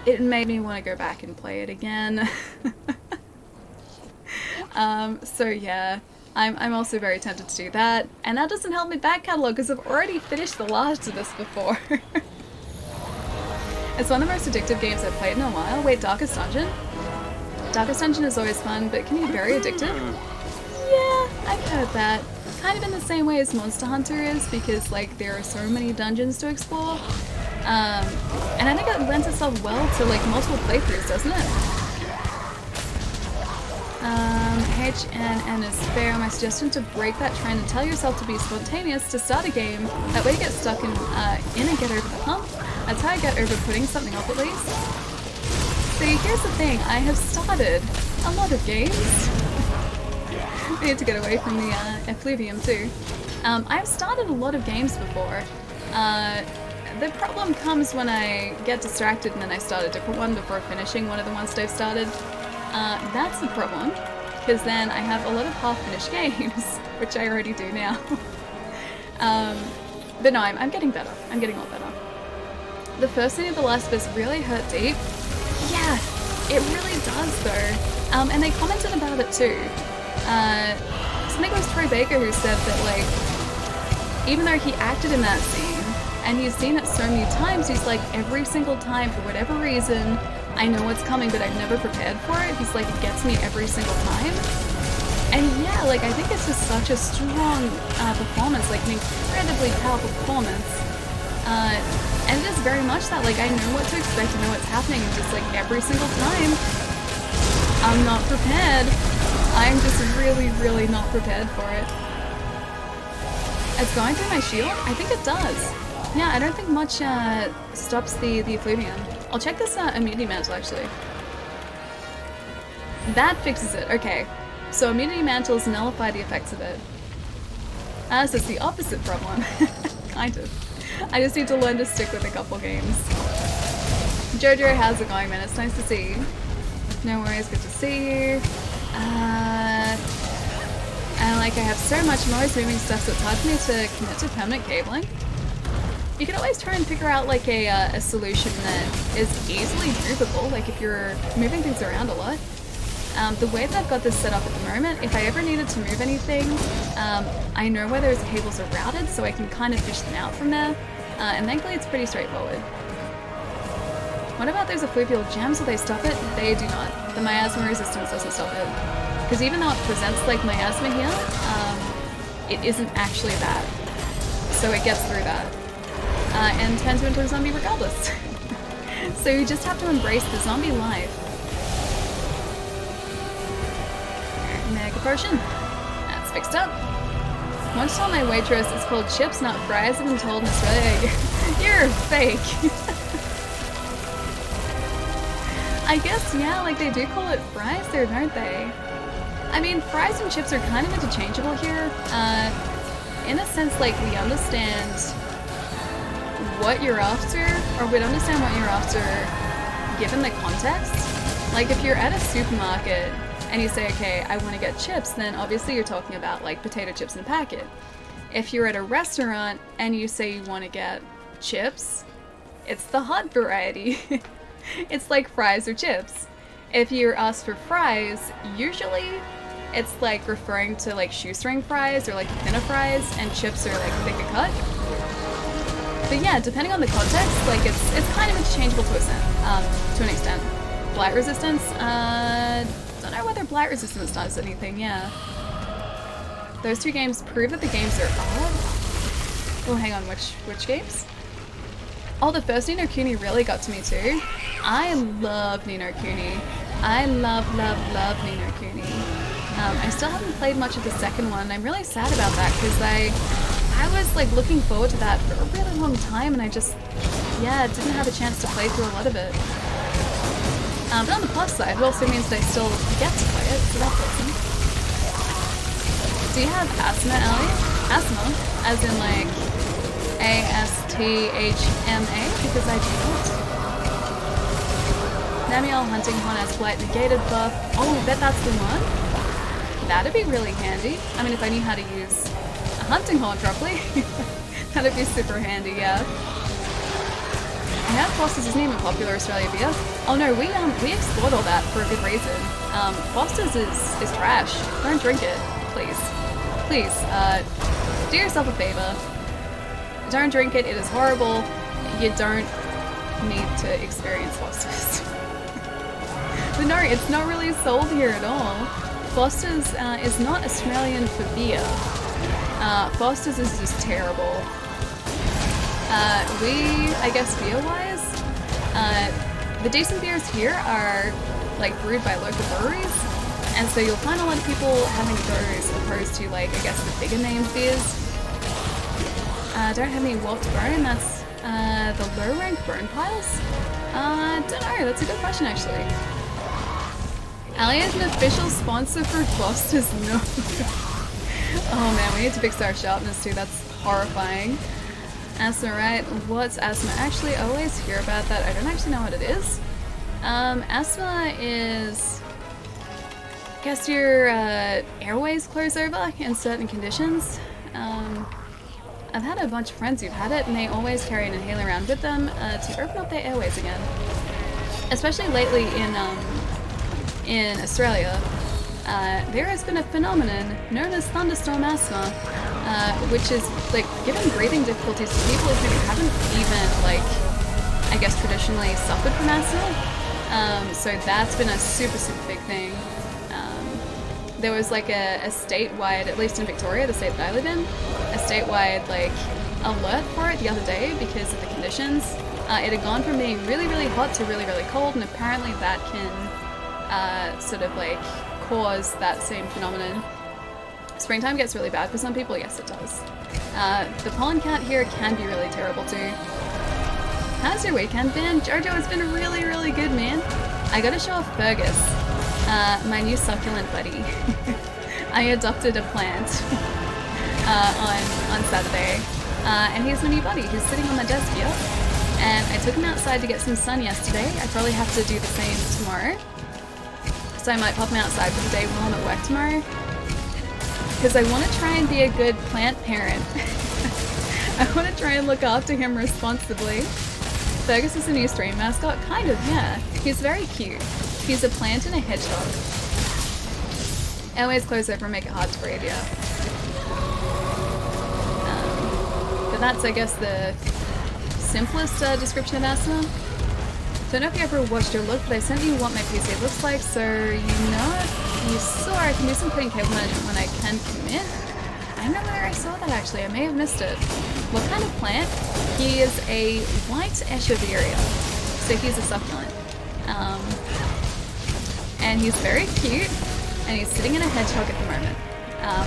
it made me want to go back and play it again. So yeah, I'm also very tempted to do that. And that doesn't help me back catalog because I've already finished The Last of Us before. It's one of the most addictive games I've played in a while. Wait, Darkest Dungeon? Darkest Dungeon is always fun, but can be very addictive. Yeah, I've heard that. Kind of in the same way as Monster Hunter is, because like there are so many dungeons to explore. And I think it lends itself well to like multiple playthroughs, doesn't it? HNN is fair. My suggestion to break that trend and tell yourself to be spontaneous to start a game. That way you get stuck in and get over the hump. That's how I get over putting something off at least. See, here's the thing. I have started a lot of games. We need to get away from the effluvium too. I've started a lot of games before. The problem comes when I get distracted and then I start a different one before finishing one of the ones that I've started. That's the problem, because then I have a lot of half-finished games, which I already do now. But no, I'm getting better. I'm getting a lot better. The first scene of The Last of Us really hurt deep. Yeah, it really does though. And they commented about it too. I think it was Troy Baker who said that like, even though he acted in that scene, and he's seen it so many times, he's like, every single time, for whatever reason, I know what's coming, but I've never prepared for it. He's like, it gets me every single time. And yeah, like, I think it's just such a strong performance, like an incredibly powerful performance. And it is very much that, like, I know what to expect, I know what's happening, and just like every single time, I'm not prepared. I'm just really, really not prepared for it. It's going through my shield? I think it does. Yeah, I don't think much stops the effluvium. I'll check this immunity mantle actually. That fixes it, okay. So immunity mantles nullify the effects of it. As is the opposite problem. Kind of. I just need to learn to stick with a couple games. Jojo, how's it going, man? It's nice to see you. No worries, good to see you. And like I have so much noise moving stuff, so it's hard for me to commit to permanent cabling. You could always try and figure out like a solution that is easily movable, like if you're moving things around a lot. The way that I've got this set up at the moment, if I ever needed to move anything, I know where those cables are routed, so I can kind of fish them out from there. And thankfully it's pretty straightforward. What about those effluvial gems? Will they stop it? They do not. The miasma resistance doesn't stop it. Because even though it presents like miasma here, it isn't actually that. So it gets through that. And turns you into a zombie regardless. So you just have to embrace the zombie life. Mega potion. That's fixed up. Once told my waitress it's called chips, not fries. I've been told in Australia, you're fake. I guess, yeah, like they do call it fries there, don't they? I mean, fries and chips are kind of interchangeable here. In a sense, like, we understand what you're after, or we'd understand what you're after given the context. Like, if you're at a supermarket and you say, okay, I want to get chips, then obviously you're talking about, like, potato chips in a packet. If you're at a restaurant and you say you want to get chips, it's the hot variety. It's like fries or chips. If you ask for fries, usually it's like referring to like shoestring fries or like thinner fries, and chips are like thicker cut. But yeah, depending on the context, like it's kind of interchangeable to an extent. Blight resistance, don't know whether blight resistance does anything. Yeah, those two games prove that the games are odd. Oh, hang on, which games? Oh, the first Ni no Kuni really got to me too. I love Ni no Kuni. I love Ni no Kuni. I still haven't played much of the second one. I'm really sad about that because I was like looking forward to that for a really long time, and I just, yeah, didn't have a chance to play through a lot of it. But on the plus side, it also means that I still get to play it, so that's awesome. Do you have asthma, Ellie? Asthma? As in like ASTHMA? Because I do not. Namiel Hunting Horn has Blight Negated buff. Oh, I bet that's the one? That'd be really handy. I mean, if I knew how to use a Hunting Horn properly, that'd be super handy, yeah. I have Foster's is even popular Australia beer. Oh no, we explored all that for a good reason. Foster's is trash. Don't drink it, please. Please, do yourself a favor. Don't drink it, it is horrible. You don't need to experience Foster's. But no, it's not really sold here at all. Foster's is not Australian for beer. Foster's is just terrible. I guess beer-wise, the decent beers here are like brewed by local breweries, and so you'll find a lot of people having those opposed to like, I guess, the bigger named beers. Don't have any warped bone, that's the low rank bone piles? Don't know, that's a good question actually. Ali is an official sponsor for Foster's, no. Oh man, we need to fix our sharpness too, that's horrifying. Asthma, right? What's asthma? Actually, I always hear about that. I don't actually know what it is. Asthma is, I guess your airways close over in certain conditions. I've had a bunch of friends who've had it, and they always carry an inhaler around with them to open up their airways again. Especially lately in Australia, there has been a phenomenon known as thunderstorm asthma, which is like giving breathing difficulties to people who haven't even like, I guess, traditionally suffered from asthma. So that's been a super big thing. There was like a statewide, at least in Victoria, the state that I live in, a statewide like alert for it the other day because of the conditions. It had gone from being really hot to really cold, and apparently that can sort of like cause that same phenomenon. Springtime gets really bad for some people, yes it does. The pollen count here can be really terrible too. How's your weekend been? Jojo, it's been really good, man. I gotta show off Fergus, my new succulent buddy. I adopted a plant on Saturday, and he's my new buddy. He's sitting on my desk here, and I took him outside to get some sun yesterday. I probably have to do the same tomorrow, so I might pop him outside for the day while I'm at work tomorrow. because I want to try and be a good plant parent. I want to try and look after him responsibly. Fergus is a new stream mascot? Kind of, yeah. He's very cute. He's a plant and a hedgehog. I always close over and make it hard to breathe, yeah. But that's, I guess, the simplest description of asthma. Don't know if you ever watched your look, but I sent you what my PC looks like, so you know if you saw I can do some putting cable management when I can commit. I don't know whether I saw that actually, I may have missed it. What kind of plant? He is a white echeveria, so he's a succulent. And he's very cute, and he's sitting in a hedgehog at the moment.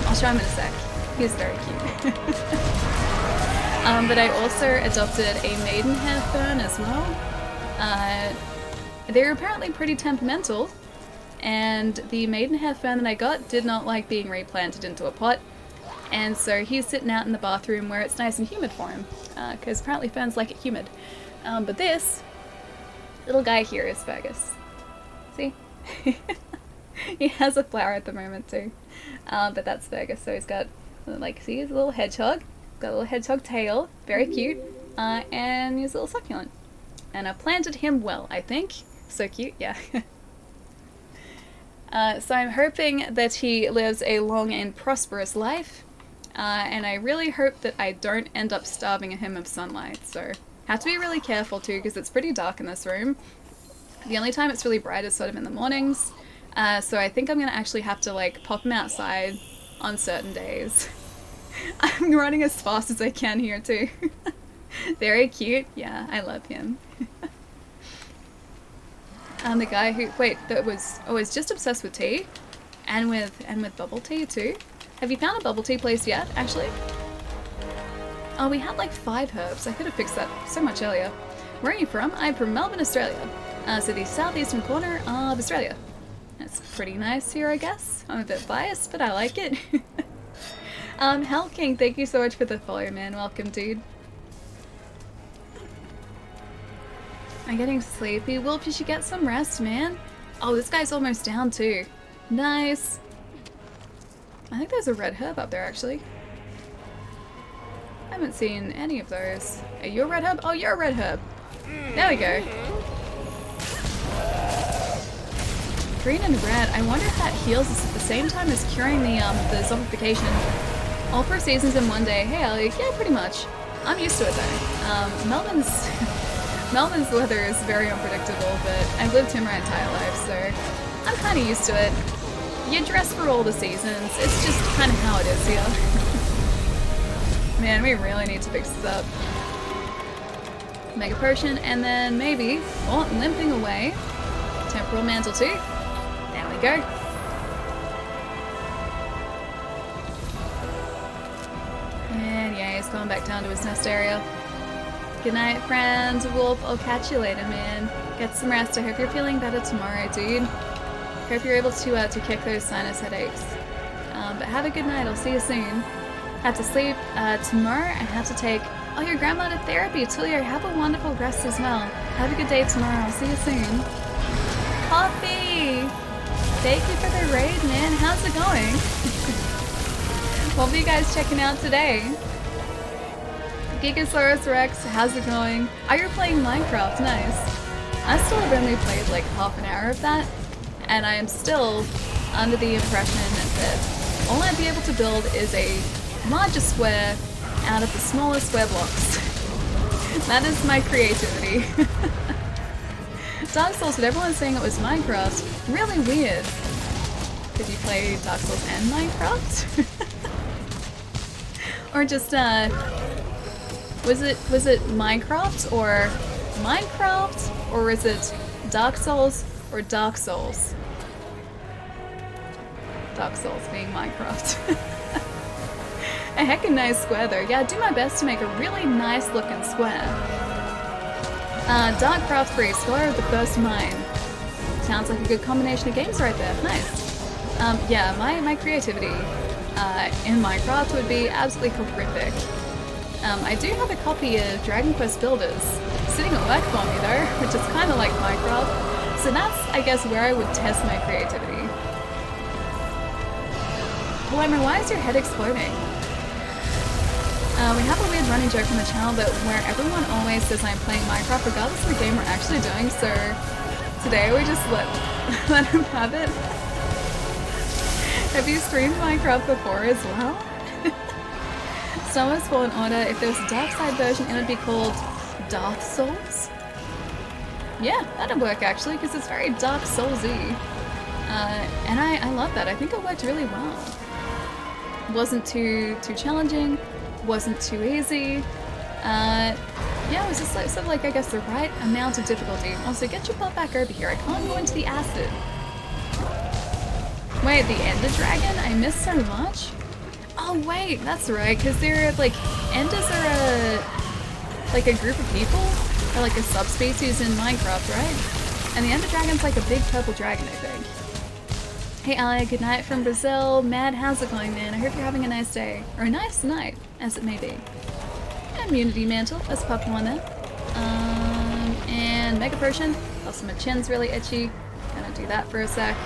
I'll show him in a sec. He's very cute. But I also adopted a maidenhair fern as well. They're apparently pretty temperamental, and the maidenhair fern that I got did not like being replanted into a pot, and so he's sitting out in the bathroom where it's nice and humid for him, because apparently ferns like it humid. But this little guy here is Fergus. See? He has a flower at the moment too. But that's Fergus, so he's got, like, see, he's a little hedgehog, got a little hedgehog tail, very cute, and he's a little succulent. And I planted him well, I think. So cute, yeah. So I'm hoping that he lives a long and prosperous life. And I really hope that I don't end up starving him of sunlight. So have to be really careful too, because it's pretty dark in this room. The only time it's really bright is sort of in the mornings. So I think I'm going to actually have to, like, pop him outside on certain days. I'm running as fast as I can here too. Very cute. Yeah, I love him. And the guy who, wait, that was, oh, is just obsessed with tea, and with bubble tea too. Have you found a bubble tea place yet, actually? Oh, we had like 5 herbs. I could have fixed that so much earlier. Where are you from? I'm from Melbourne, Australia. So the southeastern corner of Australia. That's pretty nice here, I guess. I'm a bit biased, but I like it. Hell King, thank you so much for the follow, man. Welcome, dude. I'm getting sleepy. Wolf, you should get some rest, man. Oh, this guy's almost down too. Nice. I think there's a red herb up there, actually. I haven't seen any of those. Are you a red herb? Oh, you're a red herb. There we go. Green and red. I wonder if that heals us at the same time as curing the zombification. All 4 seasons in one day. Hey, Ellie. Yeah, pretty much. I'm used to it though. Melbourne's weather is very unpredictable, but I've lived here my entire life, so I'm kind of used to it. You dress for all the seasons. It's just kind of how it is here. Man, we really need to fix this up. Mega Potion, and then maybe, oh, limping away. Temporal Mantle too. There we go. And yeah, he's going back down to his nest area. Good night, friends. Wolf, I'll catch you later, man. Get some rest. I hope you're feeling better tomorrow, dude. Hope you're able to kick those sinus headaches. But have a good night. I'll see you soon. Have to sleep. Tomorrow I have to take your grandma to therapy. Tulio, have a wonderful rest as well. Have a good day tomorrow. I'll see you soon. Coffee! Thank you for the raid, man. How's it going? What were you guys checking out today? Gigasaurus Rex, how's it going? Oh, you're playing Minecraft, nice. I still have only played like half an hour of that, and I am still under the impression that all I'd be able to build is a larger square out of the smaller square blocks. That is my creativity. Dark Souls, but everyone's saying it was Minecraft. Really weird. Did you play Dark Souls and Minecraft? Or just, was it Minecraft or Minecraft, or is it Dark Souls or Dark Souls? Dark Souls being Minecraft. A heckin' nice square though. Yeah, I do my best to make a really nice looking square. Dark Craft Free, Scholar of the First Mine. Sounds like a good combination of games right there. Nice. Yeah, my creativity in Minecraft would be absolutely horrific. I do have a copy of Dragon Quest Builders sitting at work for me though, which is kind of like Minecraft. So that's, I guess, where I would test my creativity. Palermo, why is your head exploding? We have a weird running joke on the channel that where everyone always says I'm playing Minecraft regardless of the game we're actually doing, so today we just let him have it. Have you streamed Minecraft before as well? Star Wars Fallen Order, if there was a dark side version, it would be called Dark Souls? Yeah, that'd work actually, because it's very Dark Souls-y. And I love that. I think it worked really well. Wasn't too challenging, wasn't too easy. Yeah, it was just like, sort of like, I guess, the right amount of difficulty. Also, get your butt back over here. I can't go into the acid. Wait, the Ender Dragon? I missed so much? Oh wait, that's right, because they're like, Enders are like a group of people, or like a subspecies in Minecraft, right? And the Ender Dragon's like a big purple dragon, I think. Hey Ali, good night from Brazil. Mad, how's it going, man? I hope you're having a nice day, or a nice night, as it may be. Immunity Mantle, let's pop one there. And Mega Potion. Also, my chin's really itchy. Gonna do that for a sec.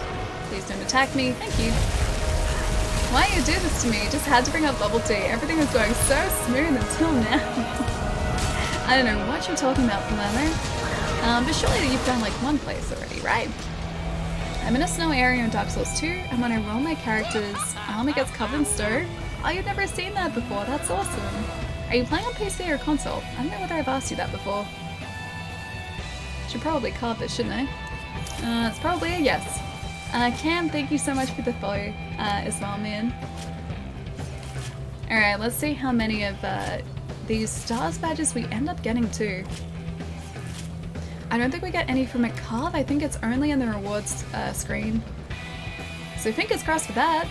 Please don't attack me. Thank you. Why you do this to me? Just had to bring up bubble tea. Everything was going so smooth until now. I don't know what you're talking about, Palermo. But surely you've done like one place already, right? I'm in a snow area in Dark Souls 2, and when I roll my character's armor gets covered in snow. Oh, you've never seen that before. That's awesome. Are you playing on PC or console? I don't know whether I've asked you that before. Should probably card this, shouldn't I? It's probably a yes. Cam, thank you so much for the follow as well, man. Alright, let's see how many of these stars badges we end up getting too. I don't think we get any from a card. I think it's only in the rewards screen. So fingers crossed for that.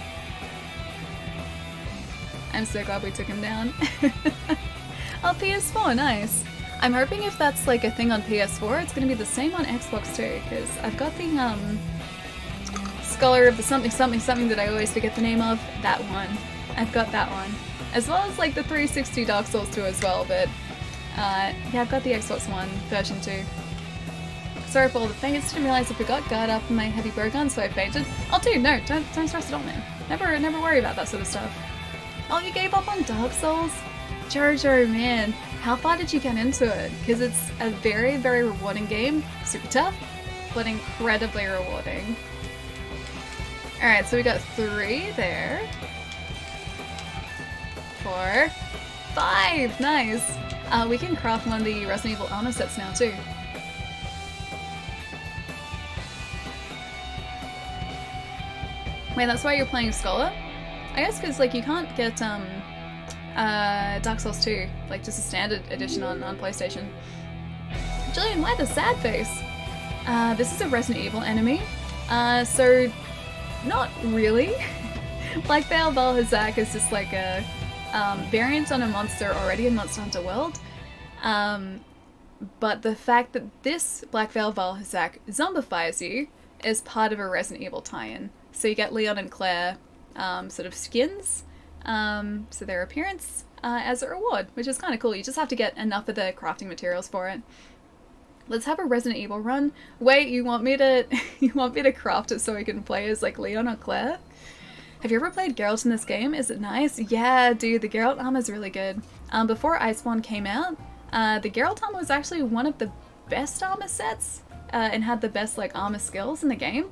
I'm so glad we took him down. Oh, PS4, nice. I'm hoping if that's like a thing on PS4, it's going to be the same on Xbox too, because I've got the Scholar of the something something something that I always forget the name of. That one. I've got that one. As well as like the 360 Dark Souls 2 as well, but yeah, I've got the Xbox One version too. Sorry for all the faints, didn't realise I forgot guard up in my heavy bow gun, so I fainted. Oh dude, no, don't stress it on, man. Never worry about that sort of stuff. Oh, you gave up on Dark Souls? Jojo, man, how far did you get into it? Because it's a very, very rewarding game. Super tough, but incredibly rewarding. Alright, so we got 3 there. 4, 5, nice. We can craft one of the Resident Evil armor sets now too. Wait, that's why you're playing Scholar? I guess because like you can't get Dark Souls 2, like just a standard edition on PlayStation. Jillian, why the sad face? This is a Resident Evil enemy. So not really. Like Val Hazak is just like a variant on a monster already in Monster Hunter World. But the fact that this Black Val Hazak zombifies you is part of a Resident Evil tie-in. So you get Leon and Claire sort of skins, so their appearance as a reward, which is kind of cool. You just have to get enough of the crafting materials for it. Let's have a Resident Evil run. Wait, you want me to craft it so we can play as like Leon or Claire? Have you ever played Geralt in this game? Is it nice? Yeah, dude, the Geralt armor is really good. Before Iceborne came out, the Geralt armor was actually one of the best armor sets and had the best like armor skills in the game.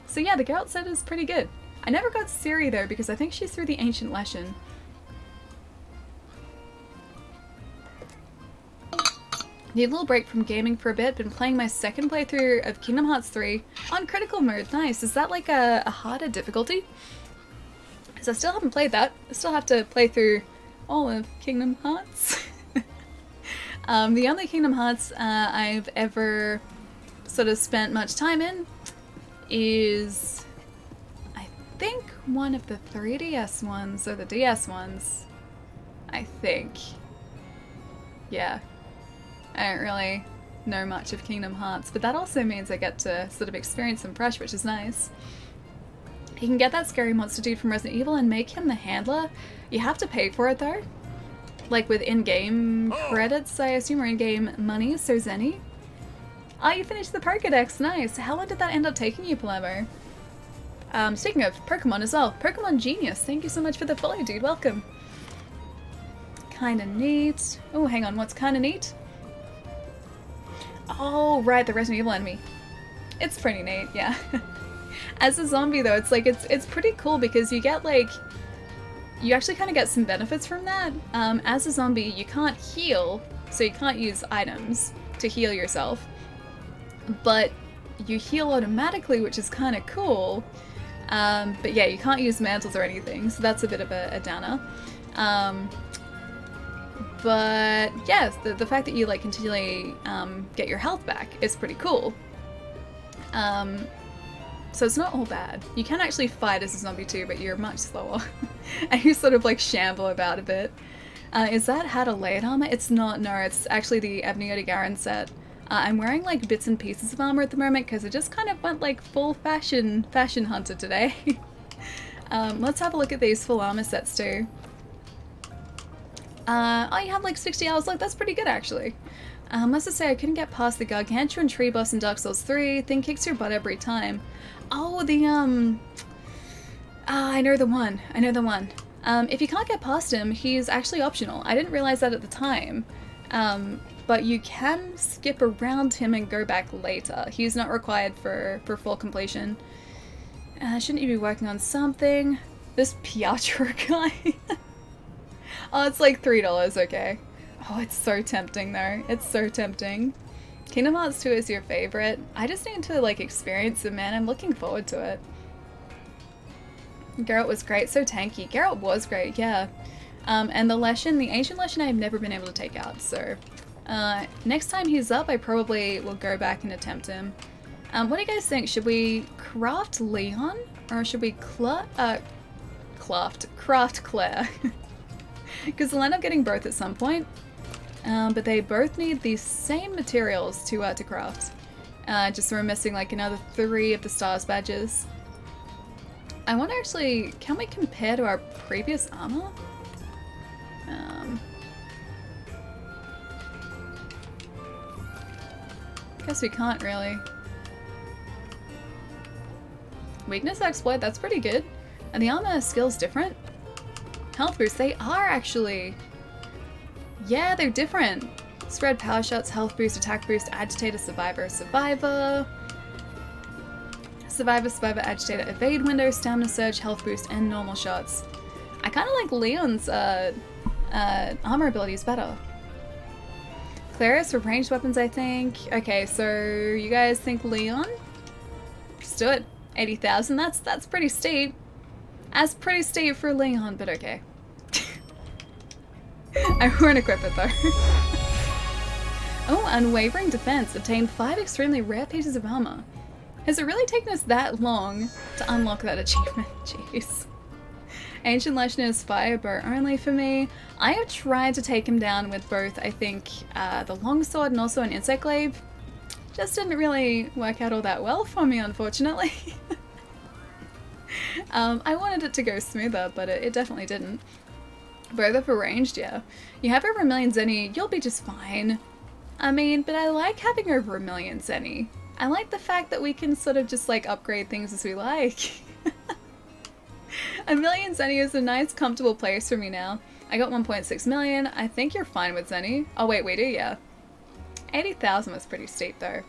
So yeah, the Geralt set is pretty good. I never got Ciri though because I think she's through the Ancient Leshen. Need a little break from gaming for a bit. Been playing my second playthrough of Kingdom Hearts 3 on critical mode. Nice. Is that like a harder difficulty? Because I still haven't played that. I still have to play through all of Kingdom Hearts. The only Kingdom Hearts I've ever sort of spent much time in is, I think, one of the 3DS ones, or the DS ones. I think. Yeah. I don't really know much of Kingdom Hearts, but that also means I get to sort of experience them fresh, which is nice. You can get that scary monster dude from Resident Evil and make him the handler. You have to pay for it though. Like with in-game credits, I assume, or in-game money, so Zenny. Oh, you finished the Pokédex, nice. How long did that end up taking you, Palermo? Speaking of Pokemon as well, Pokemon Genius, thank you so much for the follow, dude. Welcome. Kinda neat. Oh, hang on, what's kinda neat? Oh, right, the Resident Evil enemy. It's pretty neat, yeah. As a zombie, though, it's like, it's pretty cool because you get, like, you actually kind of get some benefits from that. As a zombie, you can't heal, so you can't use items to heal yourself. But you heal automatically, which is kind of cool. But yeah, you can't use mantles or anything, so that's a bit of a downer. But yeah, the fact that you like continually get your health back is pretty cool. So it's not all bad. You can actually fight as a zombie too, but you're much slower. And you sort of like shamble about a bit. Is that how to lay it armor? It's not, no, it's actually the Ebony Garen set. I'm wearing like bits and pieces of armor at the moment because I just kind of went like full fashion hunter today. Let's have a look at these full armor sets too. Oh, you have like 60 hours left. That's pretty good actually. Must say I couldn't get past the gargantuan tree boss in Dark Souls 3. Thing kicks your butt every time. Oh, the I know the one. I know the one. If you can't get past him, he's actually optional. I didn't realize that at the time. But you can skip around him and go back later. He's not required for full completion. Shouldn't you be working on something? This Pietro guy. Oh, it's like $3, okay. Oh, it's so tempting though. It's so tempting. Kingdom Hearts 2 is your favorite. I just need to like experience it, man. I'm looking forward to it. Geralt was great. So tanky. Geralt was great, yeah. And the Leshen, the ancient Leshen I've never been able to take out, so... next time he's up, I probably will go back and attempt him. What do you guys think? Should we craft Leon? Or should we craft Claire? Because we'll end up getting both at some point. But they both need the same materials to craft. Just so we're missing like another 3 of the stars badges. I want to actually... Can we compare to our previous armor? Guess we can't really. Weakness exploit, that's pretty good. And the armor skill's different. Health boost, they are actually. Yeah, they're different. Spread power shots, health boost, attack boost, agitator, survivor, survivor. Survivor, survivor, agitator, evade window, stamina surge, health boost, and normal shots. I kind of like Leon's armor abilities better. Claris for ranged weapons, I think. Okay, so you guys think Leon? Just do it. 80,000. That's pretty steep. That's pretty steep for Leon, but okay. I won't equip it though. Oh, unwavering defense. Obtained 5 extremely rare pieces of armor. Has it really taken us that long to unlock that achievement? Jeez. Ancient Leshen is fire bow only for me. I have tried to take him down with both, I think, the longsword and also an insect glaive. Just didn't really work out all that well for me, unfortunately. I wanted it to go smoother, but it definitely didn't. Both are for ranged, yeah. You have over 1 million zenny, you'll be just fine. I mean, but I like having over 1 million zenny. I like the fact that we can sort of just like upgrade things as we like. 1 million zenny is a nice, comfortable place for me now. I got 1.6 million. I think you're fine with zenny. Oh wait, we do, yeah. 80,000 was pretty steep though.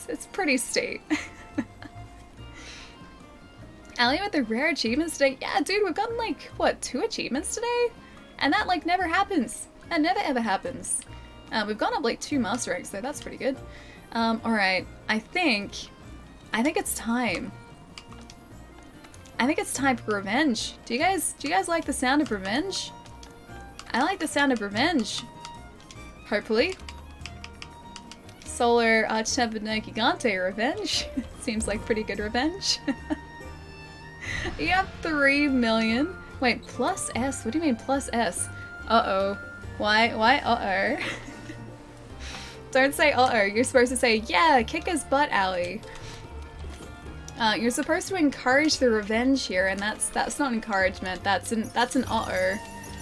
It's pretty steep. Allie with the rare achievements today. Yeah, dude, we've gotten like, what, 2 achievements today? And that like never happens. That never ever happens. We've gone up like 2 master ranks though. That's pretty good. Alright. I think it's time. I think it's time for revenge. Do you guys like the sound of revenge? I like the sound of revenge. Hopefully. Solar Archtemper Gigante revenge. Seems like pretty good revenge. You have 3 million. Wait, plus S? What do you mean plus S? Uh-oh. Why uh-oh? Don't say uh-oh. You're supposed to say, yeah, kick his butt, Allie. You're supposed to encourage the revenge here, and that's not encouragement. That's an uh-oh.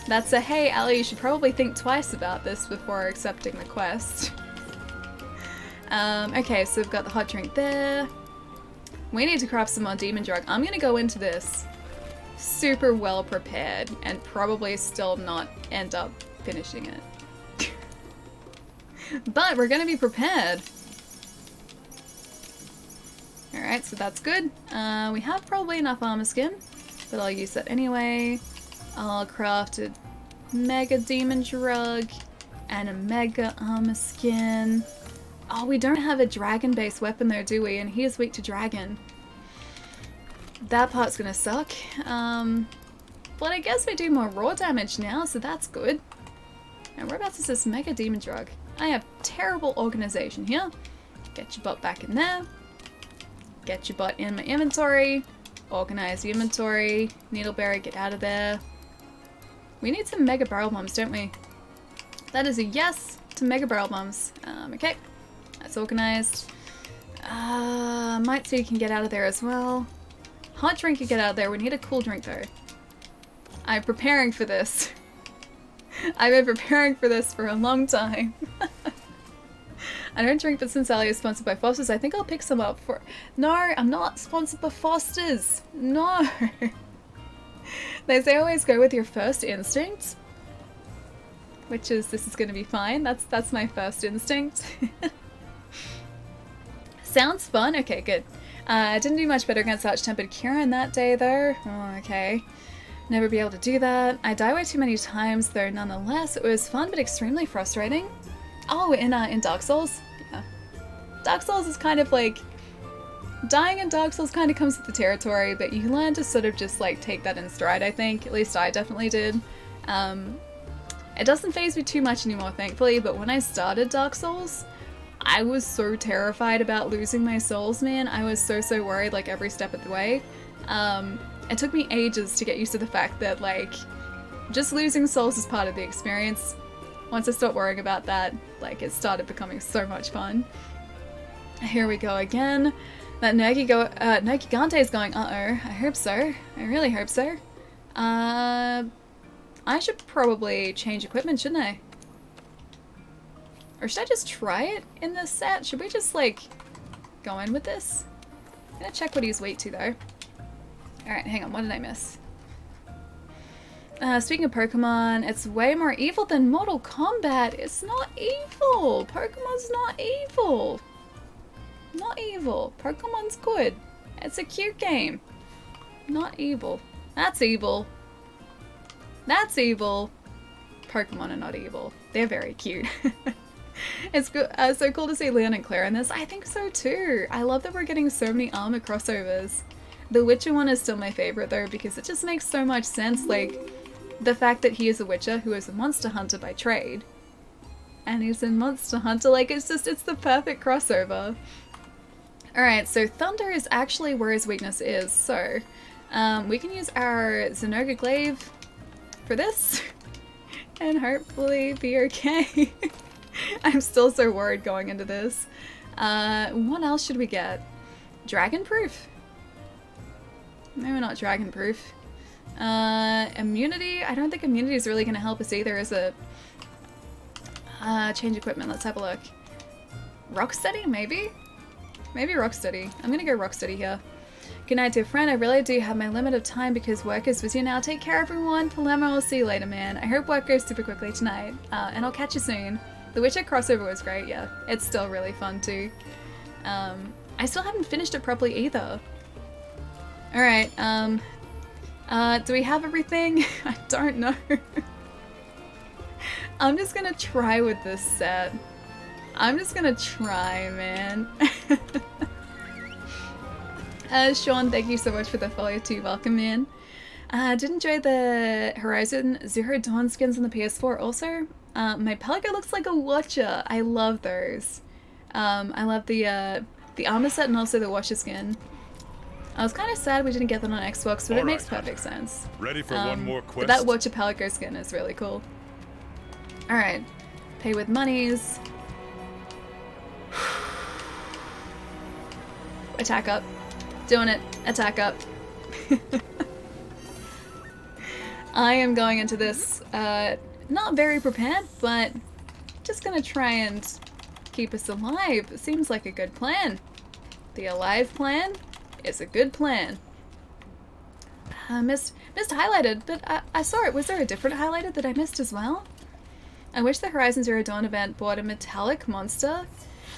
That's a, hey, Allie, you should probably think twice about this before accepting the quest. Okay, so we've got the hot drink there. We need to craft some more demon drug. I'm gonna go into this super well prepared and probably still not end up finishing it. But we're gonna be prepared. Alright, so that's good. We have probably enough armor skin, but I'll use that anyway. I'll craft a mega demon drug and a mega armor skin. Oh, we don't have a dragon-based weapon though, do we? And he is weak to dragon. That part's gonna suck. But I guess we do more raw damage now, so that's good. And whereabouts is this mega demon drug? I have terrible organization here. Get your butt back in there. Get your butt in my inventory. Organize the inventory. Needleberry, get out of there. We need some mega barrel bombs, don't we? That is a yes to mega barrel bombs. Okay. That's organized. Might Seed can get out of there as well. Hot drink can get out of there. We need a cool drink though. I'm preparing for this. I've been preparing for this for a long time. I don't drink, but since Ali is sponsored by Foster's, I think I'll pick some up for... No, I'm not sponsored by Foster's. No. They say always go with your first instinct. Which is, this is going to be fine. That's my first instinct. Sounds fun. Okay, good. I didn't do much better against Arch-Tempered Kieran that day, though. Oh, okay. Never be able to do that. I die way too many times, though, nonetheless. It was fun, but extremely frustrating. Oh, in Dark Souls? Yeah. Dark Souls is kind of like... Dying in Dark Souls kind of comes with the territory, but you learn to sort of just, like, take that in stride, I think. At least I definitely did. It doesn't faze me too much anymore, thankfully, but when I started Dark Souls, I was so terrified about losing my souls, man. I was so worried, like, every step of the way. It took me ages to get used to the fact that, like, just losing souls is part of the experience. Once I stopped worrying about that, like, it started becoming so much fun. Here we go again. That Nergigante is going, uh-oh. I hope so. I really hope so. I should probably change equipment, shouldn't I? Or should I just try it in this set? Should we just, like, go in with this? I'm gonna check what he's weak to, though. Alright, hang on. What did I miss? Speaking of Pokemon, it's way more evil than Mortal Kombat. It's not evil. Pokemon's not evil. Not evil. Pokemon's good. It's a cute game. Not evil. That's evil. That's evil. Pokemon are not evil. They're very cute. It's good, so cool to see Leon and Claire in this. I think so too. I love that we're getting so many armor crossovers. The Witcher one is still my favorite though, because it just makes so much sense. Like, the fact that he is a Witcher who is a monster hunter by trade. And he's in Monster Hunter, like, it's the perfect crossover. Alright, so Thunder is actually where his weakness is, so we can use our Zenoga Glaive for this and hopefully be okay. I'm still so worried going into this. What else should we get? Dragon Proof? Maybe not Dragon Proof. Immunity? I don't think immunity is really going to help us either, is it? Change equipment, let's have a look. Rocksteady, maybe? Maybe Rocksteady. I'm gonna go Rocksteady here. Good night, dear friend. I really do have my limit of time because work is busy now. Take care, everyone. Palermo, I'll see you later, man. I hope work goes super quickly tonight. And I'll catch you soon. The Witcher crossover was great, yeah. It's still really fun, too. I still haven't finished it properly, either. Alright, do we have everything? I don't know. I'm just gonna try with this set. I'm just gonna try, man. Sean, thank you so much for the follow too. Welcome, man. Did enjoy the Horizon Zero Dawn skins on the PS4 also. My Pelican looks like a Watcher. I love those. I love the armor set and also the Watcher skin. I was kind of sad we didn't get that on Xbox, but it makes perfect sense. Ready for one more But quest? that Watcher Pelican skin is really cool. Alright. Pay with monies. Attack up. Doing it. Attack up. I am going into this not very prepared, but just gonna try and keep us alive. It seems like a good plan. The alive plan It's a good plan. Missed highlighted, but I saw it. Was there a different highlighted that I missed as well? I wish the Horizon Zero Dawn event bought a metallic monster.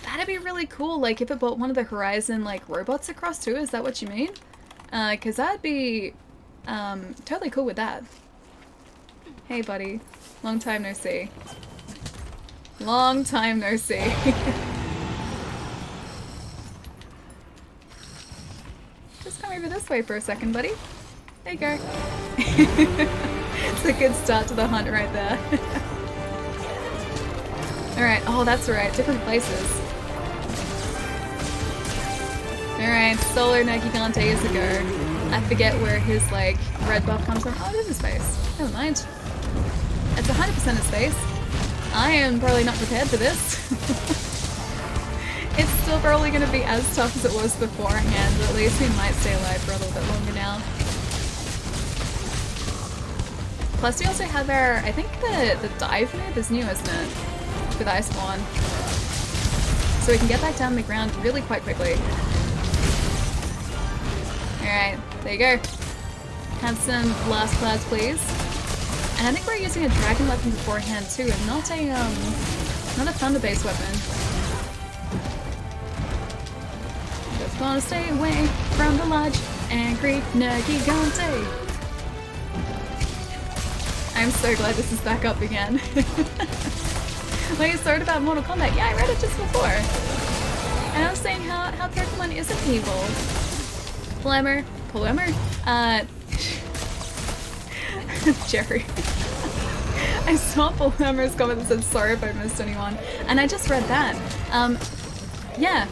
That'd be really cool, like if it brought one of the Horizon like robots across too, is that what you mean? Cause I'd be totally cool with that. Hey buddy, long time no see. Long time no see. Just come over this way for a second, buddy. There you go. It's a good start to the hunt right there. Alright, oh that's right, different places. Alright, Solar no Gigante is a go. I forget where his, like, red buff comes from. Oh, it is his face. Never mind. It's 100% his face. I am probably not prepared for this. It's still probably going to be as tough as it was beforehand, but at least we might stay alive for a little bit longer now. Plus we also have our, I think the dive move is new, isn't it? With Iceborne. So we can get back down the ground really quite quickly. Alright, there you go. Have some blast clouds, please. And I think we're using a dragon weapon beforehand too, and not a thunder-based weapon. Just gonna stay away from the lodge and creep no gigante. I'm so glad this is back up again. Like I started about Mortal Kombat. Yeah, I read it just before. And I was saying how Pokemon isn't evil. Polemer? Jerry. I saw Polemer's comment that said sorry if I missed anyone. And I just read that. Yeah.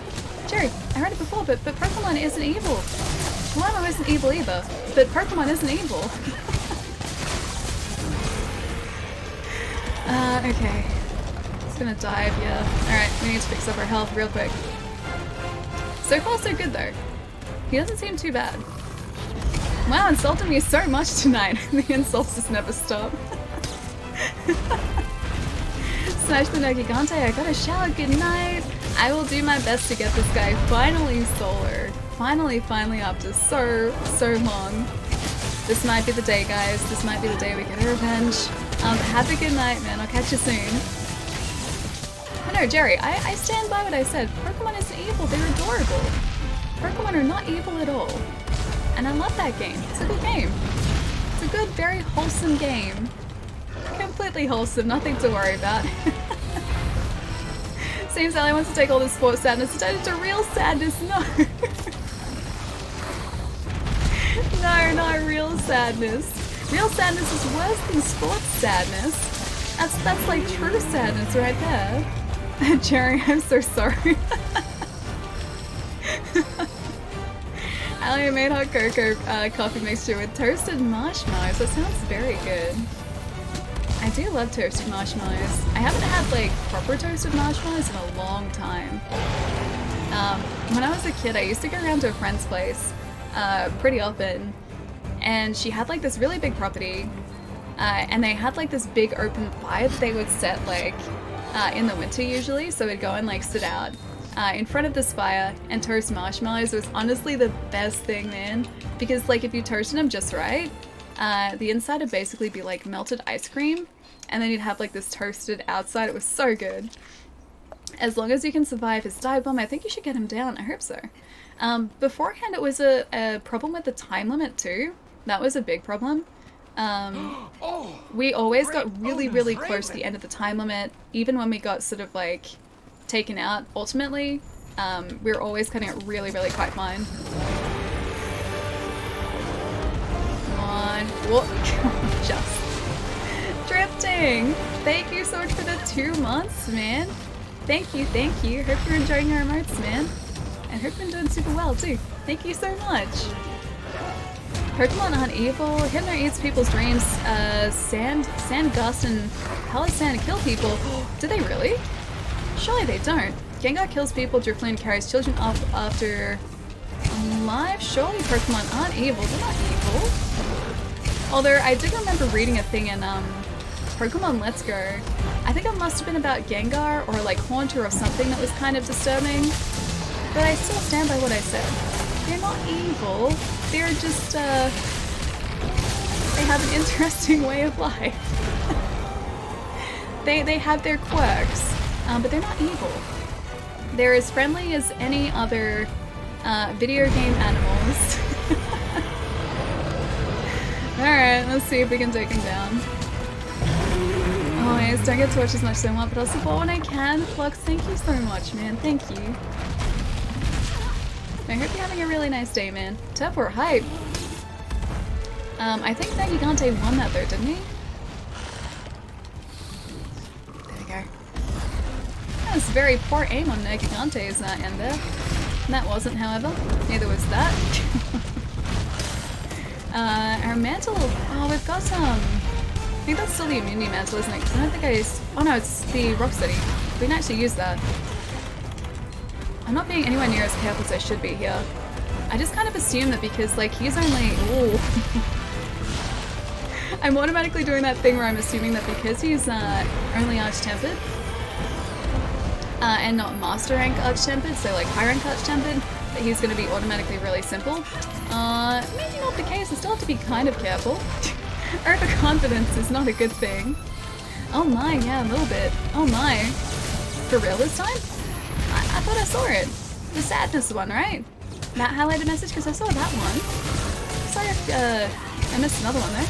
Jerry, I read it before, but Pokemon isn't evil. Polemer isn't evil either. But Pokemon isn't evil. Okay. It's gonna dive, yeah. Alright, we need to fix up our health real quick. So far so good though. He doesn't seem too bad. Wow, insulting me so much tonight. The insults just never stop. Smash the no gigante, I gotta shower, good night. I will do my best to get this guy finally solar. Finally after so long. This might be the day, guys. This might be the day we get our revenge. Have a good night, man. I'll catch you soon. Oh no, Jerry, I stand by what I said. Pokemon isn't evil, they're adorable. Pokemon are not evil at all. And I love that game. It's a good game. It's a good, very wholesome game. Completely wholesome, nothing to worry about. Seems Sally wants to take all this sports sadness and turn it into real sadness. No. No, not real sadness. Real sadness is worse than sports sadness. That's like true sadness right there. Jerry, I'm so sorry. Ali made hot cocoa coffee mixture with toasted marshmallows. That sounds very good. I do love toasted marshmallows. I haven't had like proper toasted marshmallows in a long time. When I was a kid, I used to go around to a friend's place pretty often, and she had like this really big property, and they had like this big open fire that they would set like in the winter usually, so we'd go and like sit out in front of this fire and toast marshmallows. It was honestly the best thing, man, because like if you toasted them just right, the inside would basically be like melted ice cream, and then you'd have like this toasted outside. It was so good. As long as you can survive his dive bomb, I think you should get him down. I hope so. Beforehand it was a problem with the time limit too. That was a big problem. We always got really close to the end of the time limit, even when we got sort of like taken out ultimately. We were always cutting it really quite fine. Come on. Whoop. Just drifting. Thank you so much for the 2 months, man. Thank you. Hope you're enjoying your emotes, man. And hope you're doing super well too. Thank you so much. Pokemon aren't evil. Hypno eats people's dreams. Sand gust and Hellish Sand kill people. Do they really? Surely they don't. Gengar kills people, Drifloon carries children off after alive. Surely Pokemon aren't evil. They're not evil. Although I did remember reading a thing in Pokemon Let's Go. I think it must have been about Gengar or like Haunter or something that was kind of disturbing. But I still stand by what I said. they're not evil. They're just, they have an interesting way of life. They have their quirks, but they're not evil. They're as friendly as any other video game animals. Alright, let's see if we can take him down. Oh, I just don't get to watch as much as I want, but I'll support when I can. Flux, thank you so much, man. Thank you. I hope you're having a really nice day, man. Tough or hype. I think that Gigante won that though, didn't he? There we go. That was very poor aim on Gigante's end there. And that wasn't, however. Neither was that. Our mantle. Oh, we've got some. I think that's still the immunity mantle, isn't it? Because I don't think oh no, it's the Rocksteady. We can actually use that. I'm not being anywhere near as careful as I should be here. I just kind of assume that because, like, he's only. Ooh. I'm automatically doing that thing where I'm assuming that because he's only Arch-Tempered, and not Master Rank Arch-Tempered, so like High Rank Arch-Tempered, that he's going to be automatically really simple. Maybe not the case, I still have to be kind of careful. Overconfidence is not a good thing. Oh my, yeah, a little bit. Oh my. For real this time? I thought I saw it. The sadness one, right? That highlighted message, because I saw that one. Sorry if I missed another one there.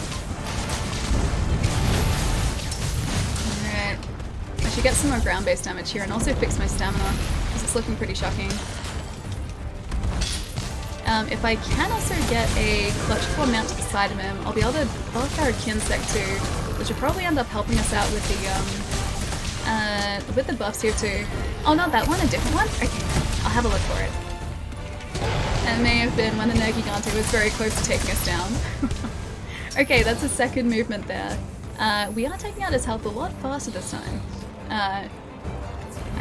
Alright. I should get some more ground-based damage here and also fix my stamina, because it's looking pretty shocking. If I can also get a clutch claw mount to the side of him, I'll be able to buff our Kinsec too, which will probably end up helping us out with the buffs here too. Oh, not that one, a different one? Okay, I'll have a look for it. It may have been when the Nergigante was very close to taking us down. Okay, that's a second movement there. We are taking out his health a lot faster this time. I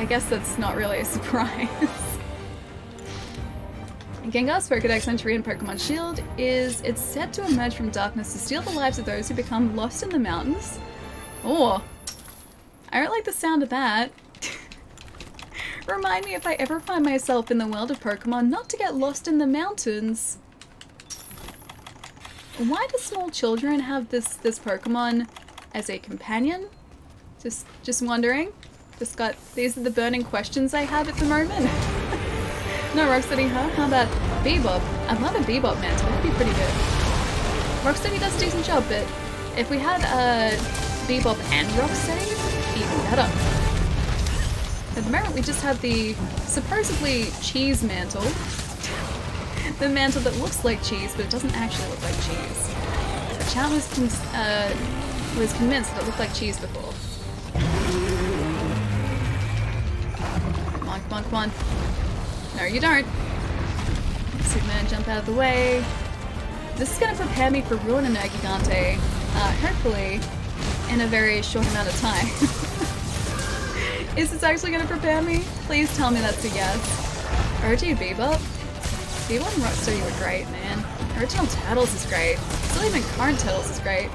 guess that's not really a surprise. Gengar's Pokedex entry in Pokemon Shield is it's said to emerge from darkness to steal the lives of those who become lost in the mountains. Oh, I don't like the sound of that. Remind me if I ever find myself in the world of Pokemon not to get lost in the mountains. Why do small children have this Pokemon as a companion? Just wondering. These are the burning questions I have at the moment. No, Rocksteady, huh? How about Bebop? I'd love a Bebop mantle, that'd be pretty good. Rocksteady does a decent job, but if we had Bebop and Rocksteady, even better. At the moment we just have the supposedly cheese mantle. The mantle that looks like cheese, but it doesn't actually look like cheese. The chat was convinced that it looked like cheese before. Come on, come on, come on. No, you don't. Superman, jump out of the way. This is going to prepare me for Ruin and Nergigante, hopefully, in a very short amount of time. Is this actually going to prepare me? Please tell me that's a yes. OG Bebop? Bebop and Rocksteady were great, man. Original Turtles is great. Still even current Turtles is great.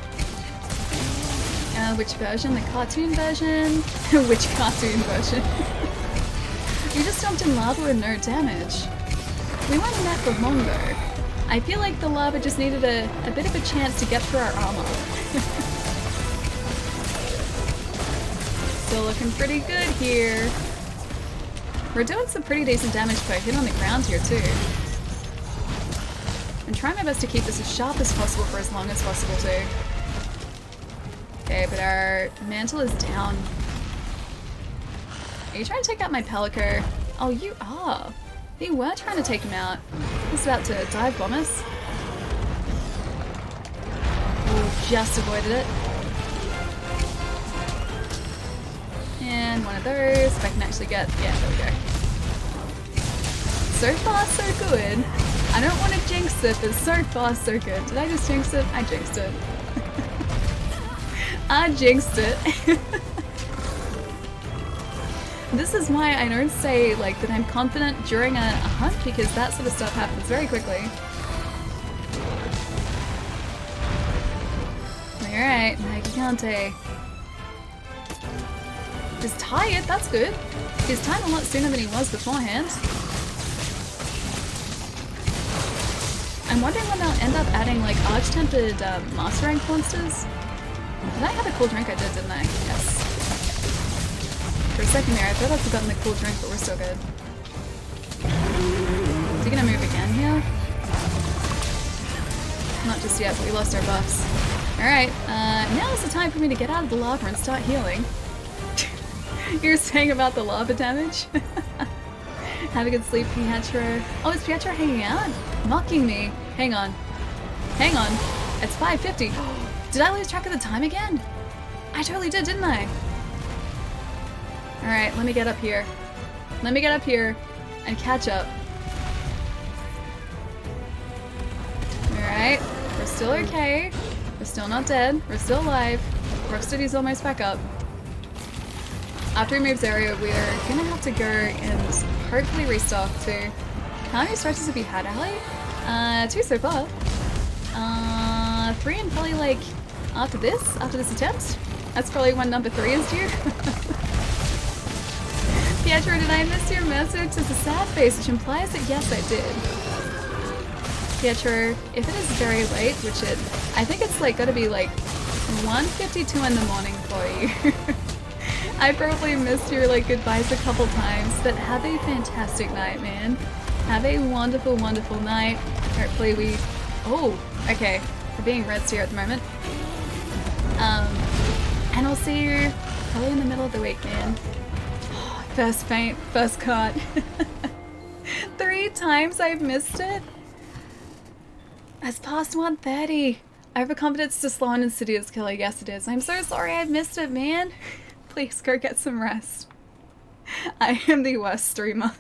Which version? The cartoon version? Which cartoon version? We just jumped in lava with no damage. We weren't in that for long though. I feel like the lava just needed a bit of a chance to get through our armor. Still looking pretty good here. We're doing some pretty decent damage per hit on the ground here too. I'm trying my best to keep this as sharp as possible for as long as possible too. Okay, but our mantle is down. Are you trying to take out my Pelico? Oh, you are. You were trying to take him out. He's about to dive bomb us. Oh, just avoided it. And one of those. If I can actually get... Yeah, there we go. So far, so good. I don't want to jinx it, but so far, so good. Did I just jinx it? I jinxed it. I jinxed it. This is why I don't say like that I'm confident during a hunt, because that sort of stuff happens very quickly. Alright, Nergigante. He's tired, that's good. He's tired a lot sooner than he was beforehand. I'm wondering when they'll end up adding like arch-tempered master rank monsters. Did I have a cool drink? I did, didn't I? Yes. For a second there, I thought I'd forgotten the cool drink, but we're still good. Is he gonna move again here? Not just yet, but we lost our buffs. Alright, now is the time for me to get out of the lava and start healing. You're saying about the lava damage? Have a good sleep, Pietro. Oh, is Pietro hanging out? Mocking me. Hang on. Hang on. It's 5:50. Did I lose track of the time again? I totally did, didn't I? Alright, let me get up here. Let me get up here and catch up. Alright, we're still okay. We're still not dead. We're still alive. Rocksteady's almost back up. After he moves area, we're gonna have to go and hopefully restock to... How many stretches have you had, Ali? 2 so far. 3 and probably like after this attempt. That's probably when number 3 is due. Pietro, did I miss your message? It's a sad face, which implies that yes, I did. Pietro, if it is very late, which I think it's like gotta be like 1:52 in the morning for you. I probably missed your like goodbyes a couple times, but have a fantastic night, man. Have a wonderful, wonderful night. Hopefully we... Oh, okay. We're being Reds here at the moment. And I'll see you probably in the middle of the week, man. First faint, first caught. 3 times I've missed it. It's past 1:30. Overconfidence to slow and insidious killer. Yes, it is. I'm so sorry I've missed it, man. Please go get some rest. I am the worst streamer.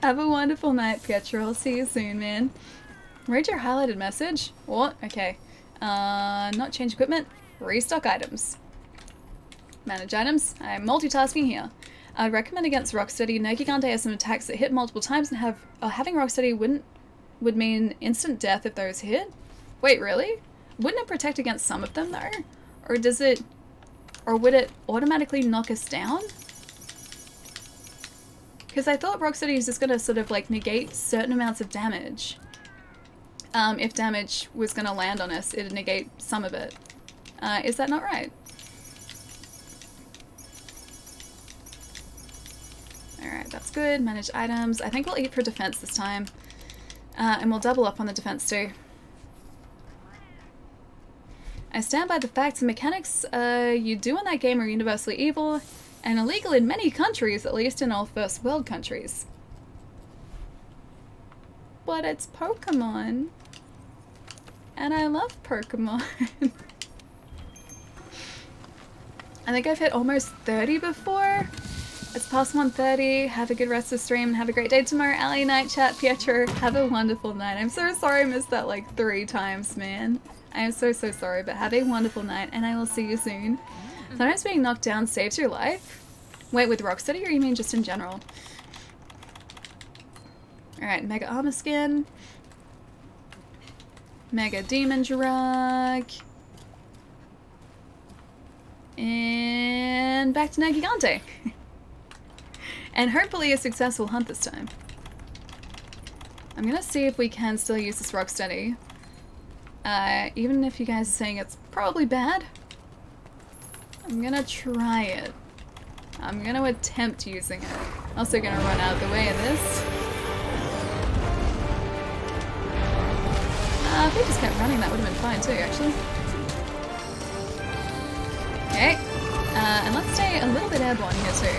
Have a wonderful night, Pietro. I'll see you soon, man. Read your highlighted message. What? Okay. Not change equipment. Restock items. Manage items. I'm multitasking here. I'd recommend against Rocksteady. No Gigante has some attacks that hit multiple times and having Rocksteady would mean instant death if those hit. Wait, really? Wouldn't it protect against some of them though? Or does it... Or would it automatically knock us down? Because I thought Rocksteady was just going to sort of like negate certain amounts of damage. If damage was going to land on us, it'd negate some of it. Is that not right? Alright, that's good. Manage items. I think we'll eat for defense this time. And we'll double up on the defense too. I stand by the facts and mechanics you do in that game are universally evil and illegal in many countries, at least in all first world countries. But it's Pokemon. And I love Pokemon. I think I've hit almost 30 before. It's past 1:30. Have a good rest of the stream. Have a great day tomorrow. Alley night chat, Pietro. Have a wonderful night. I'm so sorry I missed that like 3 times, man. I am so sorry, but have a wonderful night, and I will see you soon. Sometimes being knocked down saves your life. Wait, with Rocksteady, or you mean just in general? Alright, Mega Armor Skin. Mega Demon Drug. And back to Nagigante. And hopefully a successful hunt this time. I'm gonna see if we can still use this Rocksteady. Even if you guys are saying it's probably bad, I'm gonna try it. I'm gonna attempt using it. Also gonna run out of the way of this. If we just kept running, that would have been fine too, actually. Okay. And let's stay a little bit airborne here too.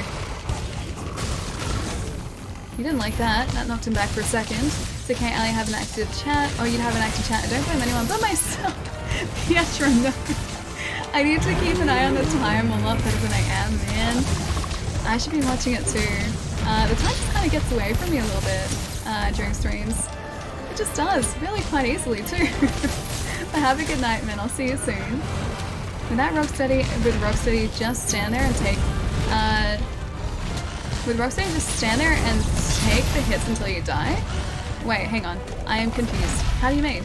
He didn't like that. That knocked him back for a second. It's okay, Ali, have an active chat. Oh, you'd have an active chat. I don't blame anyone but myself. Pietro, no. I need to keep an eye on the time a lot better than I am, man. I should be watching it too. The time just kind of gets away from me a little bit during streams. It just does. Really quite easily too. But have a good night, man. I'll see you soon. With Rocksteady, just stand there and take... With Rocksteady, just stand there and take the hits until you die? Wait, hang on. I am confused. How do you mean?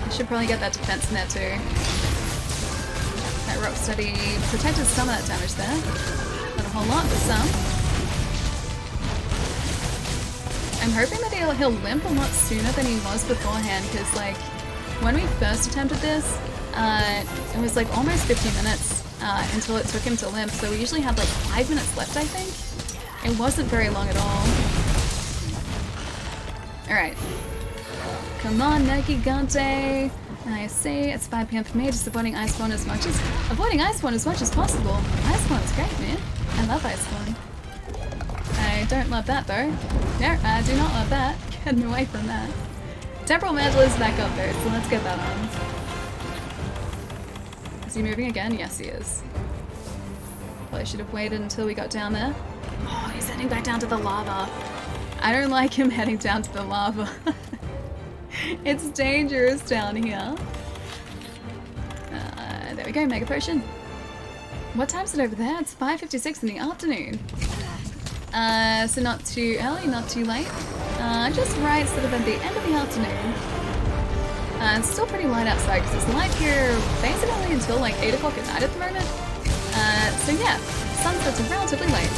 I should probably get that defense in there too. That Rocksteady protected some of that damage there. Not a whole lot, but some. I'm hoping that he'll limp a lot sooner than he was beforehand, because like when we first attempted this, it was like almost 50 minutes until it took him to limp, so we usually had like 5 minutes left, I think. It wasn't very long at all. Alright. Come on, Negigante. I see, it's 5 PM for me, just avoiding Iceborne as much as possible. Iceborne's great, man. I love Iceborne. I don't love that though. No, I do not love that. Get me away from that. Temporal Mantle is back up there, so let's get that on. Is he moving again? Yes, he is. Probably should have waited until we got down there. Oh, he's heading back down to the lava. I don't like him heading down to the lava. It's dangerous down here. There we go, Mega Potion. What time is it over there? It's 5:56 in the afternoon. So not too early, not too late. Just right sort of at the end of the afternoon. It's still pretty light outside because it's light here basically until like 8 o'clock at night at the moment. So yeah, sunsets are relatively late.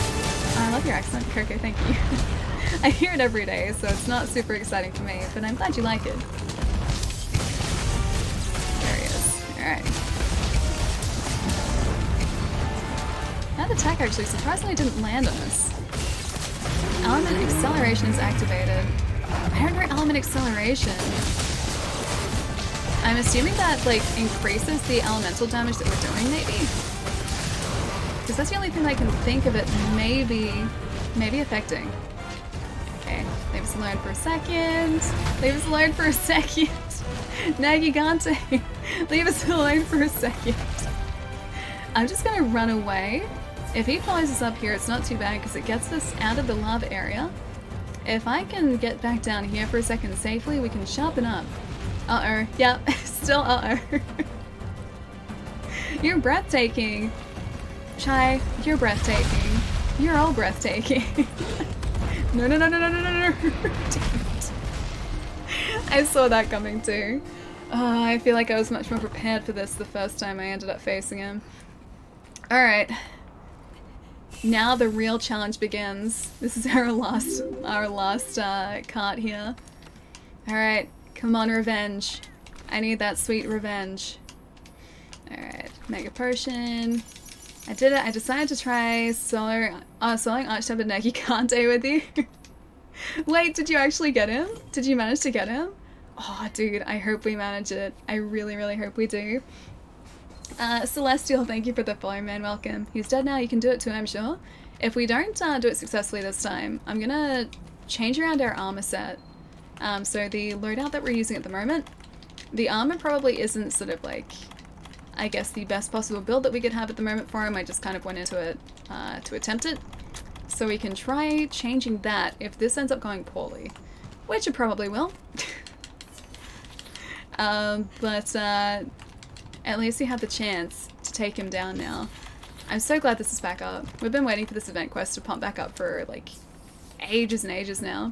I love your accent, Coco, thank you. I hear it every day, so it's not super exciting for me, but I'm glad you like it. There he is. Alright. That attack actually surprisingly didn't land on us. Element acceleration is activated. I don't know element acceleration. I'm assuming that like increases the elemental damage that we're doing, maybe? Because that's the only thing I can think of it maybe affecting. Okay, leave us alone for a second. Leave us alone for a second. Nagigante, leave us alone for a second. I'm just gonna run away. If he follows us up here, it's not too bad because it gets us out of the lava area. If I can get back down here for a second safely, we can sharpen up. Uh-oh. Yep, still uh-oh. You're breathtaking. Chai, you're breathtaking. You're all breathtaking. No, no, no, no, no, no, no, no. I saw that coming too. Oh, I feel like I was much more prepared for this the first time I ended up facing him. Alright. Now the real challenge begins. This is our last cart here. Alright, come on, revenge. I need that sweet revenge. Alright, Mega Potion. I did it. I decided to try soloing Archetype and Negigante with you. Wait, did you actually get him? Did you manage to get him? Oh, dude, I hope we manage it. I really, really hope we do. Celestial, thank you for the follow, man. Welcome. He's dead now. You can do it too, I'm sure. If we don't do it successfully this time, I'm gonna change around our armor set. So the loadout that we're using at the moment, the armor probably isn't sort of like, I guess, the best possible build that we could have at the moment for him. I just kind of went into it to attempt it. So we can try changing that if this ends up going poorly, which it probably will. But at least we have the chance to take him down now. I'm so glad this is back up. We've been waiting for this event quest to pump back up for like ages and ages now.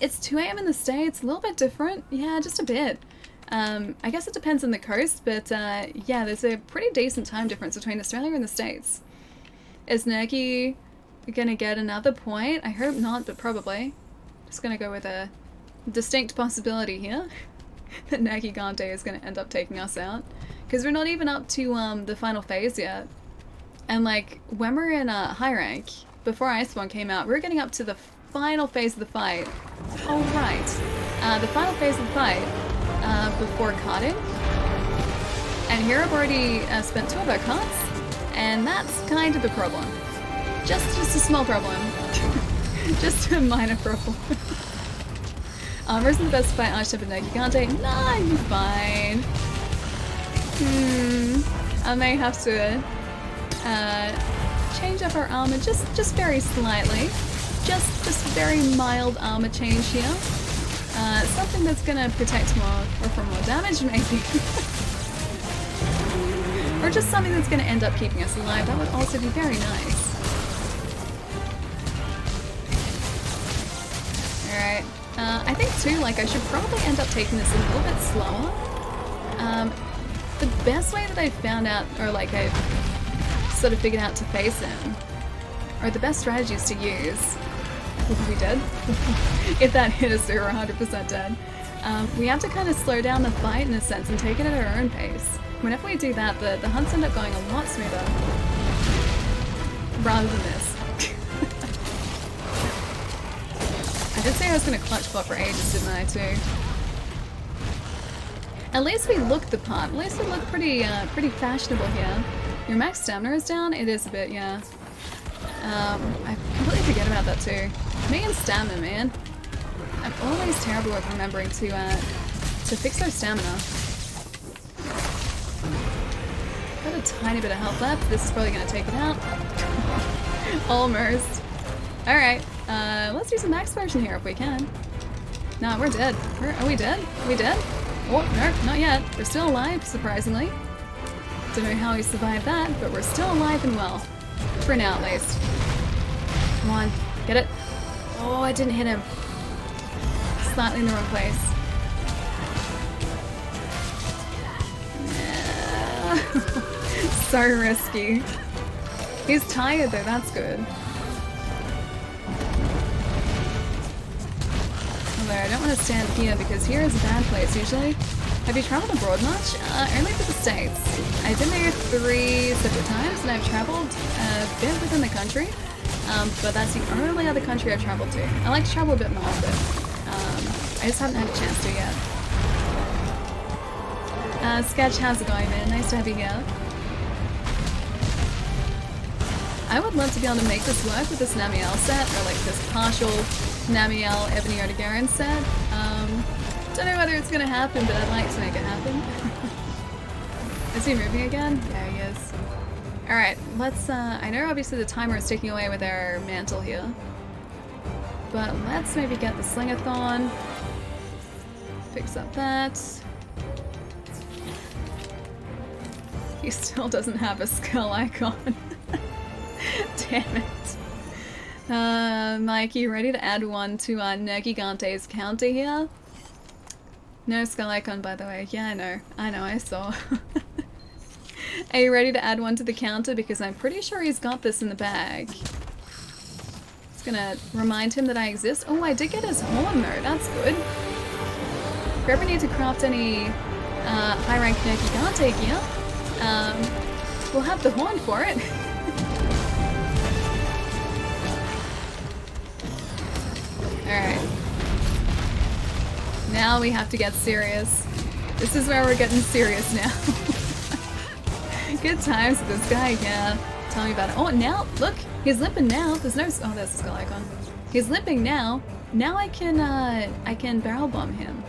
It's 2 AM in the States, a little bit different. Yeah, just a bit. I guess it depends on the coast, but yeah, there's a pretty decent time difference between Australia and the States. Is Nerky gonna get another point? I hope not, but probably. Just gonna go with a distinct possibility here that Nagigante is gonna end up taking us out. Because we're not even up to the final phase yet. And like, when we're in high rank, before Iceborne came out, we were getting up to the final phase of the fight. Oh right. The final phase of the fight. Before carting. And here I've already spent 2 of our carts, and that's kind of a problem. Just a small problem. Just a minor problem. Armor isn't the best fight Archetype and Negigante. Nah, you're fine. I may have to change up our armor just very slightly. Just very mild armor change here. Something that's gonna protect more, or from more damage maybe. Or just something that's gonna end up keeping us alive. That would also be very nice. Alright. I think too, like, I should probably end up taking this a little bit slower. The best way that I've found out, or like I've sort of figured out to face him, or the best strategies to use, Would we be dead? If that hit us, we were 100% dead. We have to kind of slow down the fight in a sense and take it at our own pace. Whenever we do that, the hunts end up going a lot smoother. Rather than this. I did say I was going to clutch bot for ages, didn't I, too? At least we look the part. At least we look pretty fashionable here. Your max stamina is down? It is a bit, yeah. I completely forget about that too. Me and stamina, man. I'm always terrible at remembering to fix our stamina. Got a tiny bit of health left. This is probably gonna take it out. Almost. Alright, let's do some max version here if we can. No, we're dead. Are we dead? Are we dead? Oh, no, not yet. We're still alive, surprisingly. Don't know how we survived that, but we're still alive and well. For now, at least. Come on, get it. Oh, I didn't hit him. Slightly in the wrong place. Yeah. So risky. He's tired though, that's good. Although I don't want to stand here because here is a bad place usually. Have you traveled abroad much? Only to the States. I've been there 3 separate times and I've traveled a bit within the country. But that's the only other country I've traveled to. I like to travel a bit more, but I just haven't had a chance to yet. Sketch, how's it going, man? Nice to have you here. I would love to be able to make this work with this Namiel set, or like this partial Namiel Ebony Odegaran set. Don't know whether it's gonna happen, but I'd like to make it happen. Is he moving again? Yeah, he is. Alright, let's, I know obviously the timer is ticking away with our mantle here. But let's maybe get the Slingathon. Fix up that. He still doesn't have a skull icon. Damn it. Mike, you ready to add one to Nergigante's counter here? No skull icon, by the way. Yeah, I know, I saw. Are you ready to add one to the counter? Because I'm pretty sure he's got this in the bag. It's gonna remind him that I exist. Oh, I did get his horn though, that's good. If we ever need to craft any high rank Nergigante gear, we'll have the horn for it. Alright. Now we have to get serious. This is where we're getting serious now. Good times with this guy, yeah. Tell me about it. Oh, now, look! He's limping now. There's no... Oh, there's the skull icon. He's limping now. Now I can barrel bomb him.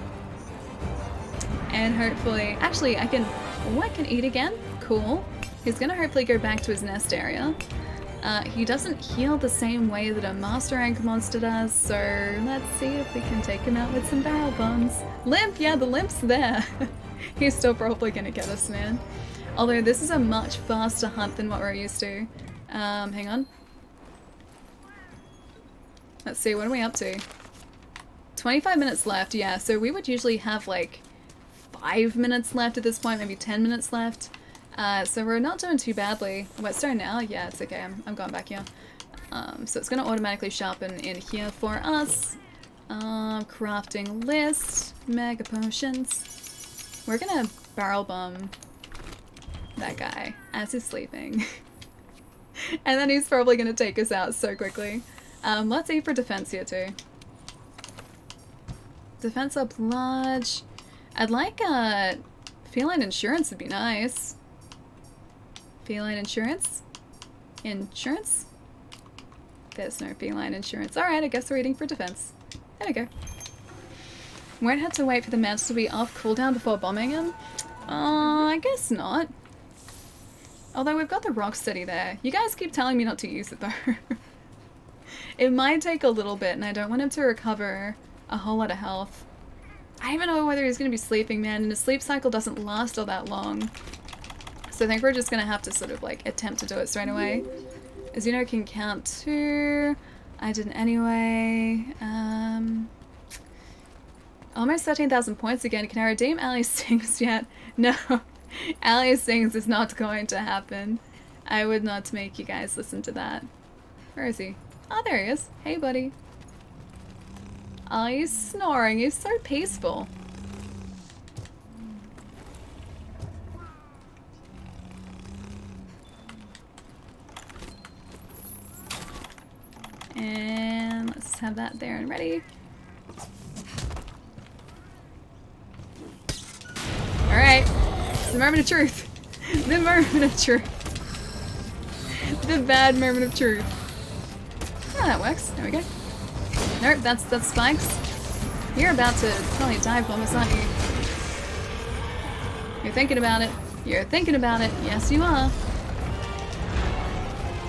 And hopefully... Actually, I can... Oh, I can eat again? Cool. He's gonna hopefully go back to his nest area. He doesn't heal the same way that a master rank monster does, so let's see if we can take him out with some barrel bombs. Limp! Yeah, the limp's there. He's still probably gonna get us, man. Although this is a much faster hunt than what we're used to. Hang on. Let's see, what are we up to? 25 minutes left, yeah, so we would usually have like 5 minutes left at this point, maybe 10 minutes left. So we're not doing too badly. Whetstone now? Yeah, it's okay. I'm going back here. So it's going to automatically sharpen in here for us. Crafting list. Mega potions. We're going to barrel bomb that guy as he's sleeping. And then he's probably going to take us out so quickly. Let's aim for defense here too. Defense up large. I'd like feline insurance would be nice. Feline insurance? Insurance? There's no feline insurance. Alright, I guess we're eating for defense. There we go. Won't have to wait for the mantle to be off cooldown before bombing him? I guess not. Although we've got the Rocksteady there. You guys keep telling me not to use it though. It might take a little bit and I don't want him to recover a whole lot of health. I don't even know whether he's going to be sleeping, man, and his sleep cycle doesn't last all that long. So I think we're just going to have to sort of like attempt to do it straight away. As you know, can count to. I didn't anyway. Almost 13,000 points again. Can I redeem Ali Sings yet? No. Ali Sings is not going to happen. I would not make you guys listen to that. Where is he? Oh, there he is. Hey, buddy. Oh, he's snoring. He's so peaceful. And let's have that there and ready. Alright. It's the moment of truth. The moment of truth. The bad moment of truth. Oh, that works. There we go. Nope, that's spikes. You're about to probably dive bomb us, aren't you? You're thinking about it. You're thinking about it. Yes, you are.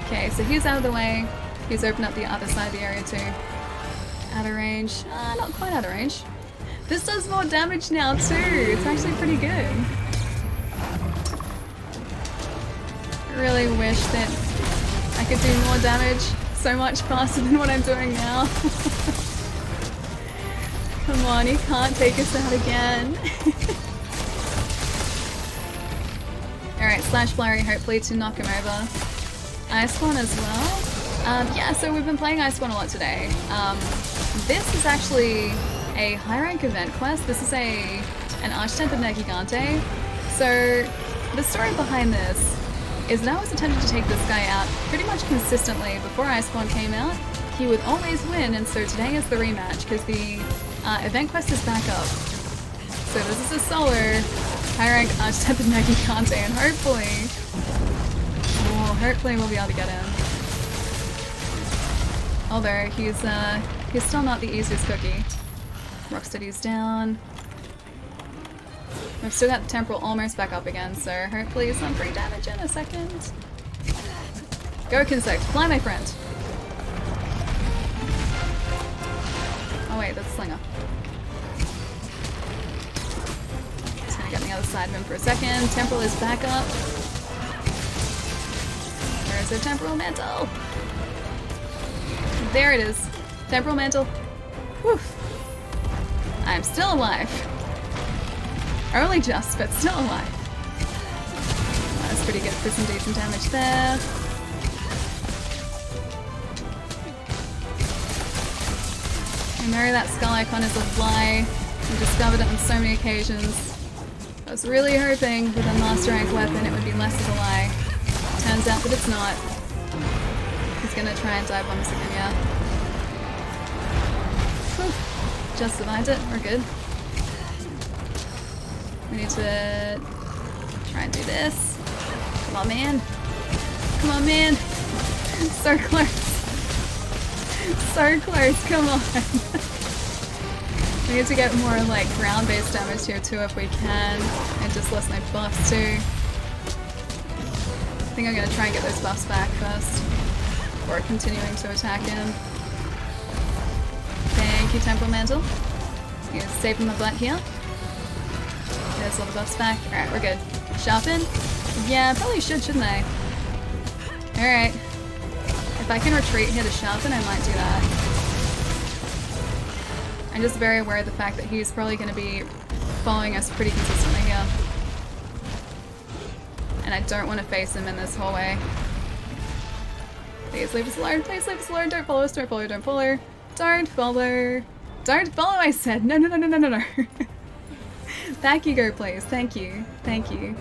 Okay, so he's out of the way. He's opened up the other side of the area too. Out of range. Not quite out of range. This does more damage now too. It's actually pretty good. I really wish that I could do more damage so much faster than what I'm doing now. Come on, he can't take us out again. Alright, Slash Flurry, hopefully to knock him over. Iceborne as well. Yeah, so we've been playing Iceborne a lot today. This is actually a high rank event quest. This is an Archetype of Negigante. So the story behind this is that I was attempting to take this guy out pretty much consistently before Iceborne came out. He would always win, and so today is the rematch because the event quest is back up. So this is a solo high rank Archetype of Negigante, and hopefully we'll be able to get him. Although he's still not the easiest cookie. Rocksteady's down. I've still got the temporal almost back up again, so hopefully some free damage in a second. Go Kinsect, fly my friend. Oh wait, that's Slinger. Just gonna get on the other side of him for a second. Temporal is back up. Where's the temporal mantle? There it is. Temporal mantle. Whew. I'm still alive. Early just, but still alive. That's pretty good for some decent damage there. I know that skull icon is a lie. I've discovered it on so many occasions. I was really hoping with a master rank weapon it would be less of a lie. Turns out that it's not. He's gonna try and dive bomb us again, yeah. Whew. Just survived it, we're good. We need to try and do this. Come on, man. Come on, man. So close. So close, come on. We need to get more like ground-based damage here too if we can. And just lessen my buffs too. I think I'm gonna try and get those buffs back first. Before continuing to attack him. Thank you, Temporal Mantle. He's saving my butt here. There's all the buffs back. Alright, we're good. Sharpen? Yeah, probably shouldn't I? Alright. If I can retreat here to sharpen, I might do that. I'm just very aware of the fact that he's probably going to be following us pretty consistently here. And I don't want to face him in this hallway. Please leave us alone, please leave us alone, don't follow us, don't follow, don't follow. Don't follow. Don't follow, I said. No, no, no, no, no, no, no. Back you go, please. Thank you. Thank you.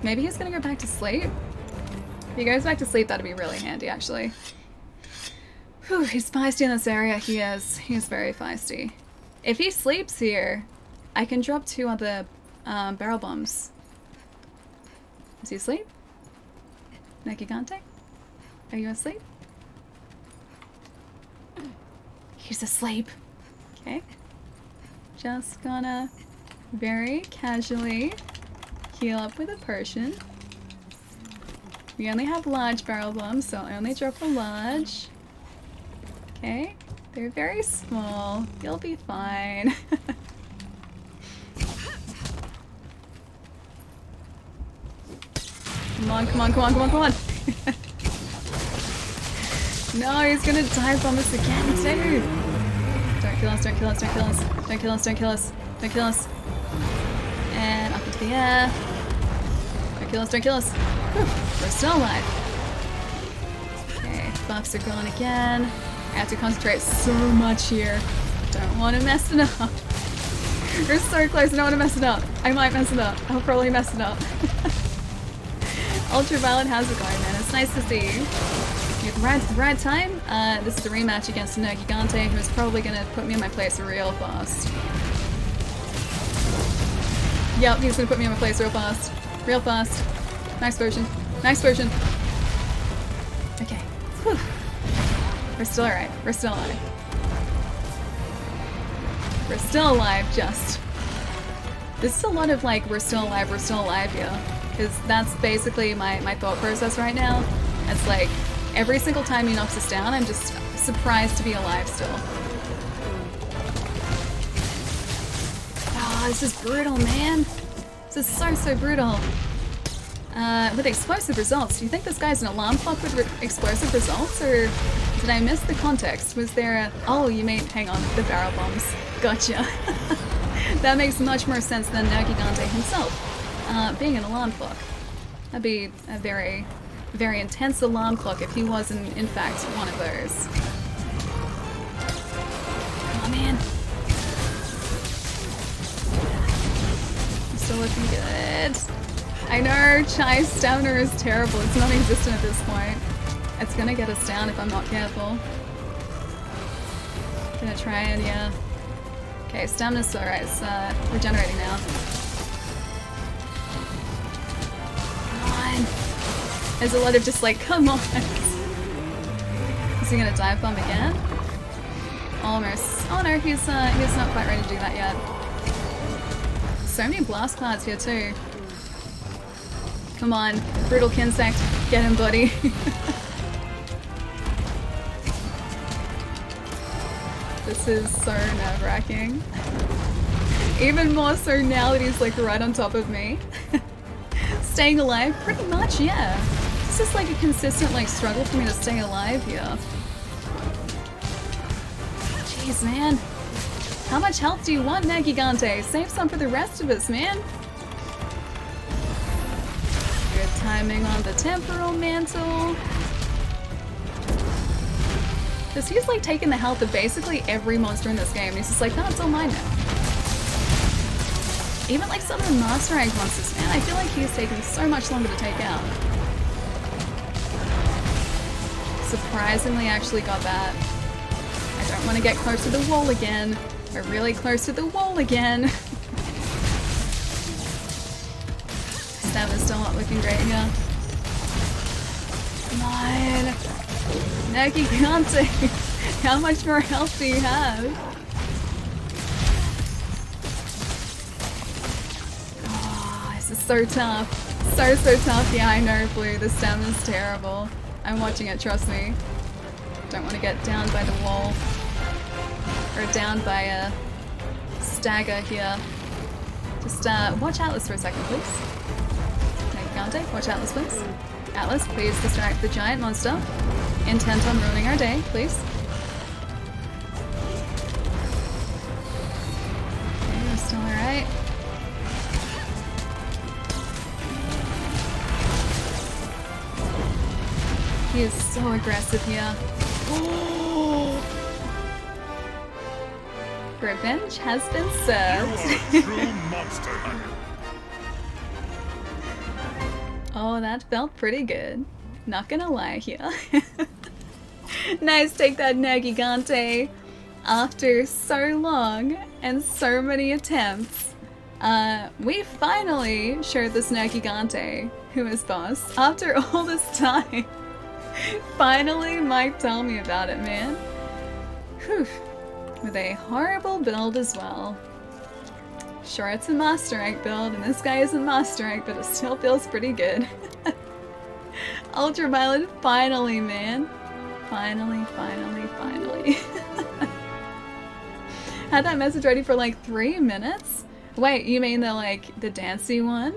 Maybe he's gonna go back to sleep? If he goes back to sleep, that'd be really handy, actually. Whew, he's feisty in this area. He is. He is very feisty. If he sleeps here, I can drop 2 other barrel bombs. Is he asleep? Negigante? Are you asleep? He's asleep. Okay. Just gonna very casually heal up with a potion. We only have large barrel bombs, so I'll only drop a large. Okay. They're very small. You'll be fine. Come on, come on, come on, come on, come on! No, he's gonna dive bomb us again too! Don't kill us, don't kill us, don't kill us, don't kill us, don't kill us, don't kill us. And up into the air. Don't kill us, don't kill us. Whew, we're still alive. Okay, buffs are gone again. I have to concentrate so much here. Don't want to mess it up. We're so close, I don't want to mess it up. I might mess it up. I'll probably mess it up. Ultraviolet, how's it going, man? It's nice to see you. You had the right time. This is a rematch against a Gigante who's probably gonna put me in my place real fast. Yep, he's gonna put me in my place real fast. Real fast. Nice version. Nice version. Okay. Whew. We're still alright. We're still alive. We're still alive, just. This is a lot of like, we're still alive here. Because that's basically my thought process right now. It's like, every single time he knocks us down, I'm just surprised to be alive still. Oh, this is brutal, man. This is so brutal. With explosive results, do you think this guy's an alarm clock with explosive results, or did I miss the context? Was there a... Oh, you mean... Hang on, the barrel bombs. Gotcha. That makes much more sense than Gigante himself, being an alarm clock. That'd be a very, very intense alarm clock if he wasn't, in fact, one of those. Oh, man. Still looking good. I know, Chai's stamina is terrible. It's non-existent at this point. It's gonna get us down if I'm not careful. Gonna try and, yeah. Okay, stamina's alright. It's regenerating now. Come on. There's a lot of just like, come on. Is he gonna dive bomb again? Almost. Oh no, he's not quite ready to do that yet. So many blast cards here too. Come on, brutal Kinsect, get him, buddy. This is so nerve-wracking. Even more so now that he's like right on top of me. Staying alive? Pretty much, yeah. This is like a consistent like struggle for me to stay alive here. Jeez, man. How much health do you want, Gigante? Save some for the rest of us, man. Good timing on the temporal mantle. Because he's like taking the health of basically every monster in this game. He's just like, no, it's all mine now. Even like some of the master rank monsters, man, I feel like he's taking so much longer to take out. Surprisingly actually got that. I don't want to get close to the wall again. We're really close to the wall again. Stamina's still not looking great here. Come on. Gigante, how much more health do you have? Oh, this is so tough. So tough. Yeah, I know, Blue. The stamina's terrible. I'm watching it, trust me. Don't want to get down by the wall. Or down by a stagger here. Just watch Atlas for a second, please. Gigante, watch Atlas, please. Atlas, please distract the giant monster. Intent on ruining our day, please. Okay, we're still alright. He is so aggressive here. Oh. Revenge has been served. You are a true monster hunter. Oh, that felt pretty good. Not gonna lie here. Nice, take that, Gigante. After so long and so many attempts, we finally showed this Gigante who is boss. After all this time, finally Mike tell me about it, man. Whew. With a horrible build as well. Sure, it's a master rank build, and this guy isn't master rank, but it still feels pretty good. Ultraviolet, finally, man. Finally. Had that message ready for like 3 minutes? Wait, you mean the dancey one?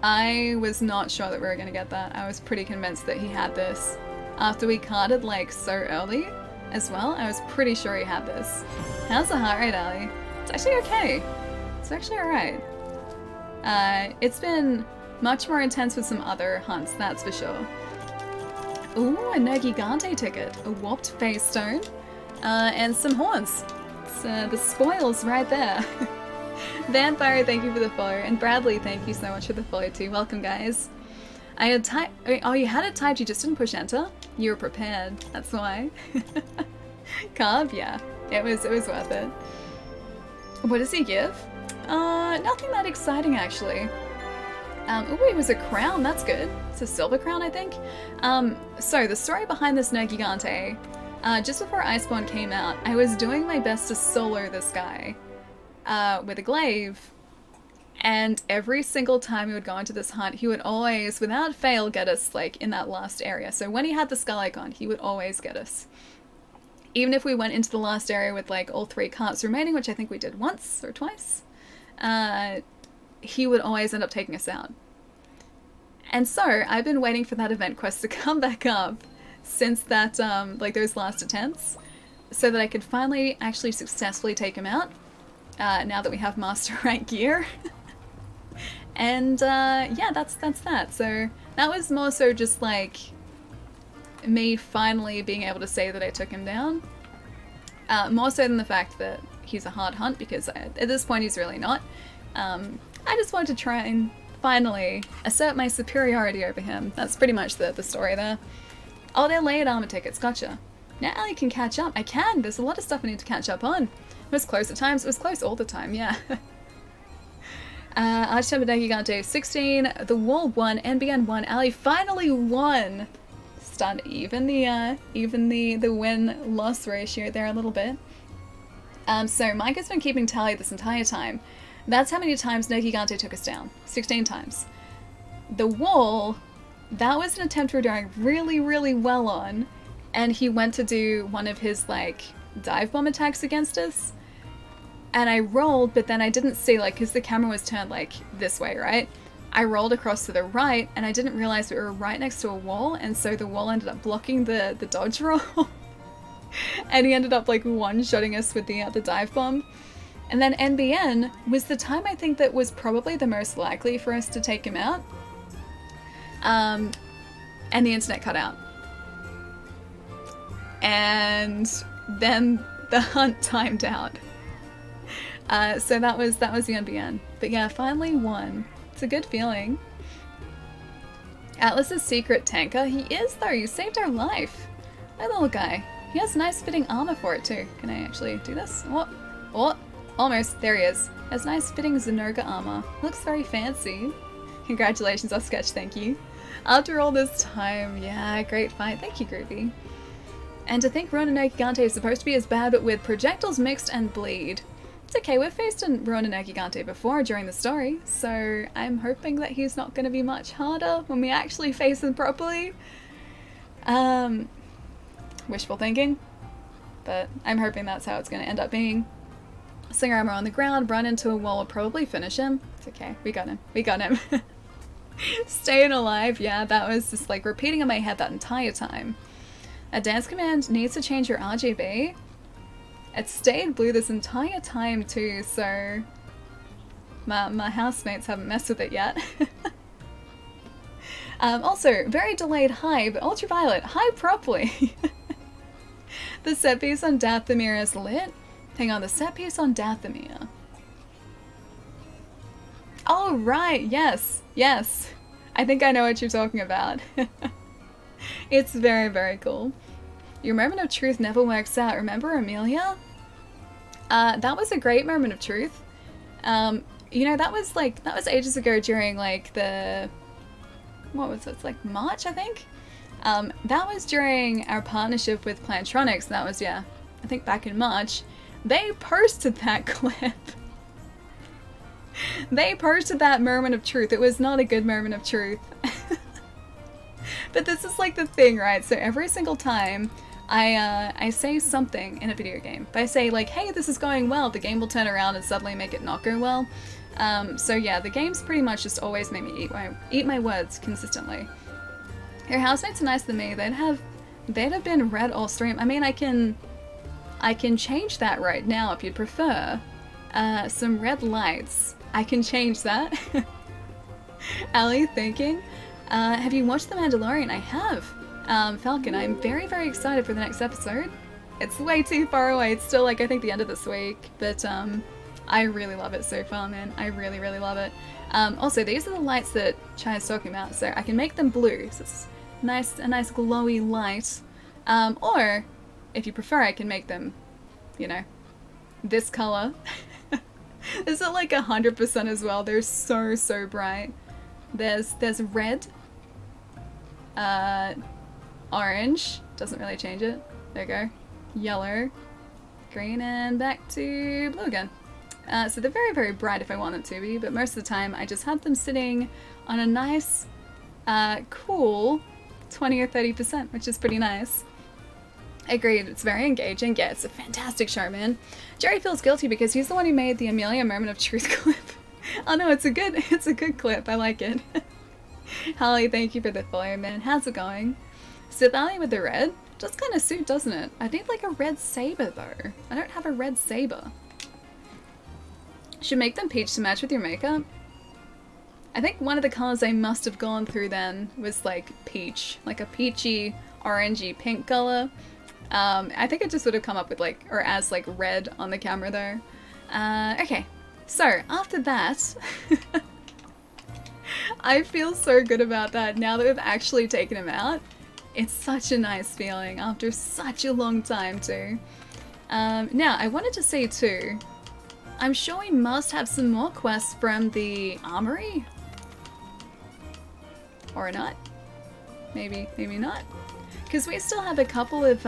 I was not sure that we were gonna get that. I was pretty convinced that he had this. After we carded like so early as well, I was pretty sure he had this. How's the heart rate, Ali? It's actually okay. It's actually alright. It's been much more intense with some other hunts, that's for sure. Ooh, a Gigante ticket. A warped face stone. and some horns. It's the spoils right there. Vampire, thank you for the follow, and Bradley, thank you so much for the follow too. Welcome, guys. I had typed. Oh, you had it typed. You just didn't push enter. You were prepared. That's why. Carb, yeah, it was worth it. What does he give? Nothing that exciting actually. Oh, it was a crown. That's good. It's a silver crown, I think. So the story behind this No Gigante. Just before Iceborne came out, I was doing my best to solo this guy with a glaive, and every single time we would go into this hunt, he would always, without fail, get us like in that last area. So when he had the skull icon, he would always get us. Even if we went into the last area with like all 3 carts remaining, which I think we did once or twice, he would always end up taking us out. And so I've been waiting for that event quest to come back up since that, like those last attempts, so that I could finally actually successfully take him out, now that we have master rank gear. And yeah, that's that. So that was more so just like me finally being able to say that I took him down, more so than the fact that he's a hard hunt, because at this point he's really not. I just wanted to try and finally assert my superiority over him. That's pretty much the story there. Oh, they're layered armor tickets, gotcha. Now Ellie can catch up. I can, there's a lot of stuff I need to catch up on. It was close at times, it was close all the time, yeah. Archtemper Gigante 16, The Wall 1, NBN 1, Ellie finally won! Start even the win-loss ratio there a little bit. So Mike has been keeping tally this entire time. That's how many times No Gigante took us down. 16 times. The Wall, that was an attempt we were doing really, really well on, and he went to do one of his, like, dive bomb attacks against us. And I rolled, but then I didn't see, like, because the camera was turned, like, this way, right? I rolled across to the right, and I didn't realize we were right next to a wall, and so the wall ended up blocking the dodge roll. And he ended up, like, one-shotting us with the dive bomb. And then NBN was the time I think that was probably the most likely for us to take him out. And the internet cut out. And then the hunt timed out. So that was the NBN. But yeah, finally won. It's a good feeling. Atlas's secret tanker. He is though, you saved our life. That little guy. He has nice fitting armor for it too. Can I actually do this? What? What? Almost. There he is. Has nice fitting Zenoga armor. Looks very fancy. Congratulations, our sketch, thank you. After all this time, yeah, great fight. Thank you, Groovy. And to think Ruin no Gigante is supposed to be as bad, but with projectiles mixed and bleed. It's okay, we've faced Ruin no Gigante before during the story, so I'm hoping that he's not going to be much harder when we actually face him properly. Wishful thinking, but I'm hoping that's how it's going to end up being. Slinger armor on the ground, run into a wall will probably finish him. It's okay, we got him. We got him. Staying alive, yeah, that was just like repeating in my head that entire time. A dance command needs to change your RGB. It stayed blue this entire time too, so my housemates haven't messed with it yet. Also, very delayed high, but ultraviolet, high properly. The set piece on Dathomir is lit. Hang on, the set piece on Dathomir. Oh, right, yes, yes. I think I know what you're talking about. It's very, very cool. Your moment of truth never works out. Remember Amelia? That was a great moment of truth. You know, that was ages ago during like the, what was it? It's like March, I think? That was during our partnership with Plantronics. That was, yeah, I think back in March. They posted that clip. They posted that moment of truth. It was not a good moment of truth. But this is like the thing, right? So every single time I say something in a video game, if I say like, hey, this is going well, the game will turn around and suddenly make it not go well. So yeah, the games pretty much just always made me eat my words consistently. Your housemates are nicer than me. They'd have been red all stream. I mean, I can change that right now if you'd prefer. Some red lights. I can change that. Ali thinking. Have you watched The Mandalorian? I have. Falcon, I'm very, very excited for the next episode. It's way too far away. It's still like I think the end of this week, but I really love it so far, man. I really, really love it. Also, these are the lights that Chai's talking about, so I can make them blue, so it's a nice glowy light. Or, if you prefer, I can make them, you know, this color. Is it like 100% as well? They're so, so bright. There's red, orange, doesn't really change it. There you go. Yellow, green, and back to blue again. So they're very, very bright if I want them to be, but most of the time I just have them sitting on a nice, cool 20 or 30%, which is pretty nice. Agreed, it's very engaging. Yeah, it's a fantastic show, man. Jerry feels guilty because he's the one who made the Amelia Moment of Truth clip. Oh no, it's a good clip. I like it. Holly, thank you for the follow, man. How's it going? Sith Alley with the red? Just kind of suit, doesn't it? I need like a red saber though. I don't have a red saber. Should make them peach to match with your makeup. I think one of the colors I must have gone through then was like peach, like a peachy, orangey pink color. I think it just would have come up with like, or as like red on the camera though. Okay, so after that, I feel so good about that now that we've actually taken him out. It's such a nice feeling after such a long time too. Now, I wanted to say too, I'm sure we must have some more quests from the armory. Or not. Maybe not. Because we still have a couple of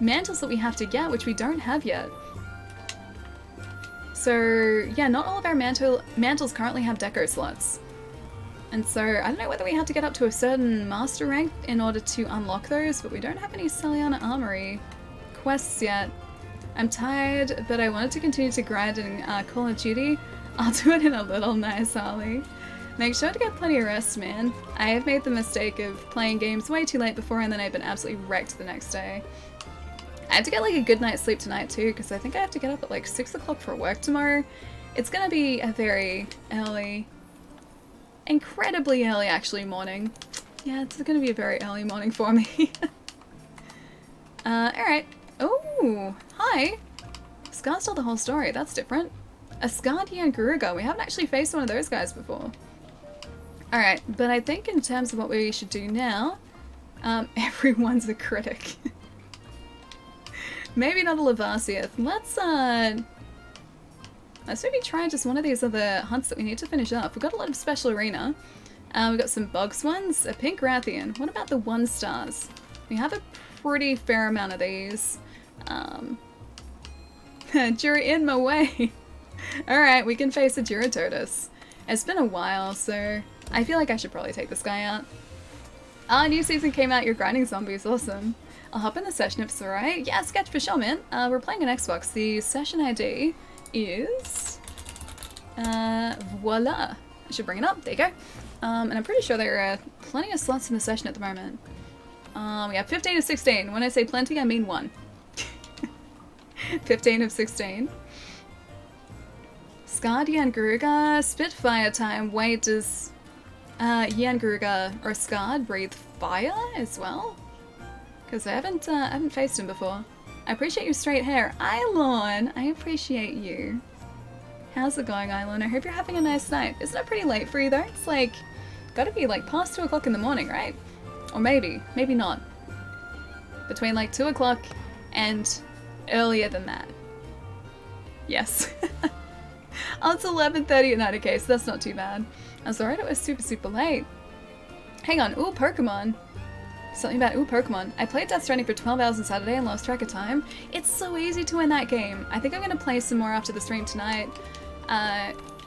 mantles that we have to get, which we don't have yet. So, yeah, not all of our mantles currently have deco slots. And so, I don't know whether we have to get up to a certain master rank in order to unlock those, but we don't have any Celiana Armory quests yet. I'm tired, but I wanted to continue to grind in Call of Duty. I'll do it in a little. Nice, Harley. Make sure to get plenty of rest, man. I have made the mistake of playing games way too late before and then I've been absolutely wrecked the next day. I have to get like a good night's sleep tonight too, because I think I have to get up at like 6 o'clock for work tomorrow. It's gonna be a very early, incredibly early actually morning. Yeah, it's gonna be a very early morning for me. Alright. Oh, hi! Scar's told the whole story, that's different. Asgardia and Garuga, we haven't actually faced one of those guys before. Alright, but I think in terms of what we should do now, everyone's a critic. Maybe not a Lavasieth. Let's maybe try just one of these other hunts that we need to finish up. We've got a lot of special arena. We've got some bugs ones, a pink Rathian. What about the 1-stars? We have a pretty fair amount of these. You're in my way. Alright, we can face a Duratotus. It's been a while, so I feel like I should probably take this guy out. New season came out, you're grinding zombies, awesome. I'll hop in the session if it's alright. Yeah, sketch for sure, man. We're playing on Xbox. The session ID is... voila. I should bring it up, there you go. And I'm pretty sure there are plenty of slots in the session at the moment. We have 15 of 16. When I say plenty, I mean 1. 15 of 16. Skard, Yan Garuga, Spitfire time. Wait, does Yan Garuga or Skard breathe fire as well? Because I haven't faced him before. I appreciate your straight hair. Eilon, I appreciate you. How's it going, Eilon? I hope you're having a nice night. Isn't it pretty late for you though? It's like, gotta be like past 2 o'clock in the morning, right? Or maybe not. Between like 2 o'clock and earlier than that. Yes. Oh, it's 11:30 at night, okay, so that's not too bad. I was alright, it was super, super late. Hang on, ooh, Pokemon. Something about, ooh, Pokemon. I played Death Stranding for 12 hours on Saturday and lost track of time. It's so easy to win that game. I think I'm gonna play some more after the stream tonight,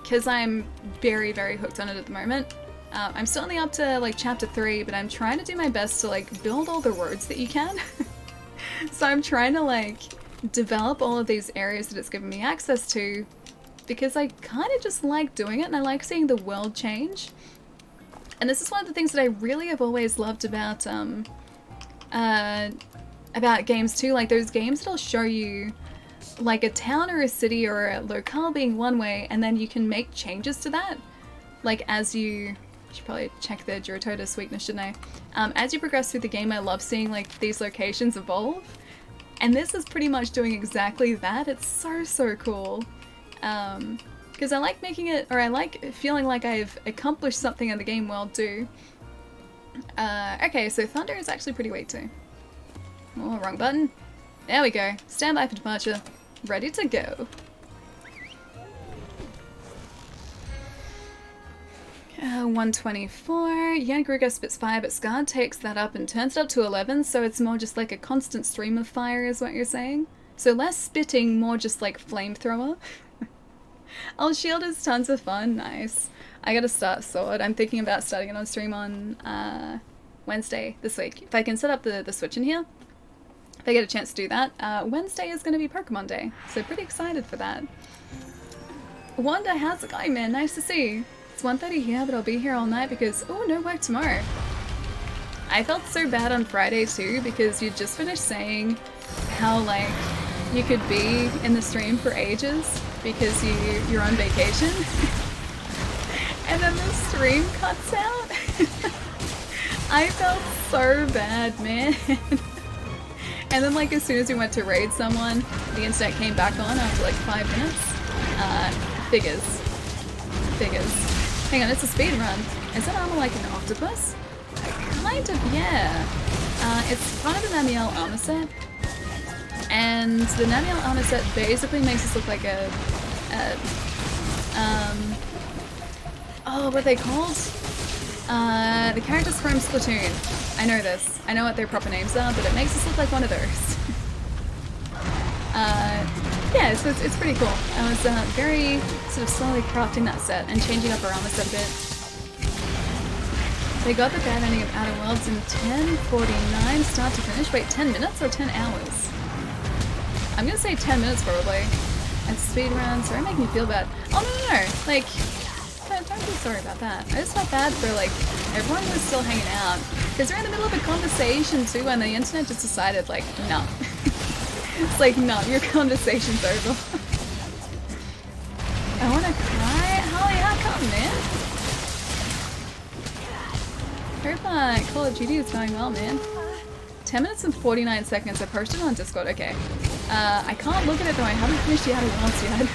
because I'm very, very hooked on it at the moment. I'm still only up to like chapter 3, but I'm trying to do my best to like build all the roads that you can. So I'm trying to like develop all of these areas that it's given me access to, because I kind of just like doing it and I like seeing the world change. And this is one of the things that I really have always loved about games too, like those games that'll show you like a town or a city or a locale being one way and then you can make changes to that. Like as you... I should probably check the Duratotus weakness, shouldn't I? As you progress through the game, I love seeing like these locations evolve. And this is pretty much doing exactly that. It's so cool. Because I like making it, or I like feeling like I've accomplished something in the game world too. Okay, so Thunder is actually pretty weak too. Oh, wrong button. There we go. Stand by for departure. Ready to go. 124. Jan Gruger spits fire, but Scar takes that up and turns it up to 11, so it's more just like a constant stream of fire is what you're saying? So less spitting, more just like flamethrower. Oh, shield is tons of fun. Nice. I gotta start sword. I'm thinking about starting it on stream on Wednesday this week. If I can set up the switch in here, if I get a chance to do that. Wednesday is going to be Pokemon Day, so pretty excited for that. Wanda, how's it going, man? Nice to see you. It's 1:30 here, but I'll be here all night because, oh, no work tomorrow. I felt so bad on Friday too because you just finished saying how, like, you could be in the stream for ages because you're on vacation. And then the stream cuts out. I felt so bad, man. And then, like, as soon as we went to raid someone, the internet came back on after like 5 minutes. Figures. Hang on, it's a speed run. Is that armor like an octopus? Kind of, yeah. It's part of the Namiel armor set. And the Namiel armor set basically makes us look like oh, what are they called? The characters from Splatoon. I know this. I know what their proper names are, but it makes us look like one of those. Yeah, so it's pretty cool. I was very sort of slowly crafting that set and changing up our armor set a bit. They got the bad ending of Outer Worlds in 10:49 start to finish. Wait, 10 minutes or 10 hours? I'm gonna say 10 minutes probably. And speed run. Sorry, making me feel bad. Oh no. Like, don't be sorry about that. I just felt bad for like everyone who was still hanging out because we're in the middle of a conversation too, and the internet just decided like, no. It's like, no, your conversation's over. I wanna cry? Holly, how come, man? Hope Call of Duty is going well, man. 10 minutes and 49 seconds. I posted it on Discord. Okay. I can't look at it though. I haven't finished the Outer Worlds yet.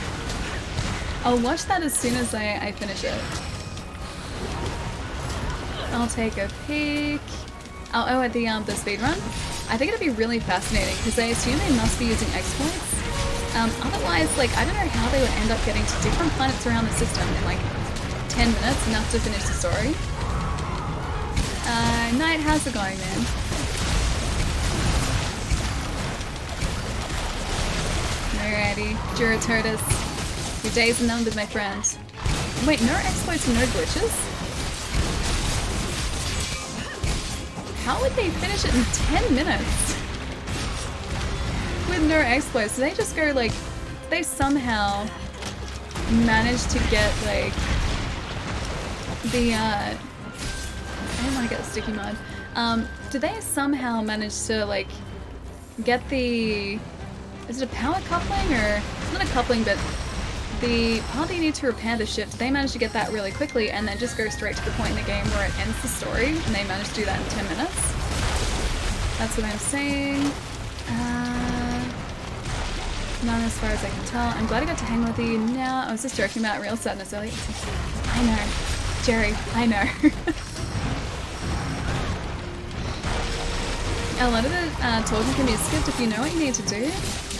I'll watch that as soon as I finish it. I'll take a peek. Oh, at the speedrun? I think it'd be really fascinating because I assume they must be using exploits. Otherwise, like, I don't know how they would end up getting to different planets around the system in like 10 minutes, enough to finish the story. Knight, how's it going, man? Alrighty, Juraturtus. Your days are numbered, my friend. Wait, no exploits and no glitches? How would they finish it in 10 minutes? With no exploits? Did they just go like... They somehow managed to get like... The I don't want to get sticky mud. Did they somehow manage to like... Get the... Is it a power coupling or... It's not a coupling, but... The part that you need to repair the ship, they managed to get that really quickly and then just go straight to the point in the game where it ends the story, and they managed to do that in 10 minutes. That's what I'm saying. Not as far as I can tell. I'm glad I got to hang with you now. I was just joking about real sadness earlier. I know. Jerry, I know. A lot of the talking can be skipped if you know what you need to do.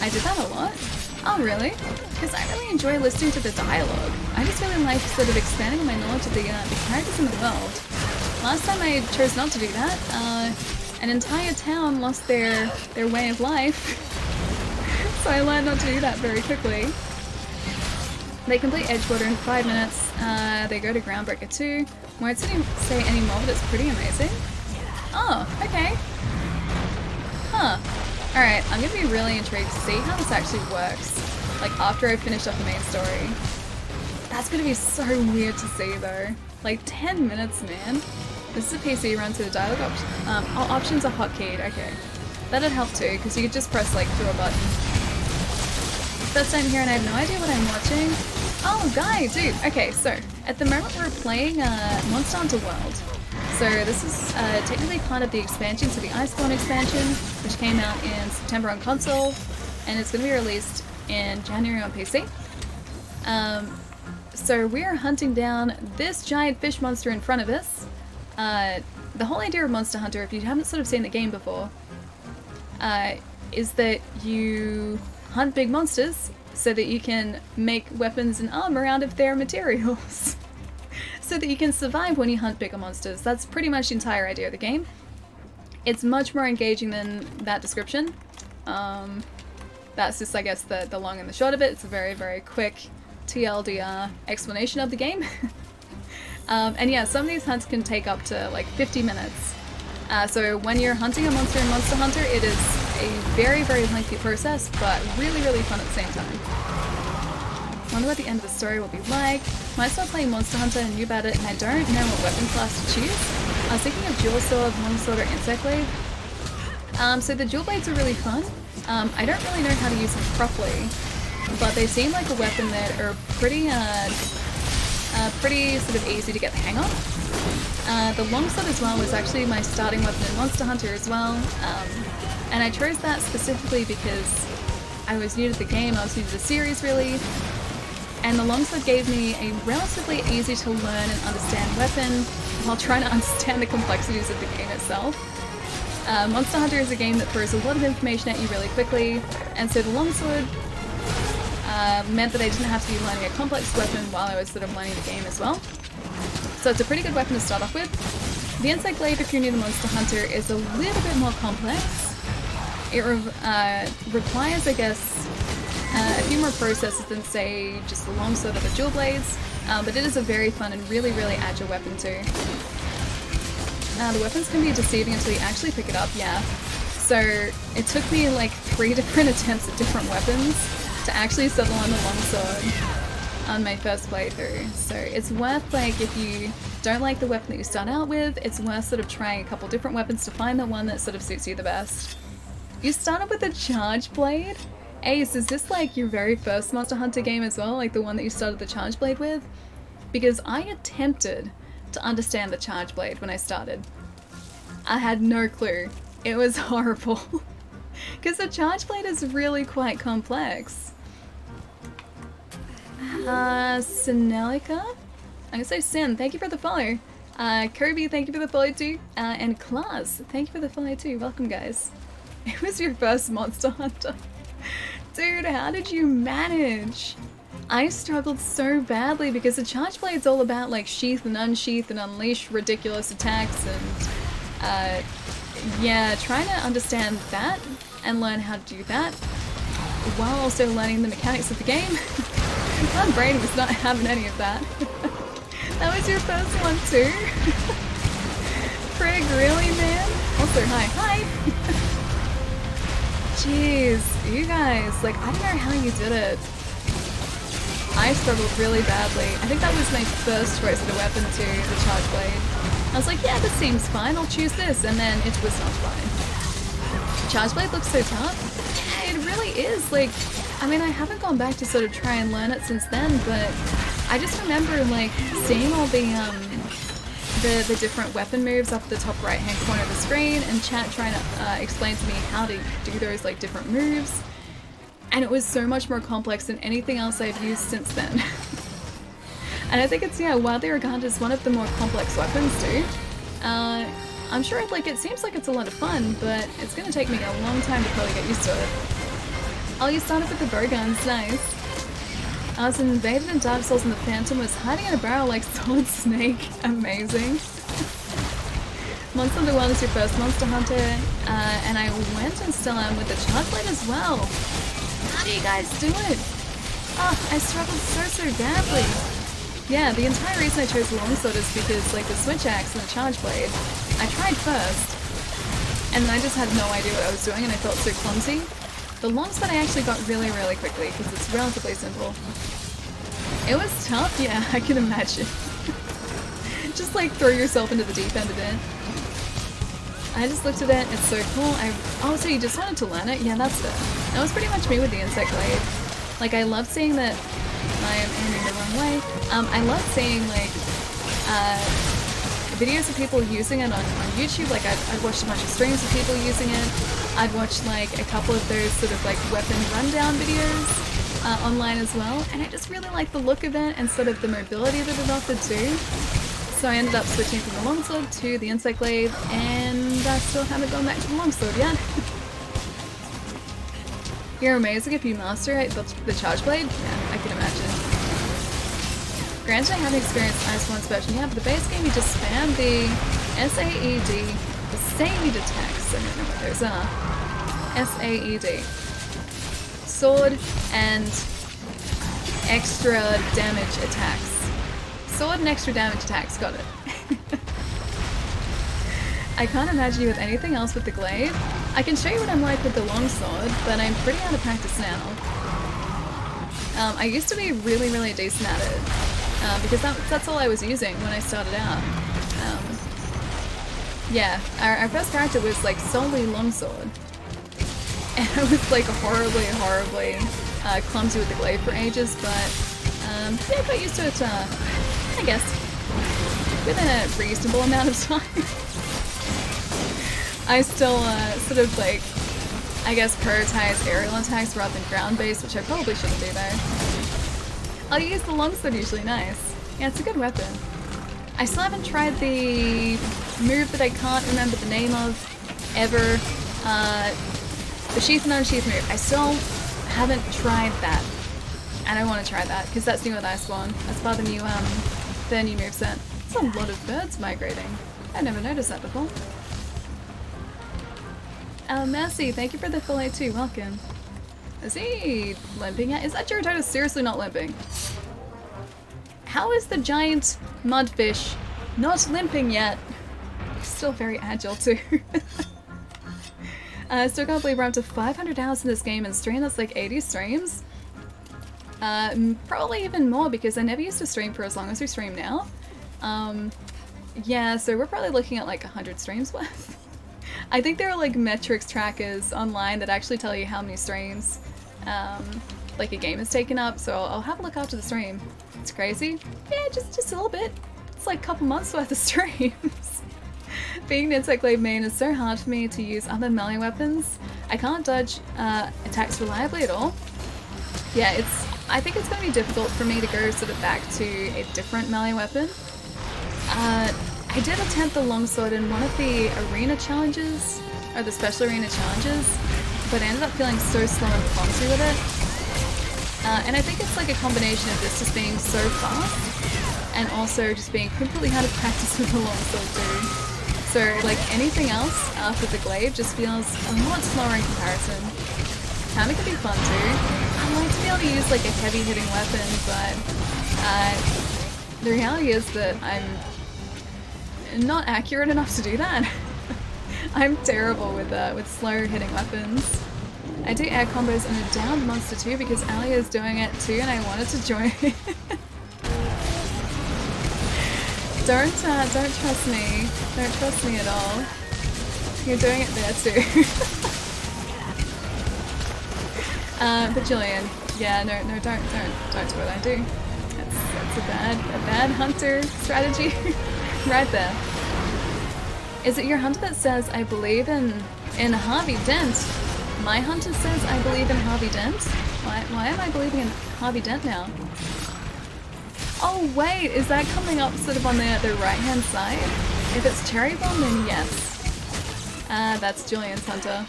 I did that a lot. Oh, really? Because I really enjoy listening to the dialogue. I just really like sort of expanding my knowledge of the characters in the world. Last time I chose not to do that. An entire town lost their way of life. So I learned not to do that very quickly. They complete Edgewater in 5 minutes. They go to Groundbreaker 2. Won't say any more, but it's pretty amazing. Oh, okay. Huh. Alright, I'm gonna be really intrigued to see how this actually works, like after I finish up the main story. That's gonna be so weird to see though. Like 10 minutes, man. This is a PC run, so the dialogue options are hotkeyed, okay. That'd help too, because you could just press like through a button. First time here and I have no idea what I'm watching. Oh, guy, dude. Okay, so at the moment we're playing Monster Hunter World. So this is technically part of the expansion, so the Iceborne expansion, which came out in September on console, and it's going to be released in January on PC. So we are hunting down this giant fish monster in front of us. The whole idea of Monster Hunter, if you haven't sort of seen the game before, is that you hunt big monsters so that you can make weapons and armor out of their materials. So that you can survive when you hunt bigger monsters. That's pretty much the entire idea of the game. It's much more engaging than that description. That's just, I guess, the long and the short of it. It's a very, very quick TLDR explanation of the game. And yeah, some of these hunts can take up to like 50 minutes. So when you're hunting a monster in Monster Hunter, it is a very, very lengthy process, but really, really fun at the same time. Wonder what the end of the story will be like. Might start playing Monster Hunter and knew about it, and I don't know what weapon class to choose. I was thinking of dual sword, longsword, or insect blade. So the dual blades are really fun. I don't really know how to use them properly, but they seem like a weapon that are pretty sort of easy to get the hang of. The longsword as well was actually my starting weapon in Monster Hunter as well, and I chose that specifically because I was new to the game, I was new to the series really, and the longsword gave me a relatively easy to learn and understand weapon while trying to understand the complexities of the game itself. Monster Hunter is a game that throws a lot of information at you really quickly, and so the longsword meant that I didn't have to be learning a complex weapon while I was sort of learning the game as well. So it's a pretty good weapon to start off with. The insect blade, if you're new to Monster Hunter, is a little bit more complex. It requires, I guess, a few more processes than, say, just the longsword or the dual blades, but it is a very fun and really, really agile weapon too. The weapons can be deceiving until you actually pick it up, yeah. So it took me like 3 different attempts at different weapons to actually settle on the longsword on my first playthrough. So it's worth, like, if you don't like the weapon that you start out with, it's worth sort of trying a couple different weapons to find the one that sort of suits you the best. You started with a charge blade? Ace, is this like your very first Monster Hunter game as well? Like the one that you started the charge blade with? Because I attempted to understand the charge blade when I started. I had no clue. It was horrible. Because the charge blade is really quite complex. Sinelica? I'm gonna say Sin, thank you for the follow. Kirby, thank you for the follow too. And Klaus, thank you for the follow too. Welcome, guys. It was your first Monster Hunter. Dude, how did you manage? I struggled so badly because the charge blade's all about like sheath and unsheath and unleash ridiculous attacks and yeah, trying to understand that and learn how to do that while also learning the mechanics of the game. My brain was not having any of that. That was your first one too? Craig, really, man? Also, hi. Jeez, you guys, like, I don't know how you did it. I struggled really badly. I think that was my first choice of the weapon too, the charge blade. I was like, yeah, this seems fine, I'll choose this, and then it was not fine. The charge blade looks so tough. It really is, like, I mean, I haven't gone back to sort of try and learn it since then, but I just remember, like, seeing all the different weapon moves up at the top right-hand corner of the screen, and chat trying to explain to me how to do those, like, different moves. And it was so much more complex than anything else I've used since then. And I think it's, yeah, widely regarded as one of the more complex weapons too. I'm sure, like, it seems like it's a lot of fun, but it's gonna take me a long time to probably get used to it. Oh, you started with the bow guns, nice. I was invaded in Dark Souls and the Phantom was hiding in a barrel like Solid Snake. Amazing. Monster Hunter 1 is your first Monster Hunter, and I went and still am with the charge blade as well. How do you guys do it? Oh, I struggled so badly. Yeah, the entire reason I chose the longsword is because, like, the switch axe and the charge blade, I tried first, and I just had no idea what I was doing and I felt so clumsy. The longsword I actually got really, really quickly because it's relatively simple. It was tough, yeah, I can imagine. Just, like, throw yourself into the deep end of it. I just looked at it, it's so cool. Oh, so you just wanted to learn it? Yeah, that's it. That was pretty much me with the insect blade. Like, I love seeing that I am aiming the wrong way. I love seeing, like, videos of people using it on YouTube. Like I'd watched a bunch of streams of people using it. I'd watched like a couple of those sort of like weapon rundown videos online as well, and I just really like the look of it and sort of the mobility that it offered too. So I ended up switching from the longsword to the insect glaive, and I still haven't gone back to the longsword yet. You're amazing if you master it, the charge blade? Yeah, I can imagine. Granted, I haven't experienced Iceborne's version yet, but the base game you just spam the SAED, the SAED attacks, I don't know what those are. SAED. Sword and extra damage attacks. Sword and extra damage attacks, got it. I can't imagine you with anything else with the glaive. I can show you what I'm like with the longsword, but I'm pretty out of practice now. I used to be really, really decent at it, because that's all I was using when I started out. Yeah, our first character was like solely longsword, and I was like horribly, horribly clumsy with the glaive for ages, but yeah, I got used to it, I guess, within a reasonable amount of time. I still sort of like, I guess, prioritize aerial attacks rather than ground-based, which I probably shouldn't do though. I'll use the longsword usually, nice. Yeah, it's a good weapon. I still haven't tried the move that I can't remember the name of ever. The sheath and unsheath move. I still haven't tried that. And I want to try that, because that's new with Iceborne. That's part of the new moveset. There's a lot of birds migrating. I never noticed that before. Mercy, thank you for the fillet too, welcome. Is he limping yet? Is that Gyarados seriously not limping? How is the giant mudfish not limping yet? Still very agile too. Still can't believe we're up to 500 hours in this game and stream. That's like 80 streams. Probably even more because I never used to stream for as long as we stream now. Yeah, so we're probably looking at like 100 streams worth. I think there are like metrics trackers online that actually tell you how many streams like a game is taken up, so I'll have a look after the stream. It's crazy. Yeah, just a little bit. It's like a couple months worth of streams. Being an insect glaive main is so hard for me to use other melee weapons. I can't dodge attacks reliably at all. Yeah, I think it's going to be difficult for me to go sort of back to a different melee weapon. I did attempt the longsword in one of the arena challenges, or the special arena challenges, but I ended up feeling so slow and clumsy with it. And I think it's like a combination of this just being so fast, and also just being completely out of practice with the longsword too. So like anything else after the glaive just feels a lot slower in comparison. Hammer can be fun too. I'd like to be able to use like a heavy hitting weapon, but the reality is that I'm not accurate enough to do that. I'm terrible with slow hitting weapons. I do air combos on a downed monster too because Ali is doing it too and I wanted to join. Don't trust me. Don't trust me at all. You're doing it there too. But Jillian, yeah, no, don't do what I do. That's a bad hunter strategy. Right there. Is it your hunter that says, I believe in Harvey Dent? My hunter says, I believe in Harvey Dent? Why am I believing in Harvey Dent now? Oh wait, is that coming up sort of on the right hand side? If it's Cherry Bomb, then yes. That's Julian's hunter.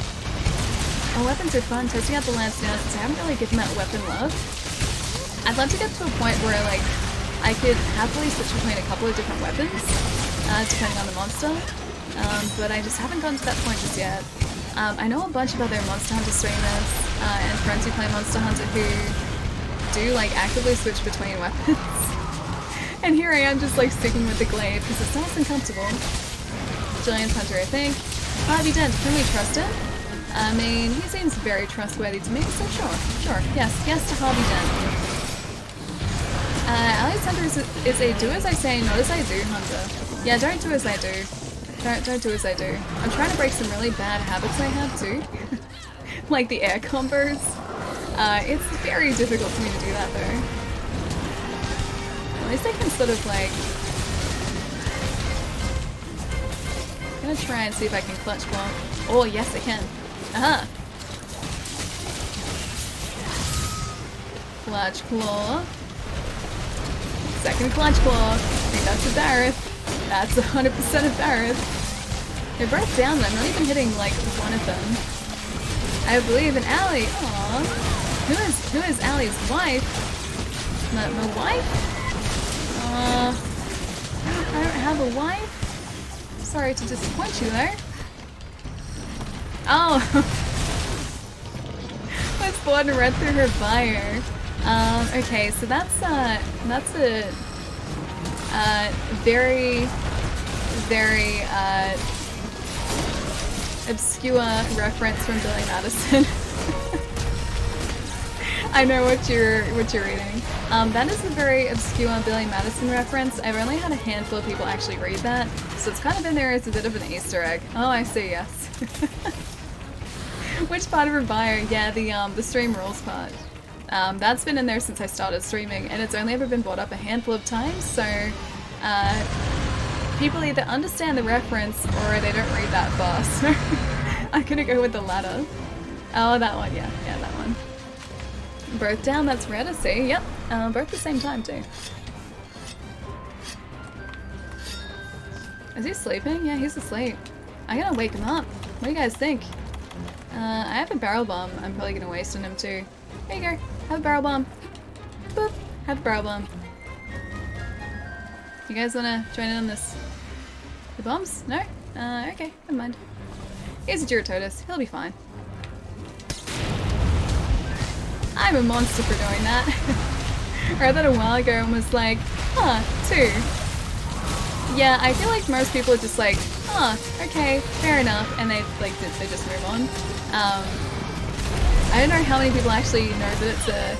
Oh, weapons are fun. Testing out the lance now since I haven't really given that weapon love. I'd love to get to a point where like I could happily switch between a couple of different weapons, depending on the monster, but I just haven't gotten to that point just yet. I know a bunch of other Monster Hunter streamers and friends who play Monster Hunter who do like actively switch between weapons. And here I am just like sticking with the glaive because it's nice and comfortable. Jillian's hunter, I think. Harvey Dent, can we trust him? I mean, he seems very trustworthy to me, so sure. Yes to Harvey Dent. Ali's hunter is a do as I say, not as I do hunter. Yeah, don't do as I do. Don't do as I do. I'm trying to break some really bad habits I have too. Like the air combos. It's very difficult for me to do that though. At least I can sort of like gonna try and see if I can clutch claw. Oh, yes I can. Aha! Clutch claw. Second clutch claw. I think that's a Barrett. That's 100% a Barrett. They're both down, but I'm not even hitting like one of them. I believe in Allie. Aww. Who is Allie's wife? My wife? I don't have a wife. Sorry to disappoint you there. Oh. Let's go and read through her bio. Okay, so that's a very, very obscure reference from Billy Madison. I know what you're reading. That is a very obscure Billy Madison reference. I've only had a handful of people actually read that, so it's kind of in there as a bit of an Easter egg. Oh, I see. Yes. Which part of her bio? Yeah, the stream rules part. That's been in there since I started streaming, and it's only ever been brought up a handful of times, so people either understand the reference or they don't read that fast. I'm gonna go with the latter. Oh, that one, yeah, that one. Both down, that's rare to see. Yep, both at the same time too. Is he sleeping? Yeah, he's asleep. I'm gonna wake him up. What do you guys think? I have a barrel bomb. I'm probably gonna waste on him too. There you go. Have a barrel bomb. Boop. Have a barrel bomb. You guys wanna join in on this? The bombs? No? Okay. Never mind. Here's a Duratotus. He'll be fine. I'm a monster for doing that. I read that a while ago and was like, huh, 2. Yeah, I feel like most people are just like, huh, okay, fair enough, and they just move on. I don't know how many people actually know that it's a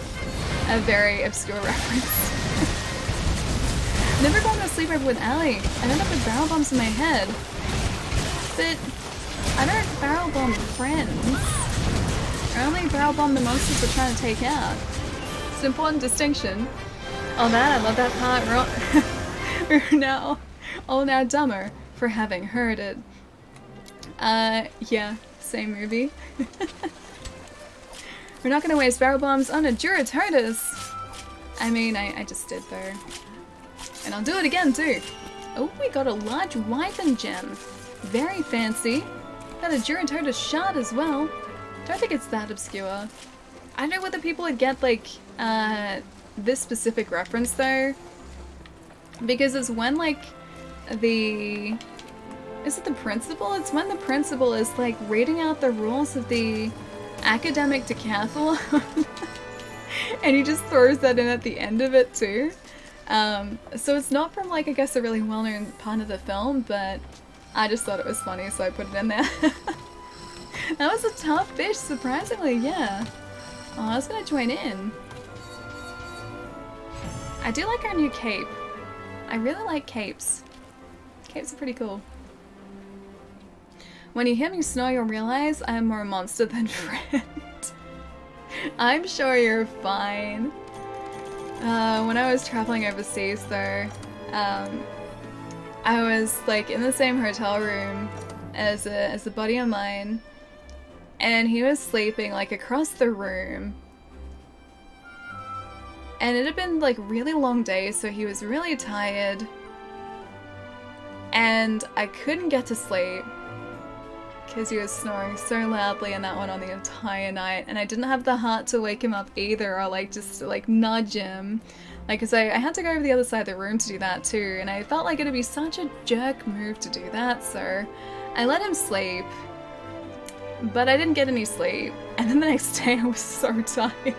very obscure reference. Never gone to a sleepover with Allie. I don't have the barrel bombs in my head. But I don't barrel bomb friends. I only barrel bomb the monsters we're trying to take out. It's an important distinction. Oh, I love that part. We're now all now dumber for having heard it. Yeah, same movie. We're not gonna waste barrel bombs on a Duratotus. I mean, I just did though. And I'll do it again too. Oh, we got a large Wyvern gem. Very fancy. Got a Duratotus shard as well. Don't think it's that obscure. I don't know whether people would get like this specific reference though, because it's when like is it the principal? It's when the principal is like reading out the rules of the academic decathlon and he just throws that in at the end of it too. So it's not from like I guess a really well-known part of the film, but I just thought it was funny so I put it in there. That was a tough fish, surprisingly, yeah. Oh, I was gonna join in. I do like our new cape. I really like capes. Capes are pretty cool. When you hear me snore, you'll realize I'm more monster than friend. I'm sure you're fine. When I was traveling overseas though, I was like in the same hotel room as a buddy of mine, and he was sleeping like across the room. And it had been like really long days, so he was really tired. And I couldn't get to sleep because he was snoring so loudly and that went on the entire night. And I didn't have the heart to wake him up either, or like just like nudge him. Like, cause I had to go over the other side of the room to do that too. And I felt like it'd be such a jerk move to do that, so I let him sleep. But I didn't get any sleep. And then the next day I was so tired.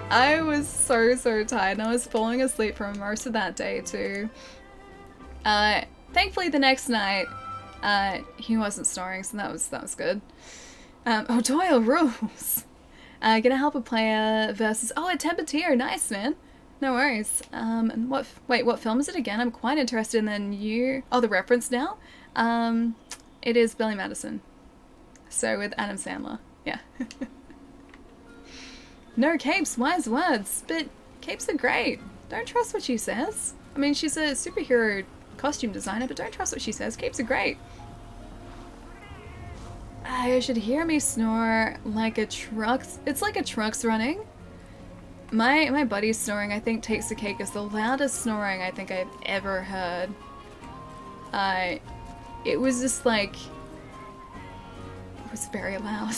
I was so tired, and I was falling asleep for most of that day too. Thankfully the next night, he wasn't snoring, so that was good. Oh, Doyle rules! Gonna help a player versus, oh, a Tempetier, nice man! No worries. And what film is it again? I'm quite interested in the new, oh, the reference now? It is Billy Madison. So with Adam Sandler, yeah. No capes, wise words, but capes are great. Don't trust what she says. I mean, she's a superhero costume designer, but don't trust what she says. Capes are great. I should hear me snore like a truck. It's like a truck's running. My buddy's snoring, I think, takes the cake as the loudest snoring I think I've ever heard. It was just like, it was very loud.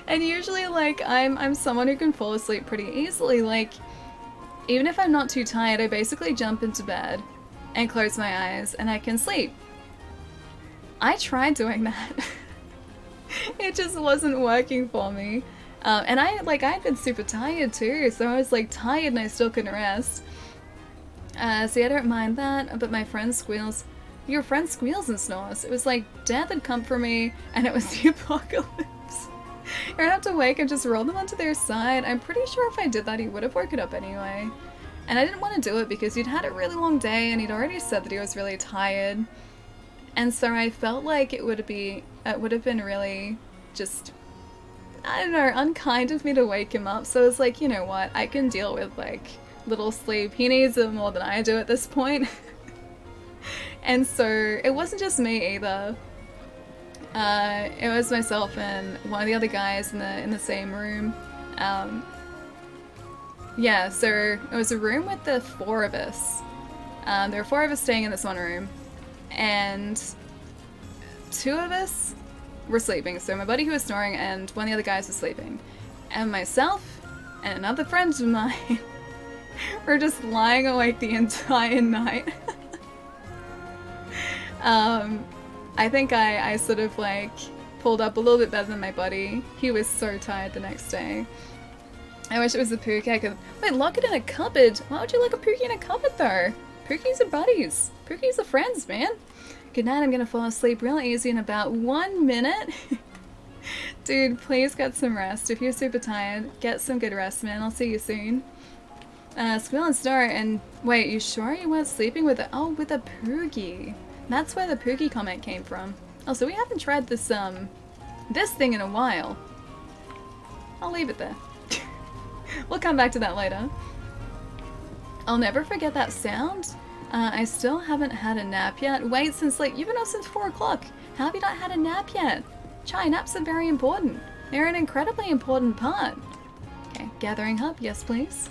And usually, like, I'm someone who can fall asleep pretty easily. Like, even if I'm not too tired, I basically jump into bed and close my eyes and I can sleep. I tried doing that. It just wasn't working for me. And I'd been super tired too, so I was like tired and I still couldn't rest. So yeah, I don't mind that, but my friend squeals. Your friend squeals and snores. It was like death had come for me and it was the apocalypse. You're gonna have to wake and just roll them onto their side. I'm pretty sure if I did that he would have woken up anyway. And I didn't want to do it because he'd had a really long day and he'd already said that he was really tired. And so I felt like it would have been really just, I don't know, unkind of me to wake him up. So I was like, you know what, I can deal with like little sleep. He needs it more than I do at this point. And so it wasn't just me either. It was myself and one of the other guys in the same room. Yeah, so it was a room with the 4 of us. There were 4 of us staying in this one room, and 2 of us were sleeping. So my buddy who was snoring and one of the other guys was sleeping. And myself and another friend of mine were just lying awake the entire night. I think I sort of like pulled up a little bit better than my buddy. He was so tired the next day. I wish it was a Pookie. I could... Wait, lock it in a cupboard? Why would you lock a Pookie in a cupboard though? Pookies are buddies. Pookies are friends, man. Good night, I'm gonna fall asleep real easy in about 1 minute. Dude, please get some rest. If you're super tired, get some good rest, man. I'll see you soon. Squeal and snore and... Wait, you sure you weren't sleeping with a... Oh, with a Pookie. That's where the Pookie comment came from. Oh, so we haven't tried this thing in a while. I'll leave it there. We'll come back to that later. I'll never forget that sound. I still haven't had a nap yet. Wait, since like, you've been up since 4 o'clock. How have you not had a nap yet? Chai, naps are very important. They're an incredibly important part. Okay, gathering hub, yes please.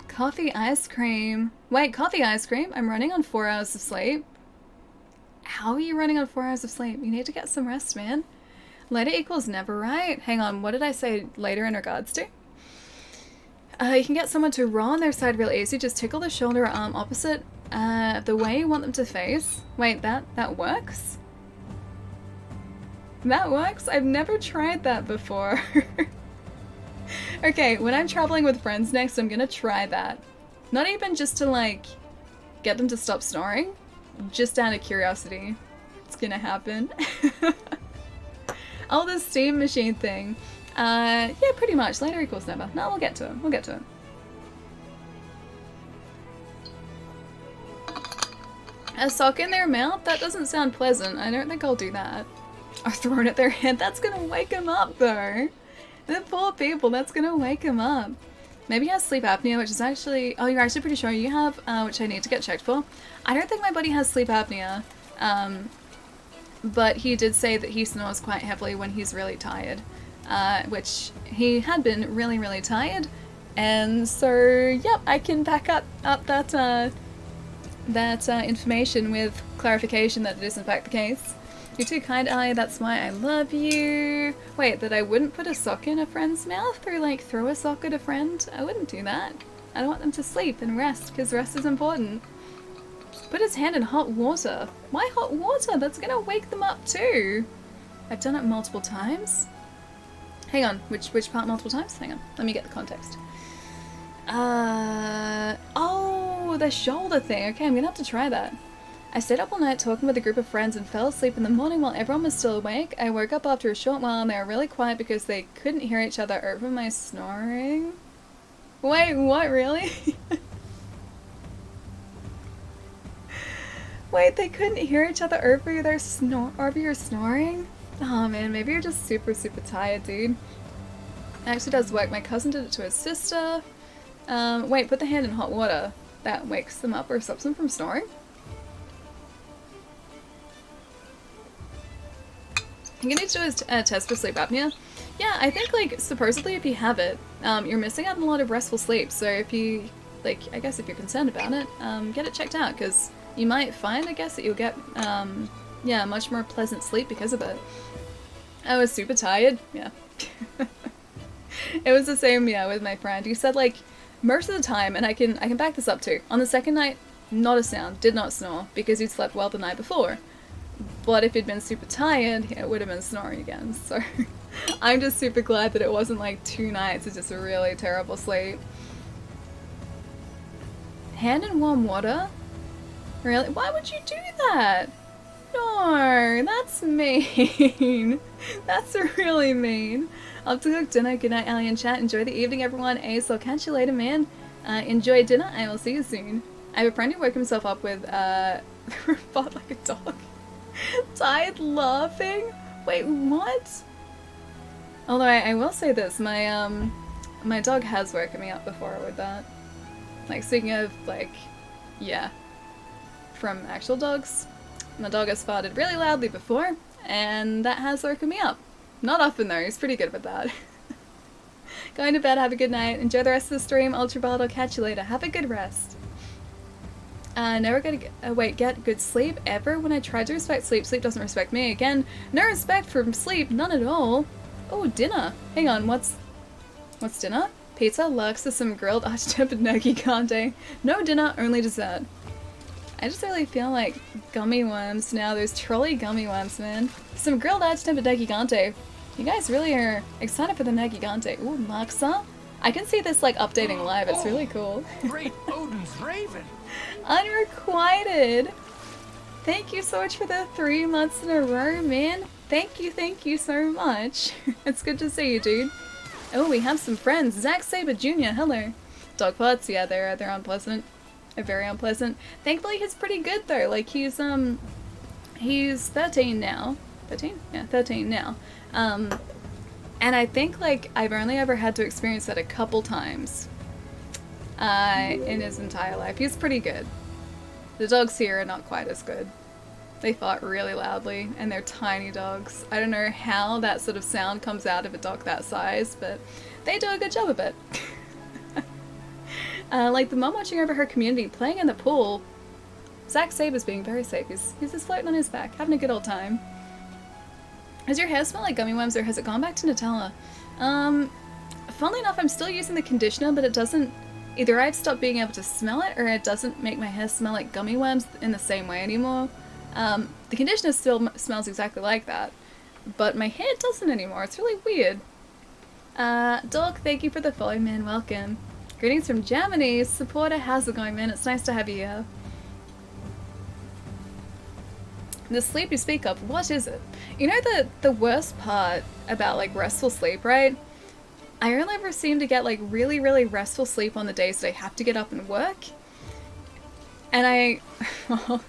Coffee ice cream. Wait, coffee ice cream? I'm running on 4 hours of sleep. How are you running on 4 hours of sleep? You need to get some rest, man. Later equals never, right? Hang on, what did I say later in regards to? You can get someone to roll on their side real easy. Just tickle the shoulder or arm opposite the way you want them to face. Wait, that works? That works? I've never tried that before. Okay, when I'm traveling with friends next, I'm gonna try that. Not even just to like get them to stop snoring, just out of curiosity. It's gonna happen. Oh, the steam machine thing. Yeah, pretty much. Later equals never. No, we'll get to it. We'll get to it. A sock in their mouth? That doesn't sound pleasant. I don't think I'll do that. Or thrown at their head. That's gonna wake them up, though. The poor people. That's gonna wake them up. Maybe he has sleep apnea, which is actually... Oh, you're actually pretty sure you have, which I need to get checked for. I don't think my buddy has sleep apnea. But he did say that he snores quite heavily when he's really tired. Which he had been really, really tired. And so, yep, I can back up that information with clarification that it is in fact the case. You're too kind, Ali, that's why I love you. Wait, that I wouldn't put a sock in a friend's mouth or like throw a sock at a friend? I wouldn't do that. I don't want them to sleep and rest, because rest is important. Put his hand in hot water. Why hot water? That's gonna wake them up too. I've done it multiple times. Hang on, which part multiple times? Hang on, let me get the context. Oh, the shoulder thing. Okay, I'm gonna have to try that. I stayed up all night talking with a group of friends and fell asleep in the morning while everyone was still awake. I woke up after a short while and they were really quiet because they couldn't hear each other over my snoring. Wait, what, really? Wait, they couldn't hear each other over your snoring? Oh man, maybe you're just super, super tired, dude. It actually does work. My cousin did it to his sister. Wait, put the hand in hot water. That wakes them up or stops them from snoring? I'm gonna do a test for sleep apnea. Yeah, I think, like, supposedly if you have it, you're missing out on a lot of restful sleep. So if you, like, I guess if you're concerned about it, get it checked out, because you might find, I guess, that you'll get, yeah, much more pleasant sleep because of it. I was super tired. Yeah. It was the same, yeah, with my friend. He said, like, most of the time, and I can back this up too, on the second night, not a sound, did not snore, because he'd slept well the night before. But if he'd been super tired, it would have been snoring again, so I'm just super glad that it wasn't like 2 nights of just a really terrible sleep. Hand in warm water? Really? Why would you do that? No, that's mean. That's really mean. I'll have to cook dinner. Good night, Ali and chat. Enjoy the evening, everyone. Ace, I'll catch you later, man. Enjoy dinner. I will see you soon. I have a friend who woke himself up with, fought like a dog. Died laughing? Wait, what? Although I will say this, my dog has woken me up before with that. Like, speaking of, like, yeah, from actual dogs, my dog has farted really loudly before, and that has woken me up. Not often though, he's pretty good with that. Going to bed, have a good night, enjoy the rest of the stream, Ultrabald, I'll catch you later, have a good rest. Never gonna get good sleep ever. When I try to respect sleep, sleep doesn't respect me. Again, no respect for sleep, none at all. Oh, dinner. Hang on, what's dinner? Pizza, Lux, some grilled arch-tempered gnocchi Conte. No dinner, only dessert. I just really feel like gummy worms now, those trolley gummy worms, man. Some grilled arch-tempered gnocchi Conte. You guys really are excited for the gnocchi Conte. Ooh, Luxa. I can see this like updating live, it's really cool. Great Odin's Raven! Unrequited! Thank you so much for the 3 months in a row, man. Thank you so much. It's good to see you, dude. Oh, we have some friends. Zack Saber Jr., hello. Dog farts, yeah, they're unpleasant. They're very unpleasant. Thankfully, he's pretty good though. Like he's 13 now. 13? Yeah, 13 now. And I think like I've only ever had to experience that a couple times in his entire life. He's pretty good. The dogs here are not quite as good. They fart really loudly, and they're tiny dogs. I don't know how that sort of sound comes out of a dog that size, but they do a good job of it. Like the mom watching over her community, playing in the pool. Zack Saber's being very safe. He's just floating on his back, having a good old time. Does your hair smell like gummy worms, or has it gone back to Nutella? Funnily enough, I'm still using the conditioner, but it doesn't... Either I've stopped being able to smell it, or it doesn't make my hair smell like gummy worms in the same way anymore. The conditioner still smells exactly like that, but my hair doesn't anymore. It's really weird. Dog, thank you for the follow, man. Welcome. Greetings from Germany. Supporter, how's it going, man? It's nice to have you here. The sleep you speak of, what is it? You know the worst part about like restful sleep, right? I only ever seem to get like really, really restful sleep on the days that I have to get up and work. And well,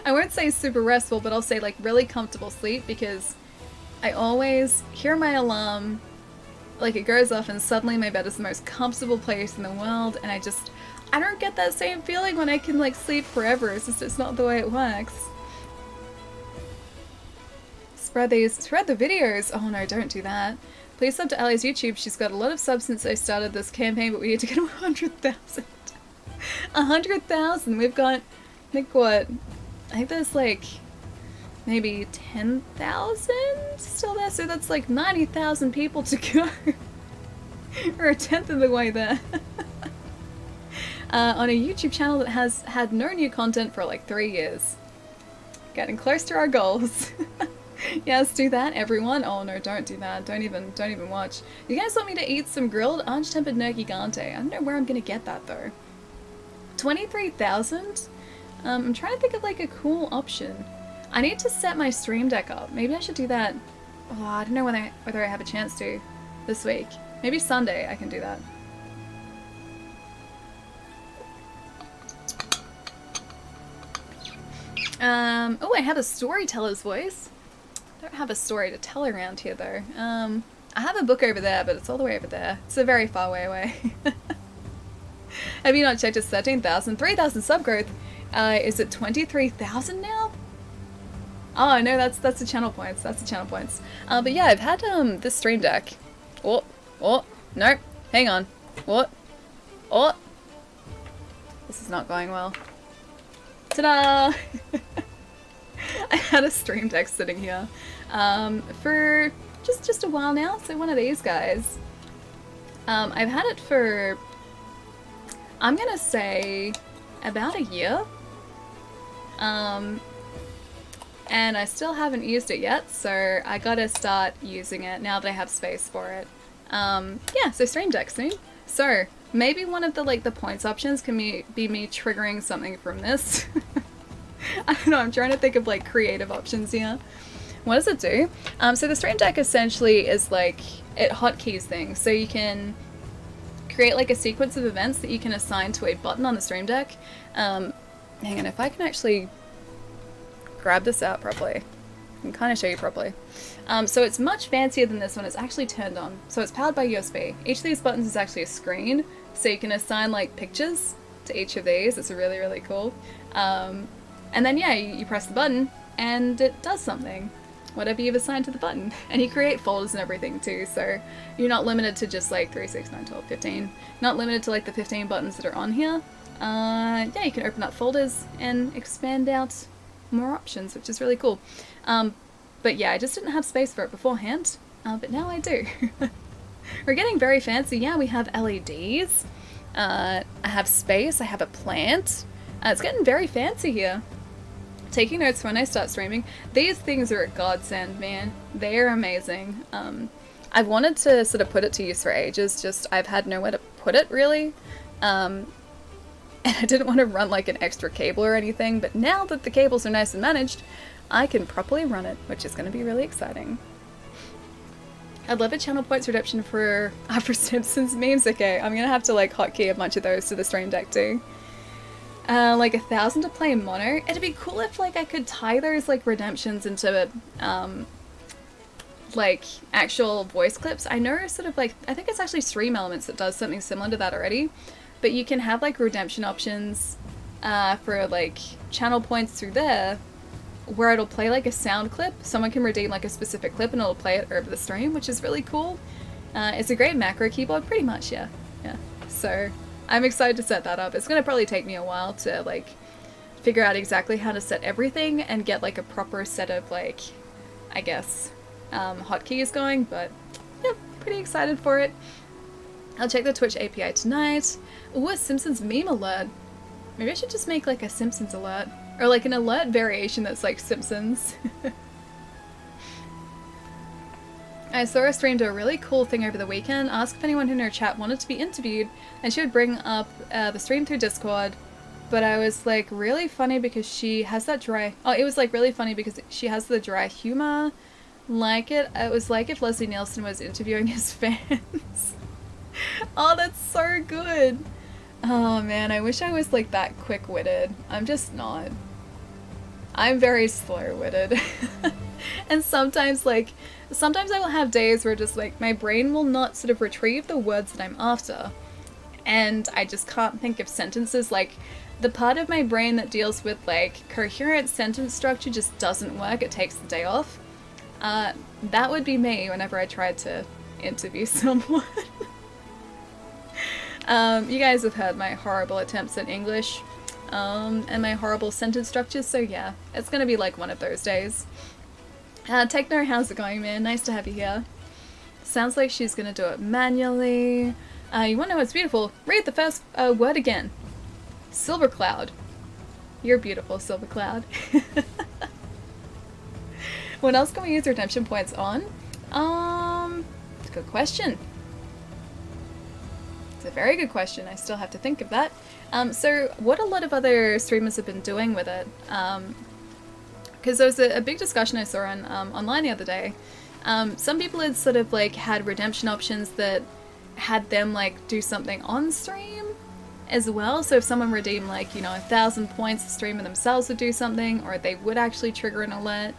I won't say super restful, but I'll say like really comfortable sleep, because I always hear my alarm, like it goes off, and suddenly my bed is the most comfortable place in the world, and I don't get that same feeling when I can like sleep forever. It's not the way it works. Spread the videos. Oh no, don't do that. Please sub to Ali's YouTube. She's got a lot of subs since I started this campaign, but we need to get 100,000. 100,000. We've got, I think what? I think there's like maybe 10,000 still there, so that's like 90,000 people to go. We're a tenth of the way there. On a YouTube channel that has had no new content for like 3 years. Getting close to our goals. Yes, do that, everyone. Oh no, don't do that. Don't even watch. You guys want me to eat some grilled arch-tempered gnocchi Gante? I don't know where I'm gonna get that though. 23,000? I'm trying to think of like a cool option. I need to set my stream deck up. Maybe I should do that. Oh, I don't know whether I have a chance to this week. Maybe Sunday I can do that. Oh, I have a storyteller's voice. I don't have a story to tell around here though. I have a book over there, but it's all the way over there. It's a very far way away. Have you not checked? It's 13,000. 3,000 sub growth. Is it 23,000 now? Oh no, that's the channel points. That's the channel points. But yeah, I've had this stream deck. Oh, no, hang on. What? Oh, this is not going well. Ta-da! I had a stream deck sitting here for just a while now. So one of these guys. I've had it for, I'm gonna say, about a year. And I still haven't used it yet, so I gotta start using it now that I have space for it. Yeah, so stream deck soon. So maybe one of the the points options can be me triggering something from this. I don't know, I'm trying to think of like creative options here. What does it do? So the stream deck essentially is like, it hotkeys things. So you can create like a sequence of events that you can assign to a button on the stream deck. Hang on, if I can actually grab this out properly, I can kind of show you properly. So it's much fancier than this one. It's actually turned on. So it's powered by USB. Each of these buttons is actually a screen, so you can assign like pictures to each of these. It's really, really cool. And then yeah, you press the button and it does something. Whatever you've assigned to the button. And you create folders and everything too, so you're not limited to just like 3, 6, 9, 12, 15. Not limited to like the 15 buttons that are on here. Yeah, you can open up folders and expand out more options, which is really cool. But yeah, I just didn't have space for it beforehand, but now I do. We're getting very fancy. Yeah, we have LEDs. I have space. I have a plant. It's getting very fancy here. Taking notes when I start streaming. These things are a godsend, man. They are amazing. I've wanted to sort of put it to use for ages, just I've had nowhere to put it really. And I didn't want to run like an extra cable or anything, but now that the cables are nice and managed, I can properly run it, which is going to be really exciting. I'd love a channel points redemption for Simpsons memes. Okay, I'm going to have to like hotkey a bunch of those to the stream deck too. Like 1,000 to play mono. It'd be cool if like I could tie those like redemptions into like actual voice clips. I know sort of like, I think it's actually Stream Elements that does something similar to that already, but you can have like redemption options for like channel points through there where it'll play like a sound clip. Someone can redeem like a specific clip and it'll play it over the stream, which is really cool. It's a great macro keyboard, pretty much, yeah. So I'm excited to set that up. It's gonna probably take me a while to like figure out exactly how to set everything and get like a proper set of like, I guess, hotkeys going, but yeah, pretty excited for it. I'll check the Twitch API tonight. Ooh, a Simpsons meme alert. Maybe I should just make like a Simpsons alert. Or like an alert variation that's like Simpsons. I saw her stream do a really cool thing over the weekend. Ask if anyone in her chat wanted to be interviewed, and she would bring up the stream through Discord. But I was like, really funny because she has that dry... Oh, it was like really funny because she has the dry humor. Like it. It was like if Leslie Nielsen was interviewing his fans. Oh, that's so good. Oh man, I wish I was like that quick-witted. I'm just not. I'm very slow-witted. And sometimes I will have days where just like my brain will not sort of retrieve the words that I'm after. And I just can't think of sentences. Like the part of my brain that deals with like coherent sentence structure just doesn't work. It takes the day off. That would be me whenever I tried to interview someone. You guys have heard my horrible attempts at English, and my horrible sentence structures, so yeah, it's gonna be like one of those days. Techno, how's it going, man? Nice to have you here. Sounds like she's gonna do it manually. You wanna know what's beautiful? Read the first word again. Silver Cloud. You're beautiful, Silver Cloud. What else can we use redemption points on? It's a good question. It's a very good question. I still have to think of that. So what a lot of other streamers have been doing with it, because there was a big discussion I saw on online the other day. Some people had sort of like had redemption options that had them like do something on stream as well. So if someone redeemed like, you know, 1,000 points, the streamer themselves would do something, or they would actually trigger an alert,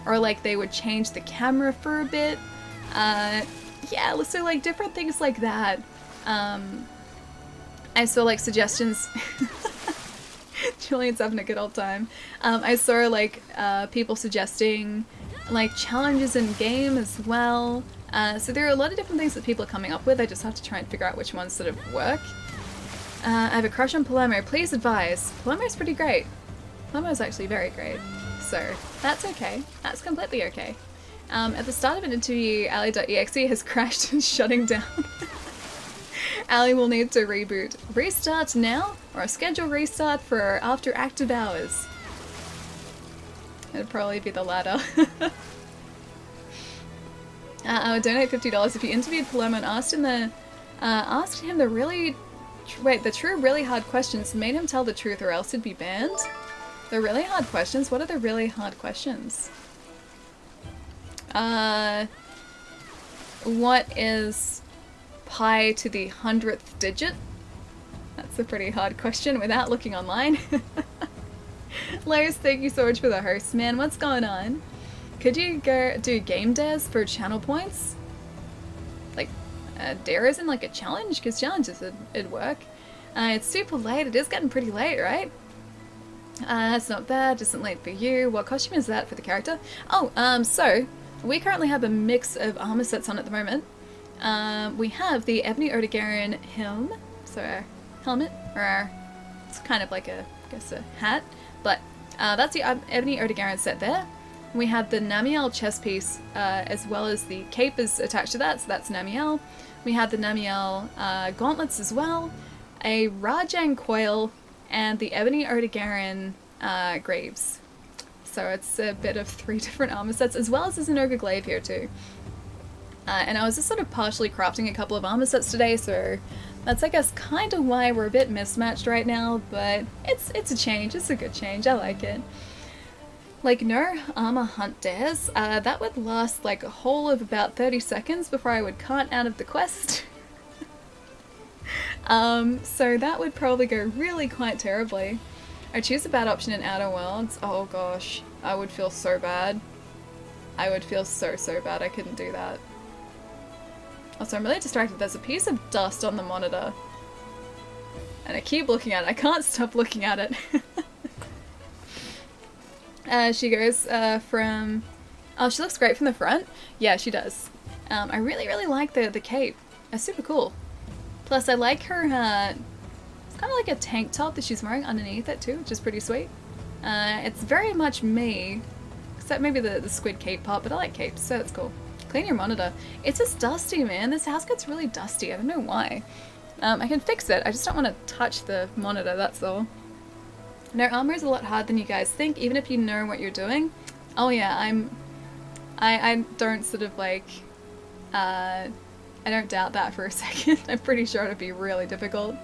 or like they would change the camera for a bit. Yeah, so like different things like that. I saw like suggestions. Julian's having a good old time. I saw like people suggesting like challenges in game as well. So there are a lot of different things that people are coming up with. I just have to try and figure out which ones sort of work. I have a crush on Palermo. Please advise. Palermo's pretty great. Palermo's actually very great. So that's okay. That's completely okay. At the start of an interview, Ali.exe has crashed and shutting down. Ali will need to reboot. Restart now, or a schedule restart for after active hours. It'd probably be the latter. I would donate $50 if you interviewed Palermo and asked him the true really hard questions, made him tell the truth or else he'd be banned. The really hard questions? What are the really hard questions? What is pi to the 100th digit? That's a pretty hard question without looking online. Lars, thank you so much for the host, man. What's going on? Could you go do game dares for channel points? Like, dare isn't like a challenge? Because challenges it'd work. It's super late. It is getting pretty late, right? That's not bad. Isn't late for you. What costume is that for the character? Oh, so we currently have a mix of armor sets on at the moment. We have the Ebony Odegarin helm, so our helmet, or it's kind of like I guess a hat, but that's the Ebony Odegarin set there. We have the Namiel chest piece, as well as the cape is attached to that, so that's Namiel. We have the Namiel gauntlets as well, a Rajang coil, and the Ebony Odegarin greaves. So it's a bit of 3 different armor sets, as well as there's an Ogre glaive here too. And I was just sort of partially crafting a couple of armor sets today, so that's I guess kind of why we're a bit mismatched right now, but it's a change, it's a good change, I like it. Like, no armor hunt dares, that would last like a whole of about 30 seconds before I would cart out of the quest. So that would probably go really quite terribly. I choose a bad option in Outer Worlds. Oh gosh, I would feel so bad. I would feel so bad, I couldn't do that. Also, I'm really distracted. There's a piece of dust on the monitor. And I keep looking at it. I can't stop looking at it. She goes from... Oh, she looks great from the front. Yeah, she does. I really like the cape. It's super cool. Plus, I like her... it's kind of like a tank top that she's wearing underneath it too, which is pretty sweet. It's very much me. Except maybe the squid cape part, but I like capes, so it's cool. Clean your monitor. It's just dusty, man. This house gets really dusty. I don't know why. I can fix it. I just don't want to touch the monitor, that's all. No, armor is a lot harder than you guys think, even if you know what you're doing. Oh yeah, I don't sort of like... I don't doubt that for a second. I'm pretty sure it'd be really difficult.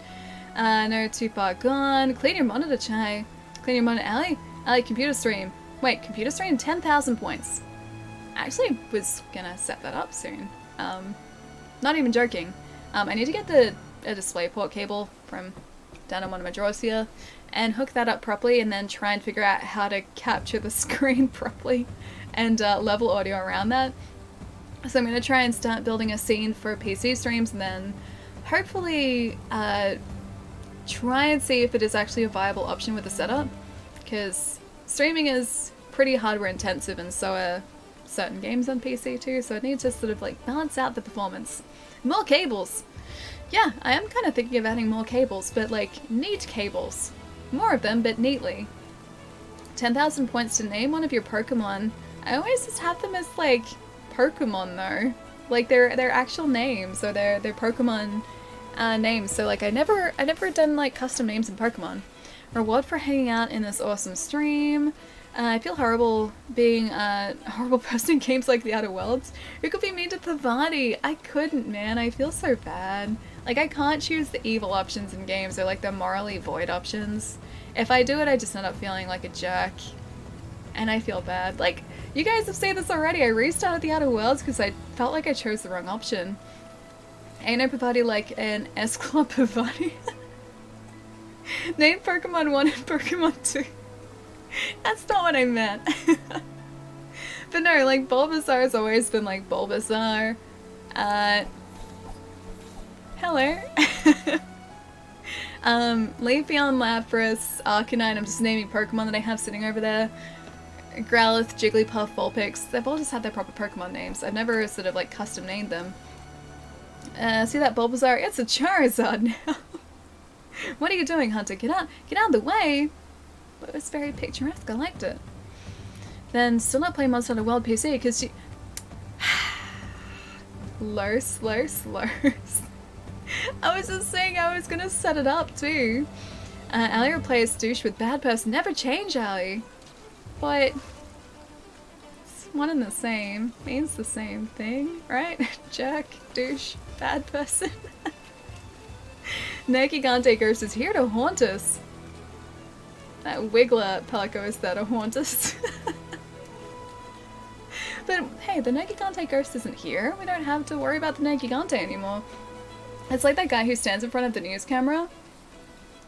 No, too far gone. Clean your monitor, Chai. Clean your monitor, Ali. Ali, computer stream. Wait, computer stream? 10,000 points. Actually was gonna set that up soon. Not even joking. I need to get a DisplayPort cable from down in one of my drawers here and hook that up properly and then try and figure out how to capture the screen properly and level audio around that. So I'm gonna try and start building a scene for PC streams and then hopefully try and see if it is actually a viable option with the setup, because streaming is pretty hardware intensive and so are certain games on PC too, so I need to sort of like balance out the performance. More cables! Yeah, I am kind of thinking of adding more cables, but like neat cables. More of them, but neatly. 10,000 points to name one of your Pokemon. I always just have them as like Pokemon though. Like they're actual names, or they're Pokemon names, so like I never done like custom names in Pokemon. Reward for hanging out in this awesome stream. I feel horrible being a horrible person in games like the Outer Worlds. Who could be mean to Pavati? I couldn't, man. I feel so bad. Like, I can't choose the evil options in games, or like the morally void options. If I do it, I just end up feeling like a jerk. And I feel bad. Like, you guys have seen this already. I restarted the Outer Worlds because I felt like I chose the wrong option. Ain't no Pavati like an S-Club Pavati. Name Pokemon 1 and Pokemon 2. That's not what I meant. But no, like, Bulbasaur has always been like Bulbasaur. Hello. Leafeon, Lapras, Arcanine, I'm just naming Pokemon that I have sitting over there. Growlithe, Jigglypuff, Vulpix, they've all just had their proper Pokemon names. I've never sort of like custom named them. See that Bulbasaur? It's a Charizard now. What are you doing, Hunter? Get out of the way! But it was very picturesque, I liked it. Then still not playing Monster Hunter World PC because you... Slurs. I was just saying I was gonna set it up too. Ali replaced douche with bad person. Never change, Ali. But it's one and the same. Means the same thing, right? Jerk, douche, bad person. Nergigante Ghost is here to haunt us. That Wiggler Pelico is there to haunt us. But hey, the Nergigante Ghost isn't here. We don't have to worry about the Nergigante anymore. It's like that guy who stands in front of the news camera.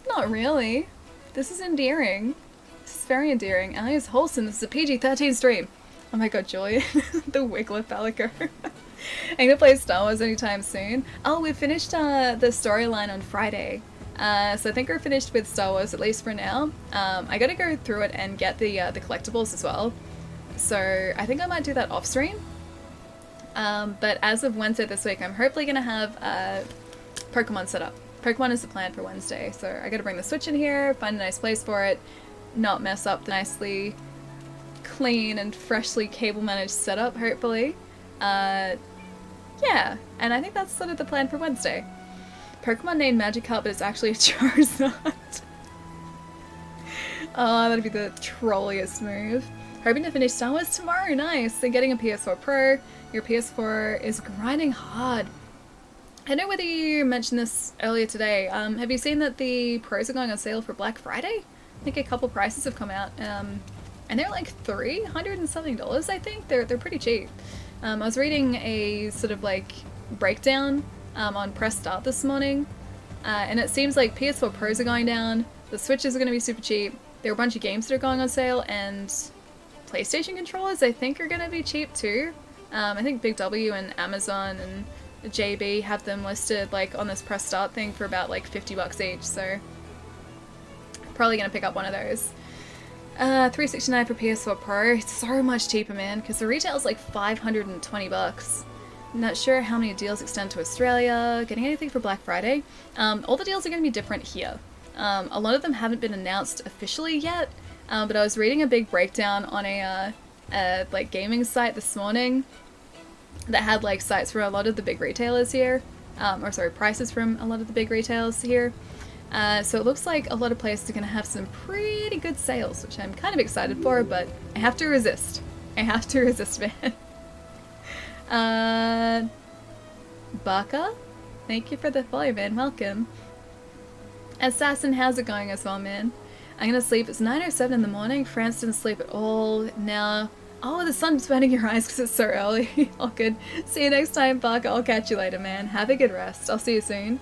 Not really. This is endearing. This is very endearing. Ali is wholesome. This is a PG-13 stream. Oh my god, Julian. The Wiggler Pelico. I'm gonna play Star Wars anytime soon. Oh, we finished the storyline on Friday. So I think we're finished with Star Wars, at least for now. I gotta go through it and get the collectibles as well. So I think I might do that off stream. But as of Wednesday this week, I'm hopefully gonna have Pokemon set up. Pokemon is the plan for Wednesday, so I gotta bring the Switch in here, find a nice place for it, not mess up the nicely clean and freshly cable managed setup, hopefully. Yeah, and I think that's sort of the plan for Wednesday. Pokemon named Magikarp, but it's actually a Charizard. Oh, that'd be the trolliest move. Hoping to finish Star Wars tomorrow, nice! And getting a PS4 Pro. Your PS4 is grinding hard. I don't know whether you mentioned this earlier today. Have you seen that the Pros are going on sale for Black Friday? I think a couple prices have come out. And they're like $300 and something, I think. They're pretty cheap. I was reading a sort of like breakdown on Press Start this morning. And it seems like PS4 Pros are going down. The Switches are going to be super cheap. There are a bunch of games that are going on sale. And PlayStation controllers, I think, are going to be cheap too. I think Big W and Amazon and JB have them listed like on this Press Start thing for about like $50 each, so probably gonna pick up one of those. $369 for PS4 Pro. It's so much cheaper, man, because the retail is like $520. I'm not sure how many deals extend to Australia. Getting anything for Black Friday? All the deals are gonna be different here. A lot of them haven't been announced officially yet, but I was reading a big breakdown on a like gaming site this morning that had like sites for a lot of the big retailers here, or sorry, prices from a lot of the big retailers here. So it looks like a lot of places are going to have some pretty good sales, which I'm kind of excited for, but I have to resist. I have to resist, man. Baka? Thank you for the follow, man. Welcome. Assassin, how's it going as well, man? I'm going to sleep. It's 9:07 in the morning. France didn't sleep at all. Now... Oh, the sun's burning your eyes because it's so early. All good. See you next time, Buck. I'll catch you later, man. Have a good rest. I'll see you soon.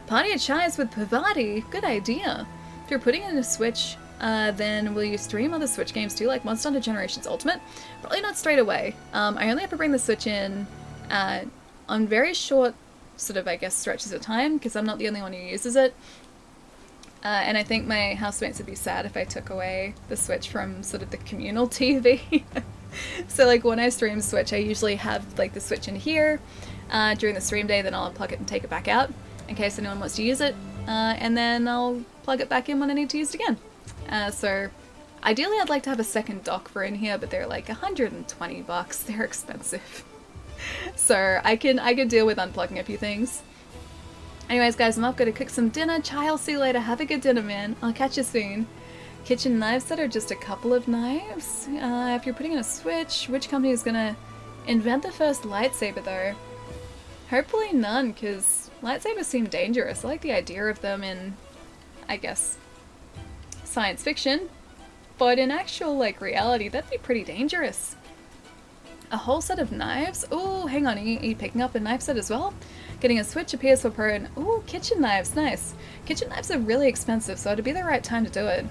Party at Chai's with Pavati. Good idea. If you're putting in a Switch, then will you stream other Switch games too, like Monster Hunter Generations Ultimate? Probably not straight away. I only have to bring the Switch in on very short, sort of, I guess, stretches of time, because I'm not the only one who uses it. And I think my housemates would be sad if I took away the Switch from sort of the communal TV. So like when I stream Switch, I usually have like the Switch in here during the stream day, then I'll unplug it and take it back out in case anyone wants to use it. And then I'll plug it back in when I need to use it again. So ideally I'd like to have a second dock for in here, but they're like $120. They're expensive. So I can deal with unplugging a few things. Anyways, guys, I'm off. Gonna cook some dinner. Chai, I'll see you later. Have a good dinner, man. I'll catch you soon. Kitchen knives that are just a couple of knives. If you're putting in a Switch, which company is gonna invent the first lightsaber, though? Hopefully none, because lightsabers seem dangerous. I like the idea of them in, I guess, science fiction. But in actual, like, reality, that'd be pretty dangerous. A whole set of knives? Oh, hang on. Are you picking up a knife set as well? Getting a Switch, a PS4 Pro, and ooh, kitchen knives, nice. Kitchen knives are really expensive, so it'd be the right time to do it.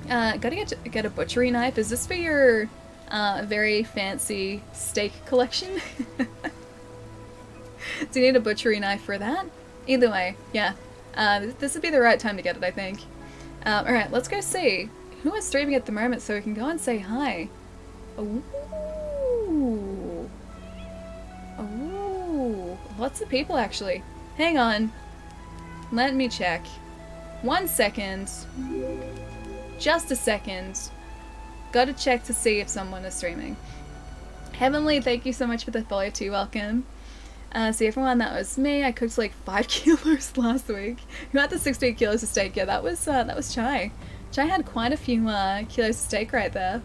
Gotta get a butchery knife. Is this for your very fancy steak collection? Do you need a butchery knife for that? Either way, yeah. This would be the right time to get it, I think. Alright, let's go see who is streaming at the moment so we can go and say hi. Ooh. Ooh. Lots of people, actually. Hang on. Let me check. 1 second. Just a second. Gotta check to see if someone is streaming. Heavenly, thank you so much for the follow too. Welcome. See everyone, that was me. I cooked like 5 kilos last week. Who had the 16 kilos of steak? Yeah, that was Chai. Chai had quite a few kilos of steak right there.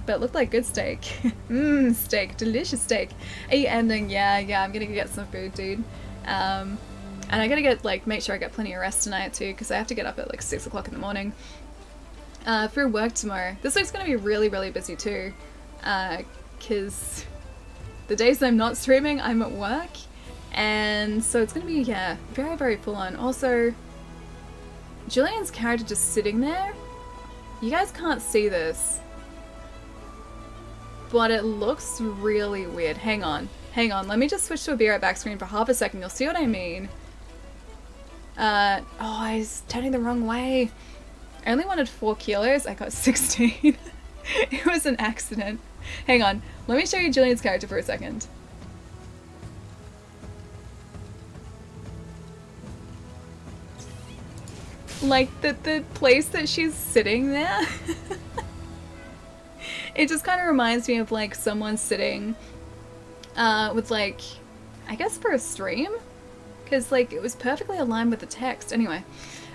But it looked like good steak. Mmm, steak. Delicious steak. Are you ending? Yeah, I'm gonna go get some food, dude. And I gotta get, like, make sure I get plenty of rest tonight too, because I have to get up at like 6 o'clock in the morning. For work tomorrow. This week's gonna be really, really busy too. Because the days I'm not streaming, I'm at work. And so it's gonna be, yeah, very, very full on. Also, Julian's character just sitting there. You guys can't see this, but it looks really weird. Hang on. Let me just switch to a be right back screen for half a second. You'll see what I mean. Oh, I was turning the wrong way. I only wanted 4 kilos. I got 16. It was an accident. Hang on. Let me show you Julian's character for a second. Like, the place that she's sitting there. It just kind of reminds me of, like, someone sitting with, like, I guess for a stream? Because, like, it was perfectly aligned with the text. Anyway.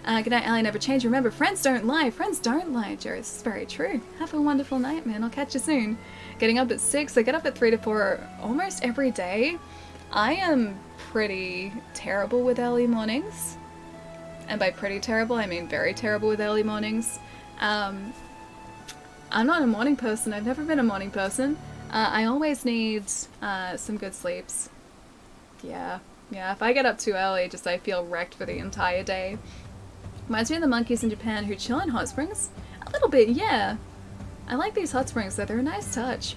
Good night, Allie. Never change. Remember, friends don't lie. Friends don't lie, Joe. This is very true. Have a wonderful night, man. I'll catch you soon. Getting up at 6. I get up at 3 to 4 almost every day. I am pretty terrible with early mornings. And by pretty terrible, I mean very terrible with early mornings. I'm not a morning person. I've never been a morning person. I always need some good sleeps. Yeah. If I get up too early, just I feel wrecked for the entire day. Reminds me of the monkeys in Japan who chill in hot springs. A little bit, yeah. I like these hot springs though. They're a nice touch.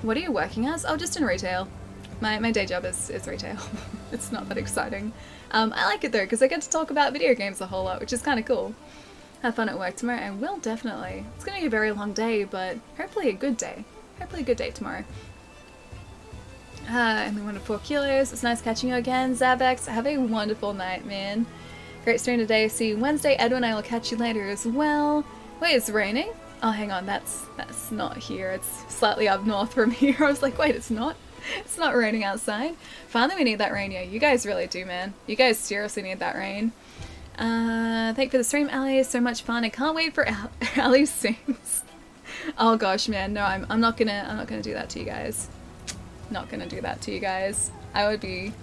What are you working as? Oh, just in retail. My day job is retail. It's not that exciting. I like it though, because I get to talk about video games a whole lot, which is kind of cool. Have fun at work tomorrow. I will, definitely. It's going to be a very long day, but hopefully a good day. Hopefully a good day tomorrow. Only 1 to 4 kilos. It's nice catching you again, Zabex. Have a wonderful night, man. Great stream today. See you Wednesday. Edwin, I will catch you later as well. Wait, it's raining? Oh, hang on. That's not here. It's slightly up north from here. I was like, wait, it's not? It's not raining outside. Finally, we need that rain. Yeah, you guys really do, man. You guys seriously need that rain. Thank you for the stream, Allie. So much fun. I can't wait for Allie sings. Oh gosh, man. No, I'm not gonna do that to you guys. Not gonna do that to you guys. I'd be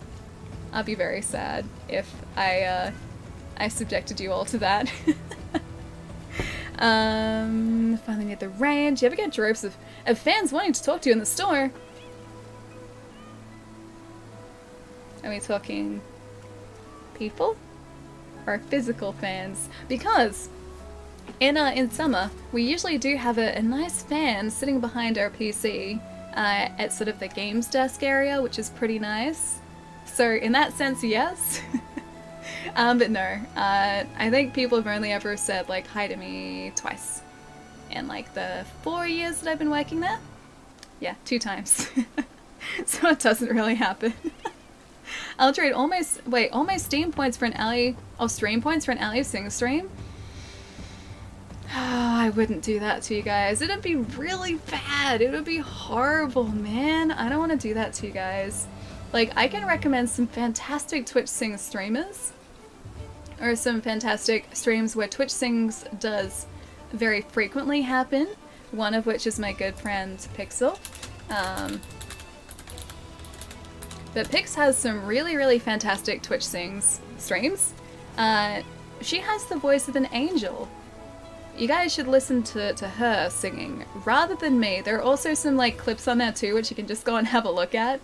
very sad if I subjected you all to that. Finally need the rain. Do you ever get droves of fans wanting to talk to you in the store? Are we talking people or physical fans? Because in summer we usually do have a nice fan sitting behind our PC at sort of the games desk area, which is pretty nice. So in that sense, yes. But no, I think people have only ever said like hi to me twice in like the 4 years that I've been working there. Yeah, 2 times. So it doesn't really happen. I'll trade all my Steam points for an Allie, stream points for an Allie Sing stream. Oh, I wouldn't do that to you guys. It'd be really bad. It would be horrible, man. I don't want to do that to you guys. Like, I can recommend some fantastic Twitch Sing streamers, or some fantastic streams where Twitch Sings does very frequently happen. One of which is my good friend Pixel. But Pix has some really, really fantastic Twitch Sings streams. She has the voice of an angel. You guys should listen to her singing rather than me. There are also some like clips on there too, which you can just go and have a look at,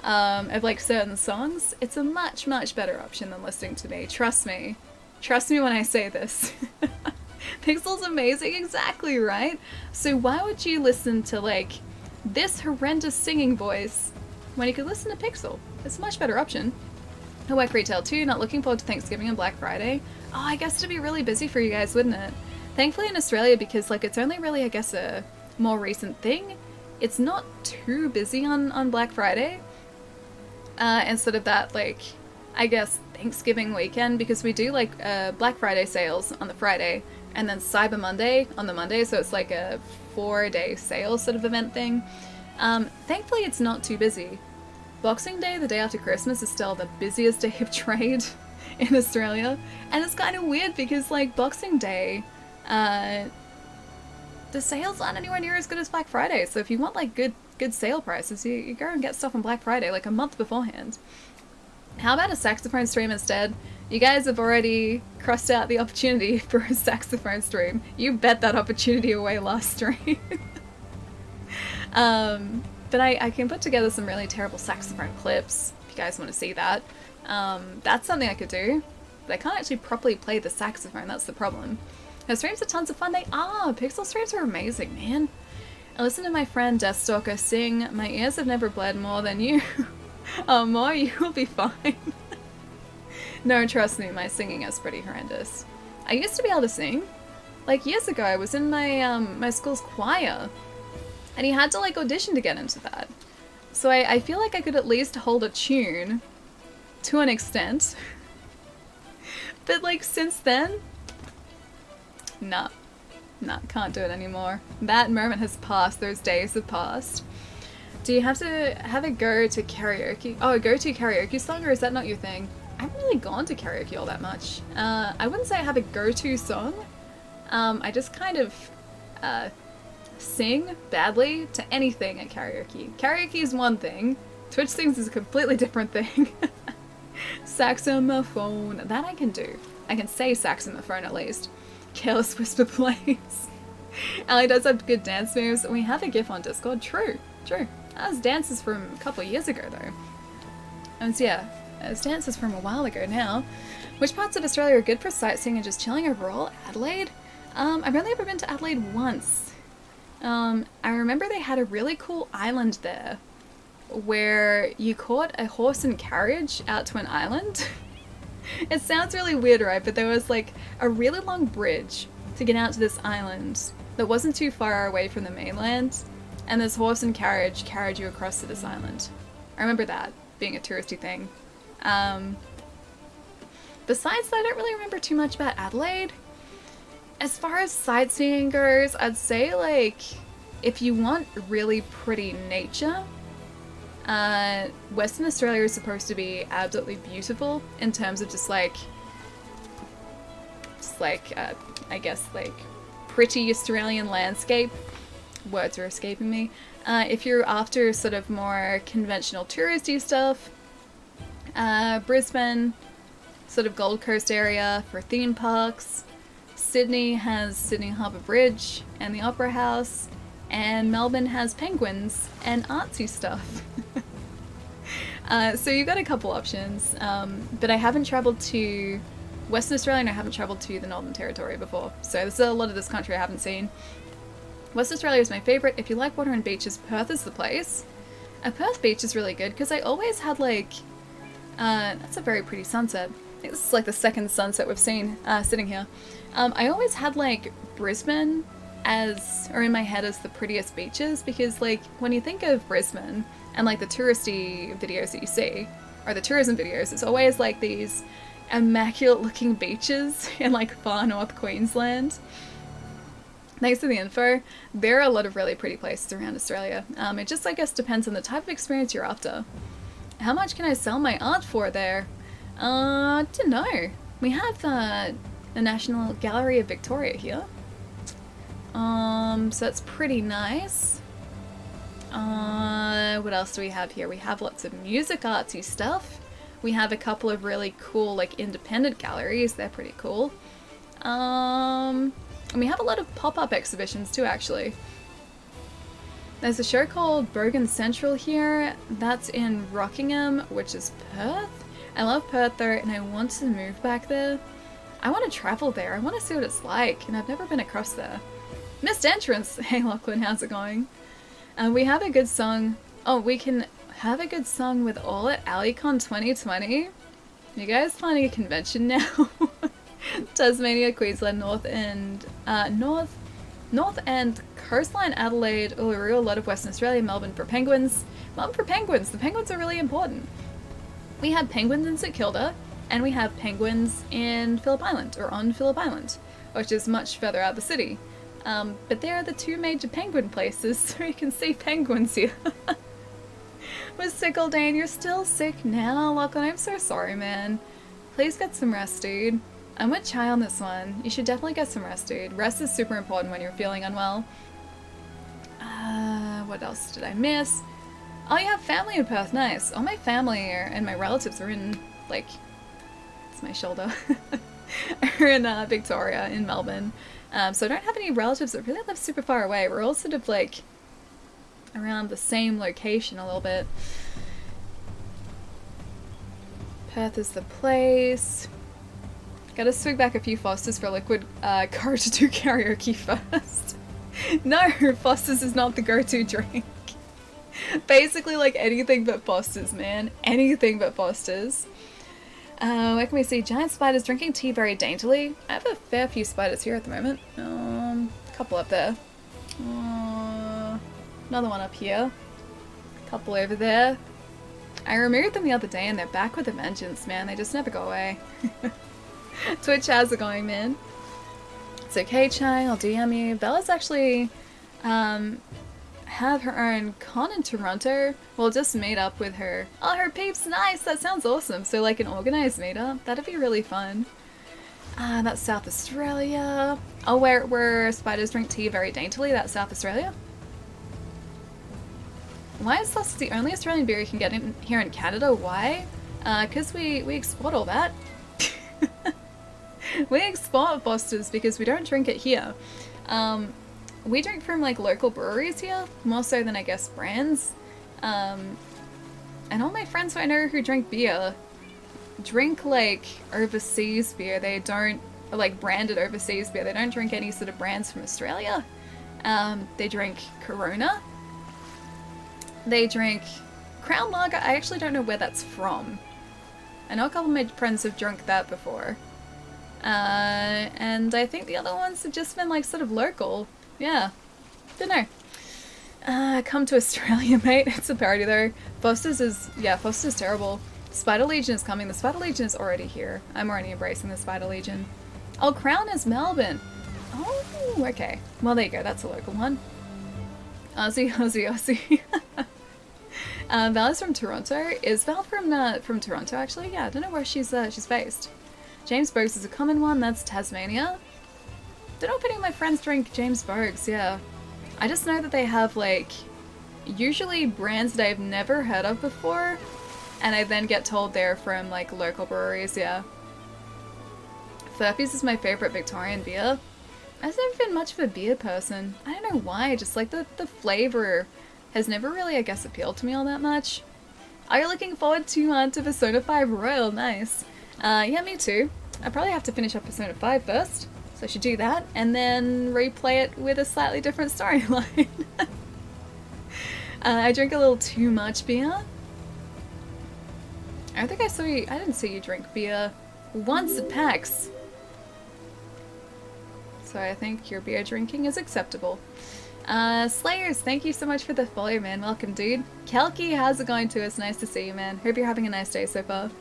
of like certain songs. It's a much, much better option than listening to me. Trust me. Trust me when I say this. Pixel's amazing, exactly, right? So why would you listen to like this horrendous singing voice when you could listen to Pixel? It's a much better option. I work retail too, not looking forward to Thanksgiving and Black Friday. Oh, I guess it'd be really busy for you guys, wouldn't it? Thankfully in Australia, because like it's only really, I guess, a more recent thing, it's not too busy on Black Friday. Instead of that, like, I guess Thanksgiving weekend, because we do like Black Friday sales on the Friday, and then Cyber Monday on the Monday, so it's like a 4-day sale sort of event thing. Thankfully it's not too busy. Boxing Day, the day after Christmas, is still the busiest day of trade in Australia, and it's kind of weird because like Boxing Day, the sales aren't anywhere near as good as Black Friday, so if you want like good sale prices, you go and get stuff on Black Friday like a month beforehand. How about a saxophone stream instead? You guys have already crossed out the opportunity for a saxophone stream. You bet that opportunity away last stream. But I can put together some really terrible saxophone clips, if you guys want to see that. That's something I could do, but I can't actually properly play the saxophone, that's the problem. Her streams are tons of fun, they are! Pixel streams are amazing, man. I listen to my friend Deathstalker sing, "My ears have never bled more than you." Oh, more, you will be fine. No, trust me, my singing is pretty horrendous. I used to be able to sing. Like years ago, I was in my my school's choir, and you had to like audition to get into that. So I feel like I could at least hold a tune to an extent. But like since then, nah, can't do it anymore. That moment has passed, those days have passed. Do you have to have a go-to karaoke? Oh, a go-to karaoke song, or is that not your thing? I haven't really gone to karaoke all that much. I wouldn't say I have a go-to song. I just kind of sing badly to anything at karaoke. Karaoke is one thing. Twitch sings is a completely different thing. Saxophone. That I can do. I can say saxophone at least. Careless Whisper plays. Ali does have good dance moves. We have a GIF on Discord. True. That was dances from a couple of years ago though. And yeah, it's dances from a while ago now. Which parts of Australia are good for sightseeing and just chilling overall? Adelaide? I've only ever been to Adelaide once. I remember they had a really cool island there where you caught a horse and carriage out to an island. It sounds really weird, right? But there was like a really long bridge to get out to this island that wasn't too far away from the mainland, and this horse and carriage carried you across to this island. I remember that being a touristy thing. Besides that, I don't really remember too much about Adelaide. As far as sightseeing goes, I'd say like if you want really pretty nature, Western Australia is supposed to be absolutely beautiful in terms of just like I guess like pretty Australian landscape. Words are escaping me. If you're after sort of more conventional touristy stuff, Brisbane, sort of Gold Coast area for theme parks. Sydney has Sydney Harbour Bridge and the Opera House, and Melbourne has penguins and artsy stuff. So you've got a couple options, but I haven't travelled to Western Australia and I haven't travelled to the Northern Territory before, so there's a lot of this country I haven't seen. Western Australia is my favourite. If you like water and beaches, Perth is the place. Perth beach is really good because I always had like, that's a very pretty sunset. I think this is like the second sunset we've seen sitting here. I always had like Brisbane as, or in my head as the prettiest beaches, because like when you think of Brisbane and like the touristy videos that you see, or the tourism videos, it's always like these immaculate looking beaches in like far north Queensland. Thanks for the info. There are a lot of really pretty places around Australia. It just, I guess, depends on the type of experience you're after. How much can I sell my art for there? Don't know. We have the National Gallery of Victoria here. So that's pretty nice. What else do we have here? We have lots of music artsy stuff. We have a couple of really cool, like, independent galleries. They're pretty cool. And we have a lot of pop-up exhibitions too, actually. There's a show called Bogan Central here. That's in Rockingham, which is Perth. I love Perth though, and I want to move back there. I want to travel there. I want to see what it's like, and I've never been across there. Missed entrance! Hey Lachlan, how's it going? We have a good song. Oh, we can have a good song with all at AliCon 2020. You guys planning a convention now? Tasmania, Queensland, North and Coastline, Adelaide, Uluru, a lot of Western Australia, Melbourne for penguins. Melbourne for penguins. The penguins are really important. We have penguins in St Kilda, and we have penguins in Phillip Island, or on Phillip Island, which is much further out of the city. But they are the two major penguin places, so you can see penguins here. Was sick all day and you're still sick now, Lachlan. I'm so sorry, man. Please get some rest, dude. I'm with Chai on this one. You should definitely get some rest, dude. Rest is super important when you're feeling unwell. What else did I miss? Oh, you have family in Perth. Nice. All my family and my relatives are in, like, it's my shoulder. are in Victoria, in Melbourne. So I don't have any relatives that really live super far away. We're all sort of, like, around the same location a little bit. Perth is the place. Gotta swig back a few Fosters for liquid courage to do karaoke first. No, Fosters is not the go-to drink. Basically like anything but Fosters, man. Anything but Fosters. Where can we see giant spiders drinking tea very daintily? I have a fair few spiders here at the moment. A couple up there. Another one up here. A couple over there. I removed them the other day and they're back with a vengeance, man. They just never go away. Twitch, how's it going, man? It's okay, Chai. I'll DM you. Bella's actually have her own con in Toronto. We'll just meet up with her. Oh, her peeps, nice. That sounds awesome. So like an organized meetup. That'd be really fun. That's South Australia. Oh, where spiders drink tea very daintily. That's South Australia. Why is this the only Australian beer you can get in here in Canada? Why? Because we export all that. We export Foster's because we don't drink it here. We drink from like local breweries here, more so than I guess brands. And all my friends who I know who drink beer drink like overseas beer. They don't, like branded overseas beer. They don't drink any sort of brands from Australia. They drink Corona. They drink Crown Lager. I actually don't know where that's from. I know a couple of my friends have drunk that before. And I think the other ones have just been like sort of local. Yeah. Don't know. Come to Australia, mate. It's a parody though. Foster's is, yeah, Foster's terrible. Spider Legion is coming. The Spider Legion is already here. I'm already embracing the Spider Legion. Oh, Crown is Melbourne. Oh, okay. Well, there you go. That's a local one. Aussie, Aussie, Aussie. Val is from Toronto. Is Val from Toronto actually? Yeah, I don't know where she's based. James Bogues is a common one. That's Tasmania. Don't know if any of my friends drink James Bogues. Yeah, I just know that they have like usually brands that I've never heard of before, and I then get told they're from like local breweries. Yeah. Furfies is my favorite Victorian beer. I've never been much of a beer person. I don't know why. Just like the flavor has never really, I guess, appealed to me all that much. Are you looking forward to Persona 5 Royal? Nice. Yeah, me too. I probably have to finish up Persona 5 first, so I should do that, and then replay it with a slightly different storyline. I drink a little too much beer. I don't think I saw you, I didn't see you drink beer once at PAX. So I think your beer drinking is acceptable. Slayers, thank you so much for the follow, man. Welcome, dude. Kelky, how's it going too? It's nice to see you, man. Hope you're having a nice day so far.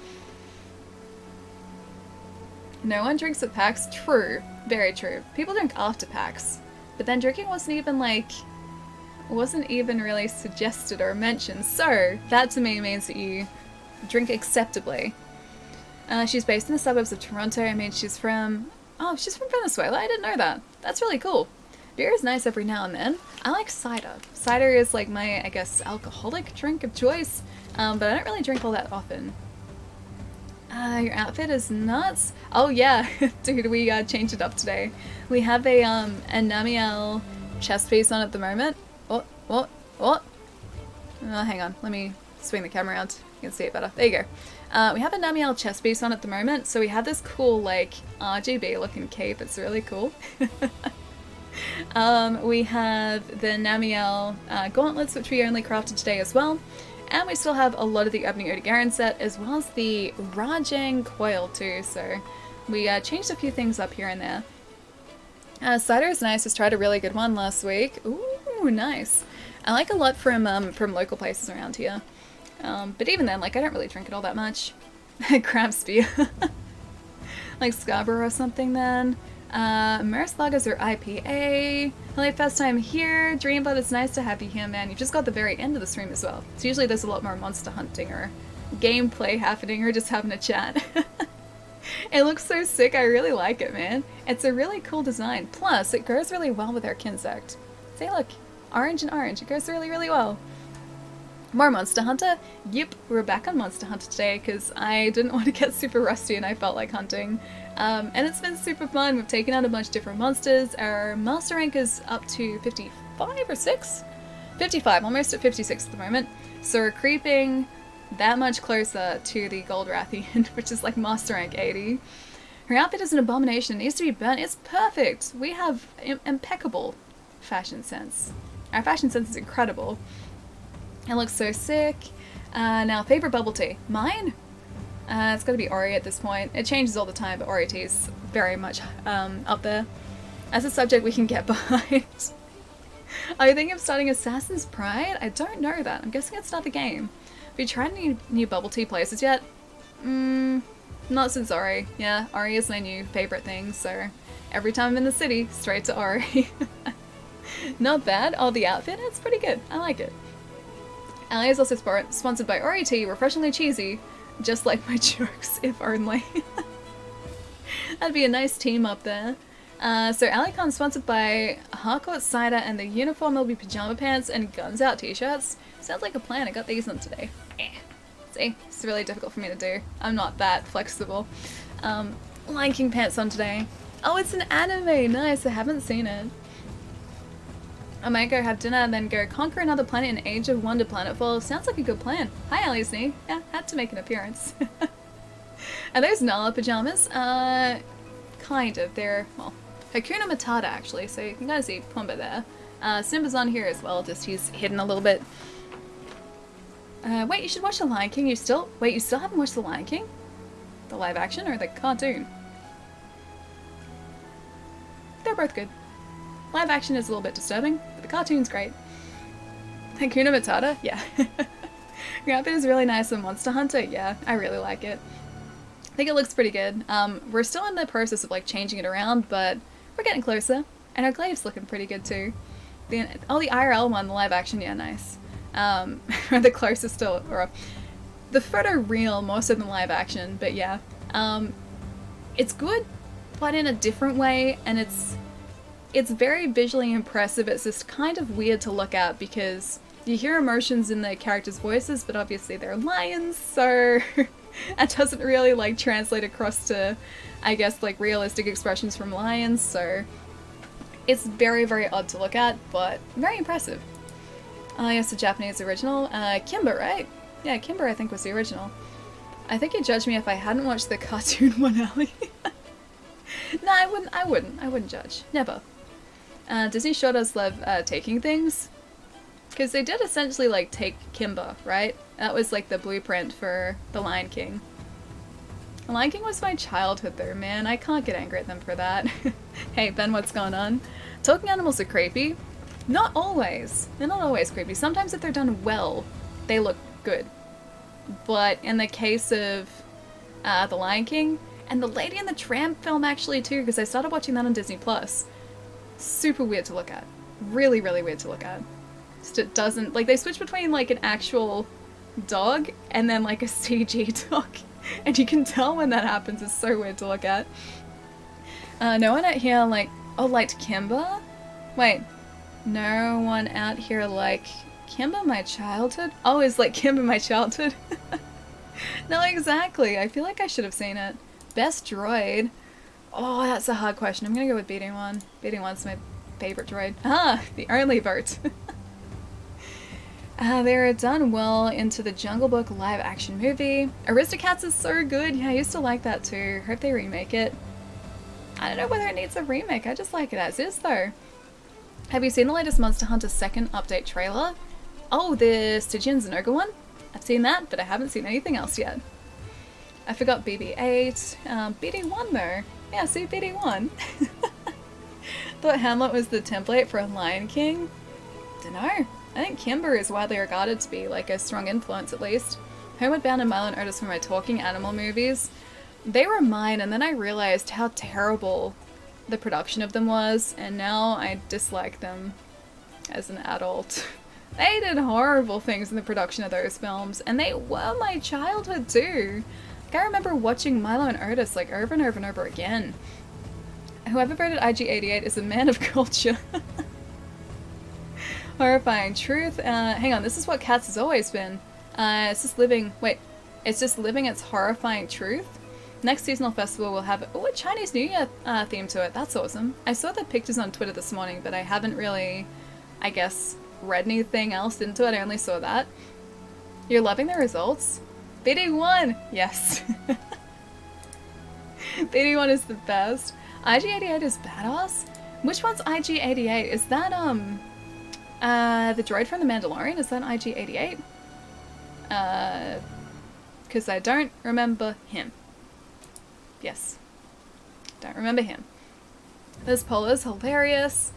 No one drinks at PAX. True. Very true. People drink after PAX. But then drinking wasn't even really suggested or mentioned. So, that to me means that you drink acceptably. She's based in the suburbs of Toronto. I mean, she's from Venezuela. I didn't know that. That's really cool. Beer is nice every now and then. I like cider. Cider is like my, I guess, alcoholic drink of choice, but I don't really drink all that often. Your outfit is nuts. Oh yeah, dude, we changed it up today. We have a Namiel chest piece on at the moment. Oh, hang on, let me swing the camera around. You can see it better. There you go. We have a Namiel chest piece on at the moment, so we have this cool like RGB looking cape. It's really cool. We have the Namiel gauntlets, which we only crafted today as well. And we still have a lot of the opening Odegaran set, as well as the Rajang coil too, so we changed a few things up here and there. Cider is nice, just tried a really good one last week. Ooh, nice. I like a lot from local places around here. But even then, like, I don't really drink it all that much. Crab spear. Like Scarborough or something then. Maris Lagers or IPA. Hello, first time here. Dreamblood, it's nice to have you here, man. You've just got the very end of the stream as well. So usually there's a lot more monster hunting or gameplay happening or just having a chat. It looks so sick, I really like it, man. It's a really cool design. Plus, it goes really well with our Kinsect. See, look. Orange and orange. It goes really, really well. More Monster Hunter? Yep, we're back on Monster Hunter today because I didn't want to get super rusty and I felt like hunting. And it's been super fun. We've taken out a bunch of different monsters. Our master rank is up to 55 or 6? 55, almost at 56 at the moment. So we're creeping that much closer to the Gold Rathian, which is like master rank 80. Her outfit is an abomination. It needs to be burnt. It's perfect. We have impeccable fashion sense. Our fashion sense is incredible. It looks so sick. Now, favorite bubble tea. Mine? It's got to be Ori at this point. It changes all the time, but Ori tea is very much up there. As a subject we can get behind. Are you thinking of starting Assassin's Pride? I don't know that. I'm guessing it's not the game. Have you tried any new bubble tea places yet? Not since Ori. Yeah, Ori is my new favorite thing, so every time I'm in the city, straight to Ori. Not bad. Oh, the outfit? It's pretty good. I like it. Ali is also sponsored by Ori Tea, refreshingly cheesy, just like my jokes, if only. That'd be a nice team up there. So Alicon's sponsored by Harcourt Cider, and the uniform will be pajama pants and Guns Out t-shirts. Sounds like a plan. I got these on today. See, it's really difficult for me to do. I'm not that flexible. Lion King pants on today. Oh, it's an anime! Nice, I haven't seen it. I might go have dinner and then go conquer another planet in Age of Wonder Planetfall. Sounds like a good plan. Hi, Alice. Yeah, had to make an appearance. Are those Nala pajamas? Kind of. They're, well, Hakuna Matata actually, so you can kind of see Pumbaa there. Simba's on here as well, just he's hidden a little bit. Wait, you should watch The Lion King. You still haven't watched The Lion King? The live action or the cartoon? They're both good. Live action is a little bit disturbing, but the cartoon's great. Hakuna Matata? Yeah. Your outfit is really nice on Monster Hunter? Yeah, I really like it. I think it looks pretty good. We're still in the process of like changing it around, but we're getting closer. And our glaive's looking pretty good too. The IRL one, the live action, yeah, nice. The closest still, or the photo real more so than live action, but yeah. It's good, but in a different way, and it's very visually impressive. It's just kind of weird to look at because you hear emotions in the characters' voices, but obviously they're lions, so that doesn't really like translate across to, I guess, like realistic expressions from lions, so it's very, very odd to look at, but very impressive. Yes, the Japanese original. Kimber, right? Yeah, Kimber I think was the original. I think you'd judge me if I hadn't watched the cartoon one, Ali. No, I wouldn't judge. Never. Disney sure does love taking things. Because they did essentially like take Kimber, right? That was like the blueprint for The Lion King. The Lion King was my childhood though, man. I can't get angry at them for that. Hey Ben, what's going on? Talking animals are creepy. Not always. They're not always creepy. Sometimes if they're done well, they look good. But in the case of The Lion King, and the Lady and the Tramp film actually too, because I started watching that on Disney+. Super weird to look at. Really, really weird to look at. Just it doesn't, like they switch between like an actual dog and then like a CG dog. And you can tell when that happens. It's so weird to look at. No one out here like, oh, liked Kimber? Wait, no one out here like Kimber my childhood? Oh, is like Kimber my childhood? No, exactly. I feel like I should have seen it. Best droid? Oh, that's a hard question. I'm gonna go with Beating One. Beating One's my favorite droid. Ah, the only vote. They're done well into the Jungle Book live action movie. Aristocats is so good. Yeah, I used to like that too. Hope they remake it. I don't know whether it needs a remake. I just like it as is though. Have you seen the latest Monster Hunter 2nd update trailer? Oh, the Stygian Zenoga one? I've seen that, but I haven't seen anything else yet. I forgot BB-8. BD-1 though. Yeah, see, BD-1. Thought Hamlet was the template for a Lion King. Dunno. I think Kimber is widely regarded to be like a strong influence at least. Homeward Bound and Milo and Otis were my talking animal movies. They were mine, and then I realized how terrible the production of them was, and now I dislike them as an adult. They did horrible things in the production of those films, and they were my childhood too. Like, I remember watching Milo and Otis like over and over and over again. Whoever voted IG88 is a man of culture. Horrifying truth. Hang on, this is what Cats has always been. It's just living its horrifying truth. Next seasonal festival will have a Chinese New Year theme to it. That's awesome. I saw the pictures on Twitter this morning, but I haven't really, I guess, read anything else into it. I only saw that. You're loving the results? BD1! Yes. BD1 is the best. IG88 is badass? Which one's IG88? Is that, the droid from The Mandalorian? Is that IG88? Because I don't remember him. Yes. Don't remember him. This Pola's hilarious.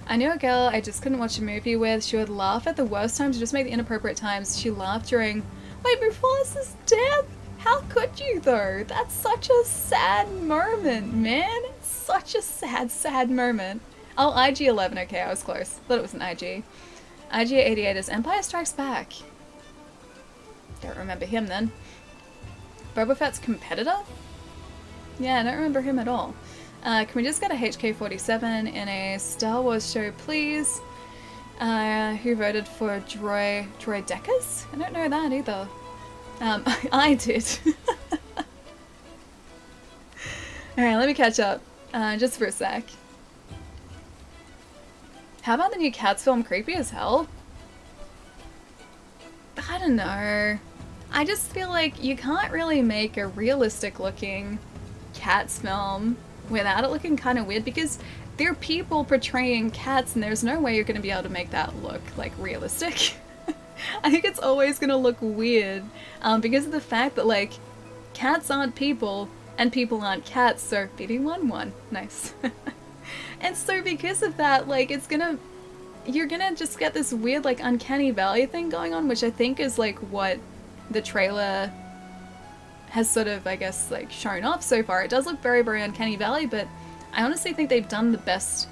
I knew a girl I just couldn't watch a movie with. She would laugh at the worst times, just make the inappropriate times. She laughed during... Wait, Mufasa death? How could you, though? That's such a sad moment, man. It's such a sad, sad moment. Oh, IG-11. Okay, I was close. Thought it was an IG. IG-88 is Empire Strikes Back. Don't remember him, then. Boba Fett's competitor? Yeah, I don't remember him at all. Can we just get a HK-47 in a Star Wars show, please? Who voted for Droid Deckers? I don't know that either. I did. Alright, let me catch up. Just for a sec. How about the new Cats film, Creepy as Hell? I don't know. I just feel like you can't really make a realistic looking Cats film without it looking kind of weird, because they're people portraying cats and there's no way you're going to be able to make that look like realistic. I think it's always going to look weird because of the fact that like cats aren't people and people aren't cats, so BD11. Nice. And so because of that, like you're gonna just get this weird like uncanny valley thing going on, which I think is like what the trailer has sort of, I guess, like shown off so far. It does look very, very uncanny valley, but I honestly think they've done the best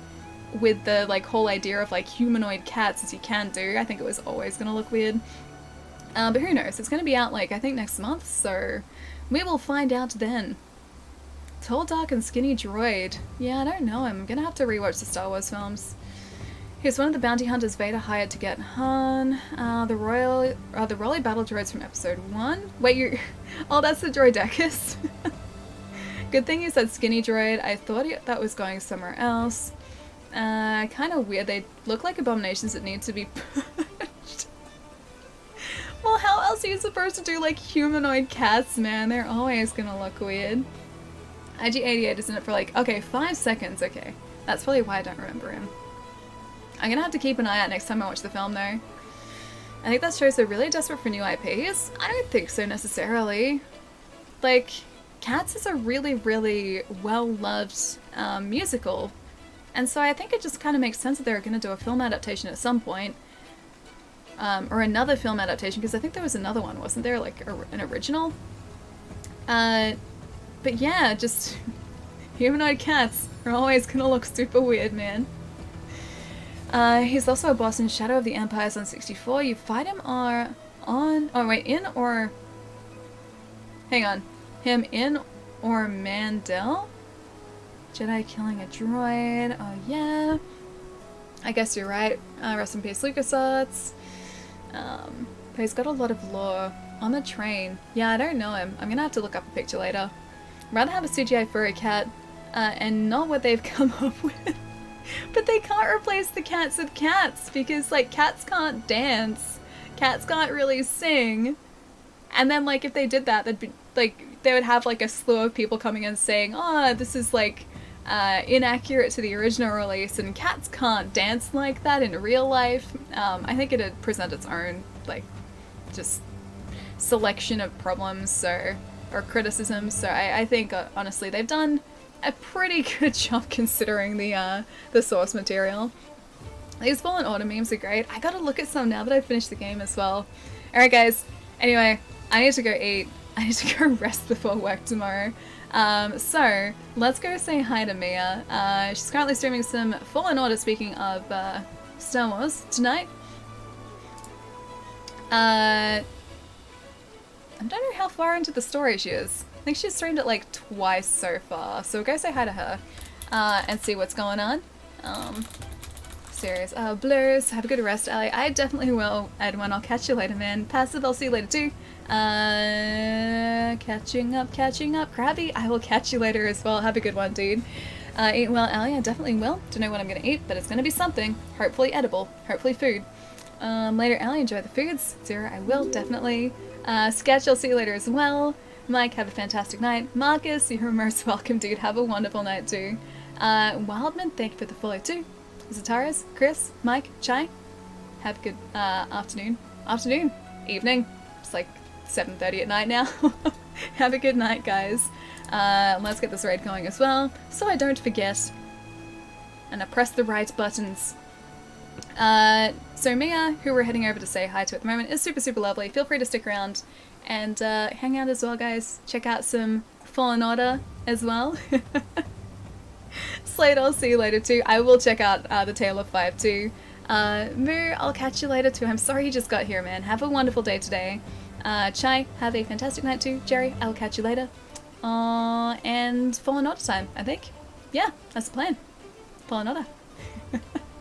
with the like whole idea of like humanoid cats as you can do. I think it was always gonna look weird. But who knows? It's gonna be out like I think next month, so we will find out then. Tall, dark, and skinny droid. Yeah, I don't know him. I'm gonna have to rewatch the Star Wars films. He's one of the bounty hunters Vader hired to get Han. The Rolly battle droids from episode 1. Wait, you... Oh, that's the Droidecus. Good thing you said skinny droid. I thought that was going somewhere else. Kind of weird. They look like abominations that need to be purged. Well, how else are you supposed to do, like, humanoid cats, man? They're always gonna look weird. IG-88 is in it for, like, okay, 5 seconds, okay. That's probably why I don't remember him. I'm gonna have to keep an eye out next time I watch the film, though. I think that shows they're really desperate for new IPs. I don't think so, necessarily. Like, Cats is a really, really well-loved musical. And so I think it just kind of makes sense that they're gonna do a film adaptation at some point. Or another film adaptation, because I think there was another one, wasn't there? Like, an original? But yeah, just... humanoid cats are always gonna look super weird, man. He's also a boss in Shadow of the Empires on 64. You fight him him in or Mandel? Jedi killing a droid. Oh yeah. I guess you're right. Rest in peace, LucasArts. But he's got a lot of lore. On the train. Yeah, I don't know him. I'm gonna have to look up a picture later. I'd rather have a CGI furry cat, and not what they've come up with. But they can't replace the cats with cats, because, like, cats can't dance. Cats can't really sing. And then, like, if they did that, they'd be, like, they would have, like, a slew of people coming in saying, oh, this is, like, inaccurate to the original release, and cats can't dance like that in real life. I think it'd present its own, like, just selection of problems, so, or criticisms, so I think, honestly, they've done a pretty good job considering the source material. These Fallen Order memes are great. I gotta look at some now that I've finished the game as well. Alright guys, anyway, I need to go eat. I need to go rest before work tomorrow. So, let's go say hi to Mia. She's currently streaming some Fallen Order, speaking of Star Wars, tonight. I don't know how far into the story she is. I think she's streamed it like twice so far, so we'll go say hi to her and see what's going on. Serious. Blurs, have a good rest, Ali. I definitely will, Edwin. I'll catch you later, man. Passive, I'll see you later too. Catching up. Krabby, I will catch you later as well. Have a good one, dude. Eat well, Ali. I definitely will. Don't know what I'm gonna eat, but it's gonna be something. Hopefully edible. Hopefully food. Later, Ali. Enjoy the foods. Zero, I will, definitely. Sketch, I'll see you later as well. Mike, have a fantastic night. Marcus, you're most welcome, dude. Have a wonderful night too. Wildman, thank you for the follow too. Zataris, Chris, Mike, Chai, have a good afternoon, evening. It's like 7:30 at night now. Have a good night, guys. Let's get this raid going as well, so I don't forget. And I press the right buttons. So Mia, who we're heading over to say hi to at the moment, is super, super lovely. Feel free to stick around and hang out as well, guys. Check out some Fallen Order as well. Slade, I'll see you later too. I will check out the Tale of Five too. Moo, I'll catch you later too. I'm sorry you just got here, man. Have a wonderful day today. Chai, have a fantastic night too. Jerry, I'll catch you later. And Fallen Order time, I think. Yeah, that's the plan. Fallen Order.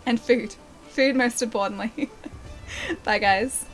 And food. Food most importantly. Bye guys.